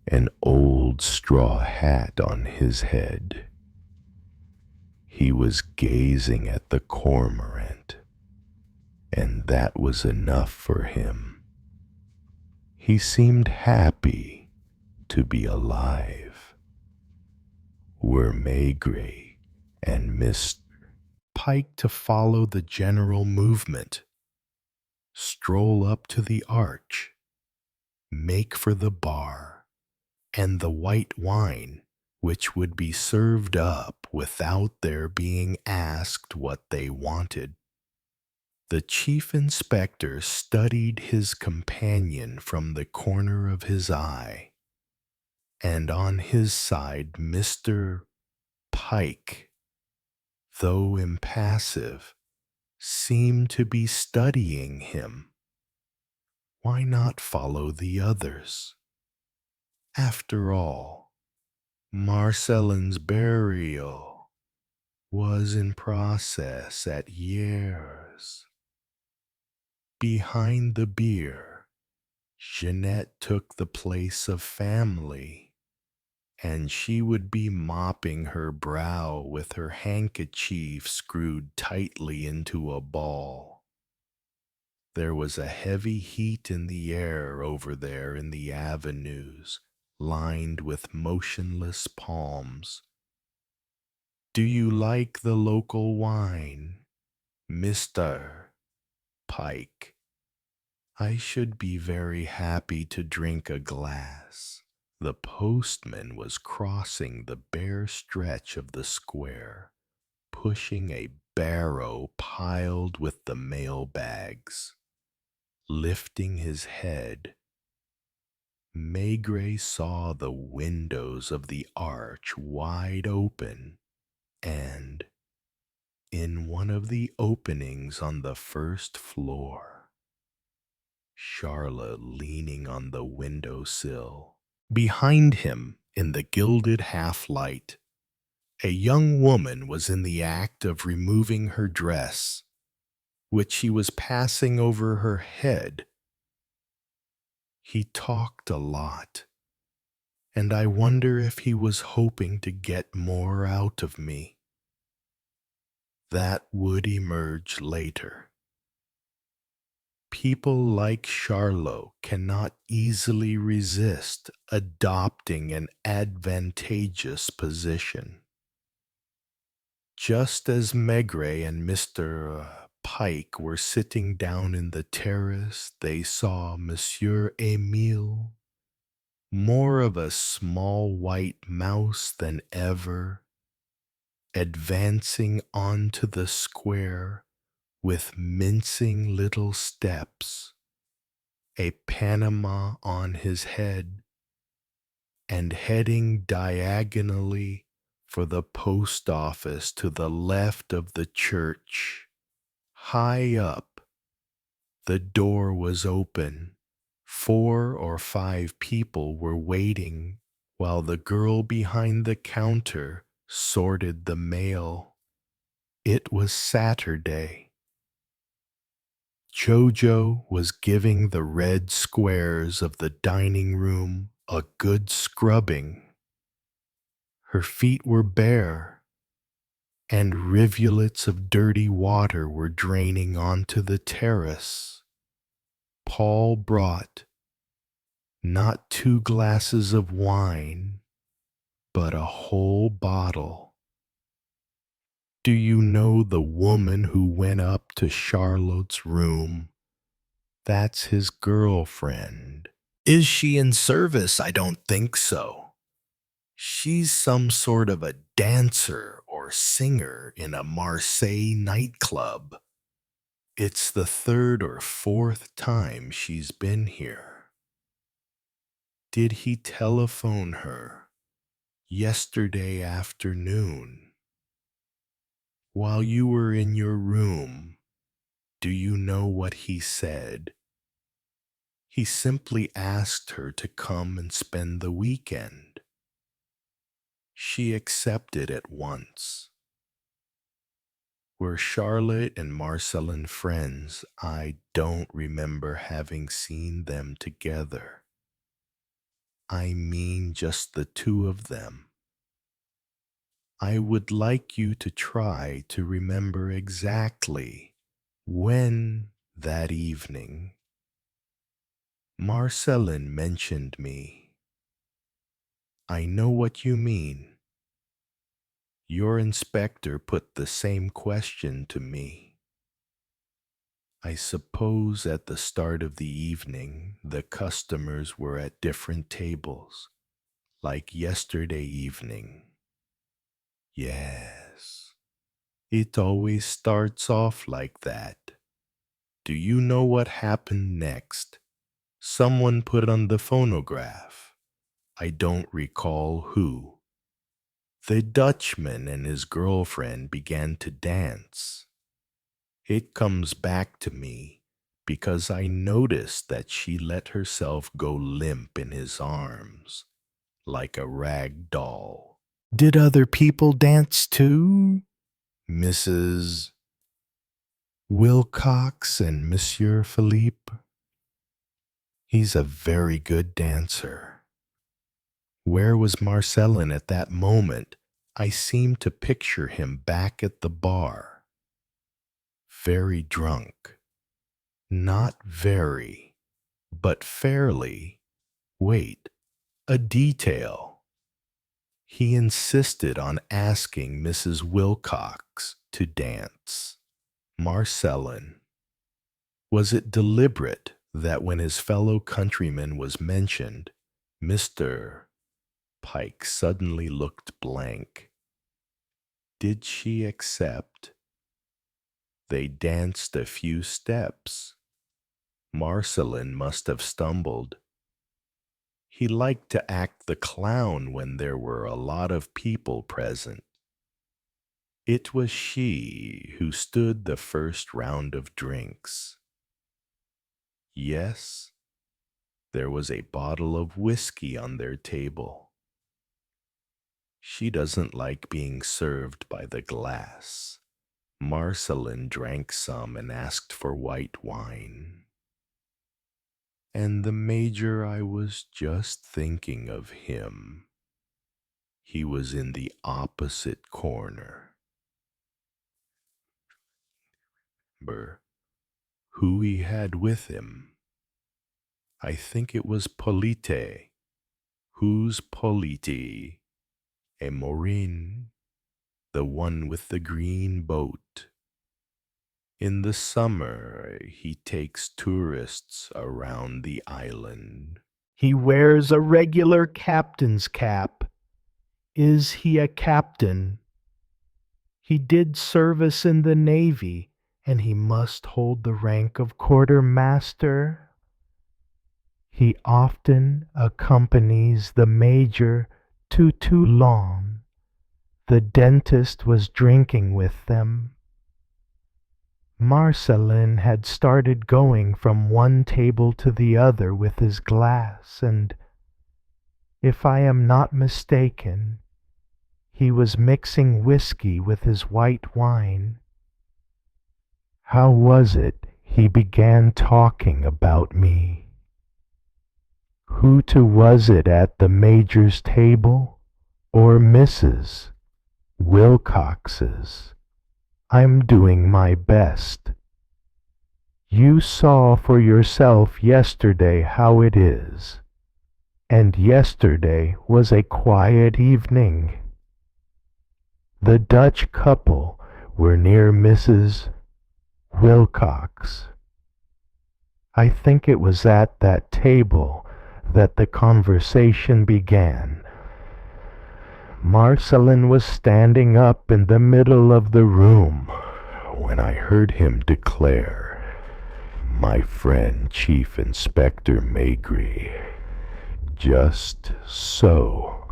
an old straw hat on his head. He was gazing at the cormorant, and that was enough for him. He seemed happy to be alive. Were Maigret and Mr. Pike to follow the general movement, stroll up to the arch, make for the bar, and the white wine, which would be served up without their being asked what they wanted. The chief inspector studied his companion from the corner of his eye, and on his side Mr. Pike, though impassive, seemed to be studying him. Why not follow the others? After all, Marcelin's burial was in process at Hyères. Behind the beer, Jeanette took the place of family, and she would be mopping her brow with her handkerchief screwed tightly into a ball. There was a heavy heat in the air over there in the avenues, lined with motionless palms. Do you like the local wine, Mr. Pike? I should be very happy to drink a glass. The postman was crossing the bare stretch of the square, pushing a barrow piled with the mail bags. Lifting his head, Maigret saw the windows of the arch wide open, and in one of the openings on the first floor, Charlotte leaning on the window sill. Behind him, in the gilded half-light, a young woman was in the act of removing her dress, which she was passing over her head. He talked a lot, and I wonder if he was hoping to get more out of me. That would emerge later. People like Charlot cannot easily resist adopting an advantageous position. Just as Maigret and Mr. Pike were sitting down in the terrace, they saw Monsieur Emile, more of a small white mouse than ever, advancing onto the square with mincing little steps, a Panama on his head, and heading diagonally for the post office to the left of the church. High up, the door was open. 4 or 5 people were waiting while the girl behind the counter sorted the mail. It was Saturday. Jojo was giving the red squares of the dining room a good scrubbing. Her feet were bare, and rivulets of dirty water were draining onto the terrace. Paul brought not 2 glasses of wine, but a whole bottle. Do you know the woman who went up to Charlotte's room? That's his girlfriend. Is she in service? I don't think so. She's some sort of a dancer or singer in a Marseille nightclub. It's the 3rd or 4th time she's been here. Did he telephone her yesterday afternoon? While you were in your room, do you know what he said? He simply asked her to come and spend the weekend. She accepted at once. Were Charlotte and Marcelin friends? I don't remember having seen them together. I mean just the 2 of them. I would like you to try to remember exactly when that evening Marcelin mentioned me. I know what you mean. Your inspector put the same question to me. I suppose at the start of the evening the customers were at different tables, like yesterday evening. Yes, it always starts off like that. Do you know what happened next? Someone put on the phonograph. I don't recall who. The Dutchman and his girlfriend began to dance. It comes back to me because I noticed that she let herself go limp in his arms, like a rag doll. Did other people dance too? Mrs. Wilcox and Monsieur Philippe? He's a very good dancer. Where was Marcelin at that moment? I seemed to picture him back at the bar, very drunk, Not very, but fairly. Wait, a detail. He insisted on asking Mrs. Wilcox to dance. Marcellin. Was it deliberate that when his fellow countryman was mentioned, Mr. Pike suddenly looked blank? Did she accept? They danced a few steps. Marcellin must have stumbled. He liked to act the clown when there were a lot of people present. It was she who stood the first round of drinks. Yes, there was a bottle of whiskey on their table. She doesn't like being served by the glass. Marcellin drank some and asked for white wine. And the Major, I was just thinking of him. He was in the opposite corner. Remember who he had with him? I think it was Polite. Who's Polite? A Morin, the one with the green boat. In the summer, he takes tourists around the island. He wears a regular captain's cap. Is he a captain? He did service in the Navy, and he must hold the rank of quartermaster. He often accompanies the Major to Toulon. The dentist was drinking with them. Marcellin had started going from one table to the other with his glass, and, if I am not mistaken, he was mixing whiskey with his white wine. How was it he began talking about me? Who was it at the Major's table, or Mrs. Wilcox's? I'm doing my best. You saw for yourself yesterday how it is, and yesterday was a quiet evening. The Dutch couple were near Mrs. Wilcox. I think it was at that table that the conversation began. Marcellin was standing up in the middle of the room when I heard him declare, "My friend Chief Inspector Maigret, just so,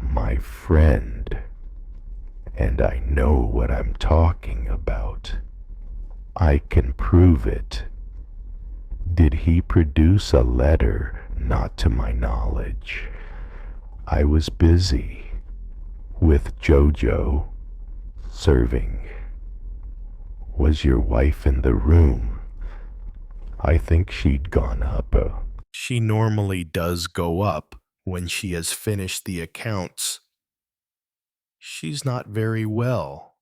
my friend, and I know what I'm talking about. I can prove it." Did he produce a letter? Not to my knowledge. I was busy with Jojo serving. Was your wife in the room? I think she'd gone up. She normally does go up when she has finished the accounts. She's not very well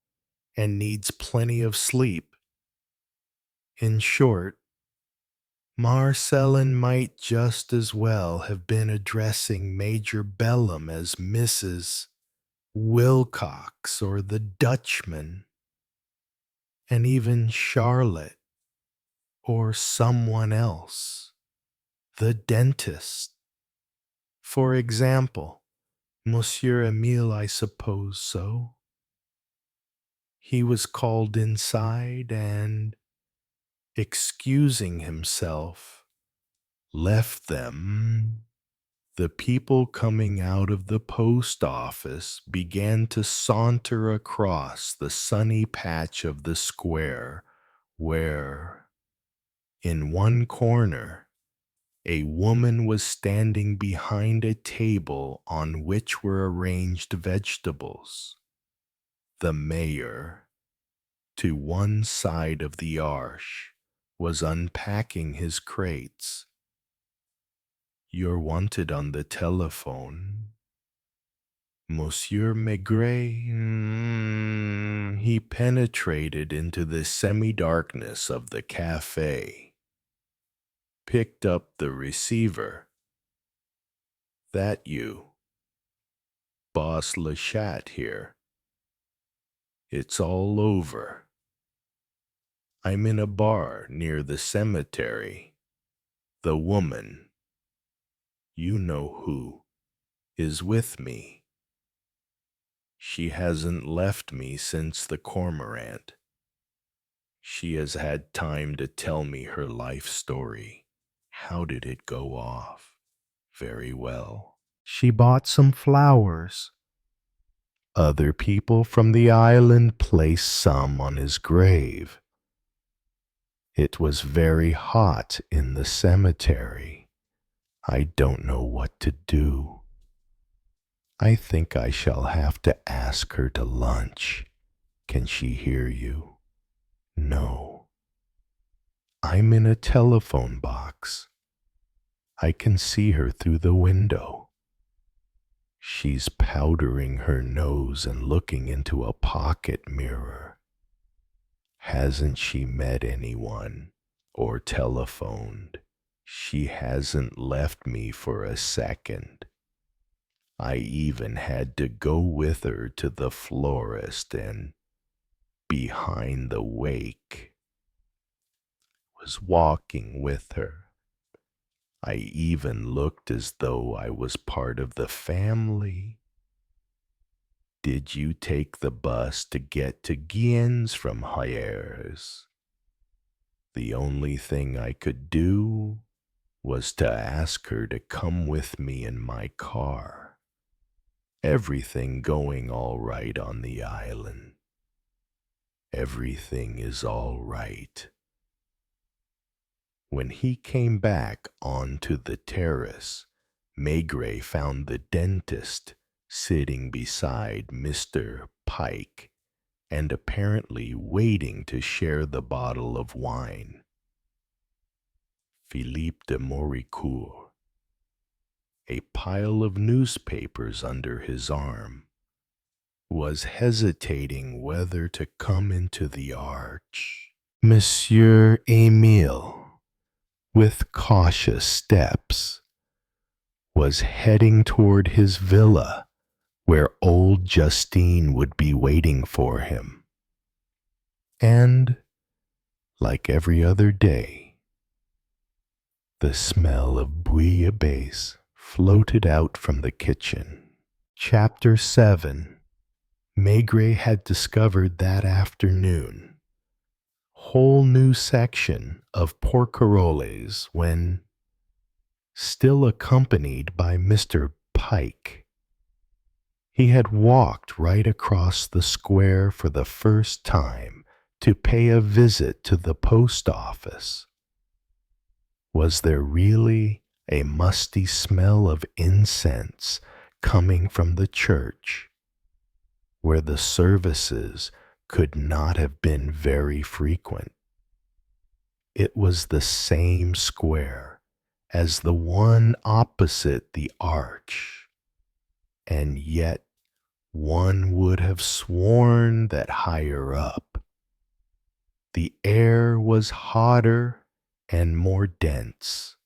and needs plenty of sleep. In short, Marcellin might just as well have been addressing Major Bellum as Mrs. Wilcox or the Dutchman, and even Charlotte or someone else, the dentist. For example, Monsieur Emile, I suppose so. He was called inside and, excusing himself, left them. The people coming out of the post office began to saunter across the sunny patch of the square where, in one corner, a woman was standing behind a table on which were arranged vegetables. The mayor, to one side of the arch, was unpacking his crates. "You're wanted on the telephone." Monsieur Maigret, he penetrated into the semi-darkness of the cafe. picked up the receiver. "That you? Boss Lechat here. It's all over. I'm in a bar near the cemetery. The woman, you know who, is with me. She hasn't left me since the cormorant. She has had time to tell me her life story. How did it go off? Very well. She bought some flowers. Other people from the island placed some on his grave. It was very hot in the cemetery. I don't know what to do. I think I shall have to ask her to lunch. Can she hear you? No. I'm in a telephone box. I can see her through the window. She's powdering her nose and looking into a pocket mirror. Hasn't she met anyone or telephoned? She hasn't left me for a second. I even had to go with her to the florist and behind the wake. Was walking with her. I even looked as though I was part of the family. Did you take the bus to get to Guiens from Hyères? The only thing I could do was to ask her to come with me in my car. Everything going all right on the island. Everything is all right. When he came back onto the terrace, Maigret found the dentist sitting beside Mr. Pike and apparently waiting to share the bottle of wine. Philippe de Moricourt, a pile of newspapers under his arm, was hesitating whether to come into the arch. Monsieur Emile, with cautious steps, was heading toward his villa where old Justine would be waiting for him. And, like every other day, the smell of bouillabaisse floated out from the kitchen. Chapter 7. Maigret had discovered that afternoon whole new section of porcaroles when, still accompanied by Mr. Pike, he had walked right across the square for the first time to pay a visit to the post office. Was there really a musty smell of incense coming from the church, where the services could not have been very frequent? It was the same square as the one opposite the arch, and yet one would have sworn that higher up the air was hotter and more dense.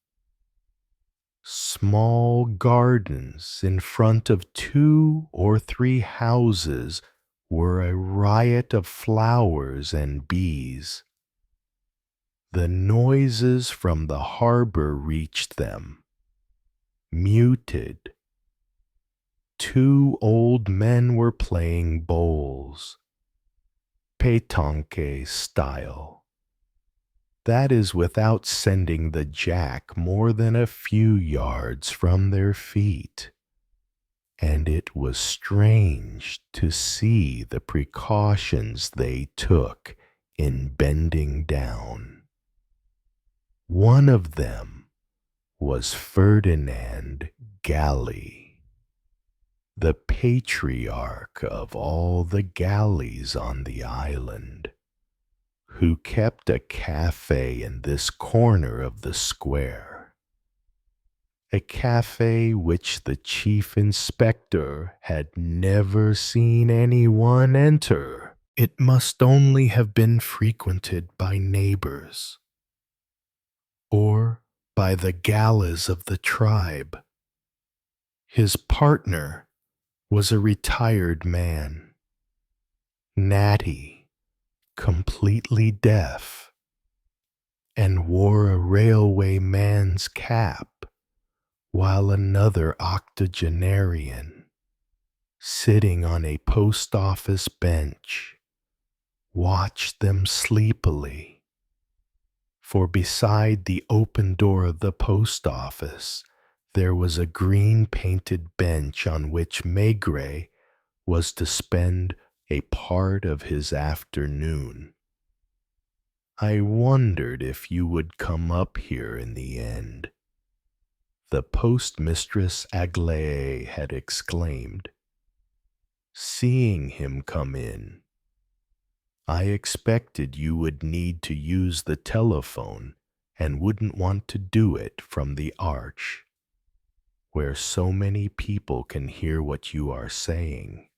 Small gardens in front of 2 or 3 houses were a riot of flowers and bees. The noises from the harbor reached them, muted. 2 old men were playing bowls, pétanque style. That is without sending the jack more than a few yards from their feet. And it was strange to see the precautions they took in bending down. One of them was Ferdinand Galley, the patriarch of all the galleys on the island, who kept a cafe in this corner of the square, a cafe which the chief inspector had never seen anyone enter. It must only have been frequented by neighbors, or by the galas of the tribe. His partner was a retired man, natty, completely deaf, and wore a railway man's cap, while another octogenarian, sitting on a post office bench, watched them sleepily. For beside the open door of the post office there was a green-painted bench on which Maigret was to spend a part of his afternoon. "I wondered if you would come up here in the end," the postmistress Aglaé had exclaimed. Seeing him come in, "I expected you would need to use the telephone and wouldn't want to do it from the arch, where so many people can hear what you are saying.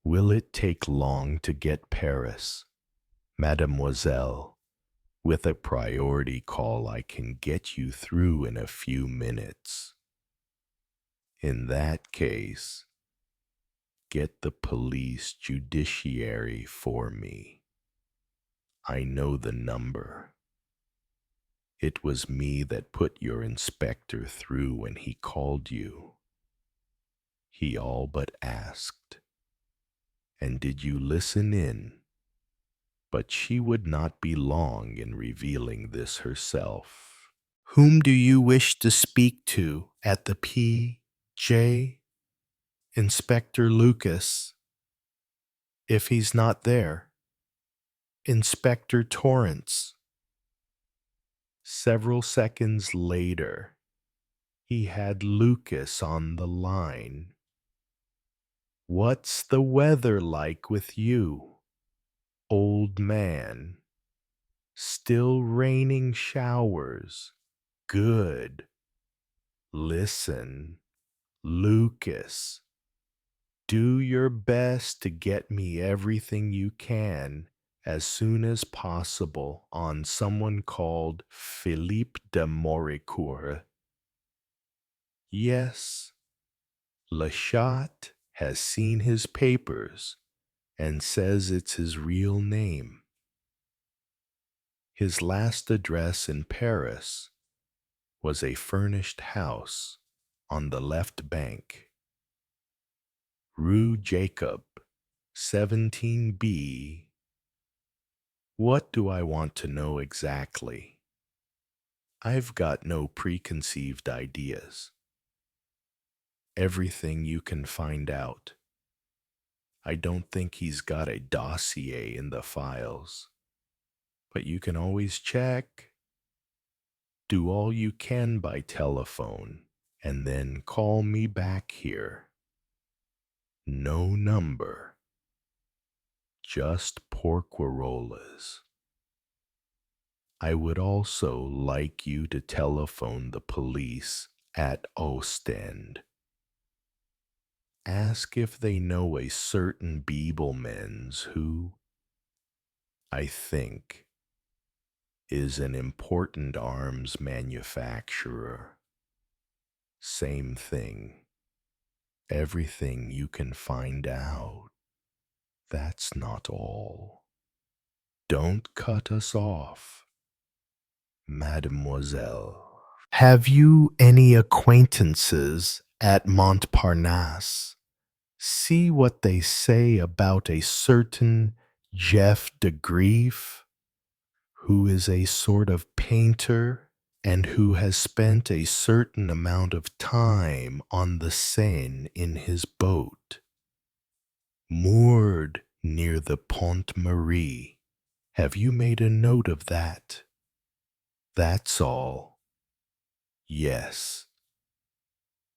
Will it take long to get Paris, Mademoiselle? With a priority call, I can get you through in a few minutes. In that case, get the police judiciary for me. I know the number. It was me that put your inspector through when he called you." He all but asked, "And did you listen in?" But she would not be long in revealing this herself. "Whom do you wish to speak to at the P.J.? Inspector Lucas. If he's not there, Inspector Torrance." Several seconds later, he had Lucas on the line. "What's the weather like with you, old man?" "Still raining showers. Good. Listen, Lucas. Do your best to get me everything you can as soon as possible on someone called Philippe de Moricourt. Yes, Le Chat has seen his papers and says it's his real name. His last address in Paris was a furnished house on the left bank, Rue Jacob, 17B. What do I want to know exactly? I've got no preconceived ideas. Everything you can find out. I don't think he's got a dossier in the files, but you can always check. Do all you can by telephone, and then call me back here. No number. Just porquerolas. I would also like you to telephone the police at Ostend. Ask if they know a certain Beeblemans who, I think, is an important arms manufacturer. Same thing. Everything you can find out. That's not all. Don't cut us off, Mademoiselle. Have you any acquaintances at Montparnasse? See what they say about a certain Jeff de Grief, who is a sort of painter and who has spent a certain amount of time on the Seine in his boat, moored near the Pont Marie. Have you made a note of that? That's all. Yes.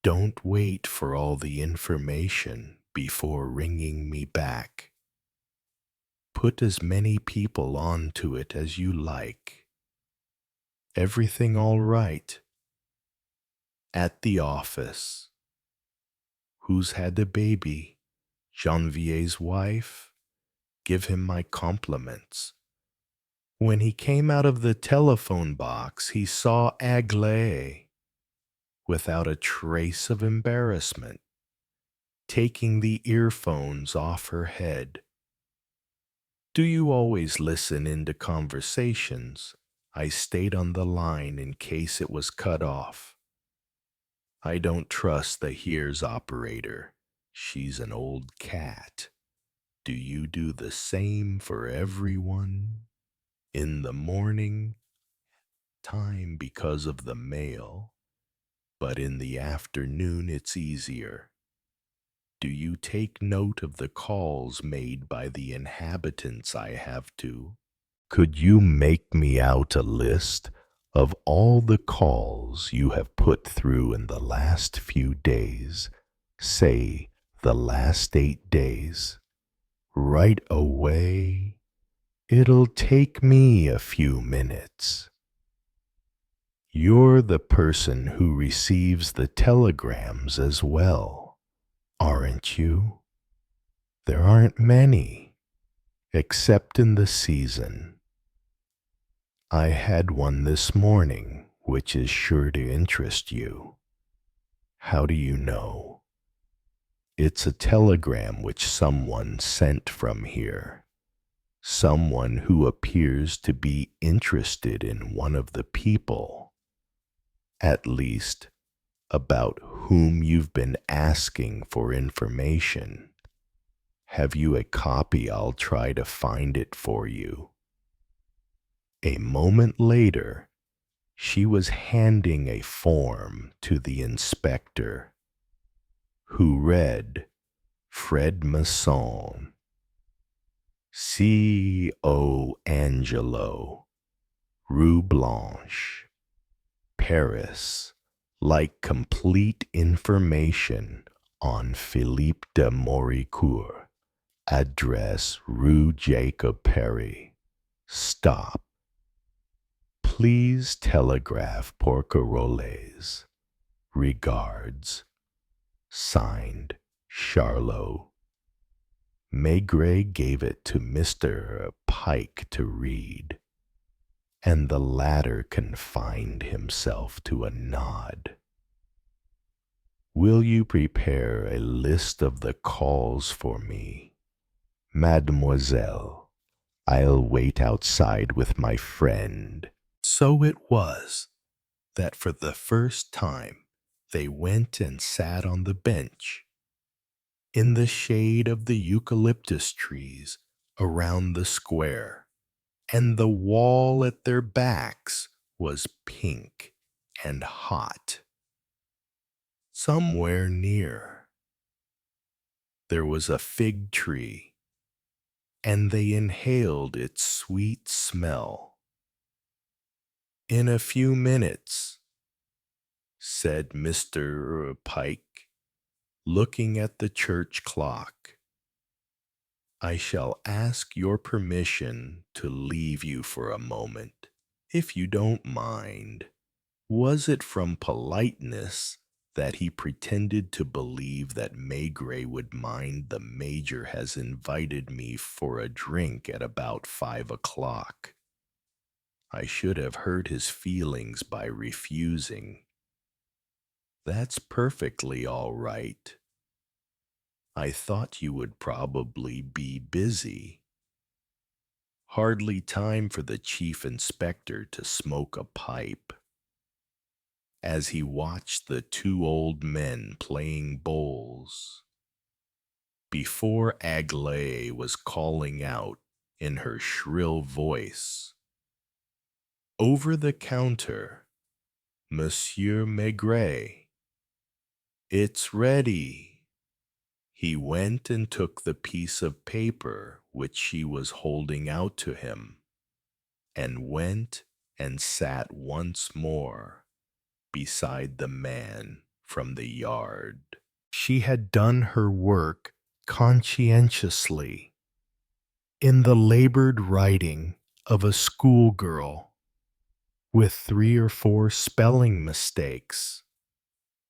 Don't wait for all the information before ringing me back. Put as many people onto it as you like. Everything all right? At the office. Who's had a baby? Janvier's wife? Give him my compliments. When he came out of the telephone box, he saw Aglaé, without a trace of embarrassment, taking the earphones off her head. "Do you always listen into conversations?" I stayed on the line in case it was cut off. "I don't trust the hears operator. She's an old cat. Do you do the same for everyone?" "In the morning time because of the mail, but in the afternoon it's easier." "Do you take note of the calls made by the inhabitants I have to?" "Could you make me out a list of all the calls you have put through in the last few days, say the last 8 days? Right away. It'll take me a few minutes." "You're the person who receives the telegrams as well, aren't you?" "There aren't many, except in the season. I had one this morning, which is sure to interest you." "How do you know?" "It's a telegram which someone sent from here. Someone who appears to be interested in one of the people. At least, about whom you've been asking for information. Have you a copy? I'll try to find it for you." A moment later, she was handing a form to the inspector, who read Fred Masson, C.O. Angelo, Rue Blanche, Paris, like complete information on Philippe de Moricourt, address Rue Jacob Perry. Stop. Please telegraph Porquerolles. Regards. Signed, Charlot. Maigret gave it to Mr. Pike to read, and the latter confined himself to a nod. "Will you prepare a list of the calls for me?" "Mademoiselle, I'll wait outside with my friend." So it was that for the first time they went and sat on the bench, in the shade of the eucalyptus trees around the square, and the wall at their backs was pink and hot. Somewhere near there was a fig tree, and they inhaled its sweet smell. "In a few minutes," said Mr. Pike, looking at the church clock, "I shall ask your permission to leave you for a moment, if you don't mind." Was it from politeness that he pretended to believe that Maigret would mind? "The Major has invited me for a drink at about 5 o'clock. I should have hurt his feelings by refusing." "That's perfectly all right. I thought you would probably be busy." Hardly time for the chief inspector to smoke a pipe, as he watched the two old men playing bowls, before Aglaé was calling out in her shrill voice, "Over the counter, Monsieur Maigret. It's ready." He went and took the piece of paper which she was holding out to him, and went and sat once more beside the man from the yard. She had done her work conscientiously, in the labored writing of a schoolgirl, with 3 or 4 spelling mistakes.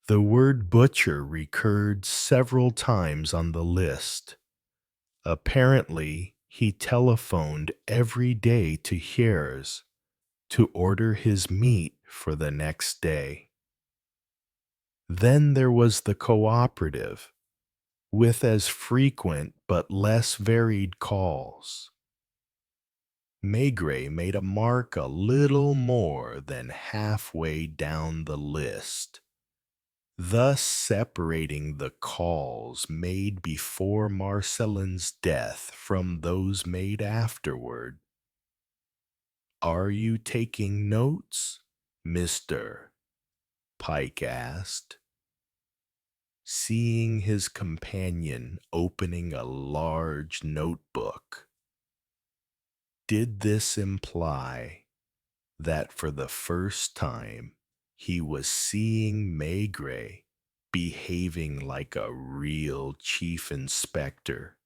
The word butcher recurred several times on the list. Apparently, He telephoned every day to Hieres to order his meat for the next day. Then there was the cooperative, with as frequent but less varied calls. Maigret made a mark a little more than halfway down the list, thus separating the calls made before Marcelin's death from those made afterward. "Are you taking notes, Mr.?" Pike asked, seeing his companion opening a large notebook. Did this imply that for the first time he was seeing Maigret behaving like a real chief inspector,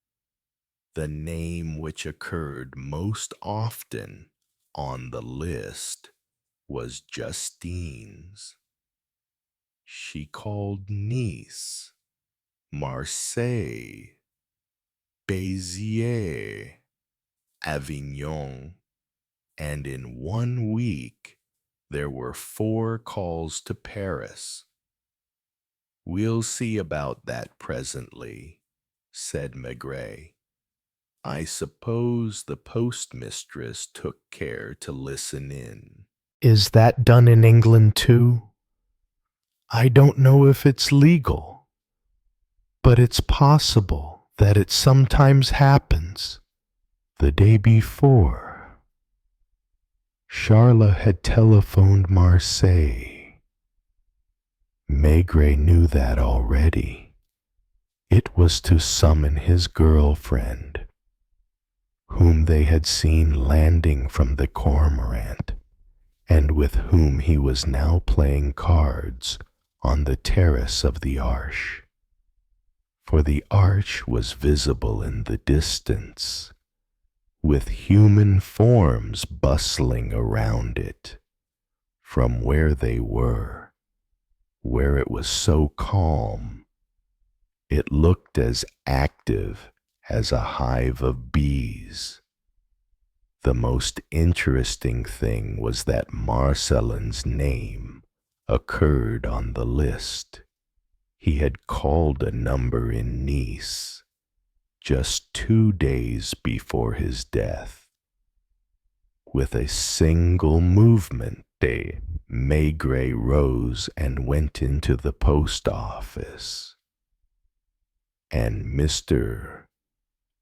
the name which occurred most often on the list was Justine's. She called Nice, Marseille, Béziers, Avignon, and in 1 week there were 4 calls to Paris. "We'll see about that presently," said Maigret. "I suppose the postmistress took care to listen in." "Is that done in England too? I don't know if it's legal, but it's possible that it sometimes happens. The day before, Charlotte had telephoned Marseille. Maigret knew that already. It was to summon his girlfriend, whom they had seen landing from the cormorant, and with whom he was now playing cards on the terrace of the Arch. For the Arch was visible in the distance, with human forms bustling around it, from where they were, where it was so calm. It looked as active as a hive of bees. The most interesting thing was that Marcelin's name occurred on the list. He had called a number in Nice just 2 days before his death. With a single movement, Maigret rose and went into the post office, and Mr.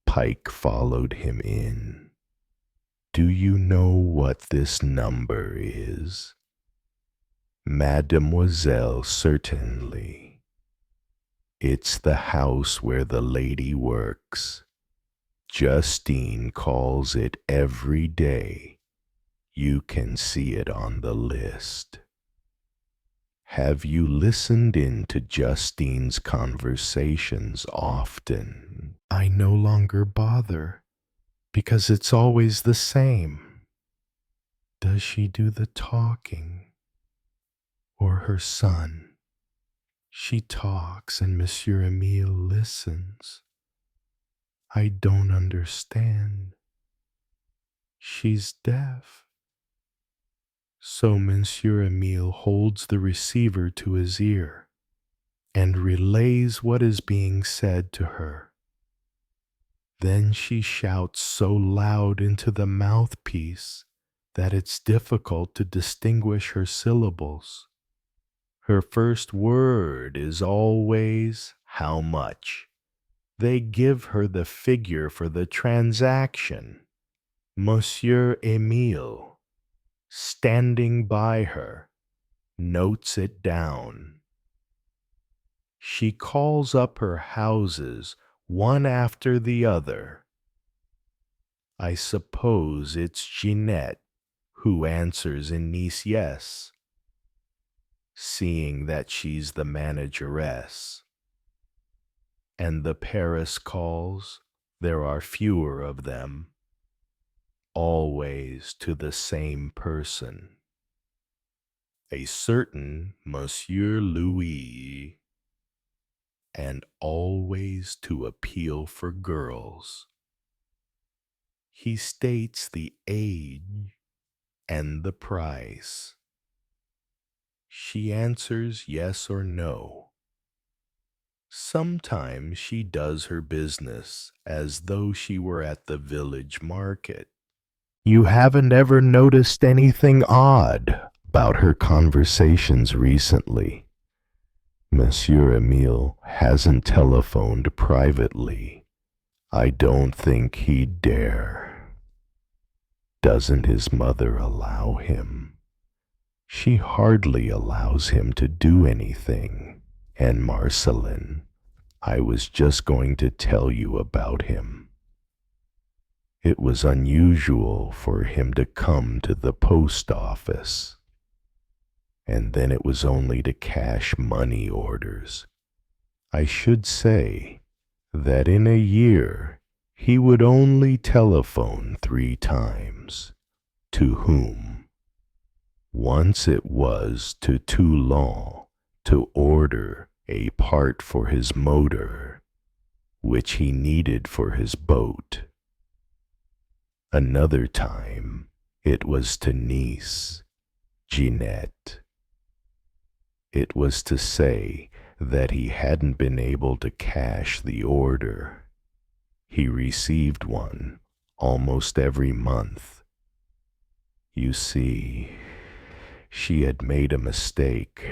Pike followed him in. "Do you know what this number is?" "Mademoiselle, certainly. It's the house where the lady works. Justine calls it every day. You can see it on the list." "Have you listened in to Justine's conversations often?" "I no longer bother, because it's always the same." "Does she do the talking? Or her son?" "She talks and Monsieur Emile listens. I don't understand. She's deaf." So Monsieur Emile holds the receiver to his ear and relays what is being said to her. Then she shouts so loud into the mouthpiece that it's difficult to distinguish her syllables. Her first word is always "how much." They give her the figure for the transaction. Monsieur Emile, standing by her, notes it down. She calls up her houses one after the other. I suppose it's Ginette who answers in Nice yes, seeing that she's the manageress. And the Paris calls, there are fewer of them, always to the same person. A certain Monsieur Louis, and always to appeal for girls. He states the age and the price. She answers yes or no. Sometimes she does her business as though she were at the village market. You haven't ever noticed anything odd about her conversations recently. Monsieur Emile hasn't telephoned privately. I don't think he'd dare. Doesn't his mother allow him? She hardly allows him to do anything. And Marcelin, I was just going to tell you about him. It was unusual for him to come to the post office. And then it was only to cash money orders. I should say that in a year he would only telephone 3 times. To whom? Once it was to Toulon to order a part for his motor, which he needed for his boat. Another time it was to Nice, Jeanette. It was to say that he hadn't been able to cash the order. He received one almost every month. You see, she had made a mistake.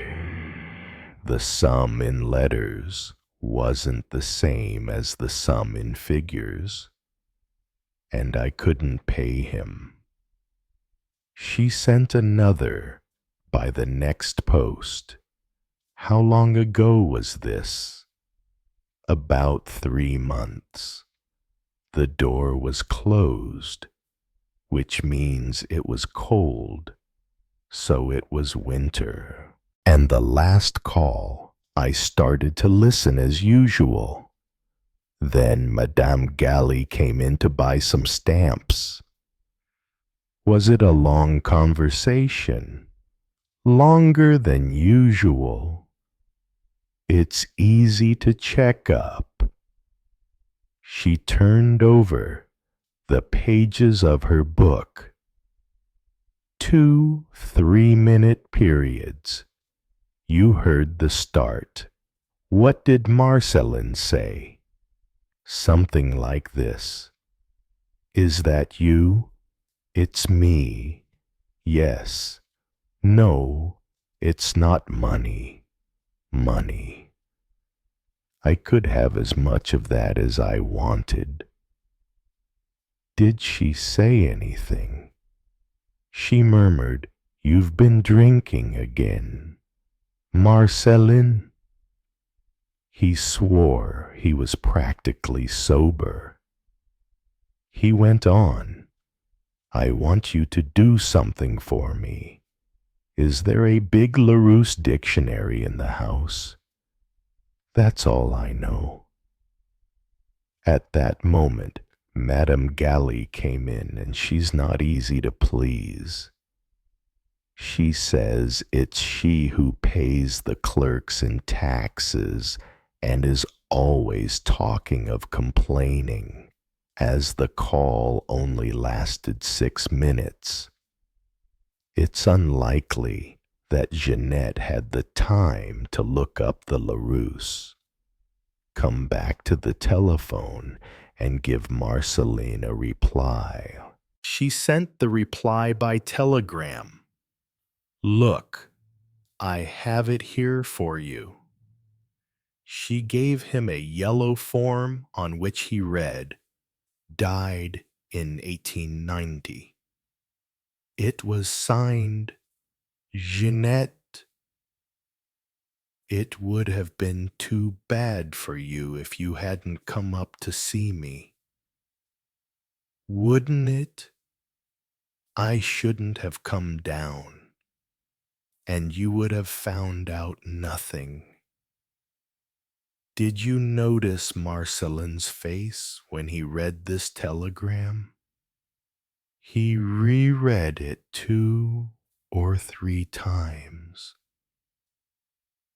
The sum in letters wasn't the same as the sum in figures, and I couldn't pay him. She sent another by the next post. How long ago was this? About 3 months. The door was closed, which means it was cold, so it was winter. And the last call, I started to listen as usual. Then Madame Gally came in to buy some stamps. Was it a long conversation? Longer than usual. It's easy to check up. She turned over the pages of her book. 2 3-minute periods. You heard the start. What did Marcelin say? Something like this. Is that you? It's me. Yes. No, it's not money. Money. I could have as much of that as I wanted. Did she say anything? She murmured, You've been drinking again. Marcelin? He swore he was practically sober. He went on, I want you to do something for me. Is there a big Larousse dictionary in the house? That's all I know. At that moment, Madame Gally came in, and she's not easy to please. She says it's she who pays the clerks in taxes and is always talking of complaining, as the call only lasted 6 minutes. It's unlikely that Jeanette had the time to look up the Larousse, come back to the telephone, and give Marceline a reply. She sent the reply by telegram. Look, I have it here for you. She gave him a yellow form on which he read, died in 1890. It was signed, Jeanette. It would have been too bad for you if you hadn't come up to see me. Wouldn't it? I shouldn't have come down, and you would have found out nothing. Did you notice Marcelin's face when he read this telegram? He reread it 2 or 3 times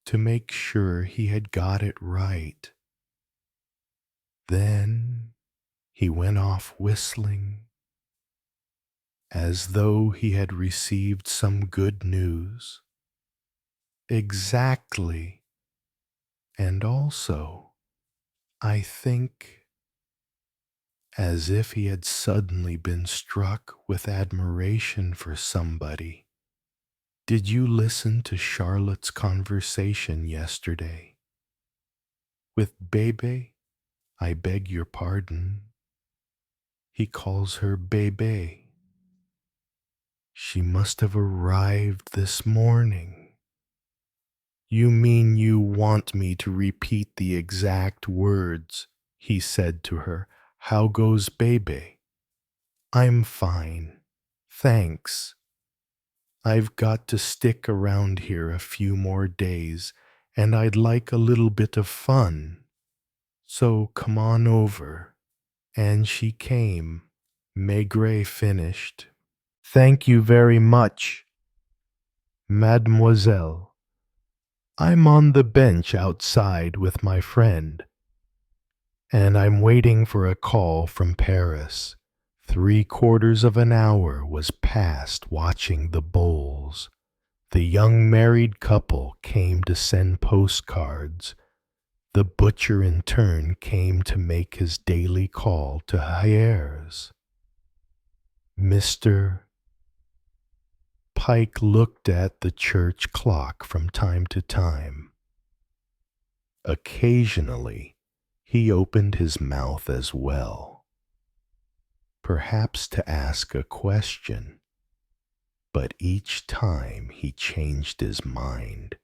to make sure he had got it right. Then he went off whistling as though he had received some good news. Exactly. And also, I think, as if he had suddenly been struck with admiration for somebody. Did you listen to Charlotte's conversation yesterday? With Bebe? I beg your pardon. He calls her Bebe. She must have arrived this morning. You mean you want me to repeat the exact words? He said to her. How goes Bebe? I'm fine. Thanks. I've got to stick around here a few more days, and I'd like a little bit of fun. So come on over. And she came. Maigret finished. Thank you very much, Mademoiselle. I'm on the bench outside with my friend, and I'm waiting for a call from Paris. 3/4 of an hour was passed watching the bowls. The young married couple came to send postcards. The butcher in turn came to make his daily call to Hyères. Mr. Pike looked at the church clock from time to time. Occasionally, he opened his mouth as well, perhaps to ask a question, but each time he changed his mind.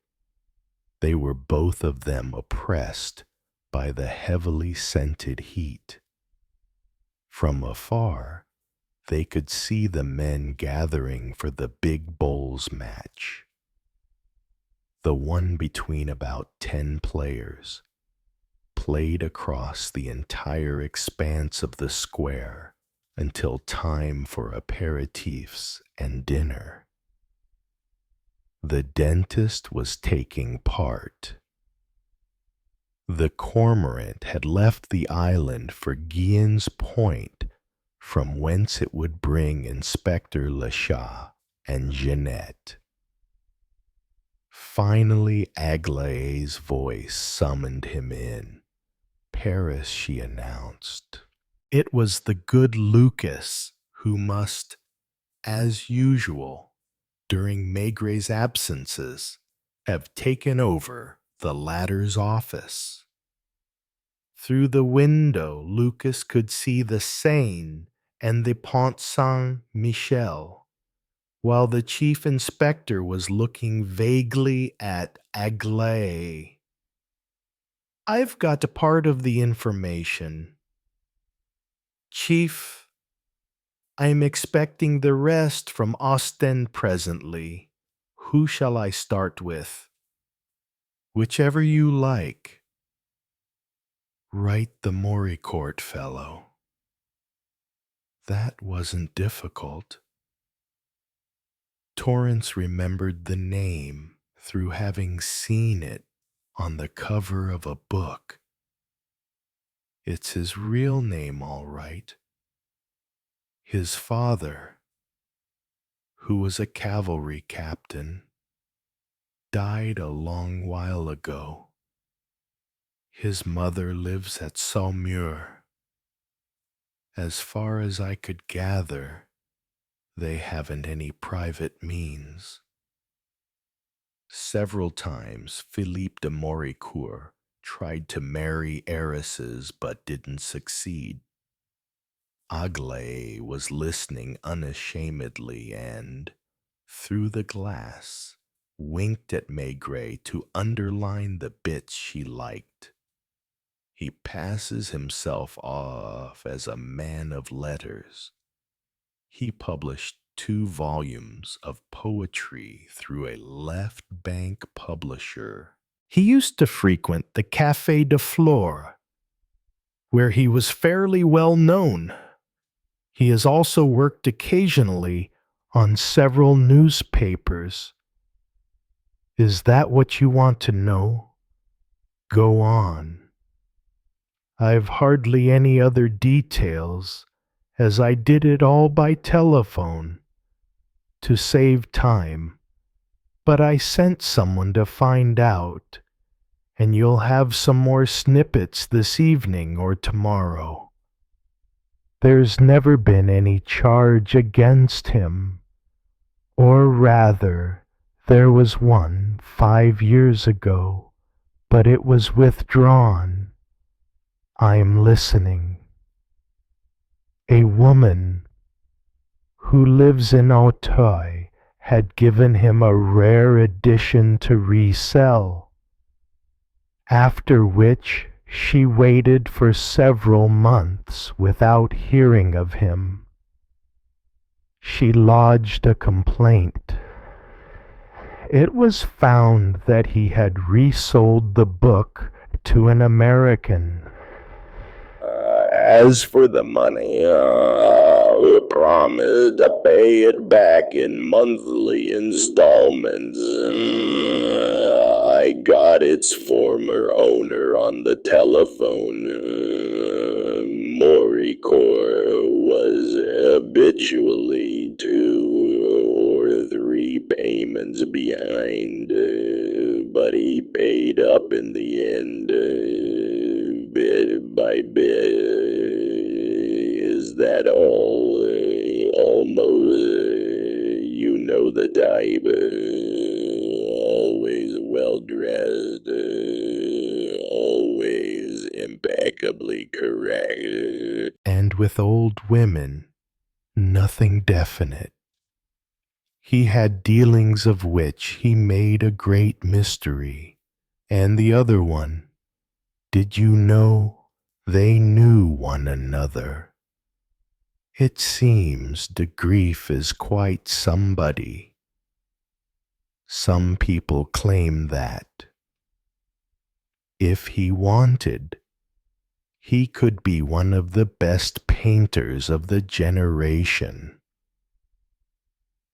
They were both of them oppressed by the heavily scented heat. From afar, they could see the men gathering for the big bowls match, the one between about 10 players, played across the entire expanse of the square until time for aperitifs and dinner. The dentist was taking part. The cormorant had left the island for Guillen's Point, from whence it would bring Inspector Lechat and Jeanette. Finally, Aglaé's voice summoned him in. Paris, she announced. It was the good Lucas who must, as usual, during Maigret's absences, have taken over the latter's office. Through the window, Lucas could see the Seine and the Pont Saint-Michel, while the chief inspector was looking vaguely at Aglaé. I've got a part of the information. Chief, I'm expecting the rest from Ostend presently. Who shall I start with? Whichever you like. Write the Moricourt fellow. That wasn't difficult. Torrance remembered the name through having seen it on the cover of a book. It's his real name, all right. His father, who was a cavalry captain, died a long while ago. His mother lives at Saumur. As far as I could gather, they haven't any private means. Several times Philippe de Moricourt tried to marry heiresses but didn't succeed. Aglaé was listening unashamedly and, through the glass, winked at Maigret to underline the bits she liked. He passes himself off as a man of letters. He published 2 volumes of poetry through a left bank publisher. He used to frequent the Café de Flore, where he was fairly well known. He has also worked occasionally on several newspapers. Is that what you want to know? Go on. I've hardly any other details, as I did it all by telephone to save time, but I sent someone to find out, and you'll have some more snippets this evening or tomorrow. There's never been any charge against him, or rather, there was one 5 years ago, but it was withdrawn. I'm listening. A woman who lives in Auteuil had given him a rare edition to resell, after which she waited for several months without hearing of him. She lodged a complaint. It was found that he had resold the book to an American. As for the money, I promised to pay it back in monthly installments. I got its former owner on the telephone. Maigret was habitually 2 or 3 payments behind, but he paid up in the end, bit by bit. Is that all? Almost. You know the type. Always well dressed. Always impeccably correct. And with old women, nothing definite. He had dealings of which he made a great mystery. And the other one, did you know they knew one another? It seems de Grief is quite somebody. Some people claim that, if he wanted, he could be one of the best painters of the generation.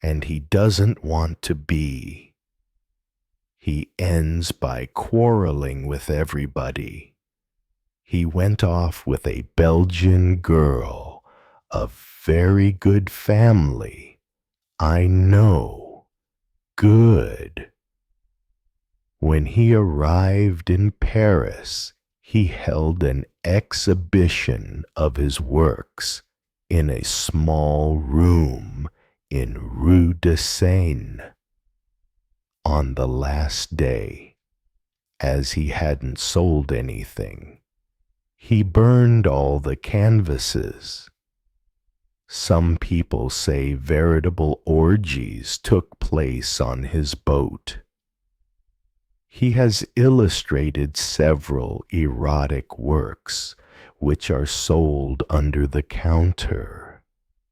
And he doesn't want to be. He ends by quarreling with everybody. He went off with a Belgian girl of very good family. I know. Good. When he arrived in Paris, he held an exhibition of his works in a small room in Rue de Seine. On the last day, as he hadn't sold anything, he burned all the canvases. Some people say veritable orgies took place on his boat. He has illustrated several erotic works, which are sold under the counter.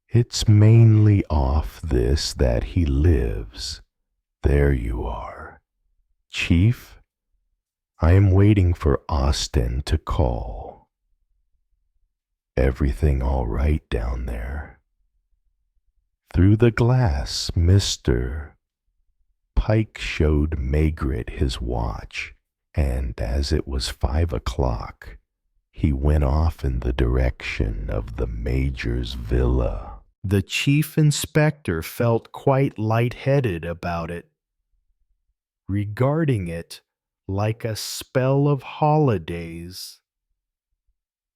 It's mainly off this that he lives. There you are. Chief, I am waiting for Austin to call. Everything all right down there? Through the glass, Mr. Pike showed Maigret his watch, and as it was 5 o'clock, he went off in the direction of the Major's villa. The chief inspector felt quite light-headed about it, regarding it like a spell of holidays.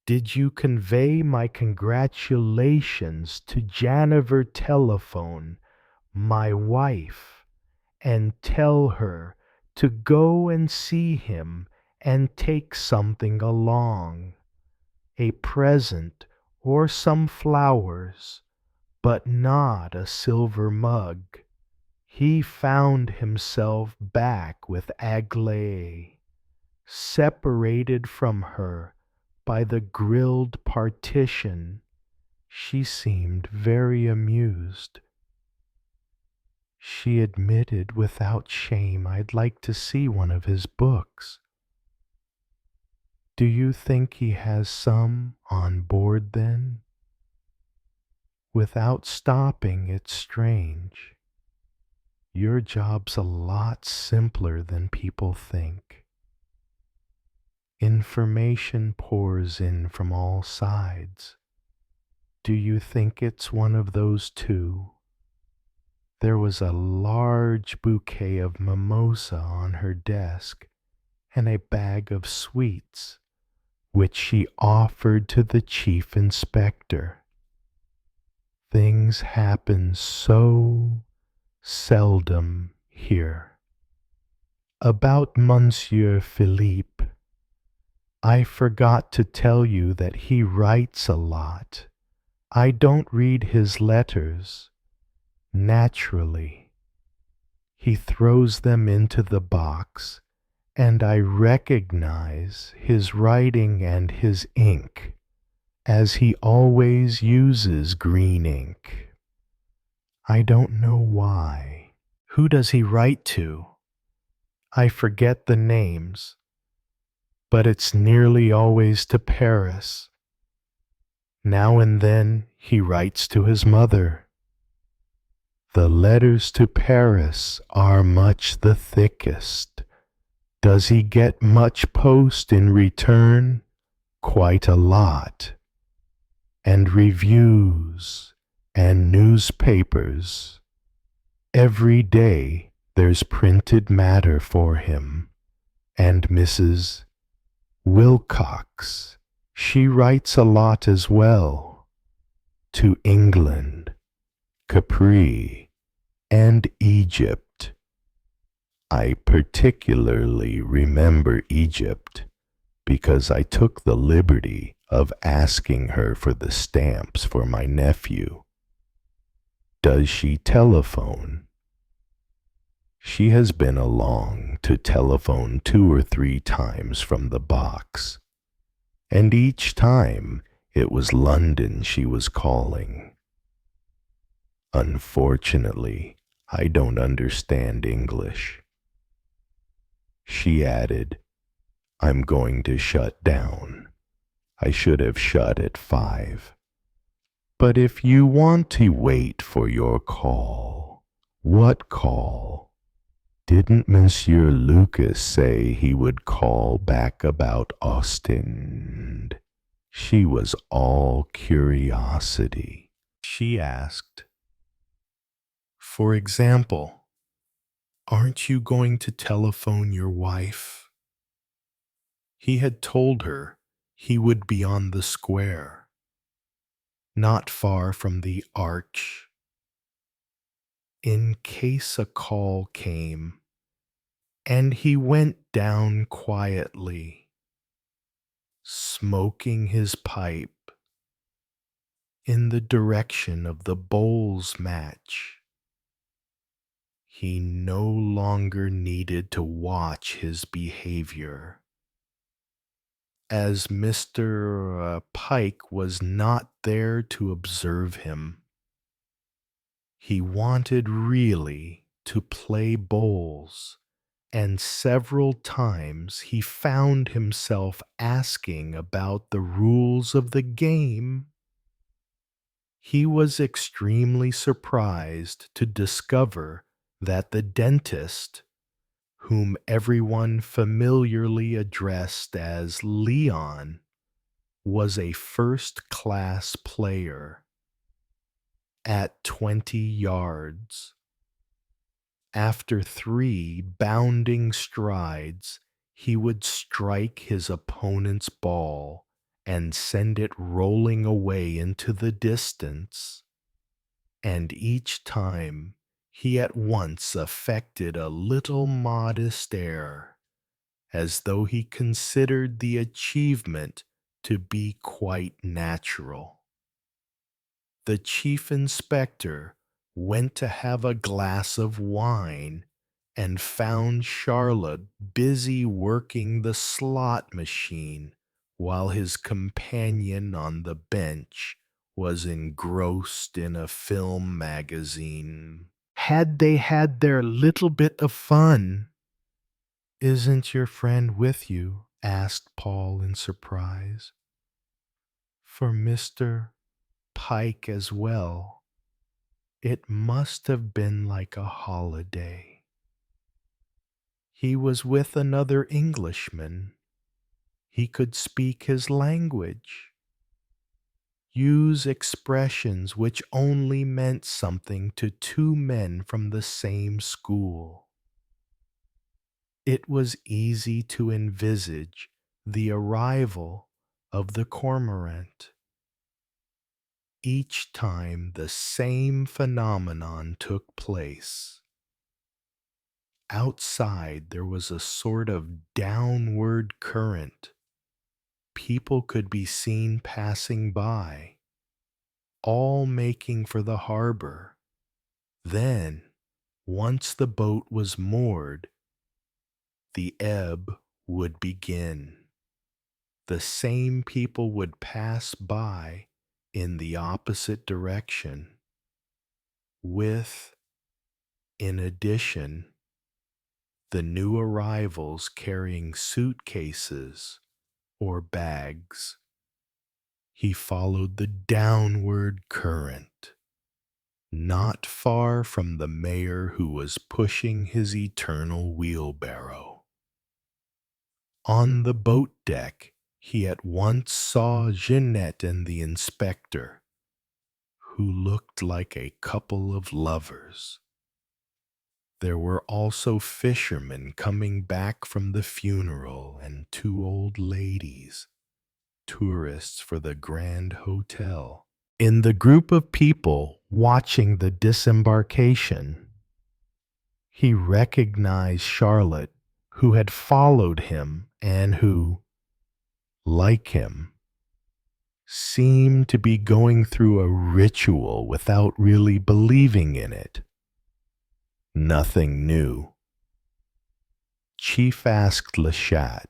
Did you convey my congratulations to Janiver Telephone, my wife, and tell her to go and see him and take something along, a present or some flowers, but not a silver mug? He found himself back with Aglaé, separated from her by the grilled partition. She seemed very amused. She admitted without shame, I'd like to see one of his books. Do you think he has some on board then? Without stopping, it's strange. Your job's a lot simpler than people think. Information pours in from all sides. Do you think it's one of those two? There was a large bouquet of mimosa on her desk and a bag of sweets, which she offered to the chief inspector. Things happen so seldom here. About Monsieur Philippe, I forgot to tell you that he writes a lot. I don't read his letters. Naturally, he throws them into the box, and I recognize his writing and his ink, as he always uses green ink. I don't know why. Who does he write to? I forget the names, but it's nearly always to Paris. Now and then he writes to his mother. The letters to Paris are much the thickest. Does he get much post in return? Quite a lot. And reviews and newspapers. Every day there's printed matter for him. And Mrs. Wilcox, she writes a lot as well. To England, Capri, and Egypt. I particularly remember Egypt because I took the liberty of asking her for the stamps for my nephew. Does she telephone? She has been along to telephone 2 or 3 times from the box, and each time it was London she was calling. Unfortunately, I don't understand English. She added, I'm going to shut down. I should have shut at 5. But if you want to wait for your call, what call? Didn't Monsieur Lucas say he would call back about Ostend? She was all curiosity. She asked, for example, aren't you going to telephone your wife? He had told her he would be on the square, not far from the arch. In case a call came, and he went down quietly, smoking his pipe in the direction of the bowls match. He no longer needed to watch his behavior, as Mr. Pike was not there to observe him. He wanted really to play bowls, and several times he found himself asking about the rules of the game. He was extremely surprised to discover that the dentist, whom everyone familiarly addressed as Leon, was a first-class player. At 20 yards, after 3 bounding strides, he would strike his opponent's ball and send it rolling away into the distance. And each time he at once affected a little modest air, as though he considered the achievement to be quite natural. The chief inspector went to have a glass of wine and found Charlotte busy working the slot machine while his companion on the bench was engrossed in a film magazine. Had they had their little bit of fun? Isn't your friend with you? Asked Paul in surprise. For Mr. Pike as well, it must have been like a holiday. He was with another Englishman. He could speak his language. Use expressions which only meant something to two men from the same school. It was easy to envisage the arrival of the cormorant. Each time the same phenomenon took place. Outside there was a sort of downward current. People could be seen passing by, all making for the harbor. Then, once the boat was moored, the ebb would begin. The same people would pass by in the opposite direction, with, in addition, the new arrivals carrying suitcases or bags. He followed the downward current, not far from the mayor who was pushing his eternal wheelbarrow. On the boat deck, he at once saw Jeanette and the inspector, who looked like a couple of lovers. There were also fishermen coming back from the funeral and two old ladies, tourists for the Grand Hotel. In the group of people watching the disembarkation, he recognized Charlotte, who had followed him and who, like him, seemed to be going through a ritual without really believing in it. Nothing new. Chief asked Le Chat.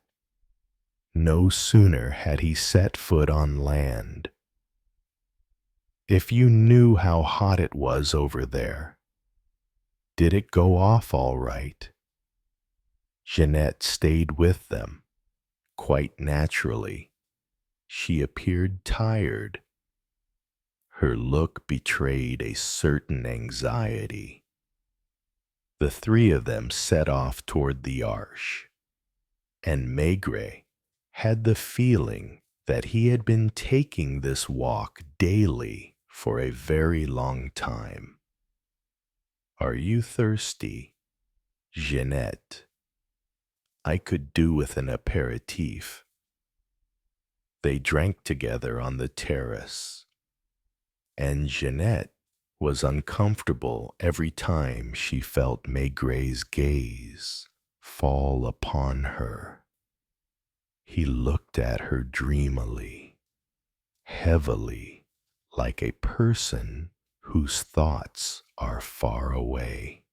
No sooner had he set foot on land. If you knew how hot it was over there, did it go off all right? Jeanette stayed with them. Quite naturally, she appeared tired. Her look betrayed a certain anxiety. The three of them set off toward the Arche, and Maigret had the feeling that he had been taking this walk daily for a very long time. Are you thirsty, Jeanette? I could do with an aperitif. They drank together on the terrace, and Jeanette was uncomfortable every time she felt Maigret's gaze fall upon her. He looked at her dreamily, heavily, like a person whose thoughts are far away.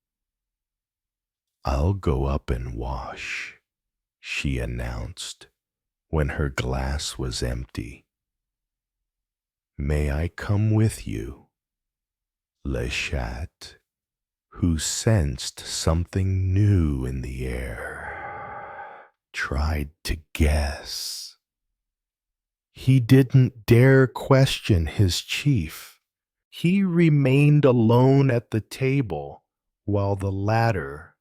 I'll go up and wash, she announced when her glass was empty. May I come with you? Le Chat, who sensed something new in the air, tried to guess. He didn't dare question his chief. He remained alone at the table while the latter,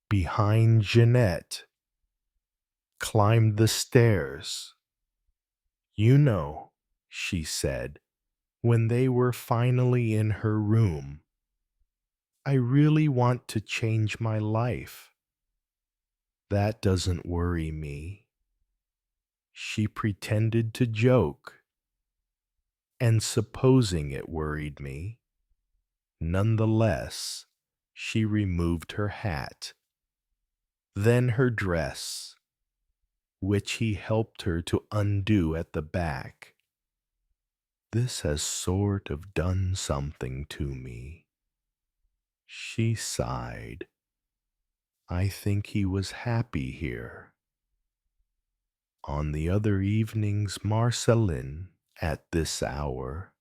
behind Jeanette, climbed the stairs. You know, she said, when they were finally in her room, I really want to change my life. That doesn't worry me. She pretended to joke, and supposing it worried me, nonetheless, she removed her hat, then her dress, which he helped her to undo at the back. This has sort of done something to me. She sighed. I think he was happy here. On the other evenings, Marceline, at this hour,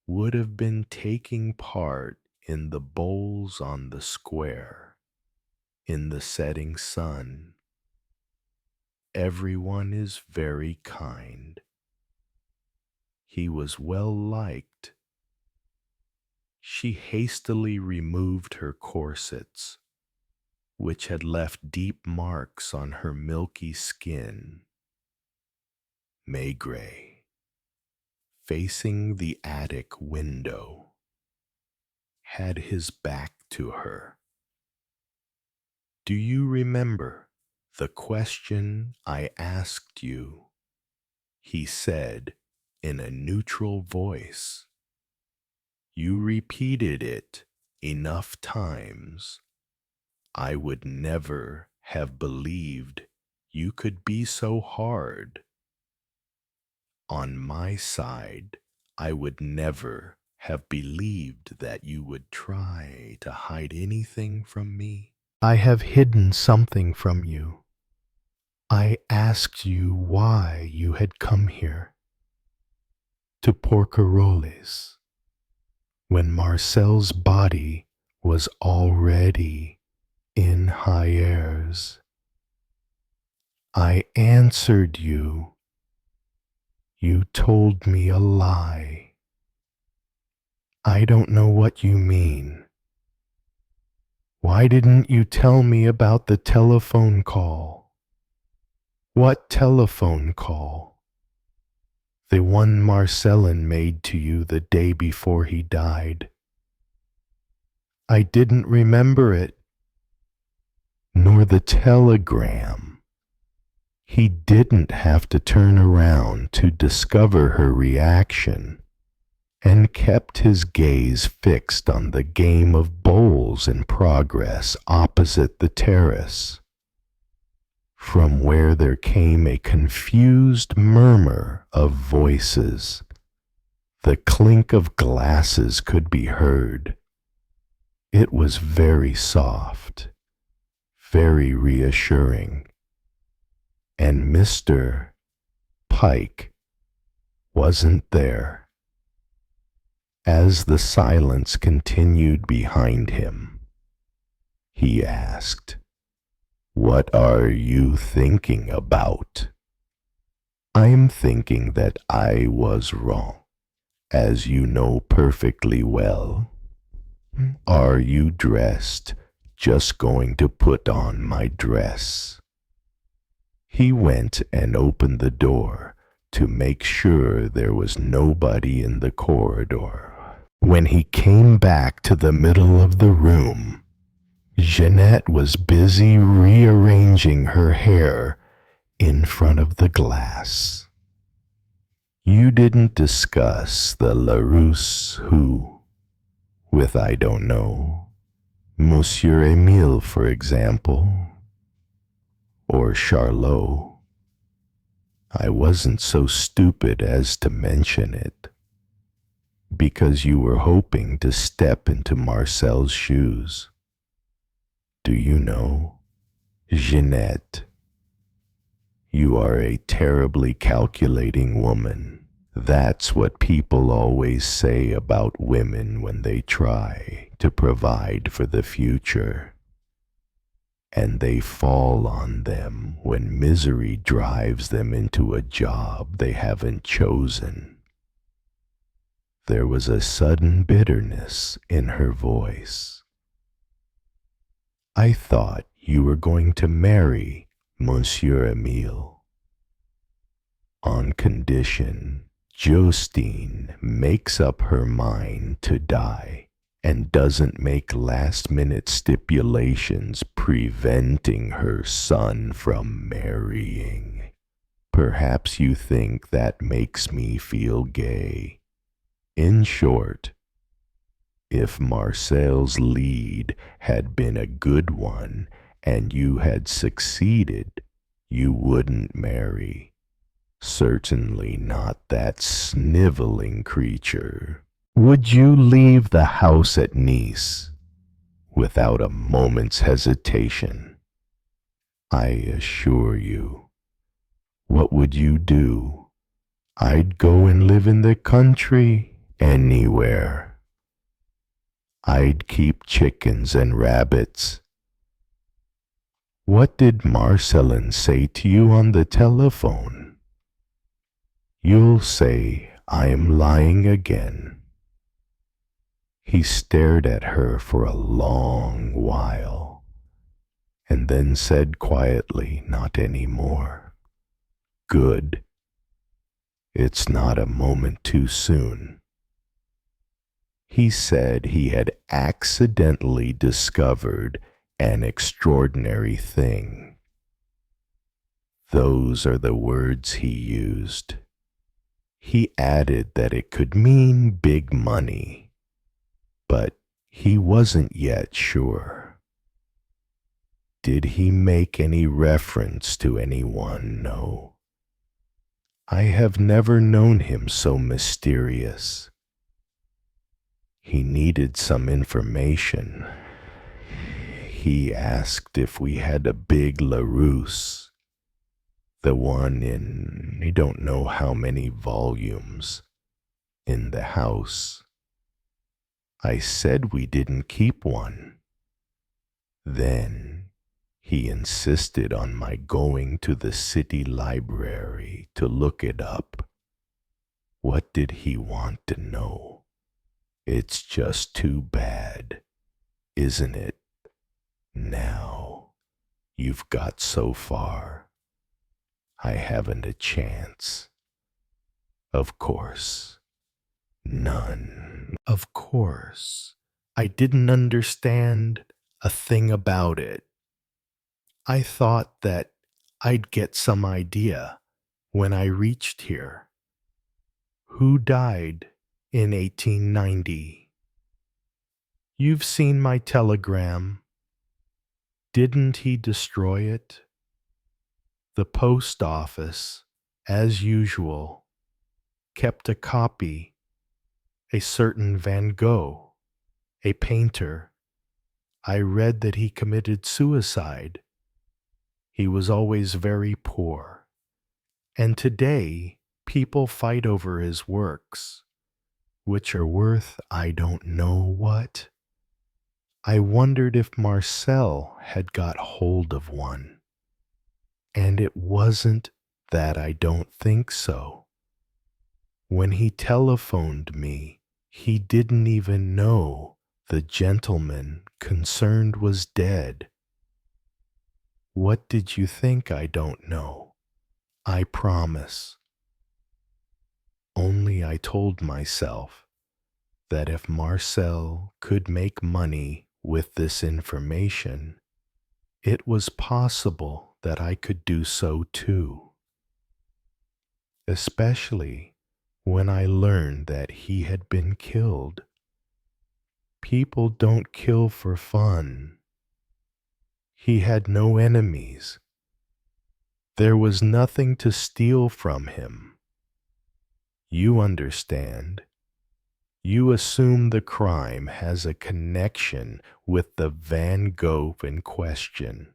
would have been taking part in the bowls on the square, in the setting sun. Everyone is very kind. He was well liked. She hastily removed her corsets, which had left deep marks on her milky skin. Maigret, facing the attic window, had his back to her. "Do you remember the question I asked you?" he said in a neutral voice. "You repeated it enough times. I would never have believed you could be so hard. On my side, I would never have believed that you would try to hide anything from me. I have hidden something from you. I asked you why you had come here, to Porqueroles, when Marcel's body was already in Hyères. I answered you. You told me a lie. I don't know what you mean. Why didn't you tell me about the telephone call? What telephone call? The one Marcelin made to you the day before he died. I didn't remember it. Nor the telegram. He didn't have to turn around to discover her reaction, and kept his gaze fixed on the game of bowls in progress opposite the terrace, from where there came a confused murmur of voices. The clink of glasses could be heard. It was very soft, very reassuring, and Mr. Pike wasn't there. As the silence continued behind him, he asked, "What are you thinking about?" "I'm thinking that I was wrong, as you know perfectly well. Are you dressed? Just going to put on my dress." He went and opened the door to make sure there was nobody in the corridor. When he came back to the middle of the room, Jeanette was busy rearranging her hair in front of the glass. "You didn't discuss the Larousse who, with I don't know, Monsieur Emile, for example, or Charlot. I wasn't so stupid as to mention it, because you were hoping to step into Marcel's shoes. Do you know, Jeanette, you are a terribly calculating woman. That's what people always say about women when they try to provide for the future. And they fall on them when misery drives them into a job they haven't chosen." There was a sudden bitterness in her voice. "I thought you were going to marry Monsieur Emile, on condition Justine makes up her mind to die and doesn't make last-minute stipulations preventing her son from marrying. Perhaps you think that makes me feel gay. In short, if Marcel's lead had been a good one and you had succeeded, you wouldn't marry. Certainly not that sniveling creature. Would you leave the house at Nice without a moment's hesitation? I assure you. What would you do? I'd go and live in the country. Anywhere. I'd keep chickens and rabbits. What did Marcelin say to you on the telephone? You'll say I'm lying again." He stared at her for a long while, and then said quietly, "Not any more." "Good. It's not a moment too soon. He said he had accidentally discovered an extraordinary thing. Those are the words he used. He added that it could mean big money, but he wasn't yet sure. Did he make any reference to anyone? No. I have never known him so mysterious. He needed some information. He asked if we had a big LaRousse, the one in I don't know how many volumes, in the house. I said we didn't keep one. Then he insisted on my going to the city library to look it up. What did he want to know? It's just too bad, isn't it? Now you've got so far. I haven't a chance. Of course, none. Of course, I didn't understand a thing about it. I thought that I'd get some idea when I reached here. Who died in 1890? You've seen my telegram. Didn't he destroy it? The post office, as usual, kept a copy. A certain Van Gogh, a painter. I read that he committed suicide. He was always very poor. And today, people fight over his works, which are worth I don't know what. I wondered if Marcel had got hold of one. And it wasn't that I don't think so. When he telephoned me, he didn't even know the gentleman concerned was dead. What did you think I don't know? I promise. Only I told myself that if Marcel could make money with this information, it was possible that I could do so too. Especially when I learned that he had been killed. People don't kill for fun. He had no enemies. There was nothing to steal from him. You understand. You assume the crime has a connection with the Van Gogh in question.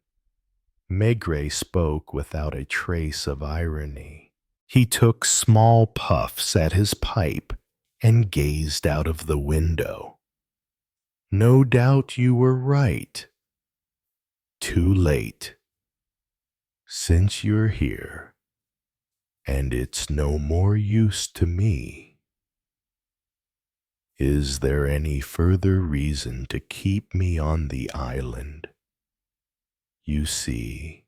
Maigret spoke without a trace of irony. He took small puffs at his pipe and gazed out of the window. No doubt you were right. Too late. Since you're here, and it's no more use to me. Is there any further reason to keep me on the island? You see,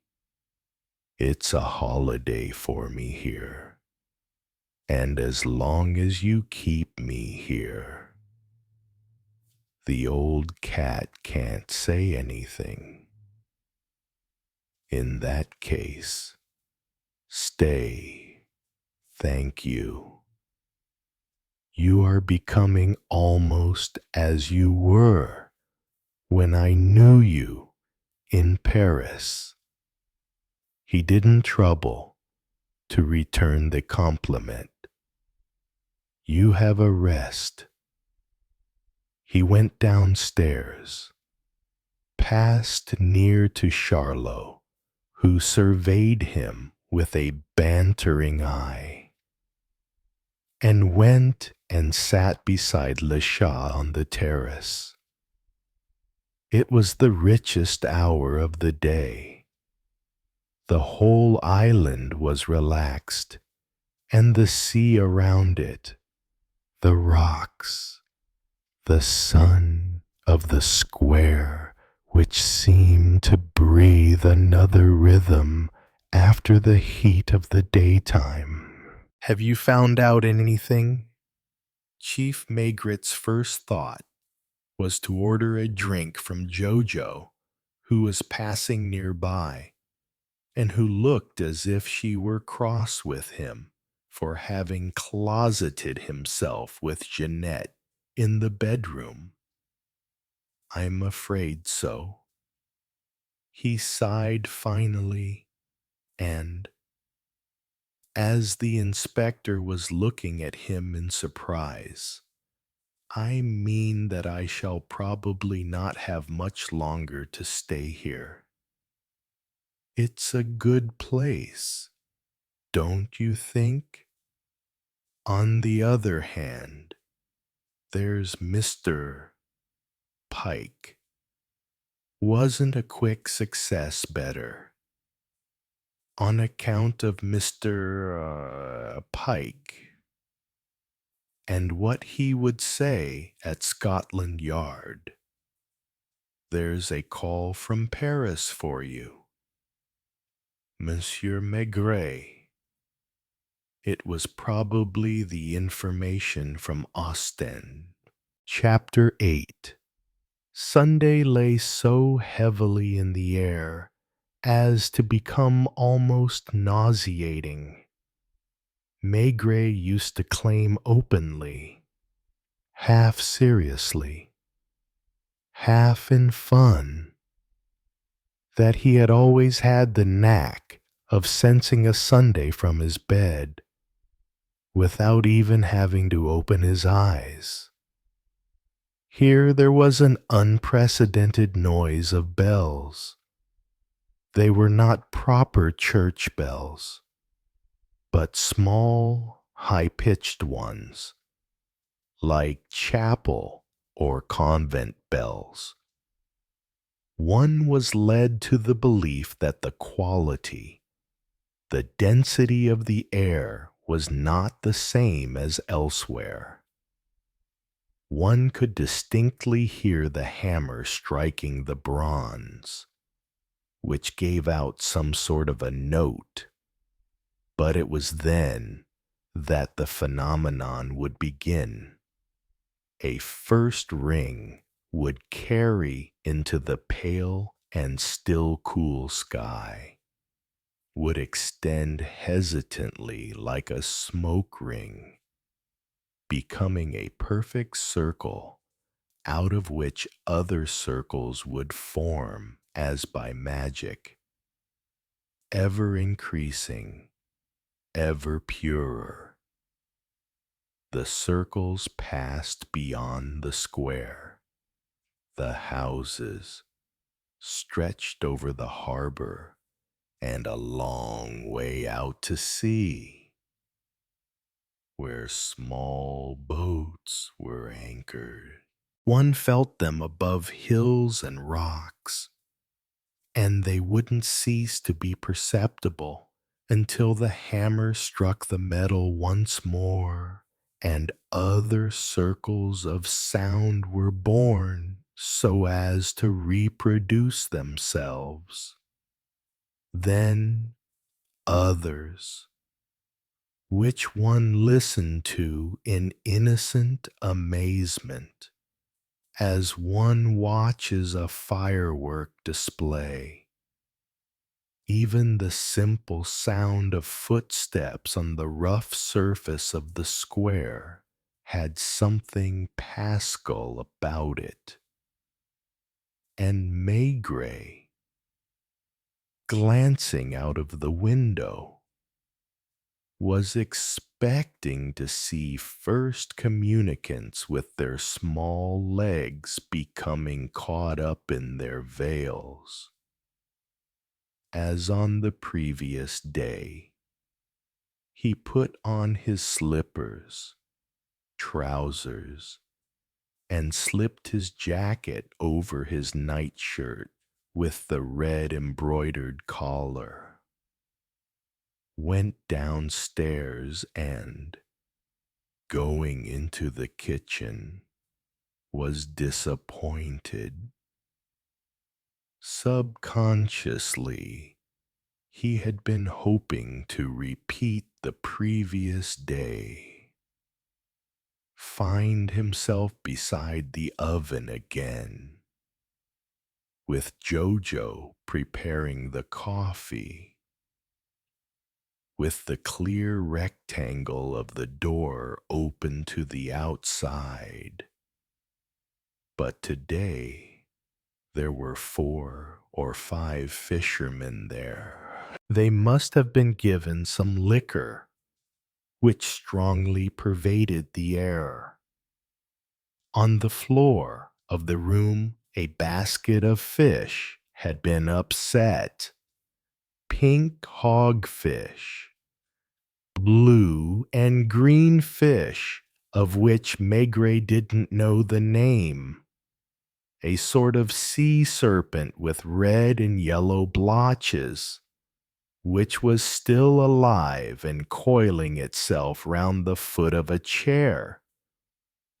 it's a holiday for me here, and as long as you keep me here, the old cat can't say anything. In that case, stay. Thank you. You are becoming almost as you were when I knew you in Paris. He didn't trouble to return the compliment. You have a rest. He went downstairs, passed near to Charlot, who surveyed him with a bantering eye, and went and sat beside Le Chat on the terrace. It was the richest hour of the day. The whole island was relaxed, and the sea around it, the rocks, the sun of the square, which seemed to breathe another rhythm after the heat of the daytime. Have you found out anything? Chief Maigret's first thought was to order a drink from Jojo, who was passing nearby, and who looked as if she were cross with him for having closeted himself with Jeanette in the bedroom. I'm afraid so. He sighed finally, and, as the inspector was looking at him in surprise, I mean that I shall probably not have much longer to stay here. It's a good place, don't you think? On the other hand, there's Mr. Pike. Wasn't a quick success better? On account of Mr. Pike and what he would say at Scotland Yard. There's a call from Paris for you, Monsieur Maigret. It was probably the information from Ostend. Chapter 8. Sunday lay so heavily in the air as to become almost nauseating. Maigret used to claim openly, half seriously, half in fun, that he had always had the knack of sensing a Sunday from his bed, without even having to open his eyes. Here there was an unprecedented noise of bells. They were not proper church bells, but small, high-pitched ones, like chapel or convent bells. One was led to the belief that the quality, the density of the air was not the same as elsewhere. One could distinctly hear the hammer striking the bronze, which gave out some sort of a note. But it was then that the phenomenon would begin. A first ring would carry into the pale and still cool sky, would extend hesitantly like a smoke ring, becoming a perfect circle out of which other circles would form as by magic, ever increasing, ever purer. The circles passed beyond the square. The houses stretched over the harbor and a long way out to sea, where small boats were anchored. One felt them above hills and rocks, and they wouldn't cease to be perceptible until the hammer struck the metal once more, and other circles of sound were born so as to reproduce themselves. Then others, which one listened to in innocent amazement, as one watches a firework display. Even the simple sound of footsteps on the rough surface of the square had something paschal about it. And Maigret, glancing out of the window, was expecting to see first communicants with their small legs becoming caught up in their veils. As on the previous day, he put on his slippers, trousers, and slipped his jacket over his nightshirt with the red embroidered collar, went downstairs and, going into the kitchen, was disappointed. Subconsciously, He had been hoping to repeat the previous day, find himself beside the oven again, with Jojo preparing the coffee, with the clear rectangle of the door open to the outside. But today there were 4 or 5 fishermen there. They must have been given some liquor, which strongly pervaded the air. On the floor of the room, a basket of fish had been upset. Pink hogfish, blue and green fish, of which Maigret didn't know the name. A sort of sea serpent with red and yellow blotches, which was still alive and coiling itself round the foot of a chair.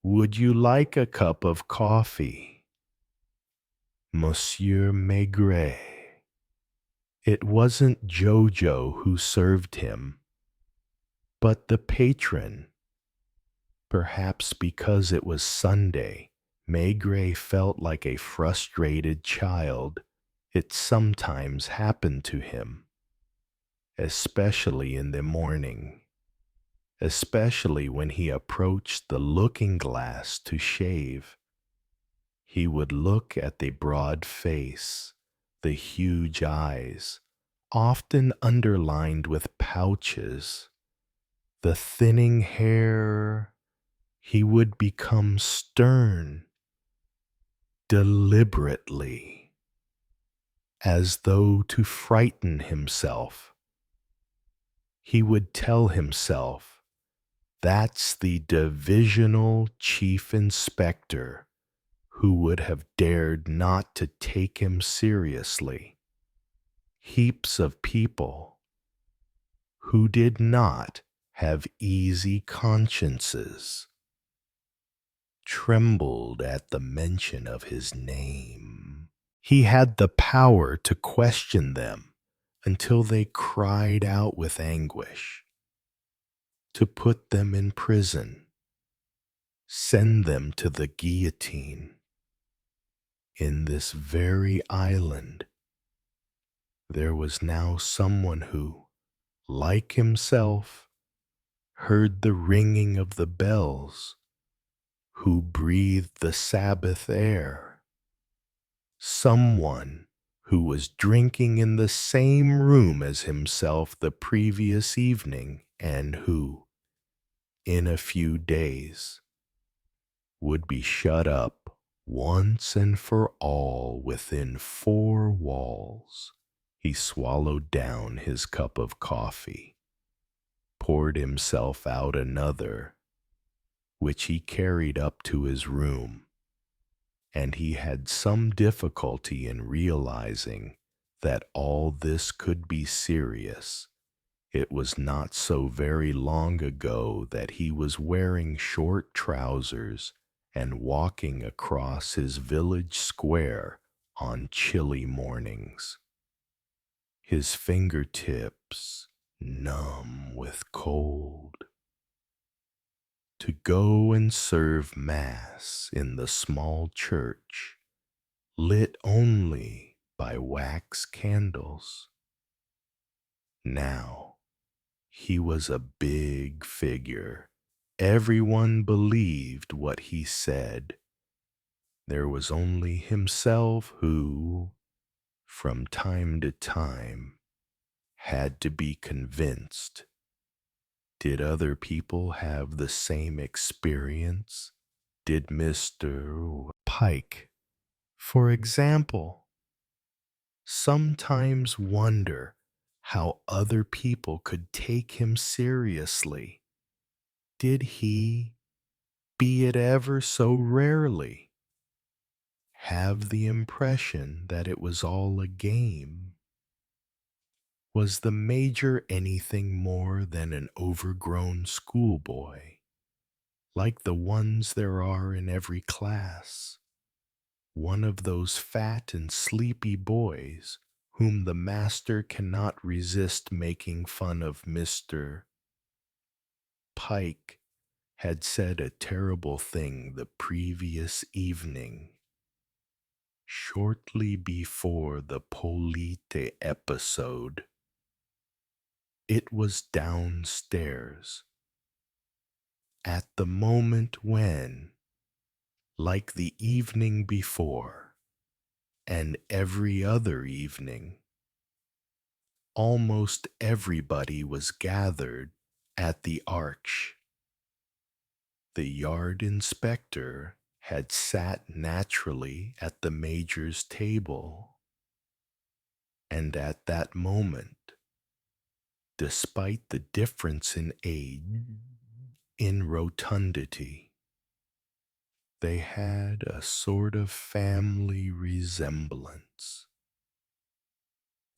Would you like a cup of coffee, Monsieur Maigret? It wasn't Jojo who served him, but the patron. Perhaps because it was Sunday, Maigret felt like a frustrated child. It sometimes happened to him, especially in the morning, especially when he approached the looking glass to shave. He would look at the broad face, the huge eyes, often underlined with pouches, the thinning hair. He would become stern, deliberately, as though to frighten himself. He would tell himself, "That's the divisional chief inspector who would have dared not to take him seriously." Heaps of people who did not have easy consciences trembled at the mention of his name. He had the power to question them until they cried out with anguish, to put them in prison, send them to the guillotine. In this very island, there was now someone who, like himself, heard the ringing of the bells, who breathed the Sabbath air, someone who was drinking in the same room as himself the previous evening, and who, in a few days, would be shut up once and for all within 4 walls. He swallowed down his cup of coffee, poured himself out another, which he carried up to his room, and he had some difficulty in realizing that all this could be serious. It was not so very long ago that he was wearing short trousers and walking across his village square on chilly mornings, his fingertips numb with cold, to go and serve Mass in the small church, lit only by wax candles. Now he was a big figure. Everyone believed what he said. There was only himself who, from time to time, had to be convinced. Did other people have the same experience? Did Mr. Pike, for example, sometimes wonder how other people could take him seriously? Did he, be it ever so rarely, have the impression that it was all a game? Was the major anything more than an overgrown schoolboy, like the ones there are in every class? One of those fat and sleepy boys whom the master cannot resist making fun of Mr. Pike, had said a terrible thing the previous evening, shortly before the Polite episode. It was downstairs, at the moment when, like the evening before, and every other evening, almost everybody was gathered at the arch. The yard inspector had sat naturally at the major's table, and at that moment, despite the difference in age, in rotundity, they had a sort of family resemblance.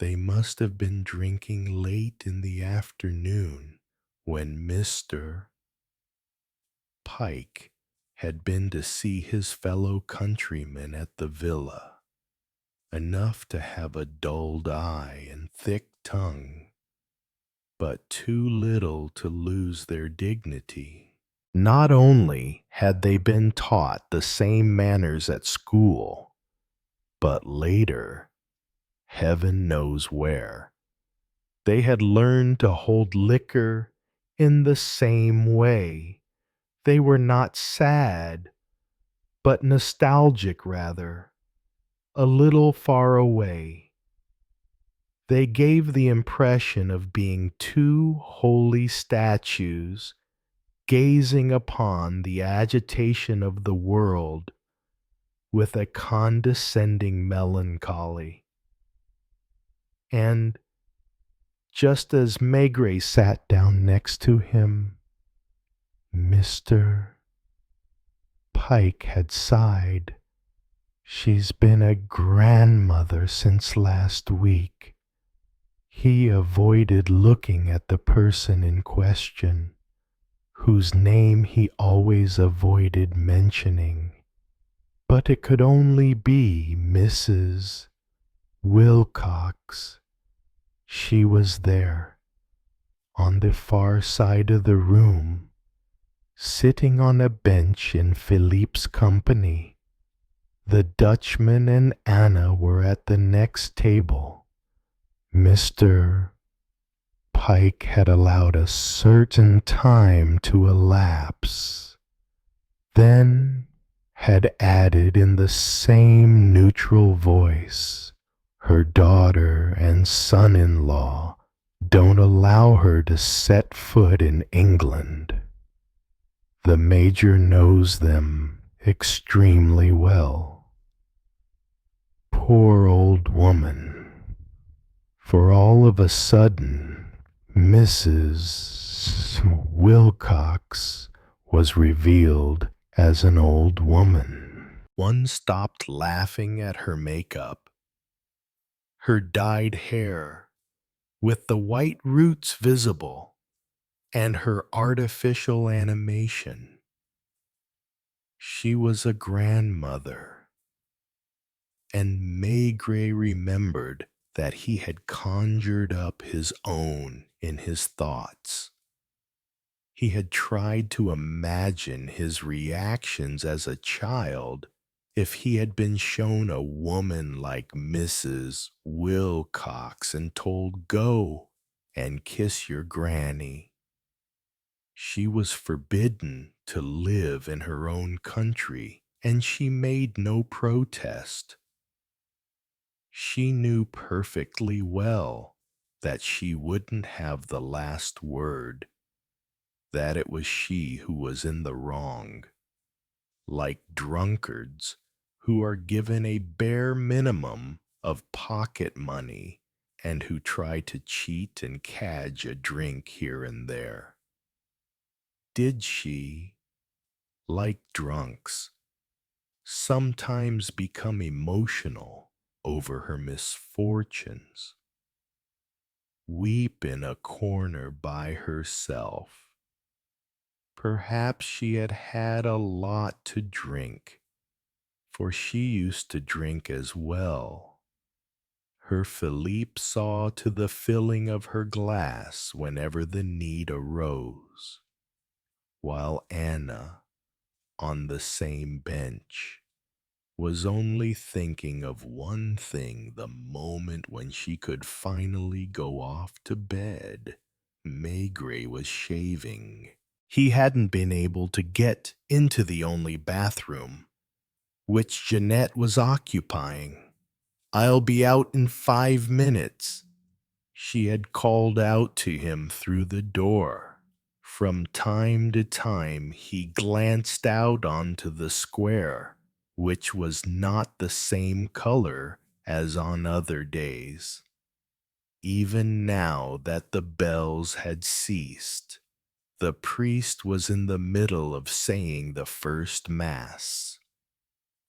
They must have been drinking late in the afternoon when Mr. Pike had been to see his fellow countrymen at the villa, enough to have a dulled eye and thick tongue, but too little to lose their dignity. Not only had they been taught the same manners at school, but later, heaven knows where, they had learned to hold liquor in the same way. They were not sad, but nostalgic rather, a little far away. They gave the impression of being two holy statues gazing upon the agitation of the world with a condescending melancholy. And just as Maigret sat down next to him, Mr. Pike had sighed. "She's been a grandmother since last week." He avoided looking at the person in question, whose name he always avoided mentioning, but it could only be Mrs. Wilcox. She was there, on the far side of the room, sitting on a bench in Philippe's company. The Dutchman and Anna were at the next table. Mr. Pike had allowed a certain time to elapse, then had added in the same neutral voice, "Her daughter and son-in-law don't allow her to set foot in England. The Major knows them extremely well." Poor old woman. For all of a sudden, Mrs. Wilcox was revealed as an old woman. One stopped laughing at her makeup, her dyed hair, with the white roots visible, and her artificial animation. She was a grandmother, and Maigret remembered that he had conjured up his own in his thoughts. He had tried to imagine his reactions as a child if he had been shown a woman like Mrs. Wilcox and told, "Go and kiss your granny." She was forbidden to live in her own country, and she made no protest. She knew perfectly well that she wouldn't have the last word, that it was she who was in the wrong, like drunkards who are given a bare minimum of pocket money and who try to cheat and cadge a drink here and there. Did she, like drunks, sometimes become emotional over her misfortunes, weep in a corner by herself? Perhaps she had had a lot to drink, for she used to drink as well. Her Philippe saw to the filling of her glass whenever the need arose, while Anna, on the same bench, was only thinking of one thing the moment when she could finally go off to bed. Maigret was shaving. He hadn't been able to get into the only bathroom, which Jeanette was occupying. "I'll be out in 5 minutes," she had called out to him through the door. From time to time he glanced out onto the square, which was not the same color as on other days. Even now that the bells had ceased, the priest was in the middle of saying the first mass.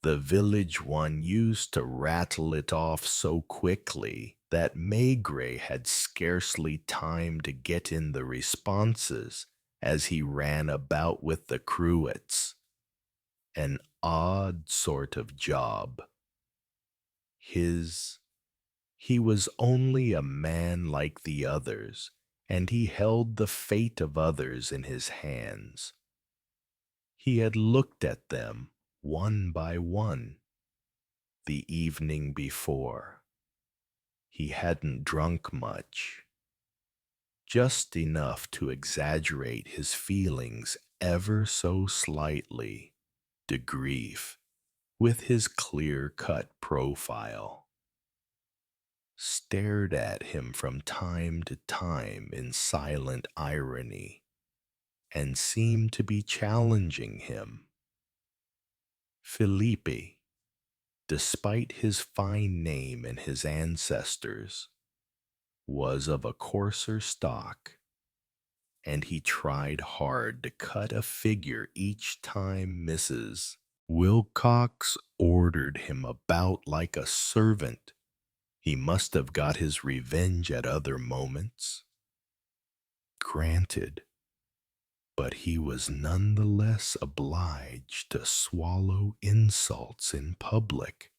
The village one used to rattle it off so quickly that Maigret had scarcely time to get in the responses as he ran about with the cruets. An odd sort of job. His. He was only a man like the others, and he held the fate of others in his hands. He had looked at them one by one the evening before. He hadn't drunk much, just enough to exaggerate his feelings ever so slightly, de grief, with his clear-cut profile. Stared at him from time to time in silent irony, and seemed to be challenging him. Philippe, despite his fine name and his ancestors, was of a coarser stock, and he tried hard to cut a figure each time Mrs. Wilcox ordered him about like a servant. He must have got his revenge at other moments. Granted, but he was none the less obliged to swallow insults in public.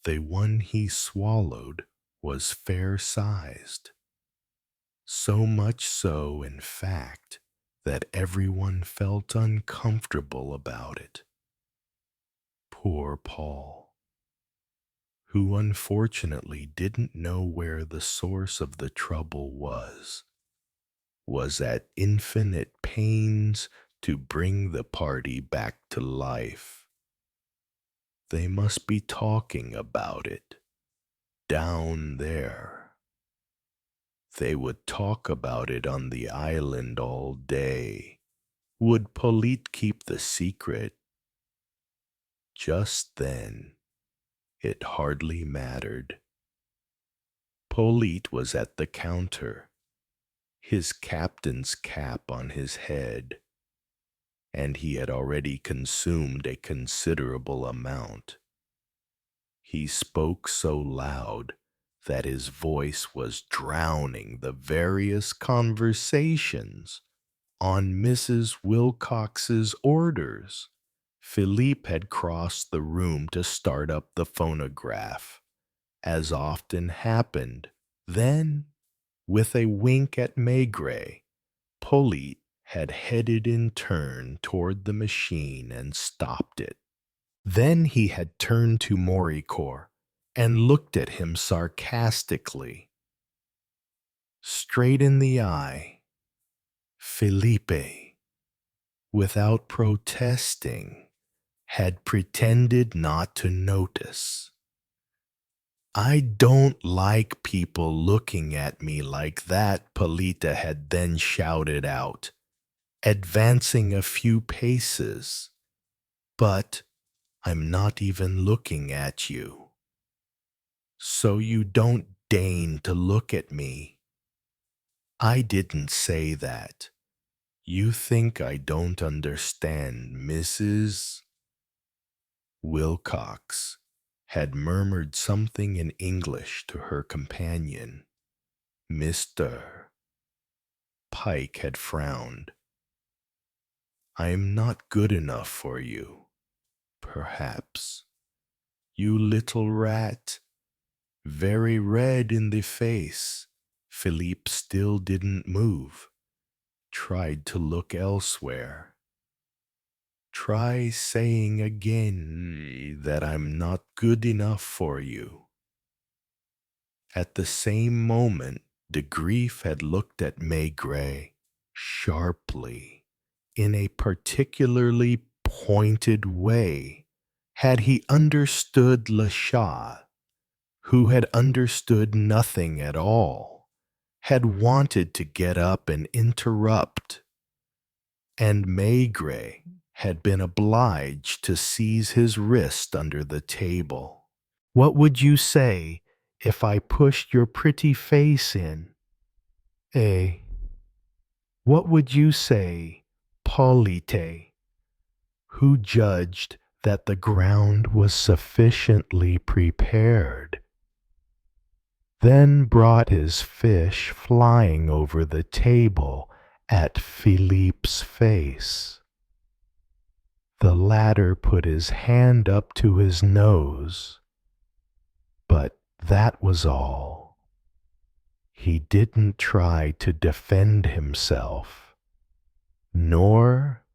The one he swallowed was fair-sized, so much so, in fact, that everyone felt uncomfortable about it. Poor Paul, who unfortunately didn't know where the source of the trouble was at infinite pains to bring the party back to life. They must be talking about it down there. They would talk about it on the island all day. Would Polyte keep the secret? Just then, it hardly mattered. Polyte was at the counter, his captain's cap on his head, and he had already consumed a considerable amount. He spoke so loud that his voice was drowning the various conversations on Mrs. Wilcox's orders. Philippe had crossed the room to start up the phonograph, as often happened. Then, with a wink at Maigret, Polyte had headed in turn toward the machine and stopped it. Then he had turned to Moricourt and looked at him sarcastically. Straight in the eye, Philippe, without protesting, had pretended not to notice. "I don't like people looking at me like that," Polita had then shouted out, advancing a few paces. "But I'm not even looking at you. So you don't deign to look at me." "I didn't say that. You think I don't understand, Mrs. Wilcox had murmured something in English to her companion. Mr. Pike had frowned. "I'm not good enough for you, perhaps. You little rat. Very red in the face, Philippe still didn't move, tried to look elsewhere. Try saying again that I'm not good enough for you. At the same moment, de Grief had looked at Maigret sharply, in a particularly pointed way. Had he understood Le Chat, who had understood nothing at all, had wanted to get up and interrupt, and Maigret had been obliged to seize his wrist under the table. What would you say if I pushed your pretty face in? Eh? What would you say, Polite, who judged that the ground was sufficiently prepared, then brought his fish flying over the table at Philippe's face? The latter put his hand up to his nose, but that was all. He didn't try to defend himself, nor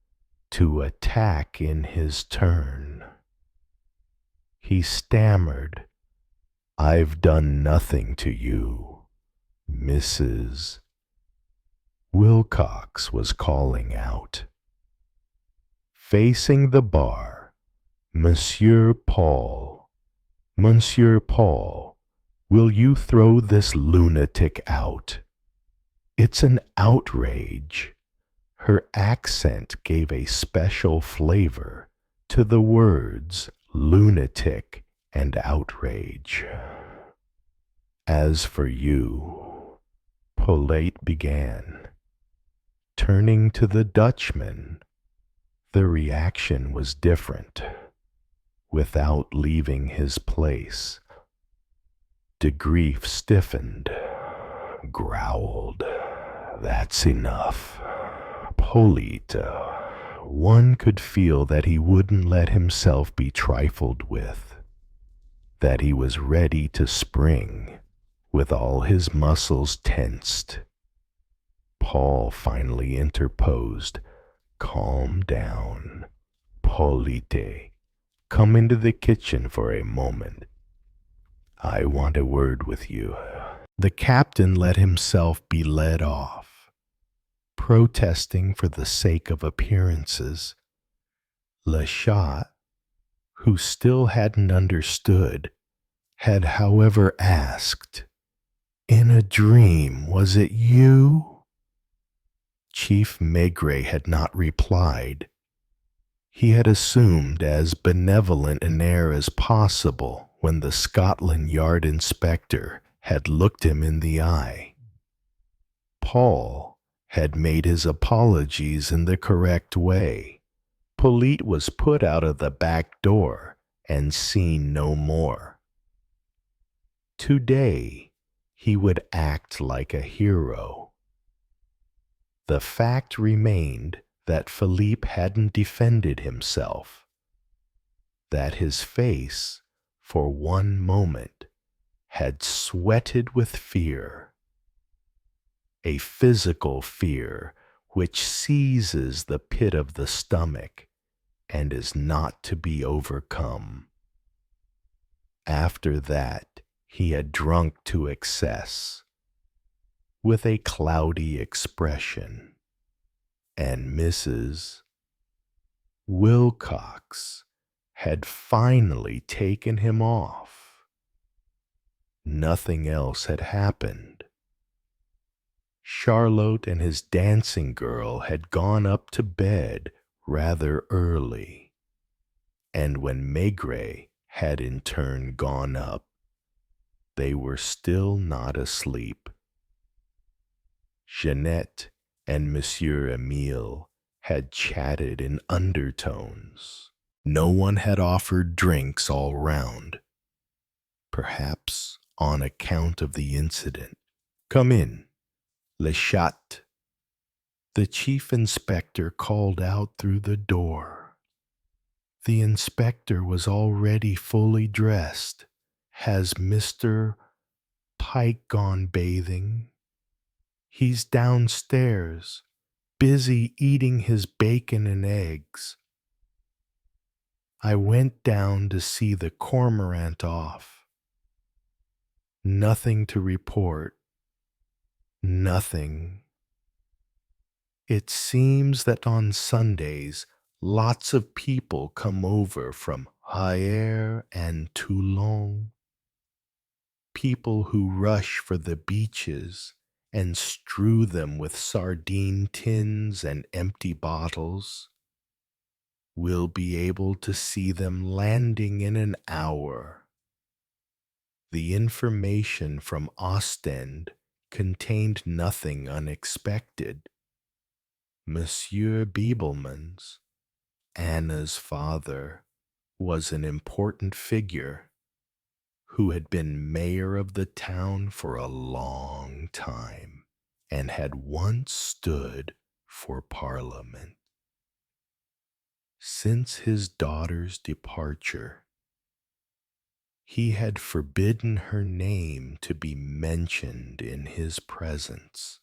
to attack in his turn. He stammered, "I've done nothing to you, Mrs." Wilcox was calling out. Facing the bar, Monsieur Paul, will you throw this lunatic out? It's an outrage. Her accent gave a special flavor to the words lunatic and outrage. As for you, Polate began. Turning to the Dutchman, the reaction was different. Without leaving his place, de Grief stiffened, growled, "That's enough. Polite." One could feel that he wouldn't let himself be trifled with, that he was ready to spring, with all his muscles tensed. Paul finally interposed. "Calm down. Polite, come into the kitchen for a moment. I want a word with you." The captain let himself be led off, protesting for the sake of appearances. Le Chat, who still hadn't understood, had however asked, "In a dream, was it you?" Chief Maigret had not replied. He had assumed as benevolent an air as possible when the Scotland Yard inspector had looked him in the eye. Paul had made his apologies in the correct way. Polite was put out of the back door and seen no more. Today, he would act like a hero. The fact remained that Philippe hadn't defended himself, that his face, for one moment, had sweated with fear, a physical fear which seizes the pit of the stomach and is not to be overcome. After that, he had drunk to excess, with a cloudy expression, and Mrs. Wilcox had finally taken him off. Nothing else had happened. Charlotte and his dancing girl had gone up to bed rather early, and when Maigret had in turn gone up, they were still not asleep. Jeanette and Monsieur Emile had chatted in undertones. No one had offered drinks all round, perhaps on account of the incident. "Come in, Le Chat," the chief inspector called out through the door. The inspector was already fully dressed, Has Mr. Pike gone bathing? He's downstairs, busy eating his bacon and eggs. I went down to see the cormorant off. Nothing to report. Nothing. It seems that on Sundays, lots of people come over from Hyères and Toulon. People who rush for the beaches and strew them with sardine tins and empty bottles. We'll be able to see them landing in an hour. The information from Ostend contained nothing unexpected. Monsieur Beebelmans, Anna's father, was an important figure who had been mayor of the town for a long time and had once stood for Parliament. Since his daughter's departure, he had forbidden her name to be mentioned in his presence.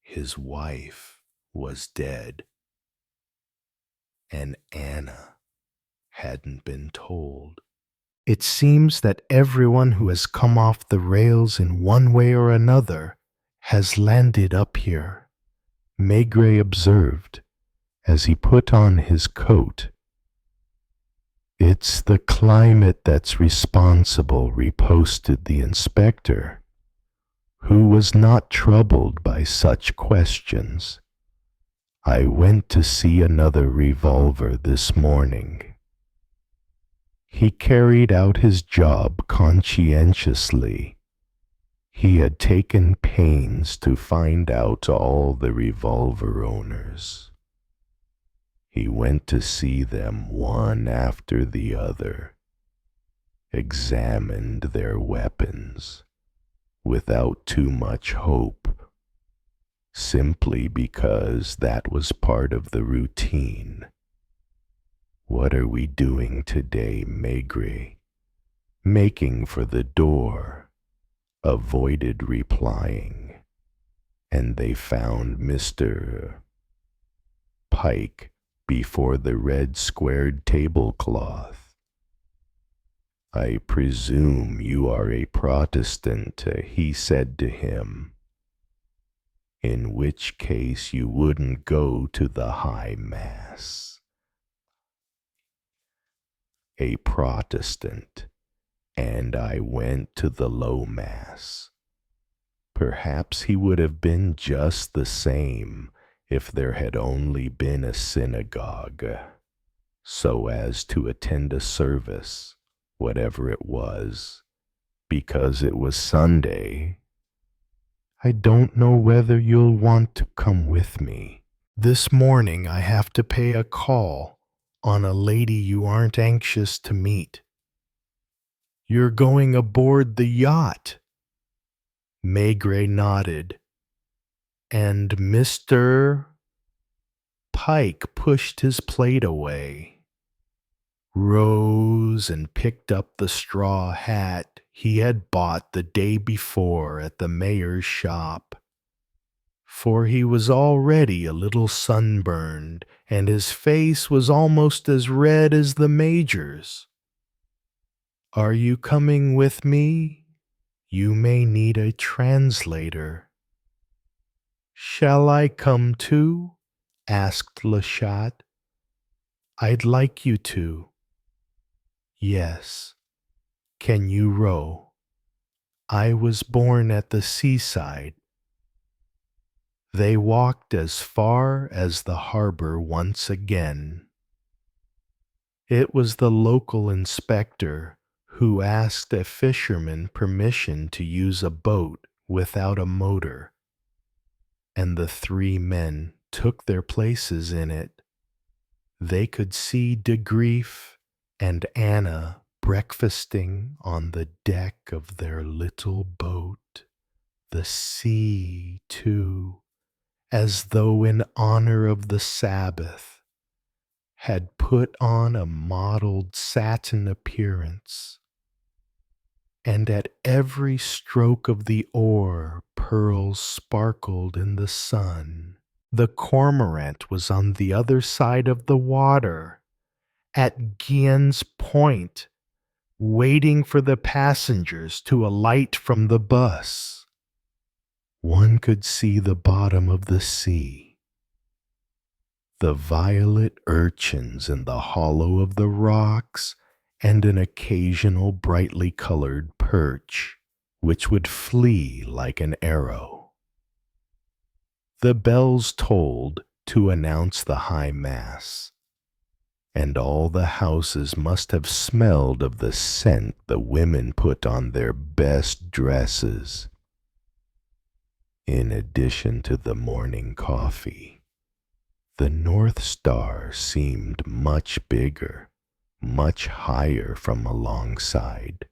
His wife was dead, and Anna hadn't been told. It seems that everyone who has come off the rails in one way or another has landed up here, Maigret observed as he put on his coat. It's the climate that's responsible, riposted the inspector, who was not troubled by such questions. I went to see another revolver this morning. He carried out his job conscientiously. He had taken pains to find out all the revolver owners. He went to see them one after the other, examined their weapons without too much hope, simply because that was part of the routine. What are we doing today, Maigret? Making for the door, avoided replying, and they found Mr. Pike before the red squared tablecloth. I presume you are a Protestant, he said to him, in which case you wouldn't go to the High Mass. A Protestant, and I went to the Low Mass. Perhaps he would have been just the same if there had only been a synagogue, so as to attend a service, whatever it was, because it was Sunday. I don't know whether you'll want to come with me. This morning I have to pay a call on a lady you aren't anxious to meet. You're going aboard the yacht. Maigret nodded, and Mr. Pike pushed his plate away, rose and picked up the straw hat he had bought the day before at the mayor's shop, for he was already a little sunburned, and his face was almost as red as the major's. Are you coming with me? You may need a translator. Shall I come too? Asked Le Chat. I'd like you to. Yes. Can you row? I was born at the seaside. They walked as far as the harbor once again. It was the local inspector who asked a fisherman permission to use a boat without a motor, and the three men took their places in it. They could see De Grief and Anna breakfasting on the deck of their little boat, the sea, too, as though in honor of the Sabbath, had put on a mottled satin appearance. and at every stroke of the oar pearls sparkled in the sun. The cormorant was on the other side of the water, at Guillen's Point, waiting for the passengers to alight from the bus. One could see the bottom of the sea, the violet urchins in the hollow of the rocks, and an occasional brightly colored perch, which would flee like an arrow. The bells tolled to announce the high mass, and all the houses must have smelled of the scent the women put on their best dresses. In addition to the morning coffee, the North Star seemed much bigger, much higher from alongside,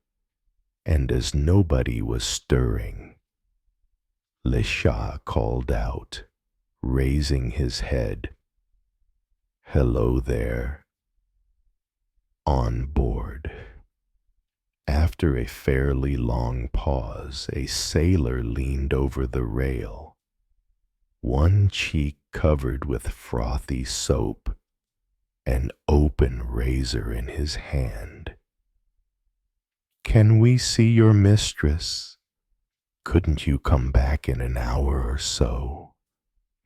and as nobody was stirring, Le Chat called out, raising his head, "Hello there." On board. After a fairly long pause, a sailor leaned over the rail, one cheek covered with frothy soap, an open razor in his hand. "Can we see your mistress? Couldn't you come back in an hour or so?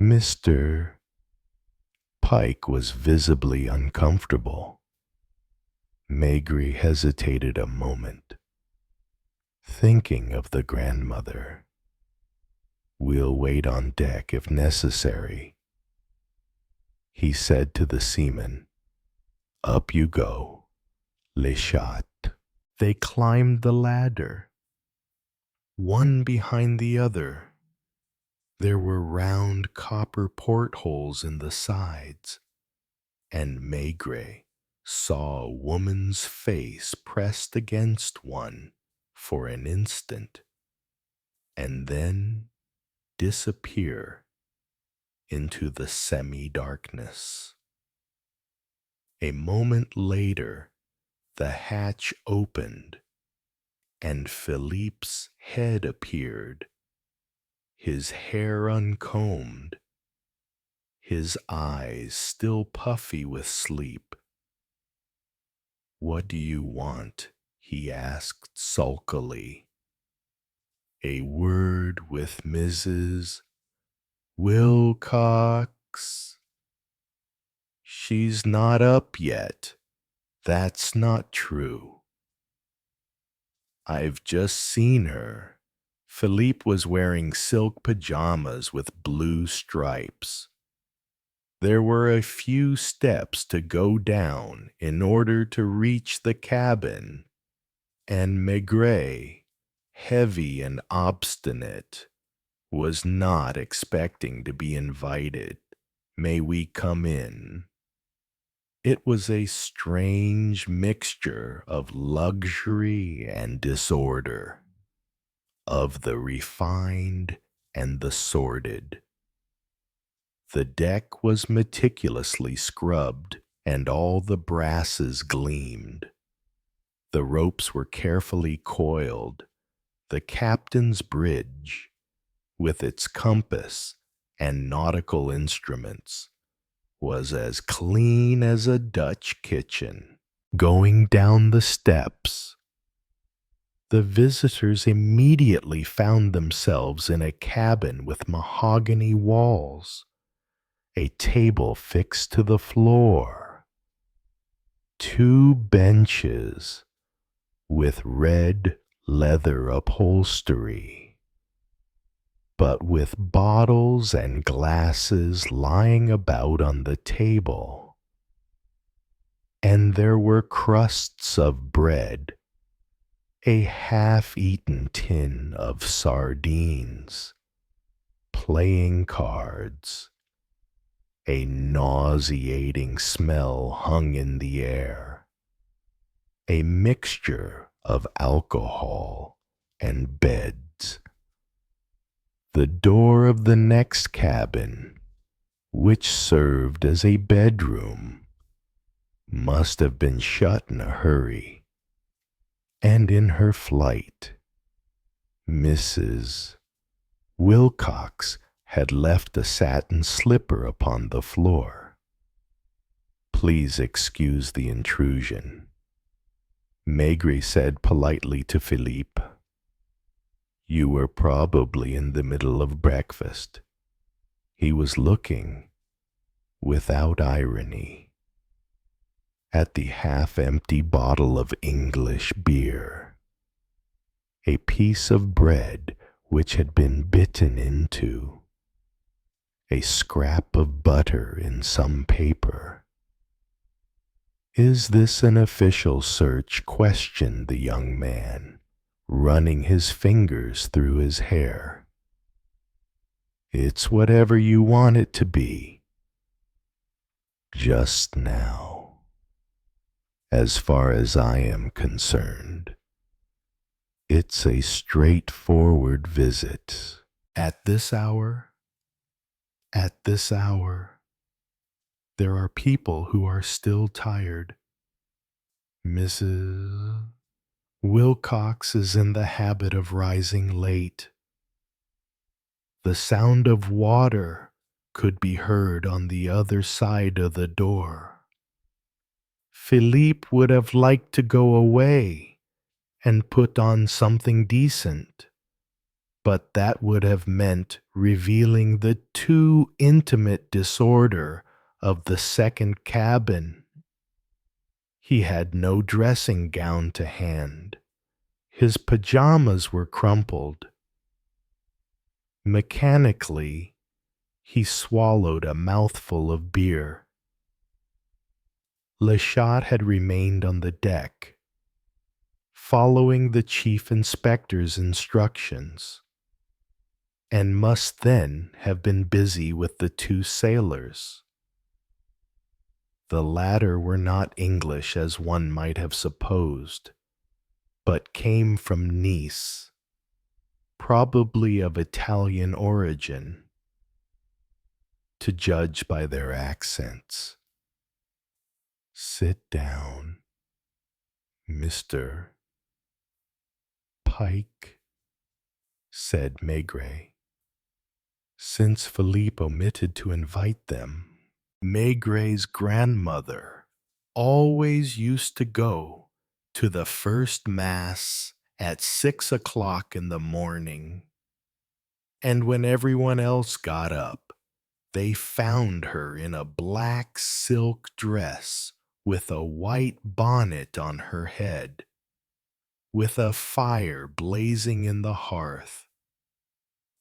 Mr. Pike was visibly uncomfortable. Maigret hesitated a moment, thinking of the grandmother. "We'll wait on deck if necessary," he said to the seaman. "Up you go, Le Chat." They climbed the ladder, one behind the other. There were round copper portholes in the sides, and Maigret saw a woman's face pressed against one for an instant, and then disappear into the semi-darkness. A moment later, the hatch opened, and Philippe's head appeared, his hair uncombed, his eyes still puffy with sleep. "What do you want?" he asked sulkily. "A word with Mrs. Wilcox?" "She's not up yet." "That's not true." "I've just seen her." Philippe was wearing silk pajamas with blue stripes. There were a few steps to go down in order to reach the cabin, and Maigret, heavy and obstinate, was not expecting to be invited. "May we come in?" It was a strange mixture of luxury and disorder, of the refined and the sordid. The deck was meticulously scrubbed, and all the brasses gleamed. The ropes were carefully coiled. The captain's bridge, with its compass and nautical instruments, was as clean as a Dutch kitchen. Going down the steps, the visitors immediately found themselves in a cabin with mahogany walls, a table fixed to the floor, two benches with red leather upholstery, but with bottles and glasses lying about on the table. And there were crusts of bread, a half-eaten tin of sardines, playing cards. A nauseating smell hung in the air, a mixture of alcohol and beds. The door of the next cabin, which served as a bedroom, must have been shut in a hurry. And in her flight, Mrs. Wilcox had left a satin slipper upon the floor. "Please excuse the intrusion," Maigret said politely to Philippe. "You were probably in the middle of breakfast." He was looking, without irony, at the half-empty bottle of English beer, a piece of bread which had been bitten into, a scrap of butter in some paper. "Is this an official search?" questioned the young man, running his fingers through his hair. "It's whatever you want it to be. Just now, as far as I am concerned, it's a straightforward visit. At this hour, there are people who are still tired. Mrs. Wilcox is in the habit of rising late. The sound of water could be heard on the other side of the door. Philippe would have liked to go away and put on something decent, but that would have meant revealing the too intimate disorder of the second cabin. He had no dressing gown to hand. His pajamas were crumpled. Mechanically, he swallowed a mouthful of beer. Le Chat had remained on the deck, following the chief inspector's instructions, and must then have been busy with the two sailors. The latter were not English as one might have supposed, but came from Nice, probably of Italian origin, to judge by their accents. "Sit down, Mr. Pike," said Maigret. Since Philippe omitted to invite them, Maigret's grandmother always used to go to the first Mass at 6 o'clock in the morning, and when everyone else got up, they found her in a black silk dress with a white bonnet on her head, with a fire blazing in the hearth,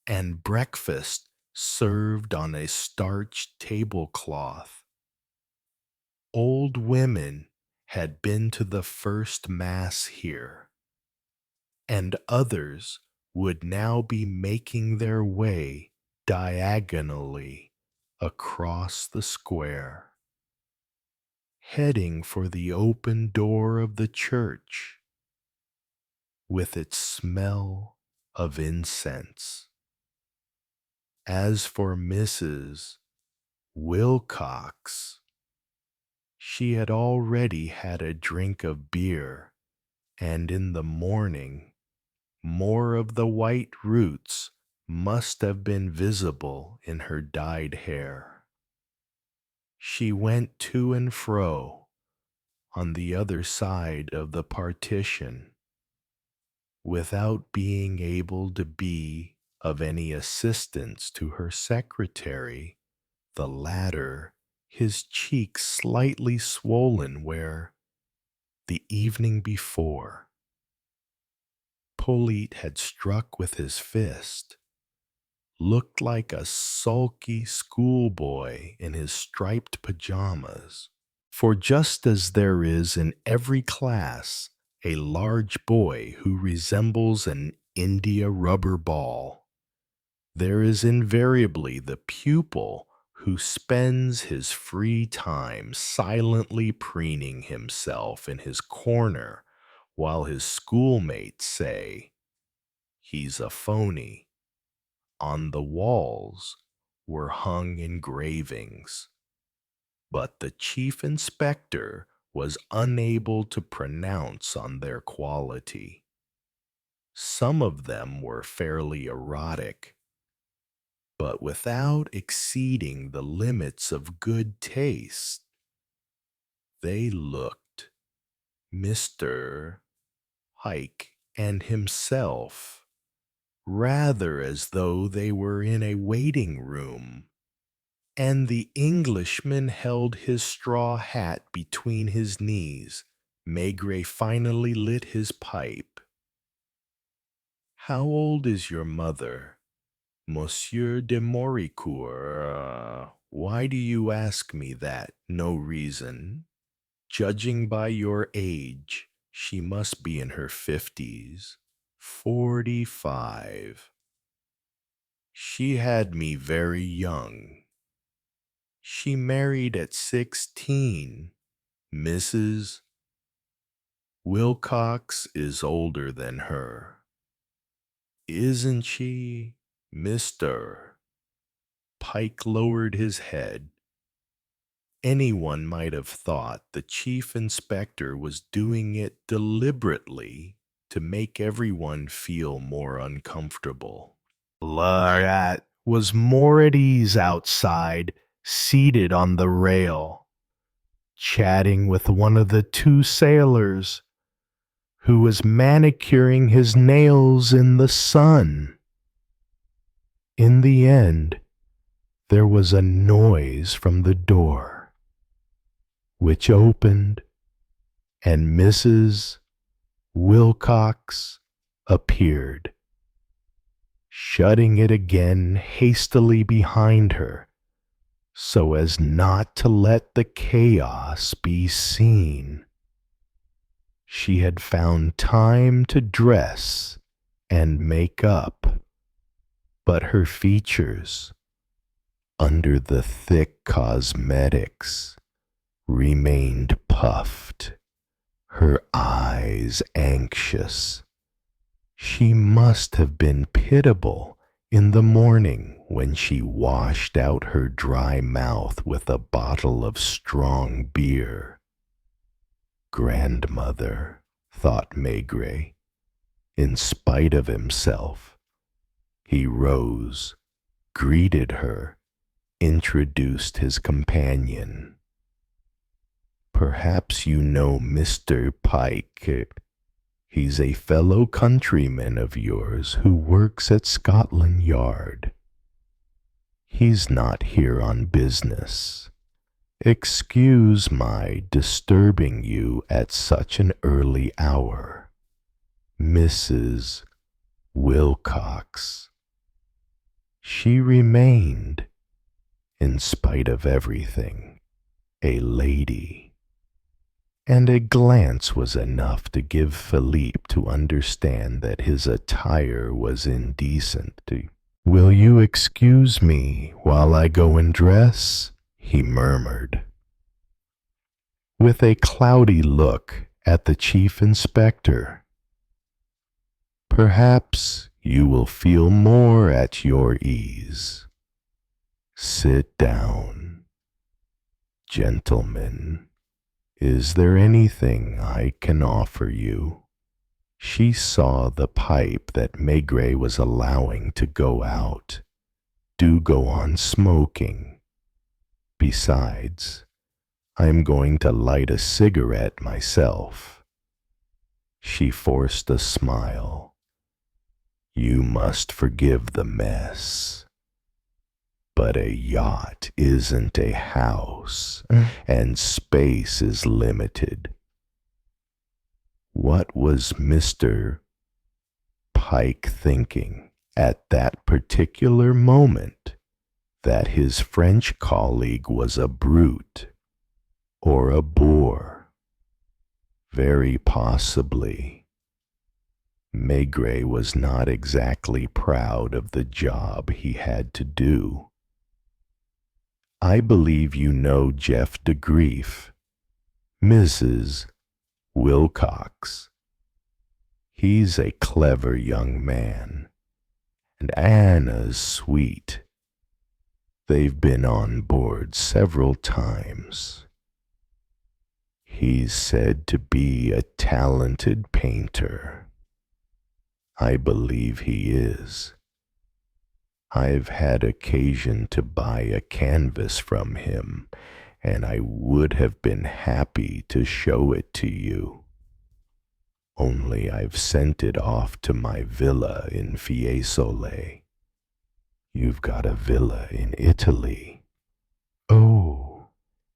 and breakfast served on a starched tablecloth. Old women had been to the first Mass here, and others would now be making their way diagonally across the square, heading for the open door of the church, with its smell of incense. As for Mrs. Wilcox, she had already had a drink of beer, and in the morning more of the white roots must have been visible in her dyed hair. She went to and fro on the other side of the partition, without being able to be of any assistance to her secretary, the latter, his cheeks slightly swollen where, the evening before, Polyte had struck with his fist, looked like a sulky schoolboy in his striped pajamas. For just as there is in every class a large boy who resembles an India rubber ball, there is invariably the pupil who spends his free time silently preening himself in his corner while his schoolmates say, "He's a phony." On the walls were hung engravings, but the chief inspector was unable to pronounce on their quality. Some of them were fairly erotic, but without exceeding the limits of good taste. They looked, Mr. Pike and himself, rather as though they were in a waiting room, and the Englishman held his straw hat between his knees. Maigret finally lit his pipe. "How old is your mother, Monsieur de Moricourt? Why do you ask me that? No reason. Judging by your age, she must be in her 50s. 45. She had me very young. She married at 16. Mrs. Wilcox is older than her. Isn't she, Mr.?" Pike lowered his head. Anyone might have thought the chief inspector was doing it deliberately to make everyone feel more uncomfortable. Larat was more at ease outside, seated on the rail, chatting with one of the two sailors who was manicuring his nails in the sun. In the end, there was a noise from the door, which opened, and Mrs. Wilcox appeared, shutting it again hastily behind her, so as not to let the chaos be seen. She had found time to dress and make up, but her features, under the thick cosmetics, remained puffed, her eyes anxious. She must have been pitiable in the morning when she washed out her dry mouth with a bottle of strong beer. Grandmother, thought Maigret, in spite of himself. He rose, greeted her, introduced his companion. "Perhaps you know Mr. Pike. He's a fellow countryman of yours who works at Scotland Yard. He's not here on business. Excuse my disturbing you at such an early hour. Mrs. Wilcox." She remained, in spite of everything, a lady, and a glance was enough to give Philippe to understand that his attire was indecent. "Will you excuse me while I go and dress?" he murmured, with a cloudy look at the chief inspector. "Perhaps you will feel more at your ease. Sit down. Gentlemen, is there anything I can offer you?" She saw the pipe that Maigret was allowing to go out. "Do go on smoking. Besides, I'm going to light a cigarette myself." She forced a smile. "You must forgive the mess, but a yacht isn't a house, and space is limited. What was Mr. Pike thinking at that particular moment? That his French colleague was a brute or a boor? Very possibly. Maigret was not exactly proud of the job he had to do. "I believe you know Jeff de Grief, Mrs. Wilcox. He's a clever young man, and Anna's sweet. They've been on board several times." He's said to be a talented painter. I believe he is. I've had occasion to buy a canvas from him, and I would have been happy to show it to you. Only I've sent it off to my villa in Fiesole. You've got a villa in Italy. Oh,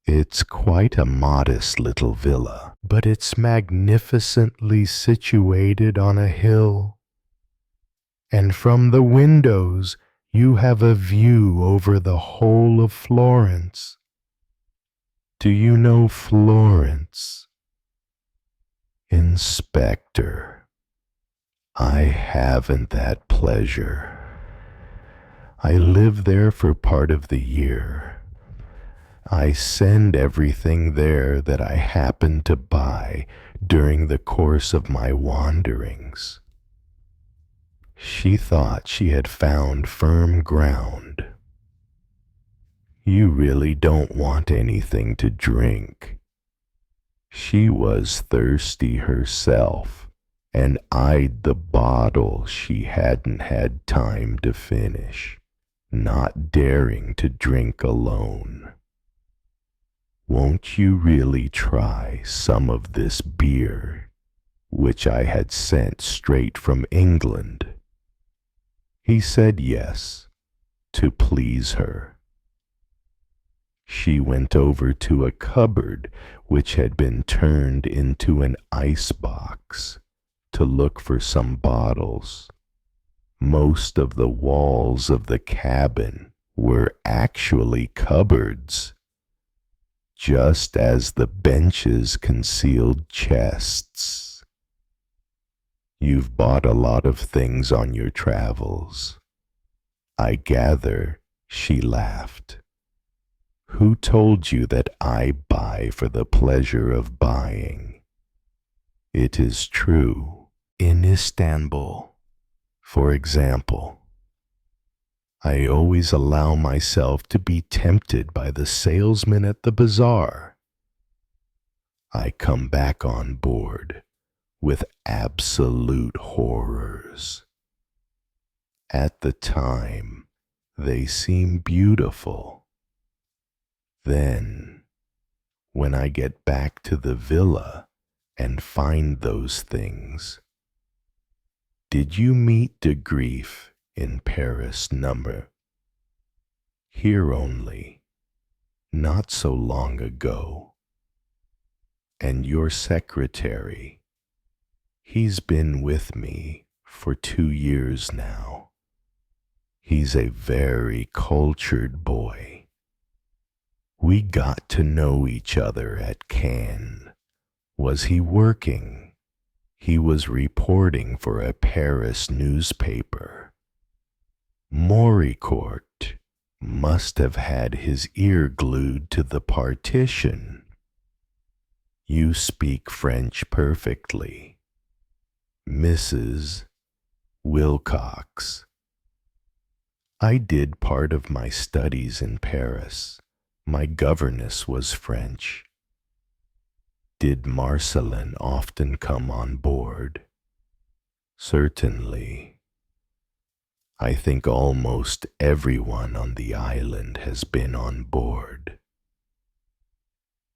it's quite a modest little villa, but it's magnificently situated on a hill. And from the windows you have a view over the whole of Florence. Do you know Florence? Inspector, I haven't that pleasure. I live there for part of the year. I send everything there that I happen to buy during the course of my wanderings. She thought she had found firm ground. You really don't want anything to drink. She was thirsty herself and eyed the bottle she hadn't had time to finish, not daring to drink alone. Won't you really try some of this beer, which I had sent straight from England? He said yes, to please her. She went over to a cupboard which had been turned into an ice box to look for some bottles. Most of the walls of the cabin were actually cupboards, just as the benches concealed chests. You've bought a lot of things on your travels. I gather, she laughed. Who told you that I buy for the pleasure of buying? It is true. In Istanbul, for example, I always allow myself to be tempted by the salesman at the bazaar. I come back on board with absolute horrors. At the time, they seem beautiful. Then, when I get back to the villa and find those things, did you meet de Grief in Paris number? Here only, not so long ago. And your secretary, he's been with me for 2 years now. He's a very cultured boy. We got to know each other at Cannes. Was he working? He was reporting for a Paris newspaper. Maigret must have had his ear glued to the partition. You speak French perfectly. Mrs. Wilcox. I did part of my studies in Paris. My governess was French. Did Marcelin often come on board? Certainly. I think almost everyone on the island has been on board.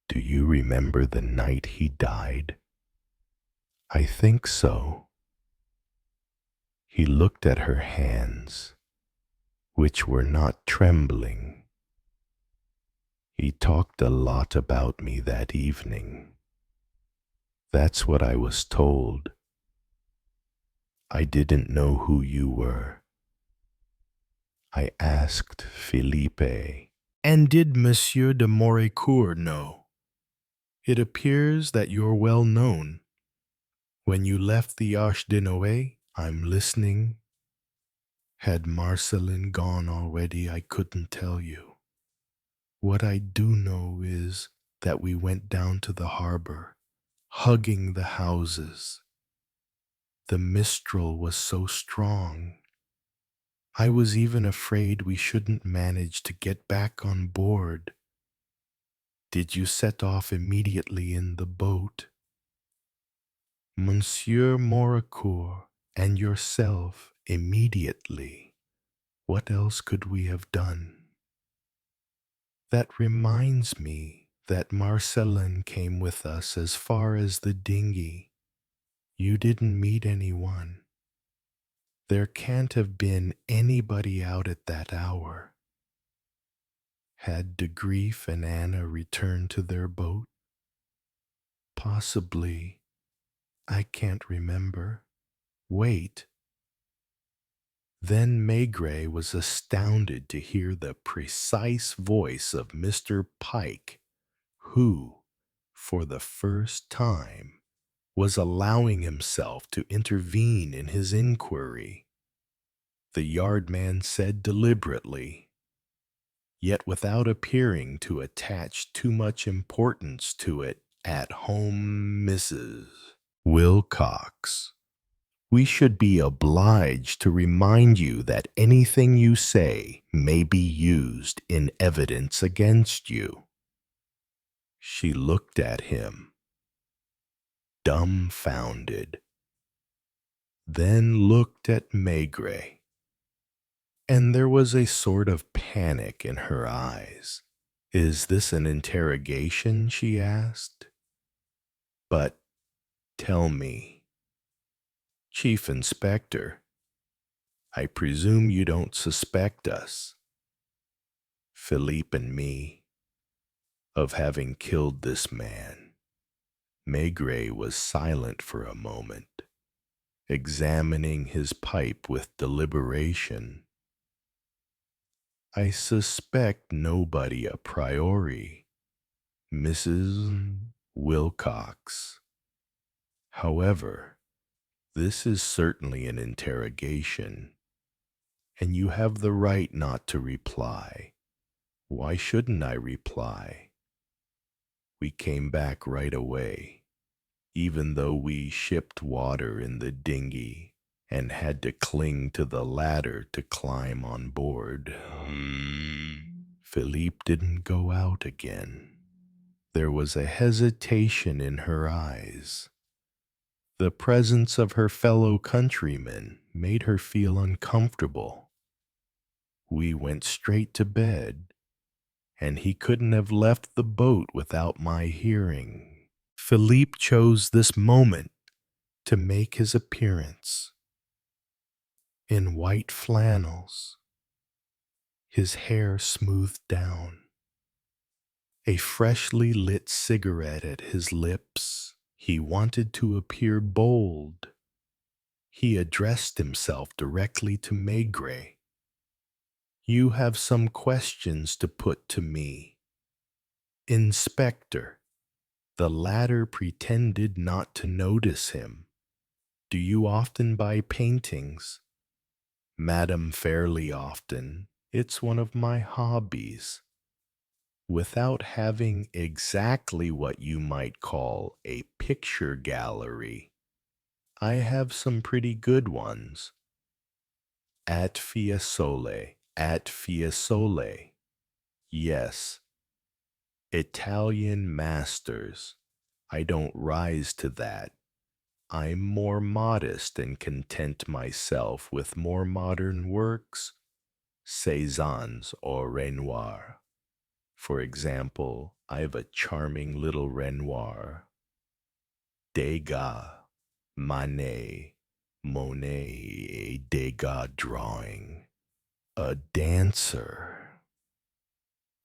Do you remember the night he died? I think so. He looked at her hands, which were not trembling. He talked a lot about me that evening. That's what I was told. I didn't know who you were. I asked Philippe. And did Monsieur de Moricourt know? It appears that you're well known. When you left the Arche de Noé, I'm listening. Had Marcelin gone already, I couldn't tell you. What I do know is that we went down to the harbor, hugging the houses. The mistral was so strong. I was even afraid we shouldn't manage to get back on board. Did you set off immediately in the boat? Monsieur Moricourt and yourself immediately. What else could we have done? That reminds me that Marcelin came with us as far as the dinghy. You didn't meet anyone. There can't have been anybody out at that hour. Had de Grief and Anna returned to their boat? Possibly. I can't remember. Wait. Then Maigret was astounded to hear the precise voice of Mr. Pike, who, for the first time, was allowing himself to intervene in his inquiry. The yardman said deliberately, yet without appearing to attach too much importance to it, "At home, Mrs. Wilcox. We should be obliged to remind you that anything you say may be used in evidence against you." She looked at him, dumbfounded, then looked at Maigret, and there was a sort of panic in her eyes. "Is this an interrogation?" she asked. "But tell me, Chief Inspector, I presume you don't suspect us, Philippe and me, of having killed this man?" Maigret was silent for a moment, examining his pipe with deliberation. "I suspect nobody a priori, Mrs. Wilcox. However, this is certainly an interrogation, and you have the right not to reply. Why shouldn't I reply? We came back right away, even though we shipped water in the dinghy and had to cling to the ladder to climb on board." Philippe didn't go out again. There was a hesitation in her eyes. The presence of her fellow countrymen made her feel uncomfortable. "We went straight to bed, and he couldn't have left the boat without my hearing." Philippe chose this moment to make his appearance. In white flannels, his hair smoothed down, a freshly lit cigarette at his lips. He wanted to appear bold. He addressed himself directly to Maigret. "You have some questions to put to me, Inspector." The latter pretended not to notice him. "Do you often buy paintings?" "Madam, fairly often. It's one of my hobbies." "Without having exactly what you might call a picture gallery, I have some pretty good ones." At Fiesole. Yes. Italian masters. I don't rise to that. I'm more modest and content myself with more modern works, Cézanne's or Renoir. For example, I have a charming little Renoir, Degas, Manet, Monet, a Degas drawing, a dancer,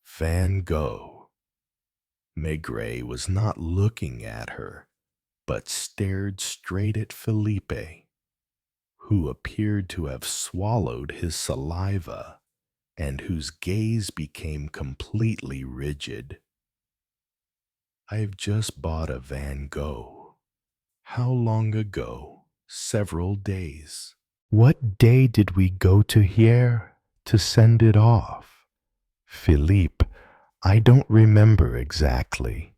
Van Gogh. Maigret was not looking at her, but stared straight at Philippe, who appeared to have swallowed his saliva and whose gaze became completely rigid. "I've just bought a Van Gogh." "How long ago?" "Several days." "What day did we go to Hyères to send it off?" "Philippe, I don't remember exactly."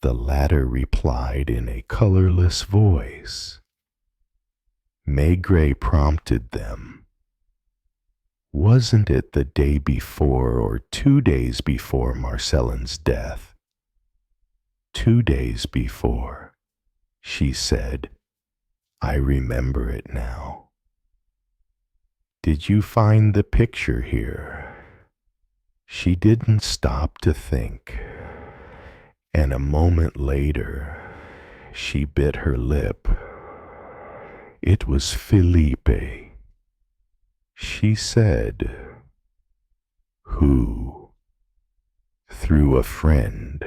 The latter replied in a colorless voice. Maigret prompted them. Wasn't it the day before or 2 days before Marcellin's death? 2 days before, she said. I remember it now. Did you find the picture here? She didn't stop to think, and a moment later, she bit her lip. It was Felipe. She said, who? Through a friend.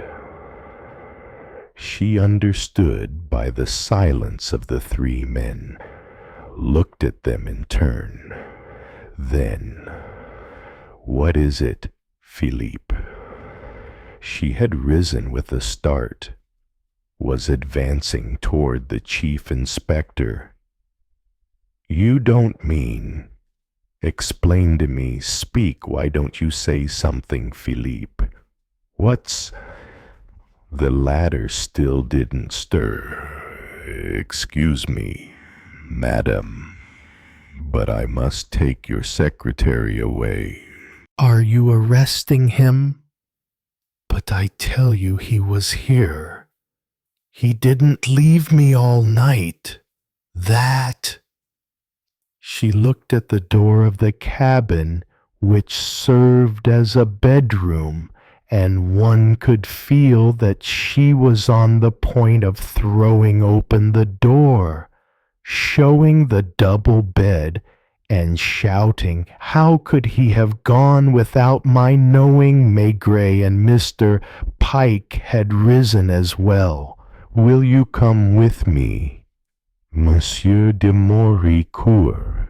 She understood by the silence of the three men, looked at them in turn. Then, what is it, Philippe? She had risen with a start, was advancing toward the chief inspector. You don't mean... Explain to me, speak, why don't you say something, Philippe? What's... The latter still didn't stir. Excuse me, madam, but I must take your secretary away. Are you arresting him? But I tell you he was here. He didn't leave me all night. That... She looked at the door of the cabin, which served as a bedroom, and one could feel that she was on the point of throwing open the door, showing the double bed, and shouting, how could he have gone without my knowing Maigret and Mr. Pike had risen as well? Will you come with me? Monsieur de Moricourt,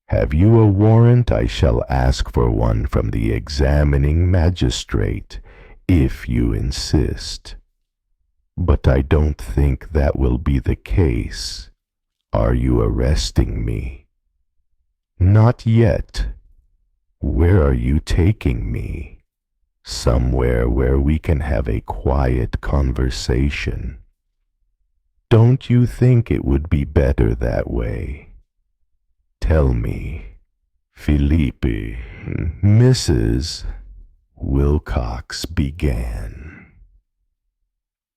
have you a warrant? I shall ask for one from the examining magistrate, if you insist. But I don't think that will be the case. Are you arresting me? Not yet. Where are you taking me? Somewhere where we can have a quiet conversation. Don't you think it would be better that way? Tell me, Philippe, Mrs. Wilcox began.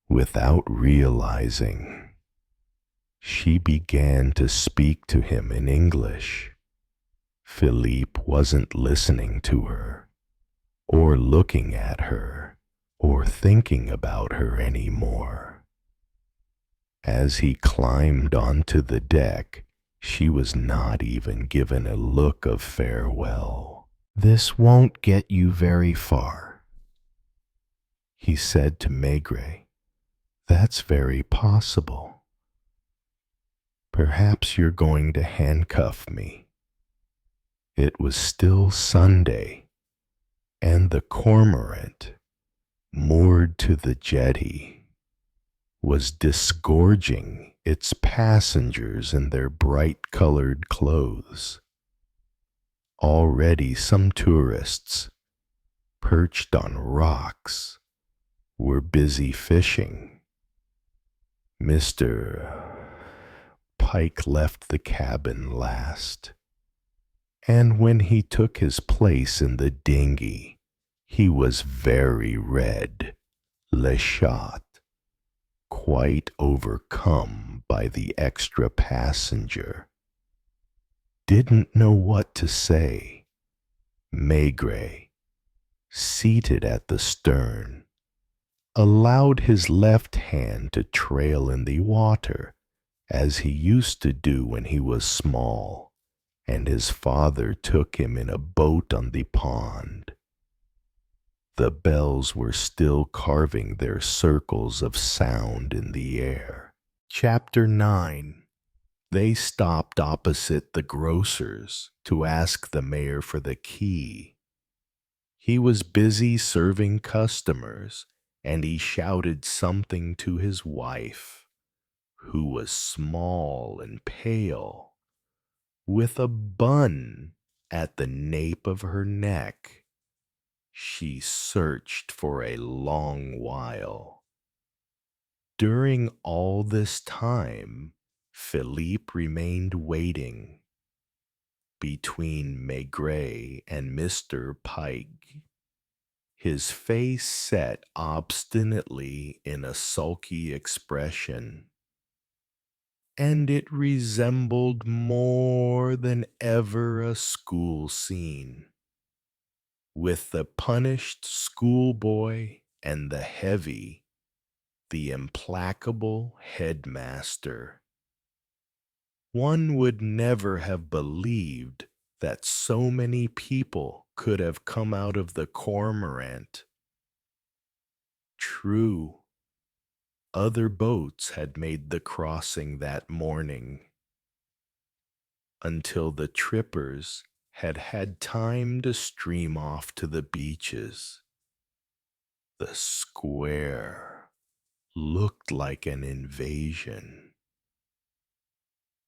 Without realizing, she began to speak to him in English. Philippe wasn't listening to her, or looking at her, or thinking about her anymore. As he climbed onto the deck, she was not even given a look of farewell. This won't get you very far, he said to Maigret. That's very possible. Perhaps you're going to handcuff me. It was still Sunday, and the cormorant, moored to the jetty, was disgorging its passengers in their bright-colored clothes. Already some tourists, perched on rocks, were busy fishing. Mr. Pike left the cabin last, and when he took his place in the dinghy, he was very red, le chat, quite overcome by the extra passenger. Didn't know what to say. Maigret, seated at the stern, allowed his left hand to trail in the water, as he used to do when he was small, and his father took him in a boat on the pond. The bells were still carving their circles of sound in the air. Chapter 9. They stopped opposite the grocer's to ask the mayor for the key. He was busy serving customers, and he shouted something to his wife, who was small and pale, with a bun at the nape of her neck. She searched for a long while. During all this time, Philippe remained waiting. between Maigret and Mr. Pike, his face set obstinately in a sulky expression, and it resembled more than ever a school scene, with the punished schoolboy and the implacable headmaster. One would never have believed that so many people could have come out of the cormorant. True, other boats had made the crossing that morning, until the trippers had had time to stream off to the beaches. The square looked like an invasion.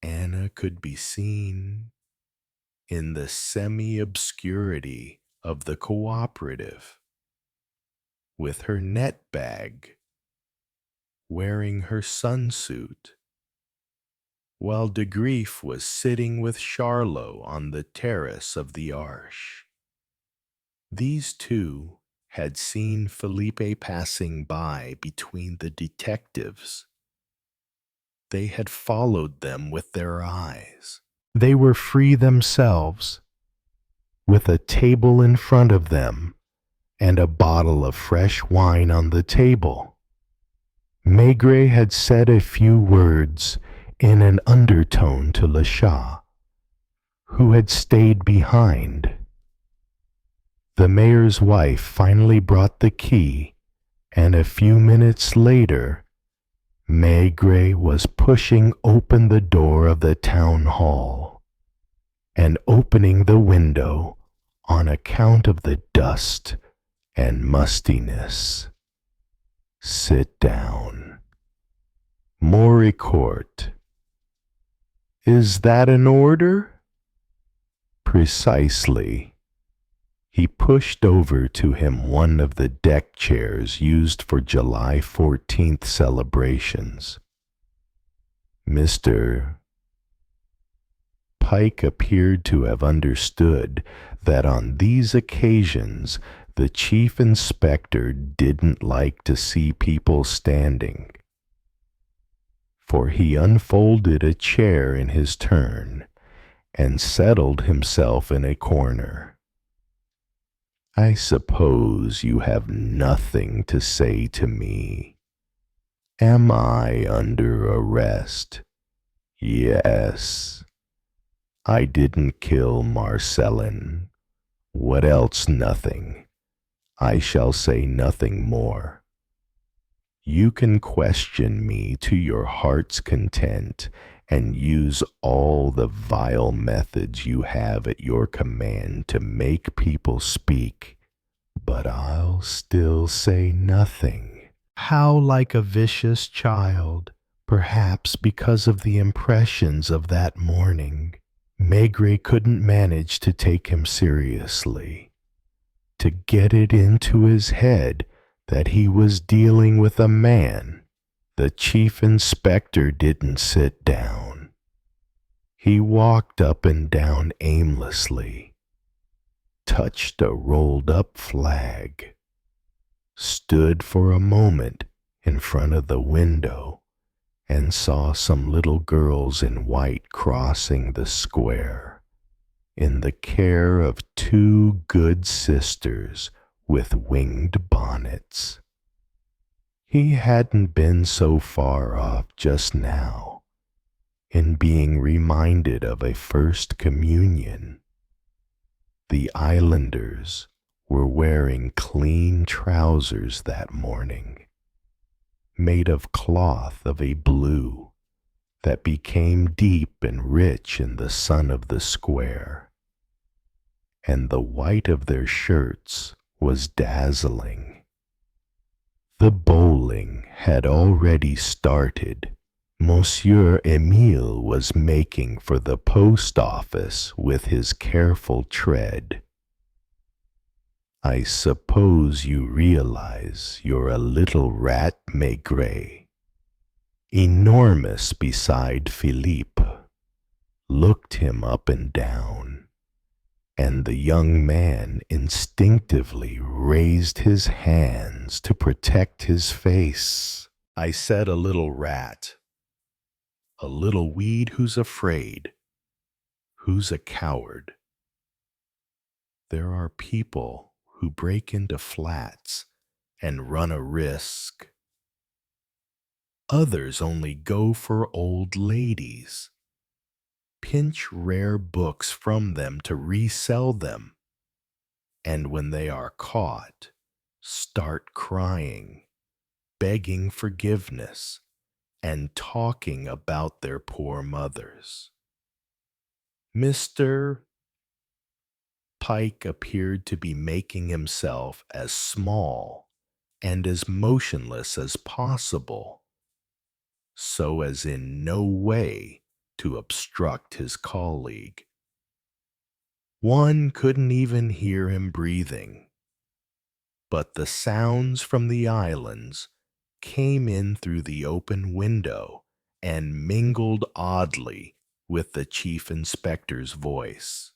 Anna could be seen in the semi-obscurity of the cooperative, with her net bag, wearing her sunsuit, while de Grief was sitting with Charlot on the terrace of the Arche. These two had seen Felipe passing by between the detectives. They had followed them with their eyes. They were free themselves, with a table in front of them and a bottle of fresh wine on the table. Maigret had said a few words in an undertone to Le Chat, who had stayed behind. The mayor's wife finally brought the key, and a few minutes later, Maigret was pushing open the door of the town hall and opening the window on account of the dust and mustiness. Sit down. Moricourt. Is that an order? Precisely. He pushed over to him one of the deck chairs used for July 14th celebrations. Mr. Pike appeared to have understood that on these occasions the chief inspector didn't like to see people standing, for he unfolded a chair in his turn and settled himself in a corner. I suppose you have nothing to say to me. Am I under arrest? Yes. I didn't kill Marcelin. What else? Nothing. I shall say nothing more. You can question me to your heart's content and use all the vile methods you have at your command to make people speak, but I'll still say nothing. How like a vicious child, perhaps because of the impressions of that morning. Maigret couldn't manage to take him seriously, to get it into his head that he was dealing with a man. The chief inspector didn't sit down. He walked up and down aimlessly, touched a rolled-up flag, stood for a moment in front of the window, and saw some little girls in white crossing the square, in the care of two good sisters with winged bonnets. He hadn't been so far off just now in being reminded of a first communion. The islanders were wearing clean trousers that morning, made of cloth of a blue that became deep and rich in the sun of the square, and the white of their shirts was dazzling. The bowling had already started. Monsieur Emile was making for the post office with his careful tread. I suppose you realize you're a little rat, Maigret. Enormous beside Philippe. Looked him up and down. and the young man instinctively raised his hands to protect his face. I said, a little rat, a little weed who's afraid, who's a coward. There are people who break into flats and run a risk. Others only go for old ladies, pinch rare books from them to resell them, and when they are caught, start crying, begging forgiveness, and talking about their poor mothers. Mr. Pike appeared to be making himself as small and as motionless as possible, so as in no way to obstruct his colleague. One couldn't even hear him breathing, but the sounds from the islands came in through the open window and mingled oddly with the chief inspector's voice.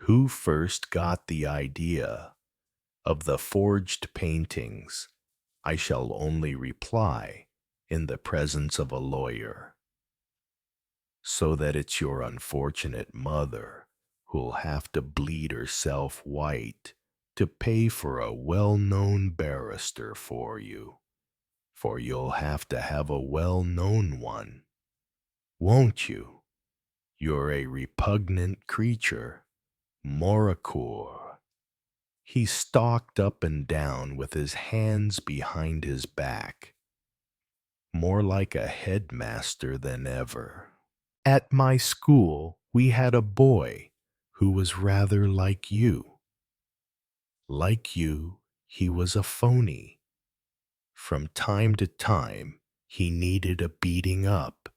Who first got the idea of the forged paintings? I shall only reply in the presence of a lawyer, so that it's your unfortunate mother who'll have to bleed herself white to pay for a well-known barrister for you, for you'll have to have a well-known one, won't you? You're a repugnant creature, Moracour. He stalked up and down with his hands behind his back, more like a headmaster than ever. At my school, we had a boy who was rather like you. Like you, he was a phony. From time to time, he needed a beating up.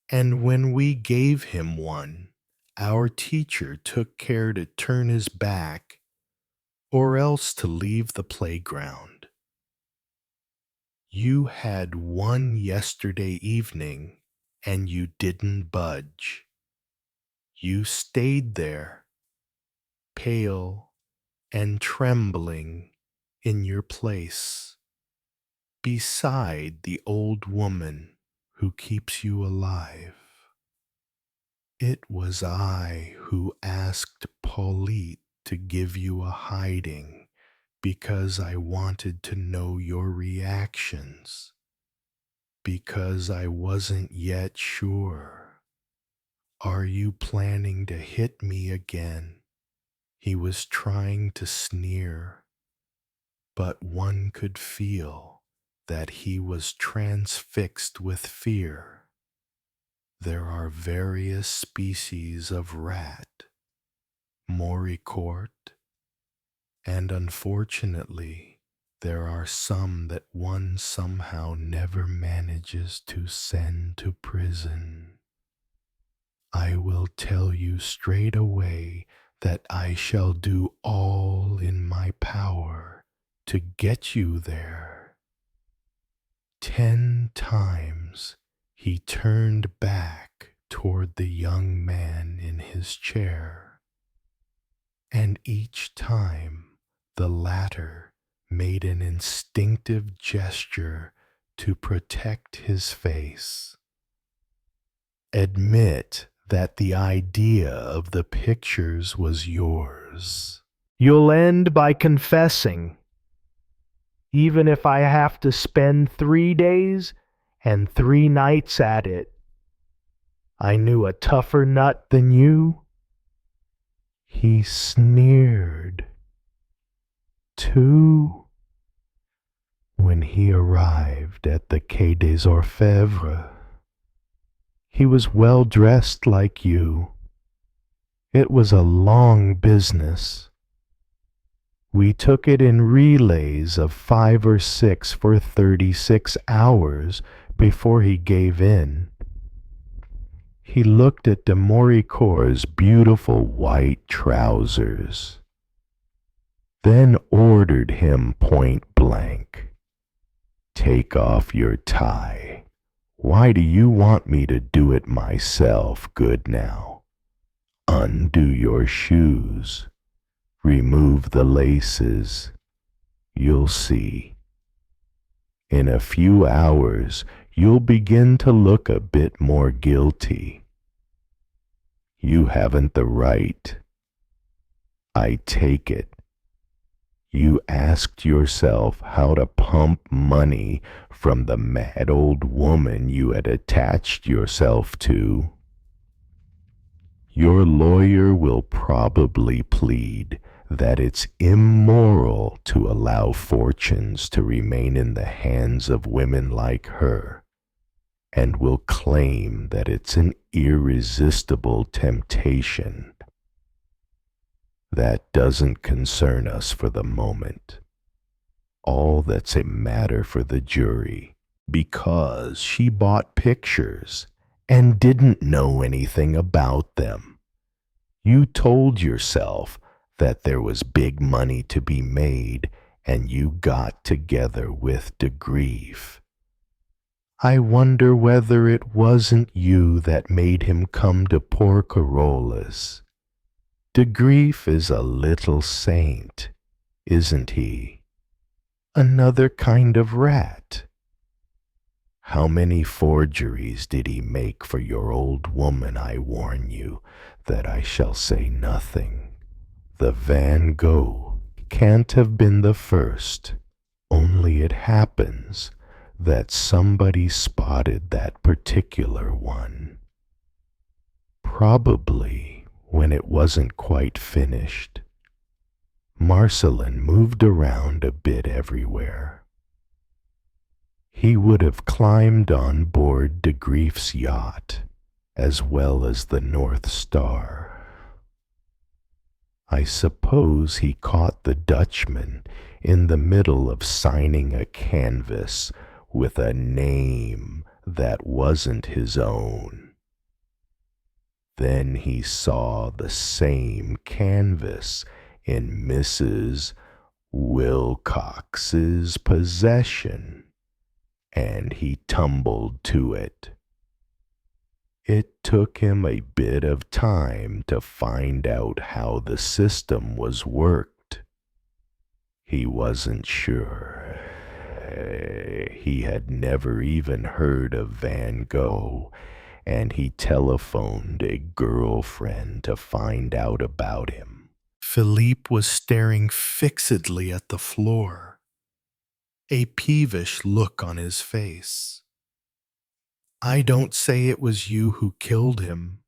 And when we gave him one, our teacher took care to turn his back or else to leave the playground. You had one yesterday evening, and you didn't budge. You stayed there, pale and trembling in your place, beside the old woman who keeps you alive. It was I who asked Paulette to give you a hiding because I wanted to know your reactions, because I wasn't yet sure. Are you planning to hit me again? He was trying to sneer, but one could feel that he was transfixed with fear. There are various species of rat, Moracour, and unfortunately, there are some that one somehow never manages to send to prison. I will tell you straight away that I shall do all in my power to get you there. 10 times he turned back toward the young man in his chair, and each time the latter made an instinctive gesture to protect his face. Admit that the idea of the pictures was yours. You'll end by confessing, even if I have to spend 3 days and 3 nights at it. I knew a tougher nut than you. He sneered, too, when he arrived at the Quai des Orfèvres. He was well dressed like you. It was a long business. We took it in relays of 5 or 6 for 36 hours before he gave in. He looked at de Moracour's beautiful white trousers, then ordered him point blank, "Take off your tie. Why do you want me to do it myself, good now? Undo your shoes. Remove the laces. You'll see. In a few hours, you'll begin to look a bit more guilty. You haven't the right. I take it. You asked yourself how to pump money from the mad old woman you had attached yourself to. Your lawyer will probably plead that it's immoral to allow fortunes to remain in the hands of women like her, and will claim that it's an irresistible temptation. That doesn't concern us for the moment. All that's a matter for the jury, because she bought pictures and didn't know anything about them. You told yourself that there was big money to be made, and you got together with de Grief. I wonder whether it wasn't you that made him come to Porcarolles. De Grief is a little saint, isn't he? Another kind of rat. How many forgeries did he make for your old woman? I warn you that I shall say nothing. The Van Gogh can't have been the first, only it happens that somebody spotted that particular one. Probably when it wasn't quite finished. Marcelin moved around a bit everywhere. He would have climbed on board de Grief's yacht, as well as the North Star. I suppose he caught the Dutchman in the middle of signing a canvas with a name that wasn't his own. Then he saw the same canvas in Mrs. Wilcox's possession, and he tumbled to it. It took him a bit of time to find out how the system was worked. He wasn't sure. He had never even heard of Van Gogh, and he telephoned a girlfriend to find out about him. Philippe was staring fixedly at the floor, a peevish look on his face. I don't say it was you who killed him.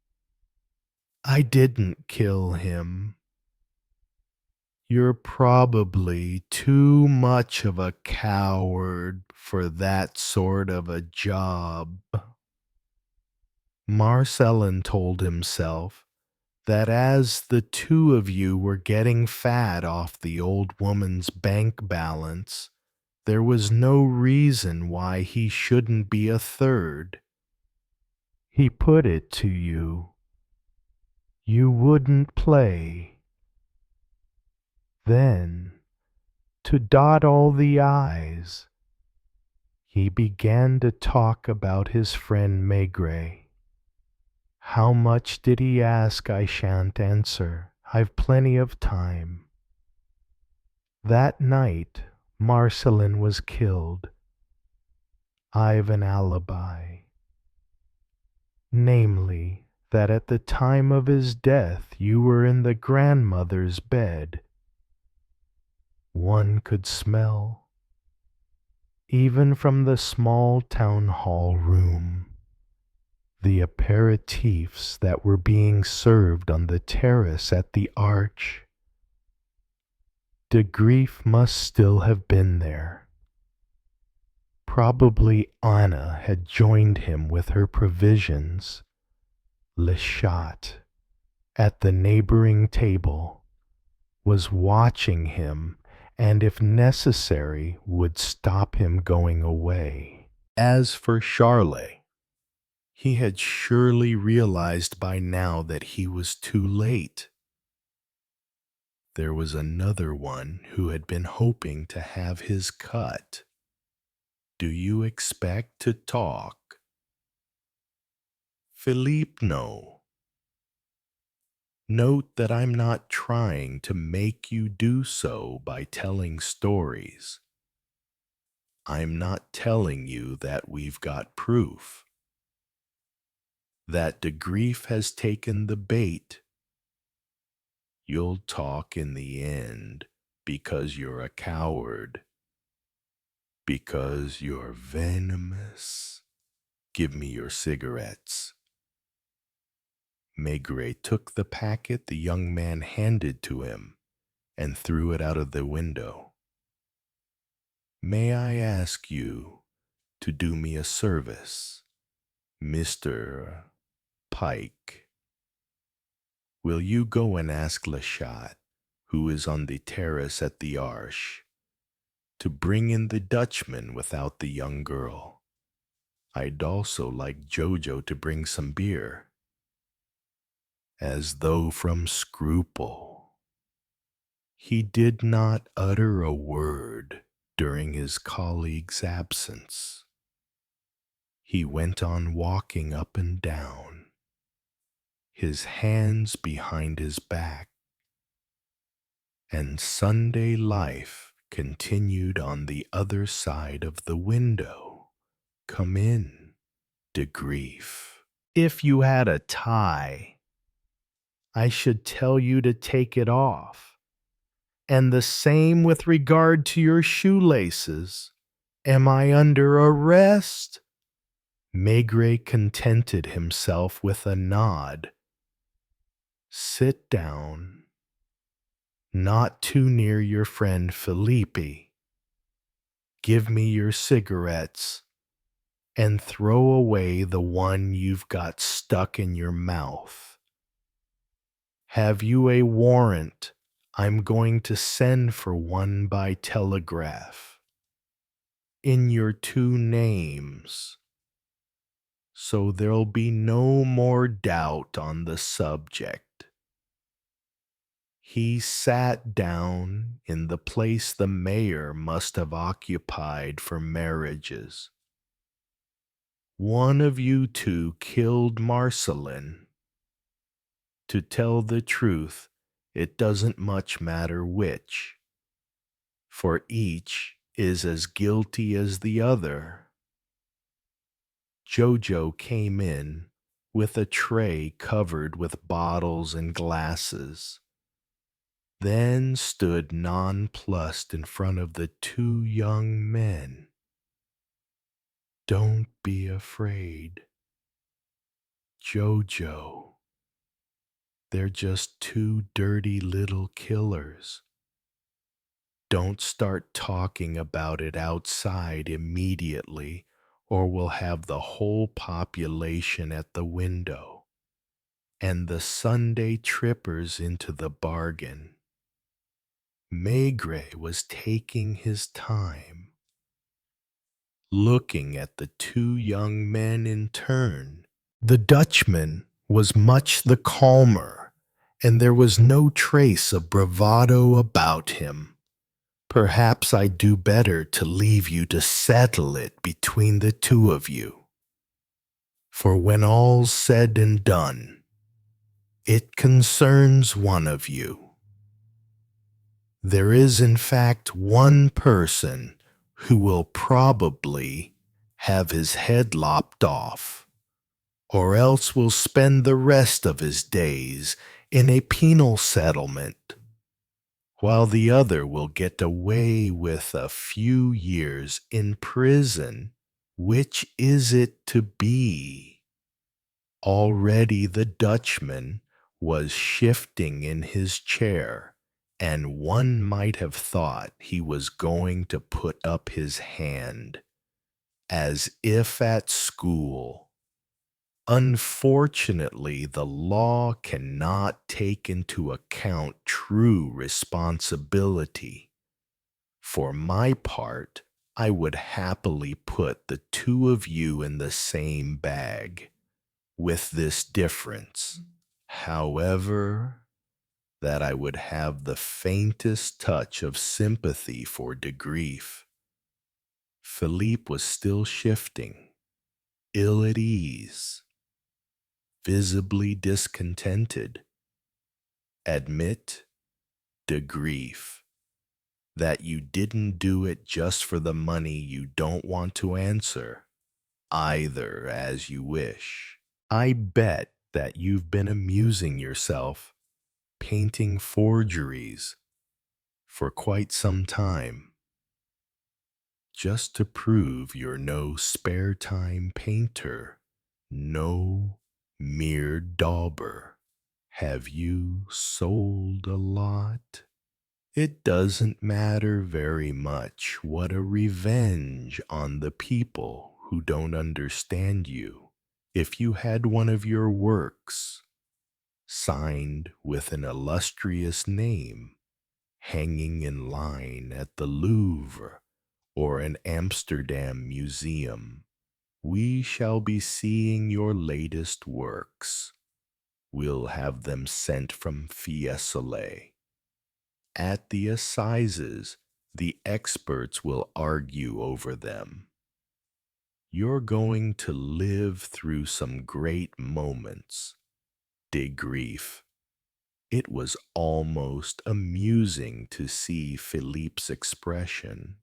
I didn't kill him. You're probably too much of a coward for that sort of a job. Marcelin told himself that as the two of you were getting fat off the old woman's bank balance, there was no reason why he shouldn't be a third. He put it to you. You wouldn't play. Then, to dot all the I's, he began to talk about his friend Maigret. How much did he ask? I shan't answer. I've plenty of time. That night, Marcelin was killed. I've an alibi. Namely, that at the time of his death you were in the grandmother's bed. One could smell, even from the small town hall room, the aperitifs that were being served on the terrace at the Arch. De Grief must still have been there. Probably Anna had joined him with her provisions. Le Chat, at the neighboring table, was watching him, and if necessary would stop him going away. As for Charlet, he had surely realized by now that he was too late. There was another one who had been hoping to have his cut. Do you expect to talk? Philippe, no. Note that I'm not trying to make you do so by telling stories. I'm not telling you that we've got proof. That de grief has taken the bait. You'll talk in the end because you're a coward. Because you're venomous. Give me your cigarettes. Maigret took the packet the young man handed to him and threw it out of the window. May I ask you to do me a service, Mr. Pike? Will you go and ask Lechat, who is on the terrace at the Arche, to bring in the Dutchman without the young girl? I'd also like Jojo to bring some beer. As though from scruple, he did not utter a word during his colleague's absence. He went on walking up and down, his hands behind his back, and Sunday life continued on the other side of the window. Come in, de grief. If you had a tie, I should tell you to take it off. And the same with regard to your shoelaces. Am I under arrest? Maigret contented himself with a nod. Sit down. Not too near your friend Philippe. Give me your cigarettes and throw away the one you've got stuck in your mouth. Have you a warrant? I'm going to send for one by telegraph. In your two names, so there'll be no more doubt on the subject. He sat down in the place the mayor must have occupied for marriages. One of you two killed Marcelin. To tell the truth, it doesn't much matter which, for each is as guilty as the other. Jojo came in with a tray covered with bottles and glasses, then stood nonplussed in front of the two young men. Don't be afraid, Jojo. They're just two dirty little killers. Don't start talking about it outside immediately, or we'll have the whole population at the window, and the Sunday trippers into the bargain. Maigret was taking his time, looking at the two young men in turn. The Dutchman was much the calmer, and there was no trace of bravado about him. Perhaps I'd do better to leave you to settle it between the two of you. For when all's said and done, it concerns one of you. There is in fact one person who will probably have his head lopped off, or else will spend the rest of his days in a penal settlement, while the other will get away with a few years in prison. Which is it to be? Already the Dutchman was shifting in his chair, and one might have thought he was going to put up his hand, as if at school. Unfortunately, the law cannot take into account true responsibility. For my part, I would happily put the two of you in the same bag, with this difference, however, that I would have the faintest touch of sympathy for de grief. Philippe was still shifting, ill at ease, visibly discontented. Admit the grief that you didn't do it just for the money you don't want to answer, either as you wish. I bet that you've been amusing yourself painting forgeries for quite some time, just to prove you're no spare time painter, no mere dauber. Have you sold a lot? It doesn't matter very much what a revenge on the people who don't understand you. If you had one of your works signed with an illustrious name hanging in line at the Louvre or an Amsterdam museum, we shall be seeing your latest works. We'll have them sent from Fiesole. At the assizes, the experts will argue over them. You're going to live through some great moments. De grief. It was almost amusing to see Philippe's expression,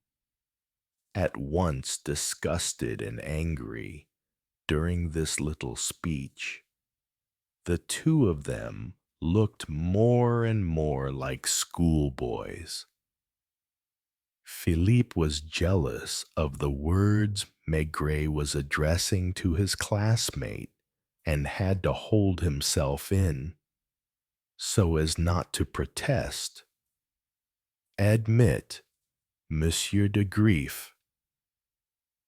at once disgusted and angry, during this little speech. The two of them looked more and more like schoolboys. Philippe was jealous of the words Maigret was addressing to his classmate and had to hold himself in so as not to protest. Admit, Monsieur de Grief,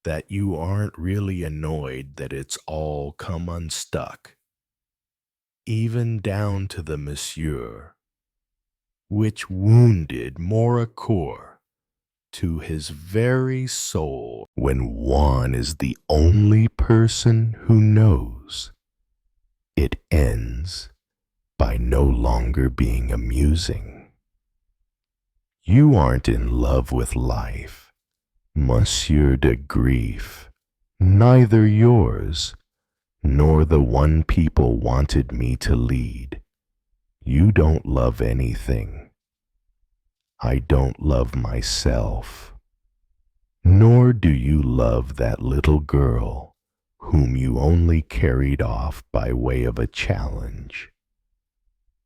that you aren't really annoyed that it's all come unstuck, even down to the Monsieur, which wounded Moracourt to his very soul when one is the only person who knows. It ends by no longer being amusing. You aren't in love with life, Monsieur de Grief, neither yours, nor the one people wanted me to lead. You don't love anything. I don't love myself. Nor do you love that little girl whom you only carried off by way of a challenge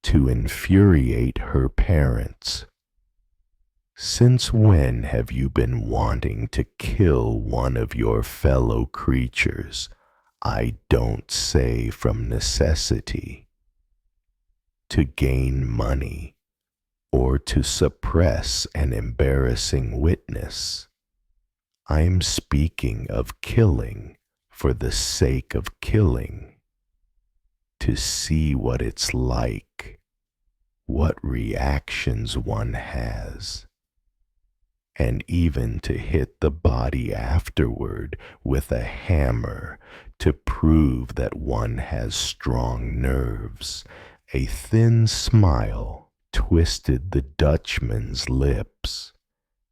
to infuriate her parents. Since when have you been wanting to kill one of your fellow creatures? I don't say from necessity, to gain money, or to suppress an embarrassing witness. I'm speaking of killing for the sake of killing, to see what it's like, what reactions one has, and even to hit the body afterward with a hammer to prove that one has strong nerves. A thin smile twisted the Dutchman's lips,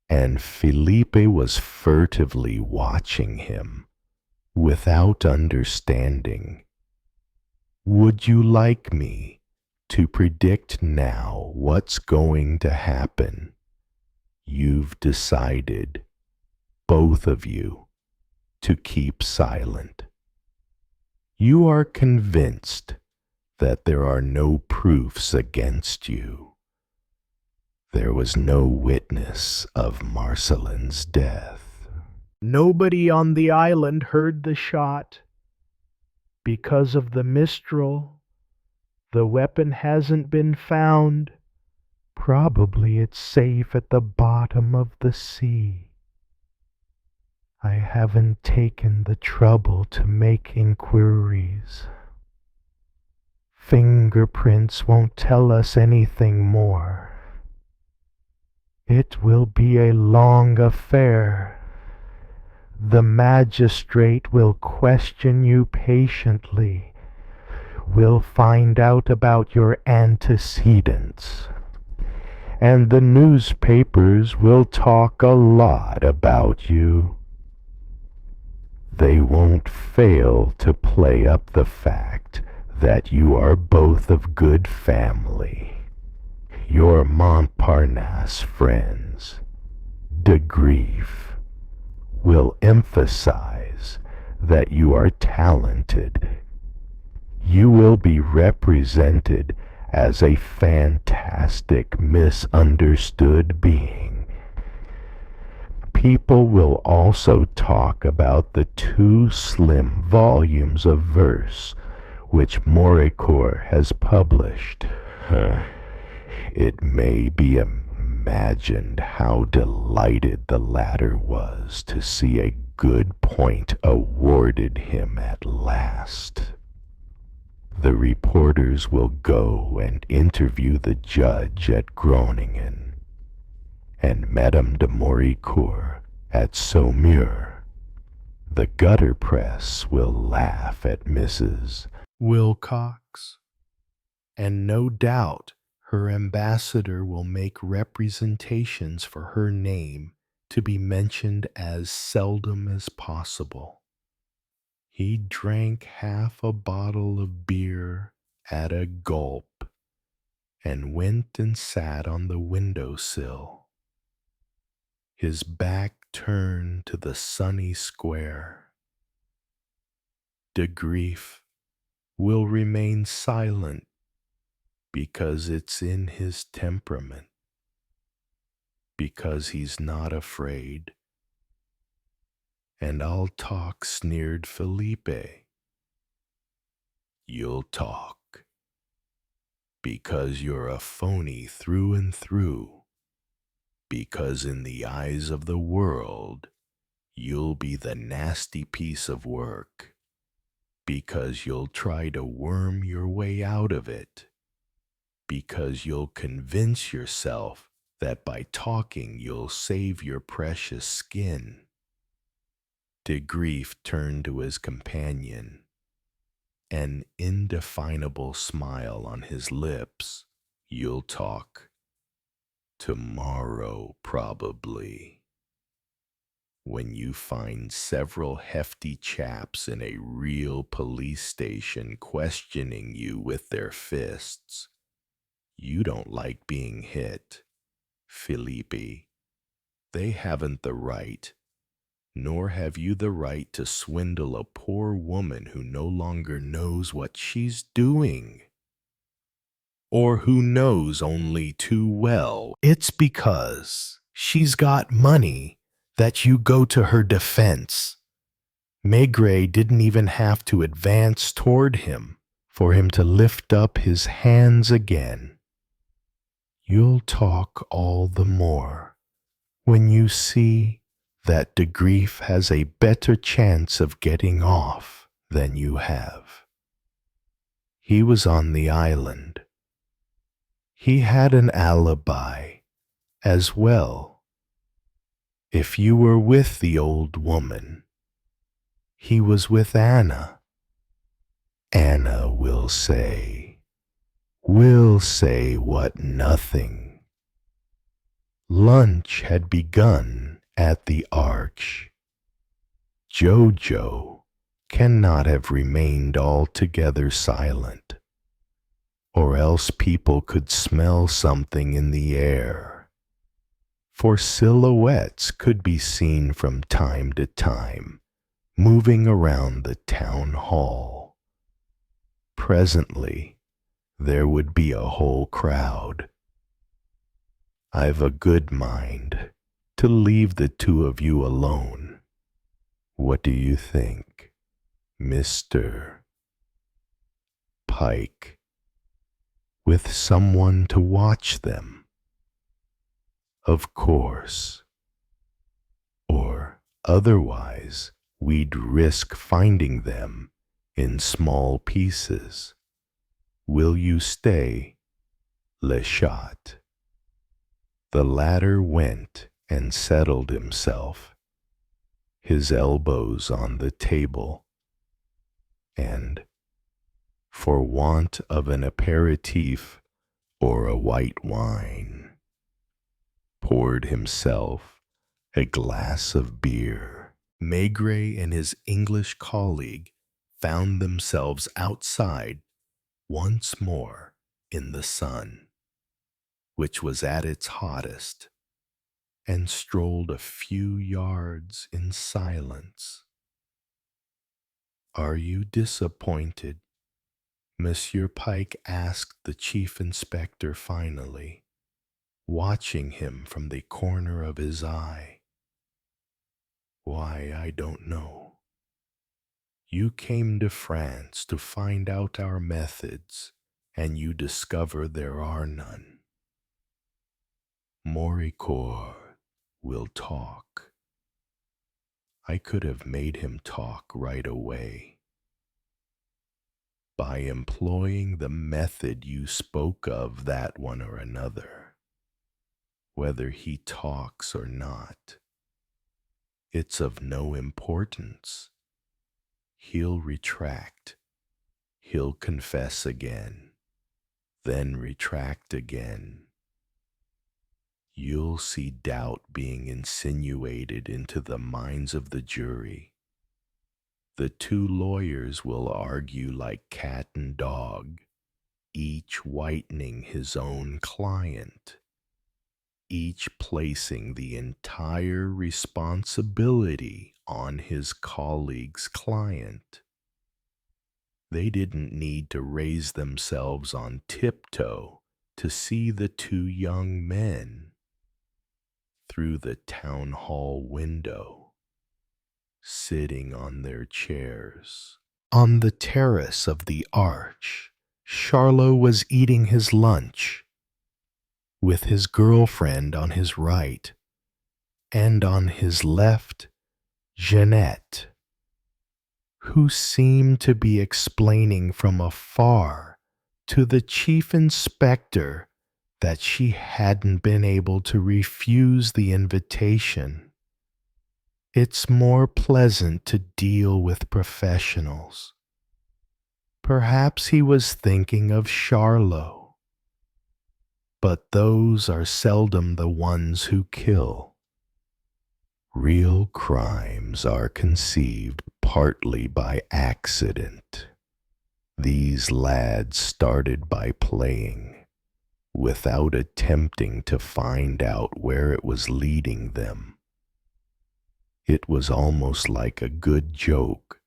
and Philippe was furtively watching him, without understanding. Would you like me to predict now what's going to happen? You've decided, both of you, to keep silent. You are convinced that there are no proofs against you. There was no witness of Marcelin's death. Nobody on the island heard the shot. Because of the Mistral, the weapon hasn't been found. Probably it's safe at the bottom of the sea. I haven't taken the trouble to make inquiries. Fingerprints won't tell us anything more. It will be a long affair. The magistrate will question you patiently. We'll find out about your antecedents. And the newspapers will talk a lot about you. They won't fail to play up the fact that you are both of good family. Your Montparnasse friends, de Grief, will emphasize that you are talented. You will be represented as a fantastic, misunderstood being. People will also talk about the 2 slim volumes of verse which Maigret has published. It may be imagined how delighted the latter was to see a good point awarded him at last. The reporters will go and interview the judge at Groningen and Madame de Mauricourt at Saumur. The gutter press will laugh at Mrs. Wilcox, and no doubt her ambassador will make representations for her name to be mentioned as seldom as possible. He drank half a bottle of beer at a gulp and went and sat on the window sill, his back turned to the sunny square. De Grief will remain silent because it's in his temperament, because he's not afraid. And I'll talk, sneered Felipe. You'll talk, because you're a phony through and through, because in the eyes of the world, you'll be the nasty piece of work, because you'll try to worm your way out of it, because you'll convince yourself that by talking you'll save your precious skin. De Grief turned to his companion, an indefinable smile on his lips. You'll talk. Tomorrow, probably. When you find several hefty chaps in a real police station questioning you with their fists. You don't like being hit, Felipe. They haven't the right, nor have you the right to swindle a poor woman who no longer knows what she's doing, or who knows only too well it's because she's got money that you go to her defense. Maigret didn't even have to advance toward him for him to lift up his hands again. You'll talk all the more when you see that De Grief has a better chance of getting off than you have. He was on the island. He had an alibi as well. If you were with the old woman, he was with Anna. Anna will say what nothing. Lunch had begun at the Arch. Jojo cannot have remained altogether silent, or else people could smell something in the air, for silhouettes could be seen from time to time moving around the town hall. Presently, there would be a whole crowd. I've a good mind to leave the 2 of you alone. What do you think, Mr. Pike? With someone to watch them, of course. Or otherwise, we'd risk finding them in small pieces. Will you stay, Le Chat? The latter went and settled himself, his elbows on the table, and, for want of an aperitif or a white wine, poured himself a glass of beer. Maigret and his English colleague found themselves outside once more in the sun. which was at its hottest, and strolled a few yards in silence. "Are you disappointed?" Monsieur Pike asked the chief inspector finally, watching him from the corner of his eye. "Why, I don't know. You came to France to find out our methods, and you discover there are none. Moricourt will talk." I could have made him talk right away. "By employing the method you spoke of, that one or another. Whether he talks or not, it's of no importance. He'll retract. He'll confess again, then retract again. You'll see doubt being insinuated into the minds of the jury. The two lawyers will argue like cat and dog, each whitening his own client, each placing the entire responsibility on his colleague's client. They didn't need to raise themselves on tiptoe to see the two young men through the town hall window, sitting on their chairs. On the terrace of the arch, Charlot was eating his lunch, with his girlfriend on his right, and on his left, Jeanette, who seemed to be explaining from afar to the chief inspector that she hadn't been able to refuse the invitation. It's more pleasant to deal with professionals. Perhaps he was thinking of Charlot, but those are seldom the ones who kill. Real crimes are conceived partly by accident. These lads started by playing, without attempting to find out where it was leading them. It was almost like a good joke.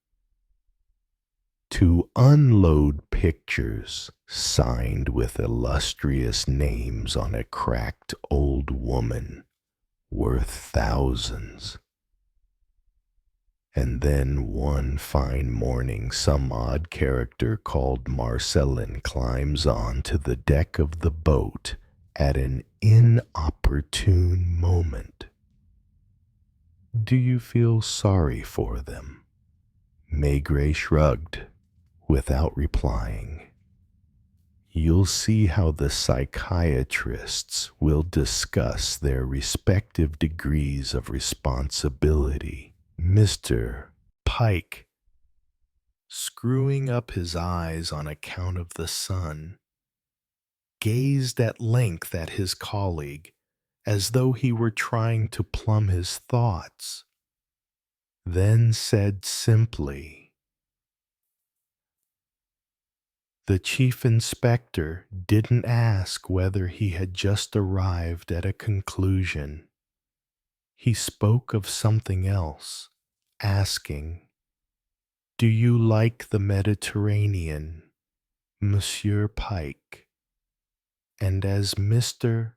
To unload pictures signed with illustrious names on a cracked old woman worth thousands. And then one fine morning some odd character called Marcelin climbs on to the deck of the boat at an inopportune moment. Do you feel sorry for them? Maigret shrugged, without replying. You'll see how the psychiatrists will discuss their respective degrees of responsibility. Mr. Pike, screwing up his eyes on account of the sun, gazed at length at his colleague as though he were trying to plumb his thoughts, then said simply, "The chief inspector didn't ask whether he had just arrived at a conclusion. He spoke of something else, asking, 'Do you like the Mediterranean, Monsieur Pike?' And as Mr.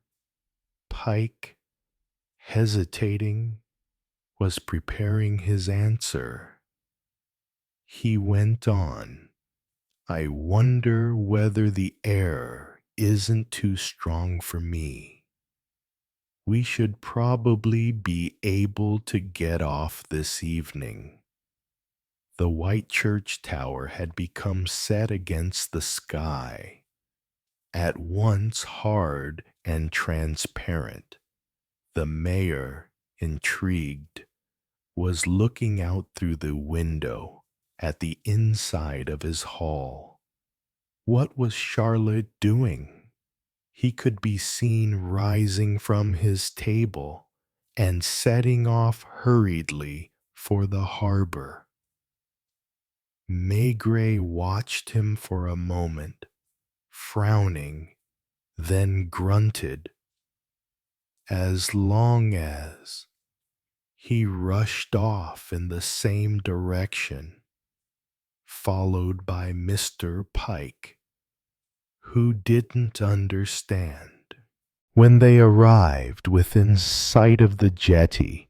Pike, hesitating, was preparing his answer, he went on, 'I wonder whether the air isn't too strong for me. We should probably be able to get off this evening.' The white church tower had become set against the sky, at once hard and transparent. The mayor, intrigued, was looking out through the window at the inside of his hall. What was Charlotte doing? He could be seen rising from his table and setting off hurriedly for the harbor. Maigret watched him for a moment, frowning, then grunted as long as he rushed off in the same direction, followed by Mr. Pike, who didn't understand. When they arrived within sight of the jetty,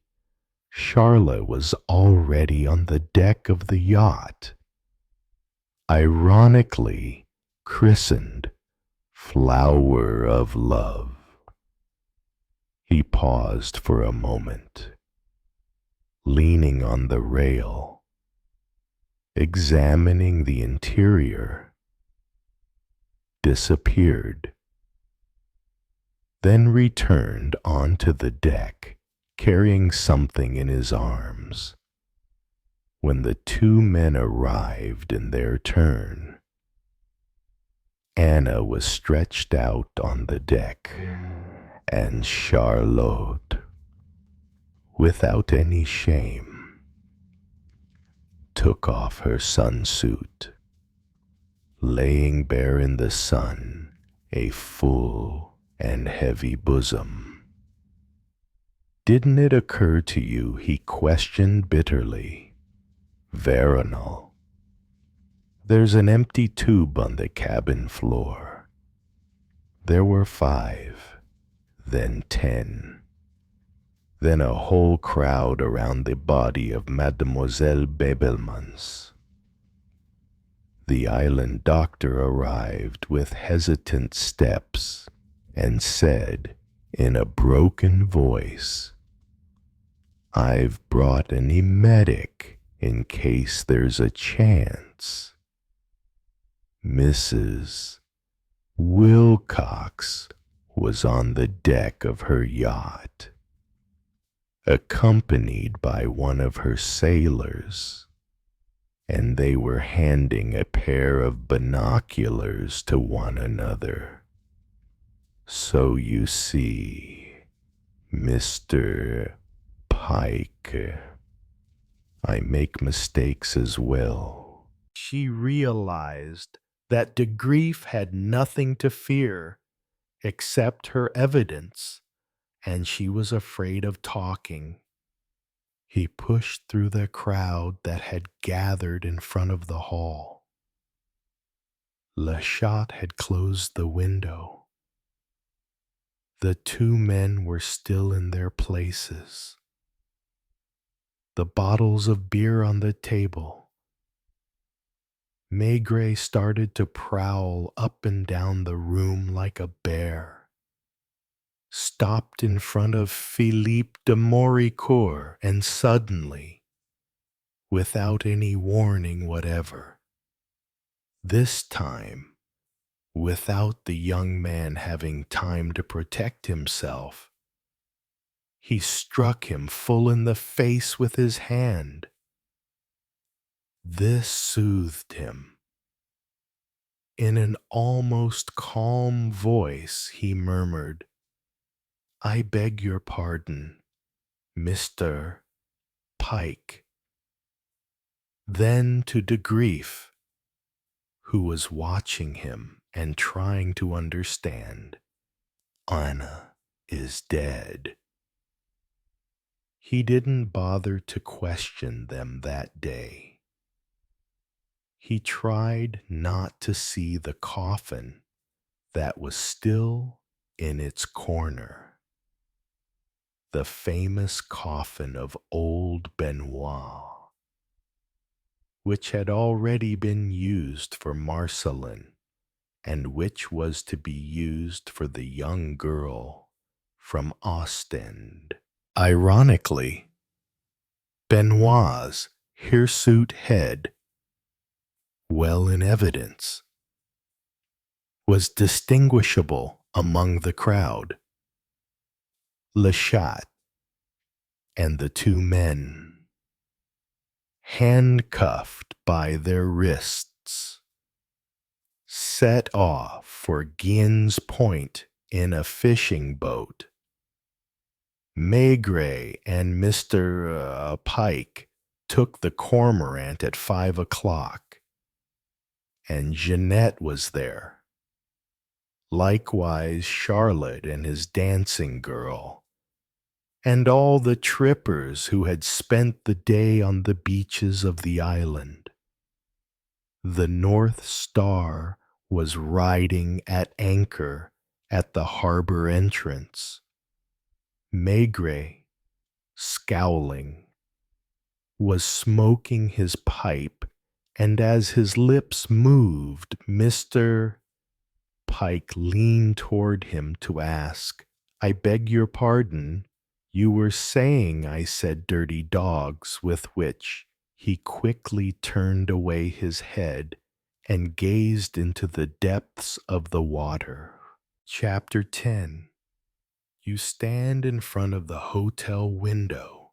Charlotte was already on the deck of the yacht, ironically christened Flower of Love. He paused for a moment, leaning on the rail, examining the interior, disappeared, then returned onto the deck, carrying something in his arms. When the two men arrived in their turn, Anna was stretched out on the deck, and Charlotte, without any shame, took off her sunsuit, laying bare in the sun a full and heavy bosom. Didn't it occur to you, he questioned bitterly, Veronal, there's an empty tube on the cabin floor. There were 5, then 10, then a whole crowd around the body of Mademoiselle Bebelmans. The island doctor arrived with hesitant steps and said in a broken voice, I've brought an emetic in case there's a chance. Mrs. Wilcox was on the deck of her yacht, accompanied by one of her sailors, and they were handing a pair of binoculars to one another. So you see, Mr. Pike, I make mistakes as well. She realized that de Grief had nothing to fear except her evidence, and she was afraid of talking. He pushed through the crowd that had gathered in front of the hall. Le Chat had closed the window. The two men were still in their places. The bottles of beer on the table. Maigret started to prowl up and down the room like a bear, stopped in front of Philippe de Moricourt, and suddenly, without any warning whatever, this time, without the young man having time to protect himself, he struck him full in the face with his hand. This soothed him. In an almost calm voice, he murmured, I beg your pardon, Mr. Pike. Then to de Grief, who was watching him and trying to understand, Anna is dead. He didn't bother to question them that day. He tried not to see the coffin that was still in its corner, the famous coffin of old Benoit, which had already been used for Marceline, and which was to be used for the young girl from Ostend. Ironically, Benoit's hirsute head, well in evidence, was distinguishable among the crowd. Le Chat and the two men, handcuffed by their wrists, set off for Guillen's Point in a fishing boat. Maigret and Mr. Pike took the Cormorant at 5 o'clock, and Jeanette was there, likewise Charlotte and his dancing girl, and all the trippers who had spent the day on the beaches of the island. The North Star was riding at anchor at the harbor entrance. Maigret, scowling, was smoking his pipe, and as his lips moved, Mr. Pike leaned toward him to ask, "I beg your pardon, you were saying I said dirty dogs," with which he quickly turned away his head and gazed into the depths of the water. Chapter 10. You stand in front of the hotel window,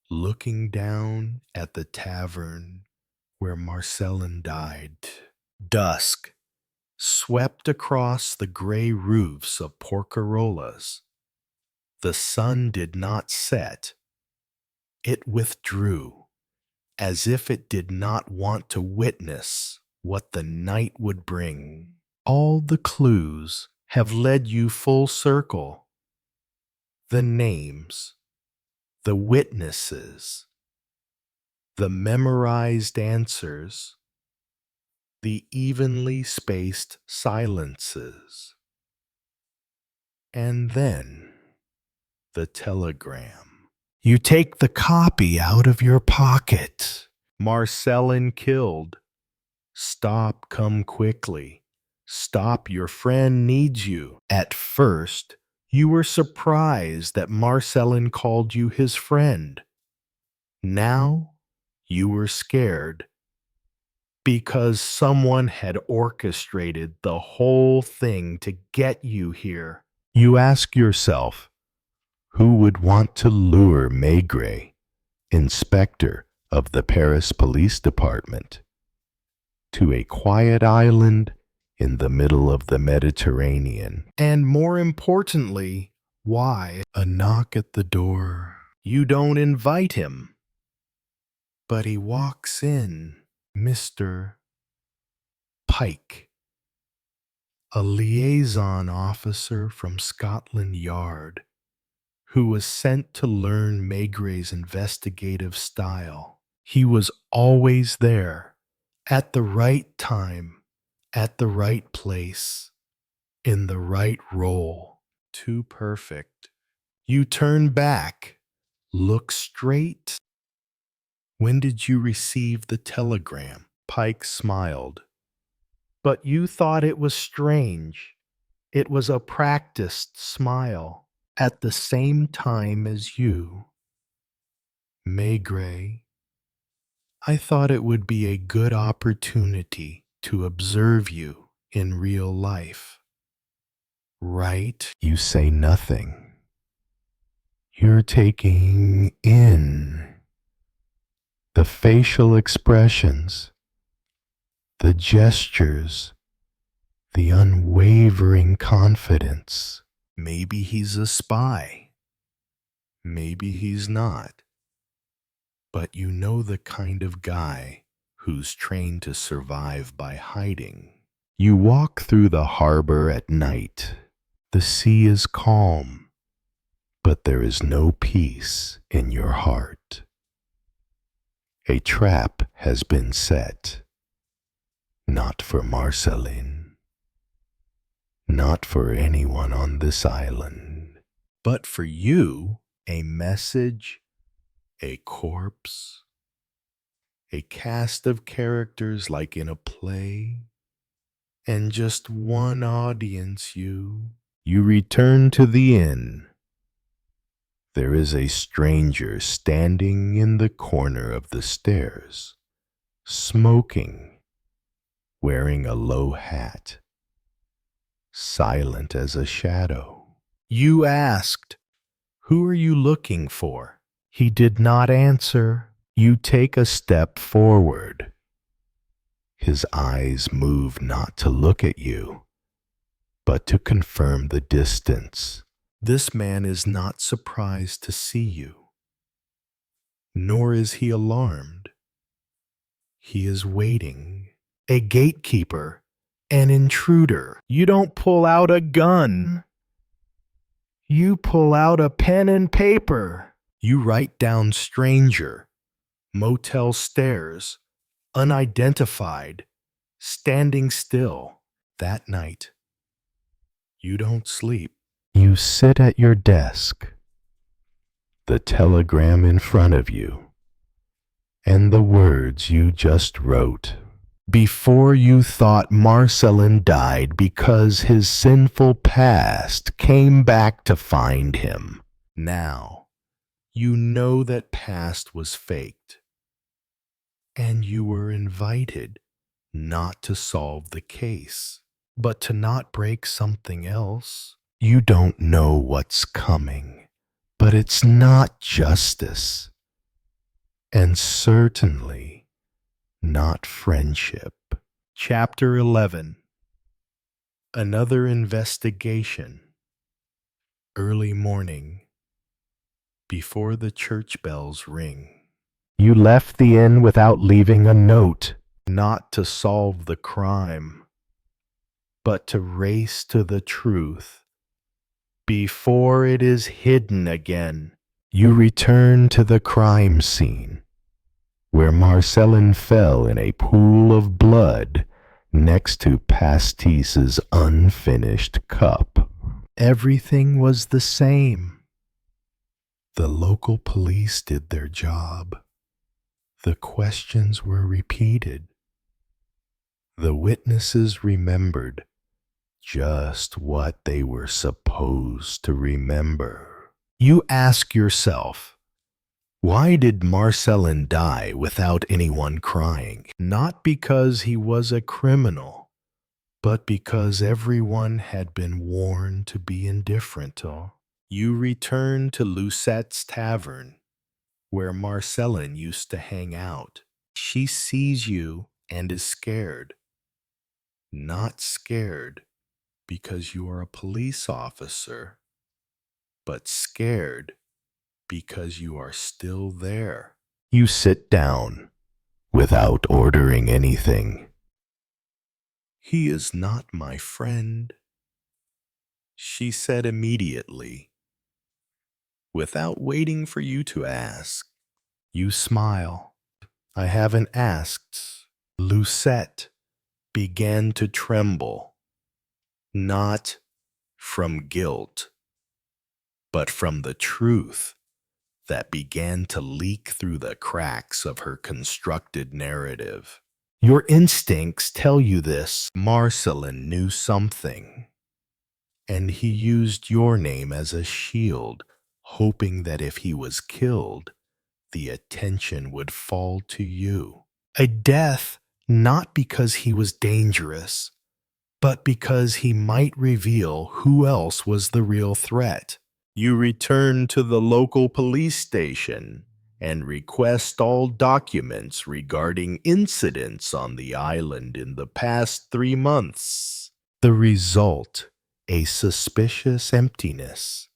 looking down at the tavern where Marcellin died. Dusk swept across the gray roofs of Porcarolas. The sun did not set. It withdrew, as if it did not want to witness what the night would bring. All the clues have led you full circle. The names, the witnesses, the memorized answers, the evenly spaced silences. And then the telegram. You take the copy out of your pocket. Marcellin killed. Stop, come quickly. Stop, your friend needs you. At first, you were surprised that Marcellin called you his friend. Now, you were scared because someone had orchestrated the whole thing to get you here. You ask yourself, who would want to lure Maigret, inspector of the Paris Police Department, to a quiet island in the middle of the Mediterranean? And more importantly, why a knock at the door? You don't invite him, but he walks in. Mr. Pike, a liaison officer from Scotland Yard, who was sent to learn Maigret's investigative style. He was always there, at the right time, at the right place, in the right role. Too perfect. You turn back, look straight. When did you receive the telegram? Pike smiled. But you thought it was strange. It was a practiced smile. At the same time as you. Maigret, I thought it would be a good opportunity to observe you in real life. Right? You say nothing. You're taking in the facial expressions, the gestures, the unwavering confidence. Maybe he's a spy. Maybe he's not. But you know the kind of guy who's trained to survive by hiding. You walk through the harbor at night. The sea is calm, but there is no peace in your heart. A trap has been set. Not for Marcellin. Not for anyone on this island. But for you, a message, a corpse, a cast of characters like in a play, and just one audience. You return to the inn. There is a stranger standing in the corner of the stairs, smoking, wearing a low hat, silent as a shadow. You asked, "Who are you looking for?" He did not answer. You take a step forward. His eyes move not to look at you, but to confirm the distance. This man is not surprised to see you, nor is he alarmed. He is waiting. A gatekeeper, an intruder. You don't pull out a gun. You pull out a pen and paper. You write down stranger, motel stairs, unidentified, standing still. That night, you don't sleep. You sit at your desk, the telegram in front of you, and the words you just wrote. Before you thought Marcelin died because his sinful past came back to find him. Now, you know that past was faked, and you were invited not to solve the case, but to not break something else. You don't know what's coming, but it's not justice, and certainly not friendship. Chapter 11. Another investigation. Early morning, before the church bells ring. You left the inn without leaving a note. Not to solve the crime, but to race to the truth before it is hidden again. You return to the crime scene, where Marcelin fell in a pool of blood next to Pastice's unfinished cup. Everything was the same. The local police did their job. The questions were repeated. The witnesses remembered just what they were supposed to remember. You ask yourself, why did Marcelin die without anyone crying? Not because he was a criminal, but because everyone had been warned to be indifferent. You return to Lucette's tavern, where Marcelin used to hang out. She sees you and is scared. Not scared because you are a police officer, but scared because you are still there. You sit down without ordering anything. He is not my friend, she said immediately, without waiting for you to ask. You smile. I haven't asked. Lucette began to tremble, not from guilt, but from the truth that began to leak through the cracks of her constructed narrative. Your instincts tell you this. Marcelin knew something, and he used your name as a shield, hoping that if he was killed, the attention would fall to you. A death not because he was dangerous, but because he might reveal who else was the real threat. You return to the local police station and request all documents regarding incidents on the island in the past 3 months. The result, a suspicious emptiness.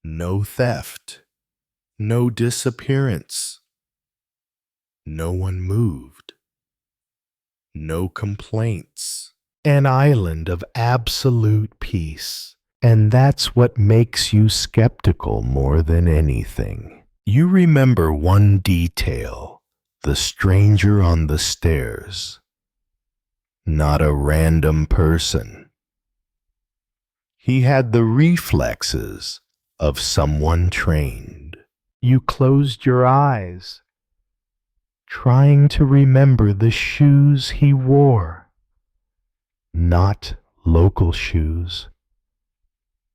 No theft, no disappearance. No one moved. No complaints. An island of absolute peace. And that's what makes you skeptical more than anything. You remember one detail, the stranger on the stairs. Not a random person. He had the reflexes of someone trained. You closed your eyes, trying to remember the shoes he wore. Not local shoes,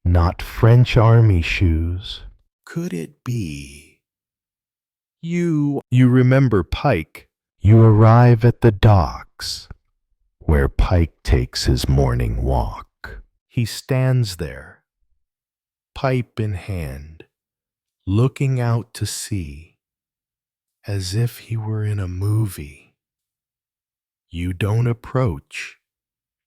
not French army shoes. Could it be? You remember Pike. You arrive at the docks, where Pike takes his morning walk. He stands there, pipe in hand, looking out to sea, as if he were in a movie. You don't approach,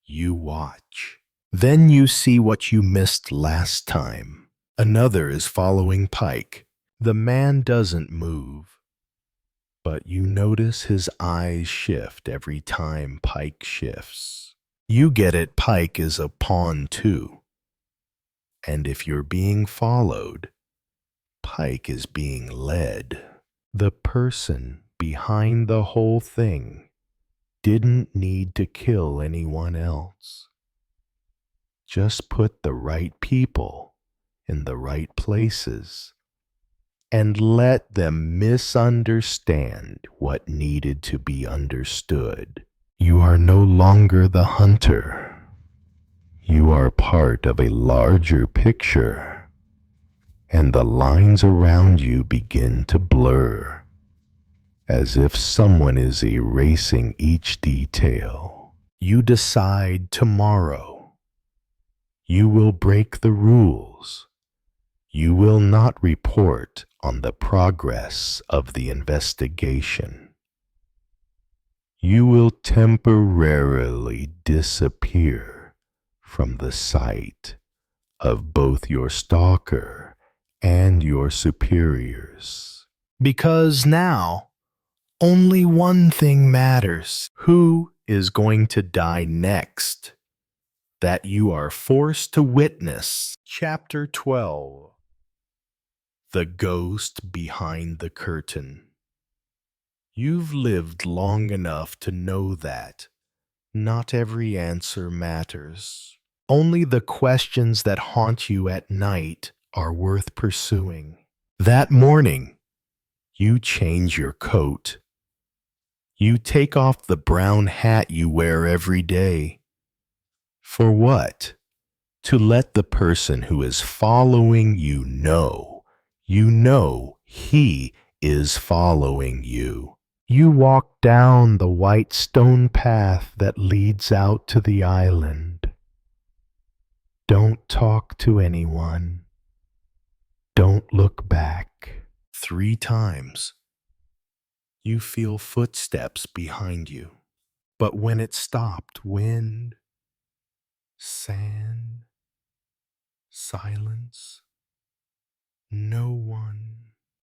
you watch. Then you see what you missed last time. Another is following Pike. The man doesn't move, but you notice his eyes shift every time Pike shifts. You get it, Pike is a pawn too. And if you're being followed, Pike is being led. The person behind the whole thing didn't need to kill anyone else. Just put the right people in the right places and let them misunderstand what needed to be understood. You are no longer the hunter. You are part of a larger picture, and the lines around you begin to blur, as if someone is erasing each detail. You decide tomorrow. You will break the rules. You will not report on the progress of the investigation. You will temporarily disappear from the sight of both your stalker and your superiors. Because now, only one thing matters. Who is going to die next? That you are forced to witness. Chapter 12. The Ghost Behind the Curtain. You've lived long enough to know that not every answer matters. Only the questions that haunt you at night are worth pursuing. That morning, you change your coat. You take off the brown hat you wear every day. For what? To let the person who is following you know he is following you. You walk down the white stone path that leads out to the island. Don't talk to anyone. Don't look back. 3 times, you feel footsteps behind you. But when it stopped, wind, sand, silence, no one.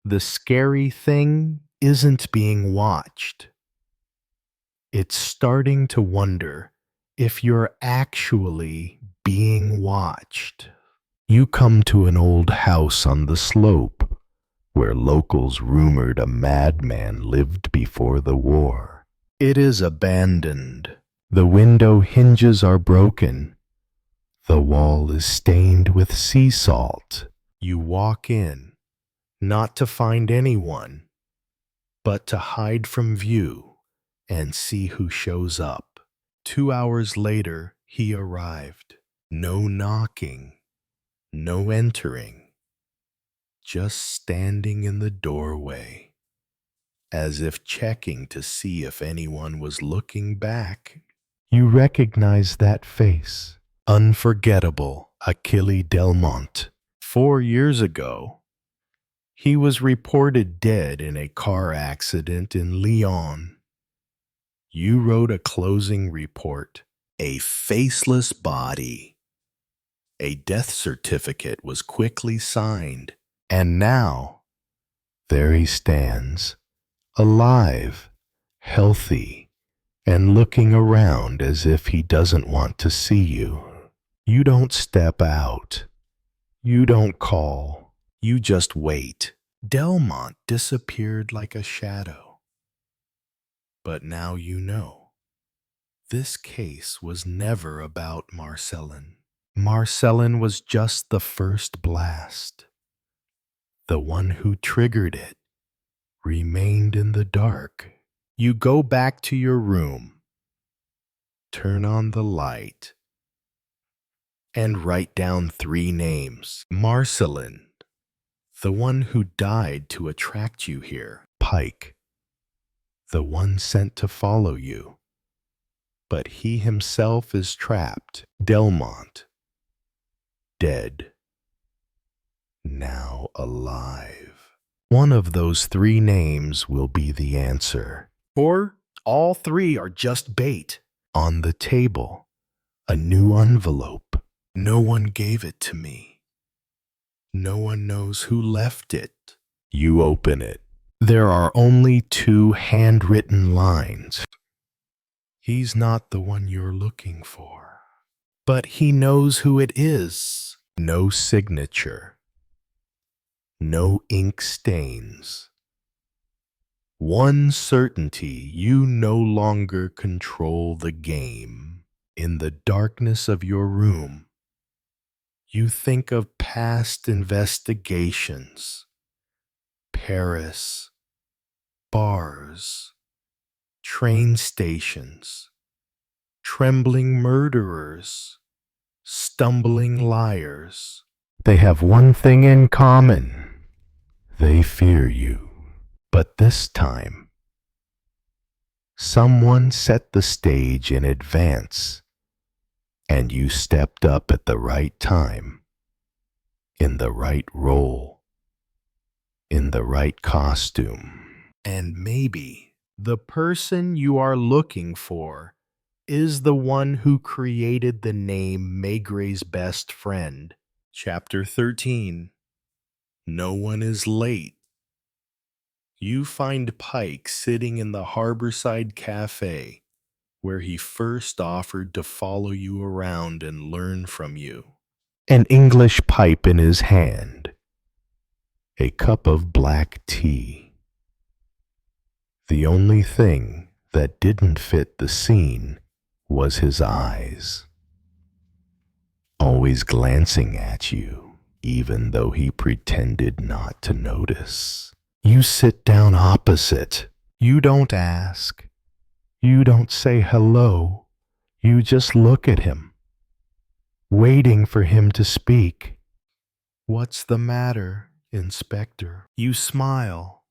The scary thing isn't being watched. It's starting to wonder if you're actually being watched. You come to an old house on the slope where locals rumored a madman lived before the war. It is abandoned. The window hinges are broken. The wall is stained with sea salt. You walk in, not to find anyone, but to hide from view and see who shows up. 2 hours later, he arrived. No knocking, no entering, just standing in the doorway, as if checking to see if anyone was looking back. You recognize that face. Unforgettable Achille Delmont. 4 years ago, he was reported dead in a car accident in Lyon. You wrote a closing report. A faceless body. A death certificate was quickly signed, and now, there he stands, alive, healthy, and looking around as if he doesn't want to see you. You don't step out. You don't call. You just wait. Delmont disappeared like a shadow. But now you know. This case was never about Marcellin. Marcellin was just the first blast. The one who triggered it remained in the dark. You go back to your room, turn on the light, and write down 3 names. Marcellin, the one who died to attract you here. Pike, the one sent to follow you, but he himself is trapped. Delmont, dead, now alive. One of those 3 names will be the answer. Or all 3 are just bait. On the table, a new envelope. No one gave it to me. No one knows who left it. You open it. There are only 2 handwritten lines. He's not the one you're looking for, but he knows who it is. No signature. No ink stains. One certainty: you no longer control the game. In the darkness of your room, you think of past investigations. Paris, bars, train stations, trembling murderers, stumbling liars. They have one thing in common: they fear you. But this time, someone set the stage in advance, and you stepped up at the right time, in the right role, in the right costume. And maybe the person you are looking for is the one who created the name Maigret's best friend. Chapter 13. No one is late. You find Pike sitting in the Harborside Cafe, where he first offered to follow you around and learn from you. An English pipe in his hand, a cup of black tea. The only thing that didn't fit the scene was his eyes, always glancing at you, even though he pretended not to notice. You sit down opposite. You don't ask. You don't say hello. You just look at him, waiting for him to speak. "What's the matter, Inspector?" You smile.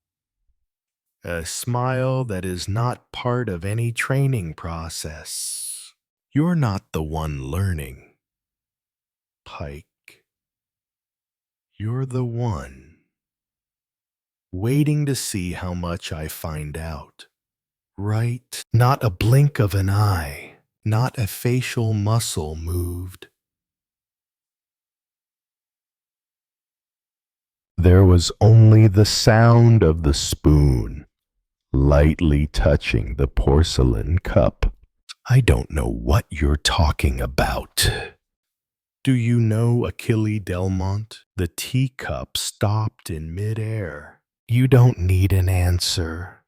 A smile that is not part of any training process. You're not the one learning, Pike. You're the one waiting to see how much I find out. Right? Not a blink of an eye, not a facial muscle moved. There was only the sound of the spoon lightly touching the porcelain cup. I don't know what you're talking about. Do you know Achille Delmont? The teacup stopped in midair. You don't need an answer.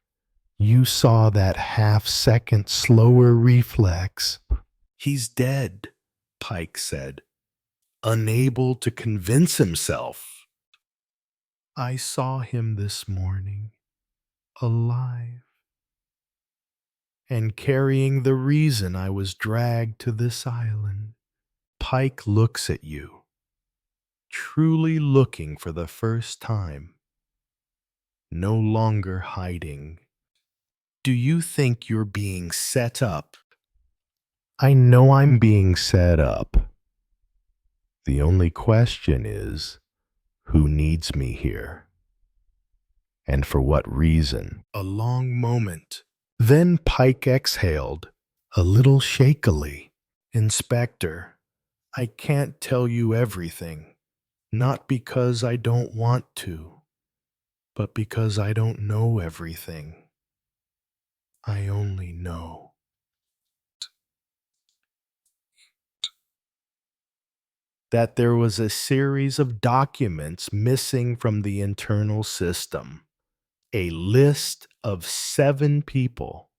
You saw that half-second slower reflex. "He's dead," Pike said, unable to convince himself. "I saw him this morning, alive, and carrying the reason I was dragged to this island." Pike looks at you, truly looking for the first time, no longer hiding. Do you think you're being set up? I know I'm being set up. The only question is, who needs me here? And for what reason? A long moment. Then Pike exhaled, a little shakily. "Inspector, I can't tell you everything. Not because I don't want to, but because I don't know everything. I only know that there was a series of documents missing from the internal system. A list of 7 people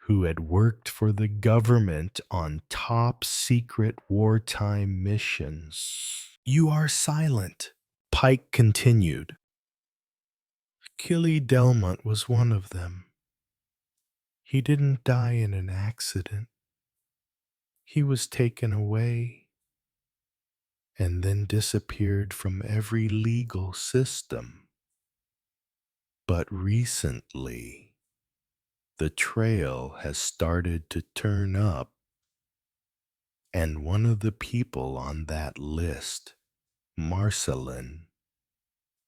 who had worked for the government on top secret wartime missions." You are silent. Pike continued. "Achille Delmont was one of them. He didn't die in an accident. He was taken away and then disappeared from every legal system. But recently, the trail has started to turn up, and one of the people on that list, Marcelin,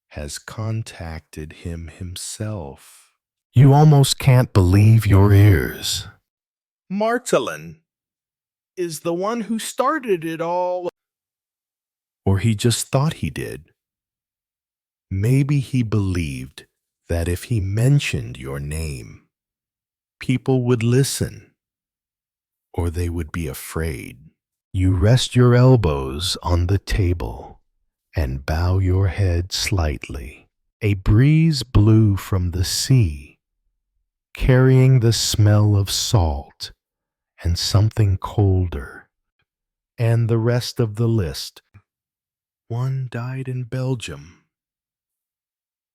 has contacted him himself." You almost can't believe your ears. "Marcelin is the one who started it all." Or he just thought he did. Maybe he believed that if he mentioned your name, people would listen or they would be afraid. You rest your elbows on the table and bow your head slightly. A breeze blew from the sea, carrying the smell of salt and something colder. And the rest of the list. One died in Belgium.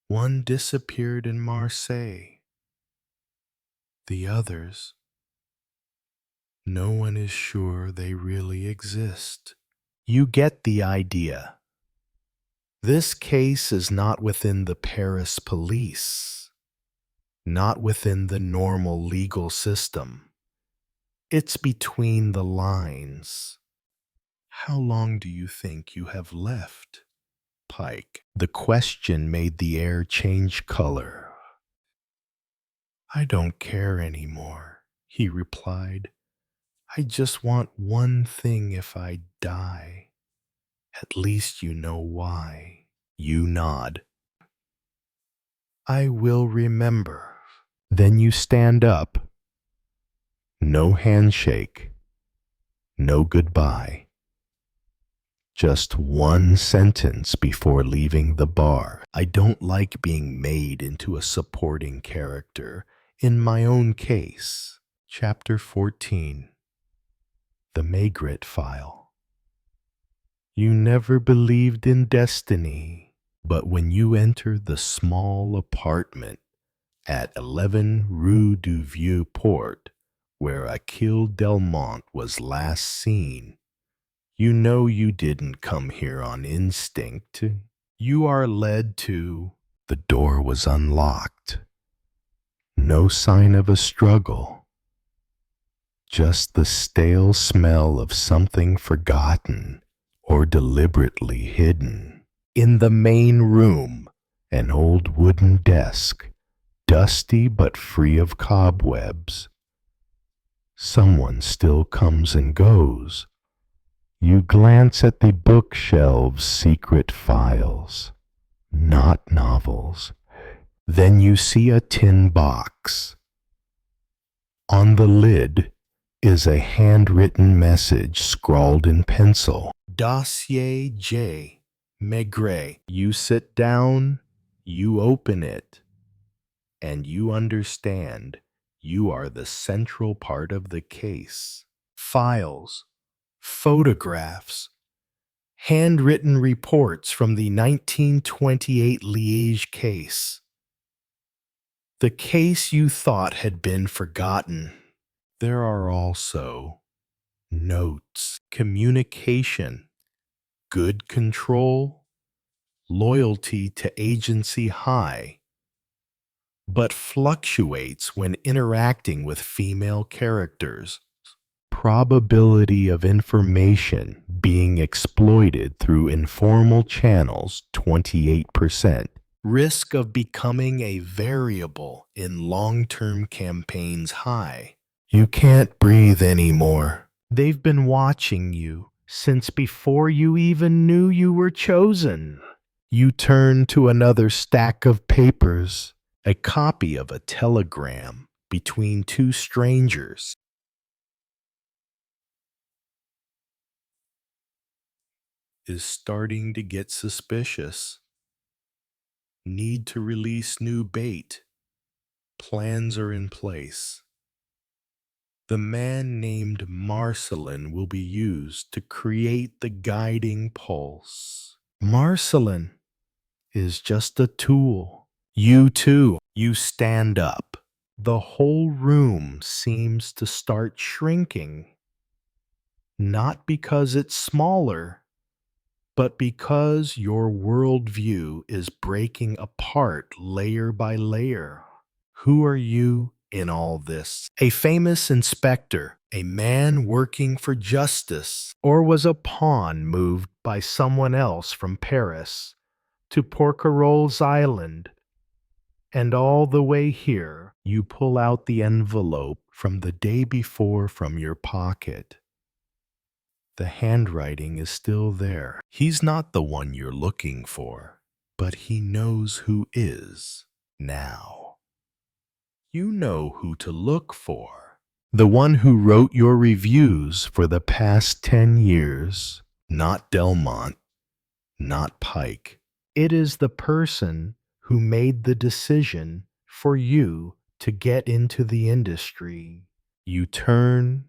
One disappeared in Marseille. The others, no one is sure they really exist. You get the idea. This case is not within the Paris police, not within the normal legal system. It's between the lines. How long do you think you have left, Pike? The question made the air change color. I don't care anymore, he replied. I just want one thing if I die. At least you know why. You nod. I will remember. Then you stand up. No handshake. No goodbye. Just one sentence before leaving the bar. I don't like being made into a supporting character in my own case. Chapter 14. The Maigret File. You never believed in destiny, but when you enter the small apartment at 11 Rue du Vieux Port, where Achille Delmont was last seen, you know you didn't come here on instinct. You are led to. The door was unlocked. No sign of a struggle. Just the stale smell of something forgotten or deliberately hidden. In the main room, an old wooden desk, dusty but free of cobwebs. Someone still comes and goes. You glance at the bookshelves' secret files, not novels. Then you see a tin box. On the lid is a handwritten message scrawled in pencil. Dossier J. Maigret. You sit down, you open it, and you understand you are the central part of the case. Files, photographs, handwritten reports from the 1928 Liège case. The case you thought had been forgotten. There are also notes, communication, good control, loyalty to agency high, but fluctuates when interacting with female characters. Probability of information being exploited through informal channels, 28%. Risk of becoming a variable in long-term campaigns high. You can't breathe anymore. They've been watching you since before you even knew you were chosen. You turn to another stack of papers, a copy of a telegram between two strangers. Is starting to get suspicious. Need to release new bait. Plans are in place. The man named Marcelin will be used to create the guiding pulse. Marcelin is just a tool. You too. You stand up. The whole room seems to start shrinking. Not because it's smaller, but because your worldview is breaking apart layer by layer. Who are you in all this? A famous inspector, a man working for justice, or was a pawn moved by someone else from Paris to Porquerolles Island? And all the way here, you pull out the envelope from the day before from your pocket. The handwriting is still there. He's not the one you're looking for. but he knows who is now. You know who to look for. The one who wrote your reviews for the past 10 years, not Delmont, not Pike. It is the person who made the decision for you to get into the industry. You turn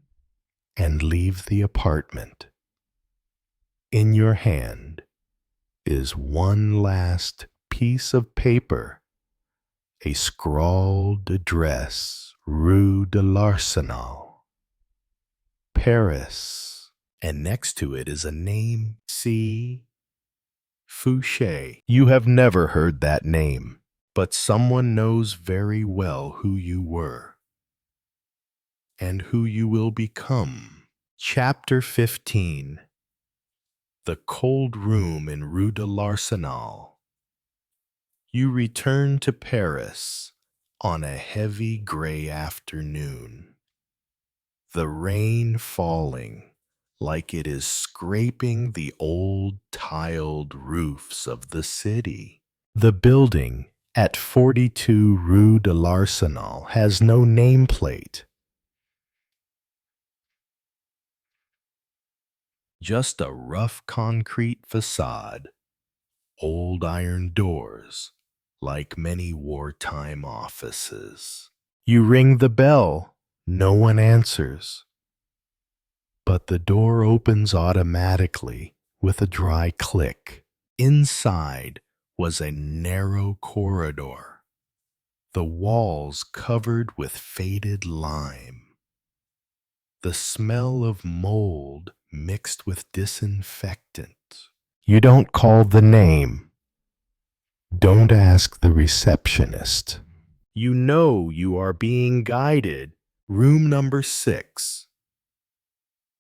and leave the apartment. In your hand is one last piece of paper, a scrawled address, Rue de l'Arsenal, Paris, and next to it is a name, C. Fouché. You have never heard that name, but someone knows very well who you were and who you will become. Chapter 15. The Cold Room in Rue de l'Arsenal. You return to Paris on a heavy gray afternoon. The rain falling like it is scraping the old tiled roofs of the city. The building at 42 Rue de l'Arsenal has no nameplate. Just a rough concrete facade, old iron doors, like many wartime offices. You ring the bell, no one answers. But the door opens automatically with a dry click. Inside was a narrow corridor, the walls covered with faded lime. The smell of mold mixed with disinfectant. You don't call the name. Don't ask the receptionist. You know you are being guided. Room number 6.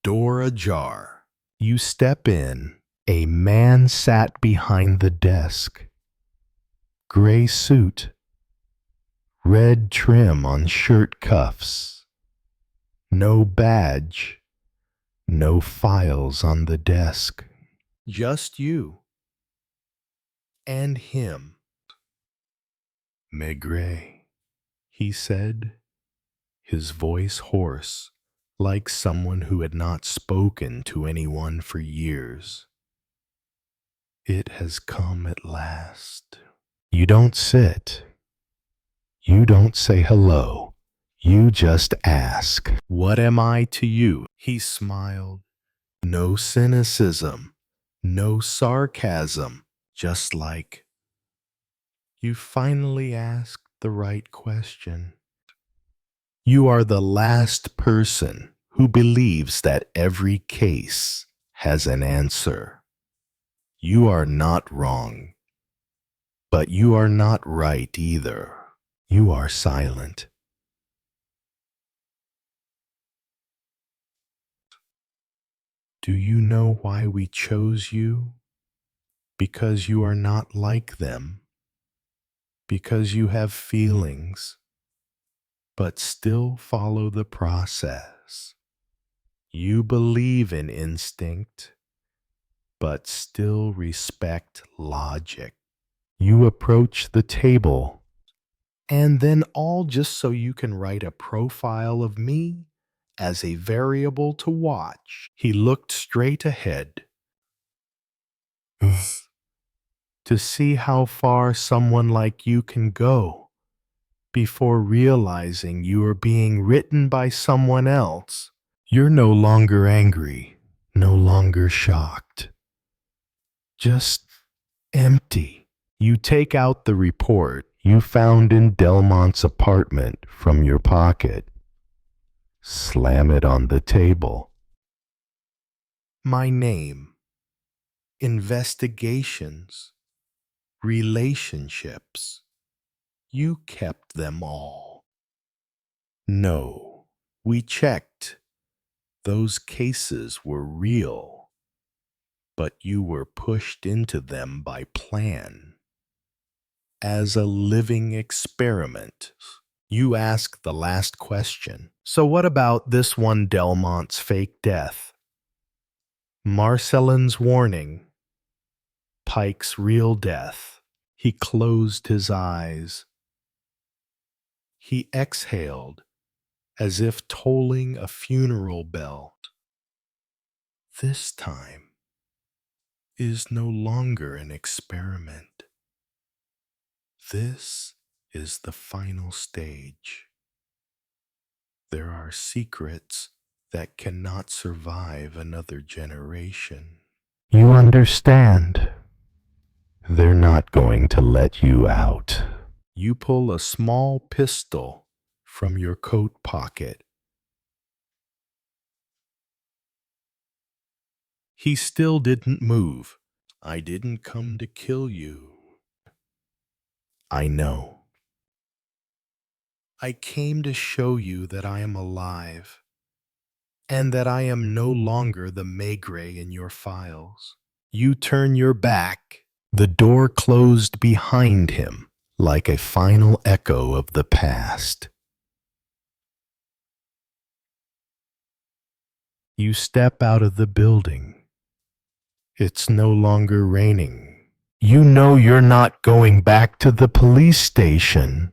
Door ajar. You step in. A man sat behind the desk. Gray suit. Red trim on shirt cuffs. No badge. No files on the desk. Just you. And him. Maigret, he said, his voice hoarse, like someone who had not spoken to anyone for years. It has come at last. You don't sit. You don't say hello. You just ask, "What am I to you?" He smiled. No cynicism, no sarcasm, just like, "You finally asked the right question." You are the last person who believes that every case has an answer. You are not wrong, but you are not right either. You are silent. Do you know why we chose you? Because you are not like them. Because you have feelings, but still follow the process. You believe in instinct, but still respect logic. You approach the table, and then all just so you can write a profile of me as a variable to watch. He looked straight ahead to see how far someone like you can go before realizing you are being written by someone else. You're no longer angry, no longer shocked, just empty. You take out the report you found in Delmont's apartment from your pocket, slam it on the table. My name, investigations, relationships. You kept them all. No, we checked. Those cases were real, but you were pushed into them by plan. As a living experiment, you ask the last question. So what about this one, Delmont's fake death? Marcellin's warning, Pike's real death. He closed his eyes. He exhaled as if tolling a funeral bell. This time is no longer an experiment. This is the final stage. There are secrets that cannot survive another generation. You understand. They're not going to let you out. You pull a small pistol from your coat pocket. He still didn't move. I didn't come to kill you. I know. I came to show you that I am alive, and that I am no longer the Maigret in your files. You turn your back. The door closed behind him like a final echo of the past. You step out of the building. It's no longer raining. You know you're not going back to the police station.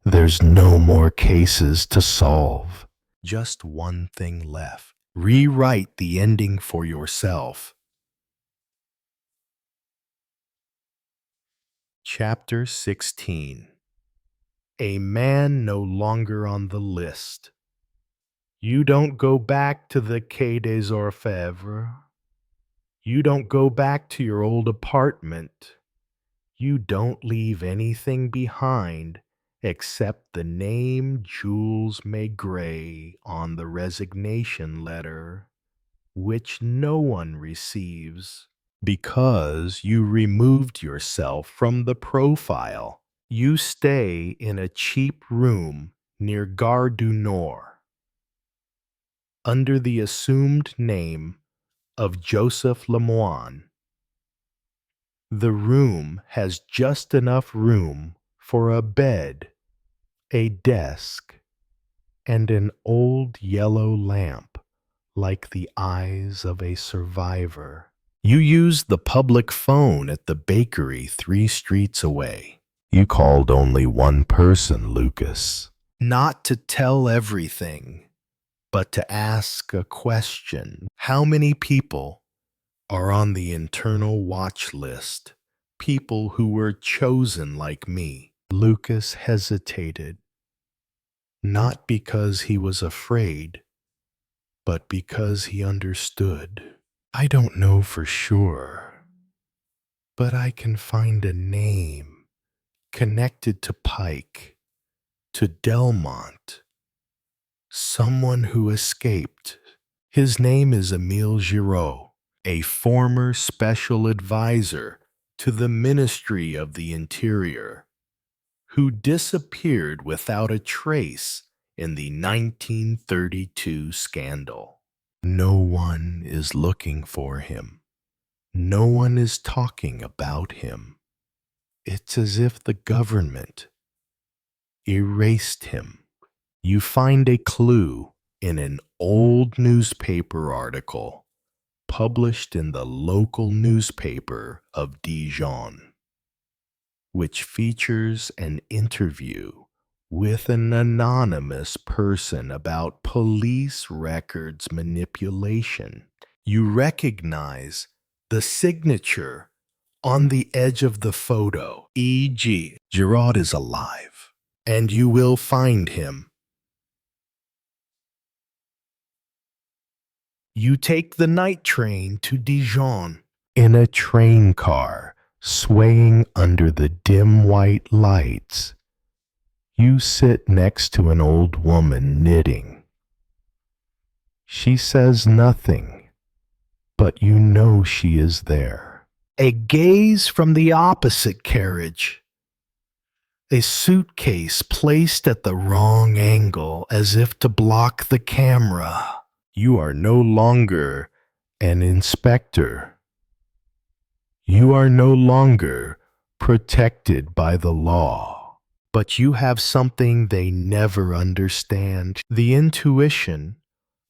There's no more cases to solve. Just one thing left. Rewrite the ending for yourself. Chapter 16. A man no longer on the list. You don't go back to the Quai des Orfèvres. You don't go back to your old apartment. You don't leave anything behind except the name Jules Maigret on the resignation letter, which no one receives because you removed yourself from the profile. You stay in a cheap room near Gare du Nord under the assumed name of Joseph Lemoine. The room has just enough room for a bed, a desk, and an old yellow lamp like the eyes of a survivor. You used the public phone at the bakery 3 streets away. You called only one person, Lucas. Not to tell everything, but to ask a question. How many people are on the internal watch list? People who were chosen like me. Lucas hesitated, not because he was afraid, but because he understood. I don't know for sure, but I can find a name connected to Pike, to Delmont, someone who escaped. His name is Émile Giraud, a former special advisor to the Ministry of the Interior, who disappeared without a trace in the 1932 scandal. No one is looking for him. No one is talking about him. It's as if the government erased him. You find a clue in an old newspaper article published in the local newspaper of Dijon, which features an interview with an anonymous person about police records manipulation. You recognize the signature on the edge of the photo, e.g., Giraud is alive, and you will find him. You take the night train to Dijon in a train car swaying under the dim white lights. You sit next to an old woman knitting. She says nothing, but you know she is there. A gaze from the opposite carriage. A suitcase placed at the wrong angle as if to block the camera. You are no longer an inspector. You are no longer protected by the law. But you have something they never understand, the intuition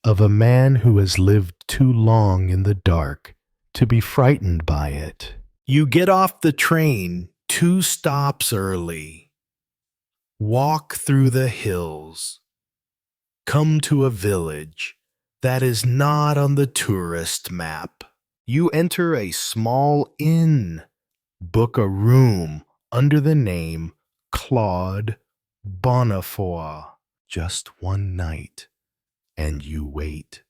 of a man who has lived too long in the dark to be frightened by it. You get off the train 2 stops early. Walk through the hills. Come to a village that is not on the tourist map. You enter a small inn. Book a room under the name Claude Bonnefoy. Just one night, and you wait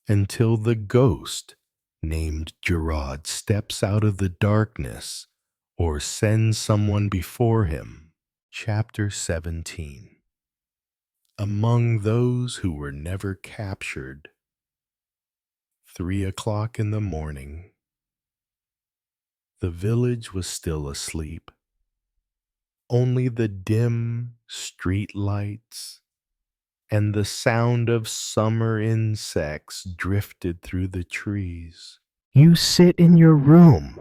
until the ghost named Gerard steps out of the darkness or sends someone before him. Chapter 17. Among those who were never captured. 3 o'clock in the morning. The village was still asleep. Only the dim street lights and the sound of summer insects drifted through the trees. You sit in your room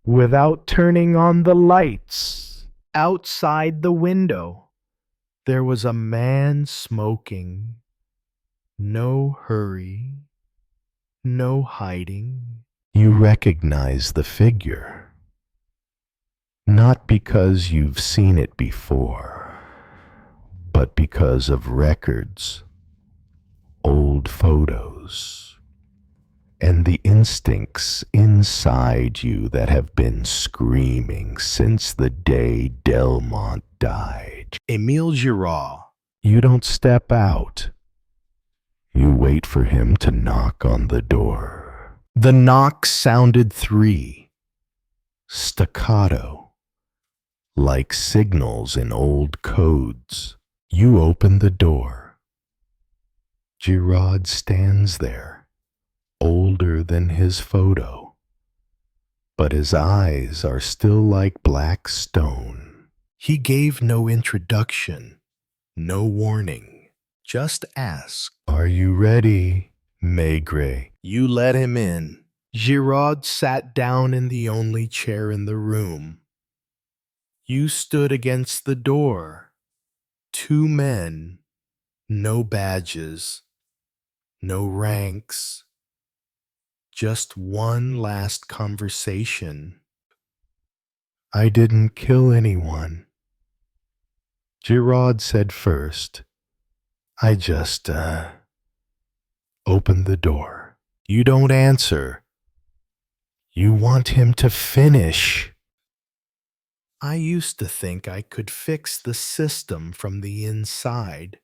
without turning on the lights. Outside the window, there was a man smoking. No hurry, no hiding. You recognize the figure, not because you've seen it before, but because of records, old photos, and the instincts inside you that have been screaming since the day Delmont died. Emile Girard. You don't step out. You wait for him to knock on the door. The knock sounded 3, staccato, like signals in old codes. You open the door. Girard stands there, older than his photo, but his eyes are still like black stone. He gave no introduction, no warning, just asked, "Are you ready, Maigret?" You let him in. Girard sat down in the only chair in the room. You stood against the door. 2 men, no badges, no ranks, just one last conversation. "I didn't kill anyone," Girard said first. "I just, opened the door." You don't answer. You want him to finish. "I used to think I could fix the system from the inside,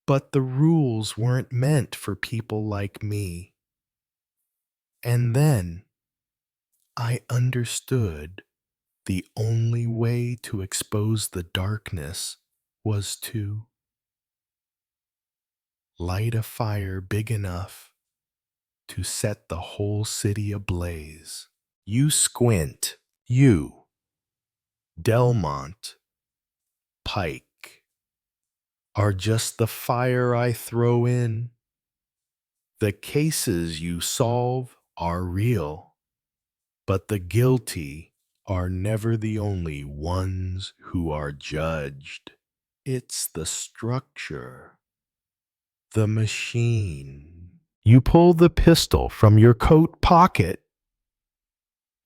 but the rules weren't meant for people like me. And then I understood the only way to expose the darkness was to light a fire big enough to set the whole city ablaze. You squint. You, Delmont, Pike, are just the fire I throw in. The cases you solve are real, but the guilty are never the only ones who are judged. It's the structure, the machine." You pull the pistol from your coat pocket.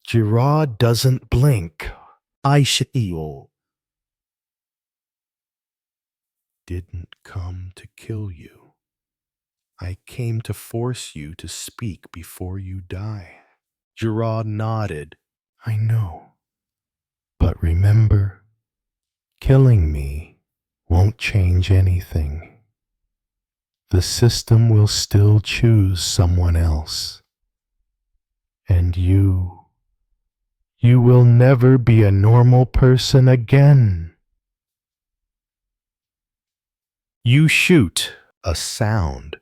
Girard doesn't blink. "I didn't come to kill you. I came to force you to speak before you die." Girard nodded. "I know. But remember, killing me won't change anything. The system will still choose someone else. And you will never be a normal person again." You shoot a sound.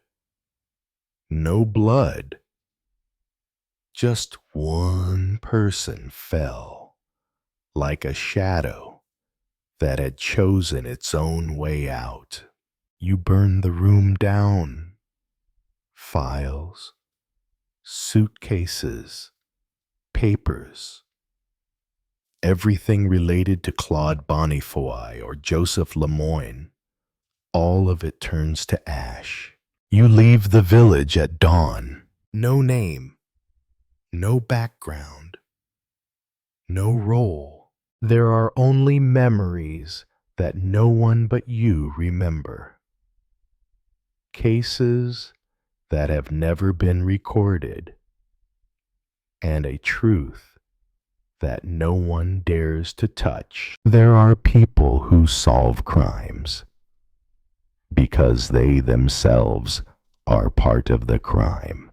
No blood. Just one person fell, like a shadow that had chosen its own way out. You burn the room down. Files, suitcases, papers, everything related to Claude Bonnefoy or Joseph Lemoyne, all of it turns to ash. You leave the village at dawn. No name, no background, no role. There are only memories that no one but you remember. Cases that have never been recorded, and a truth that no one dares to touch. There are people who solve crimes because they themselves are part of the crime.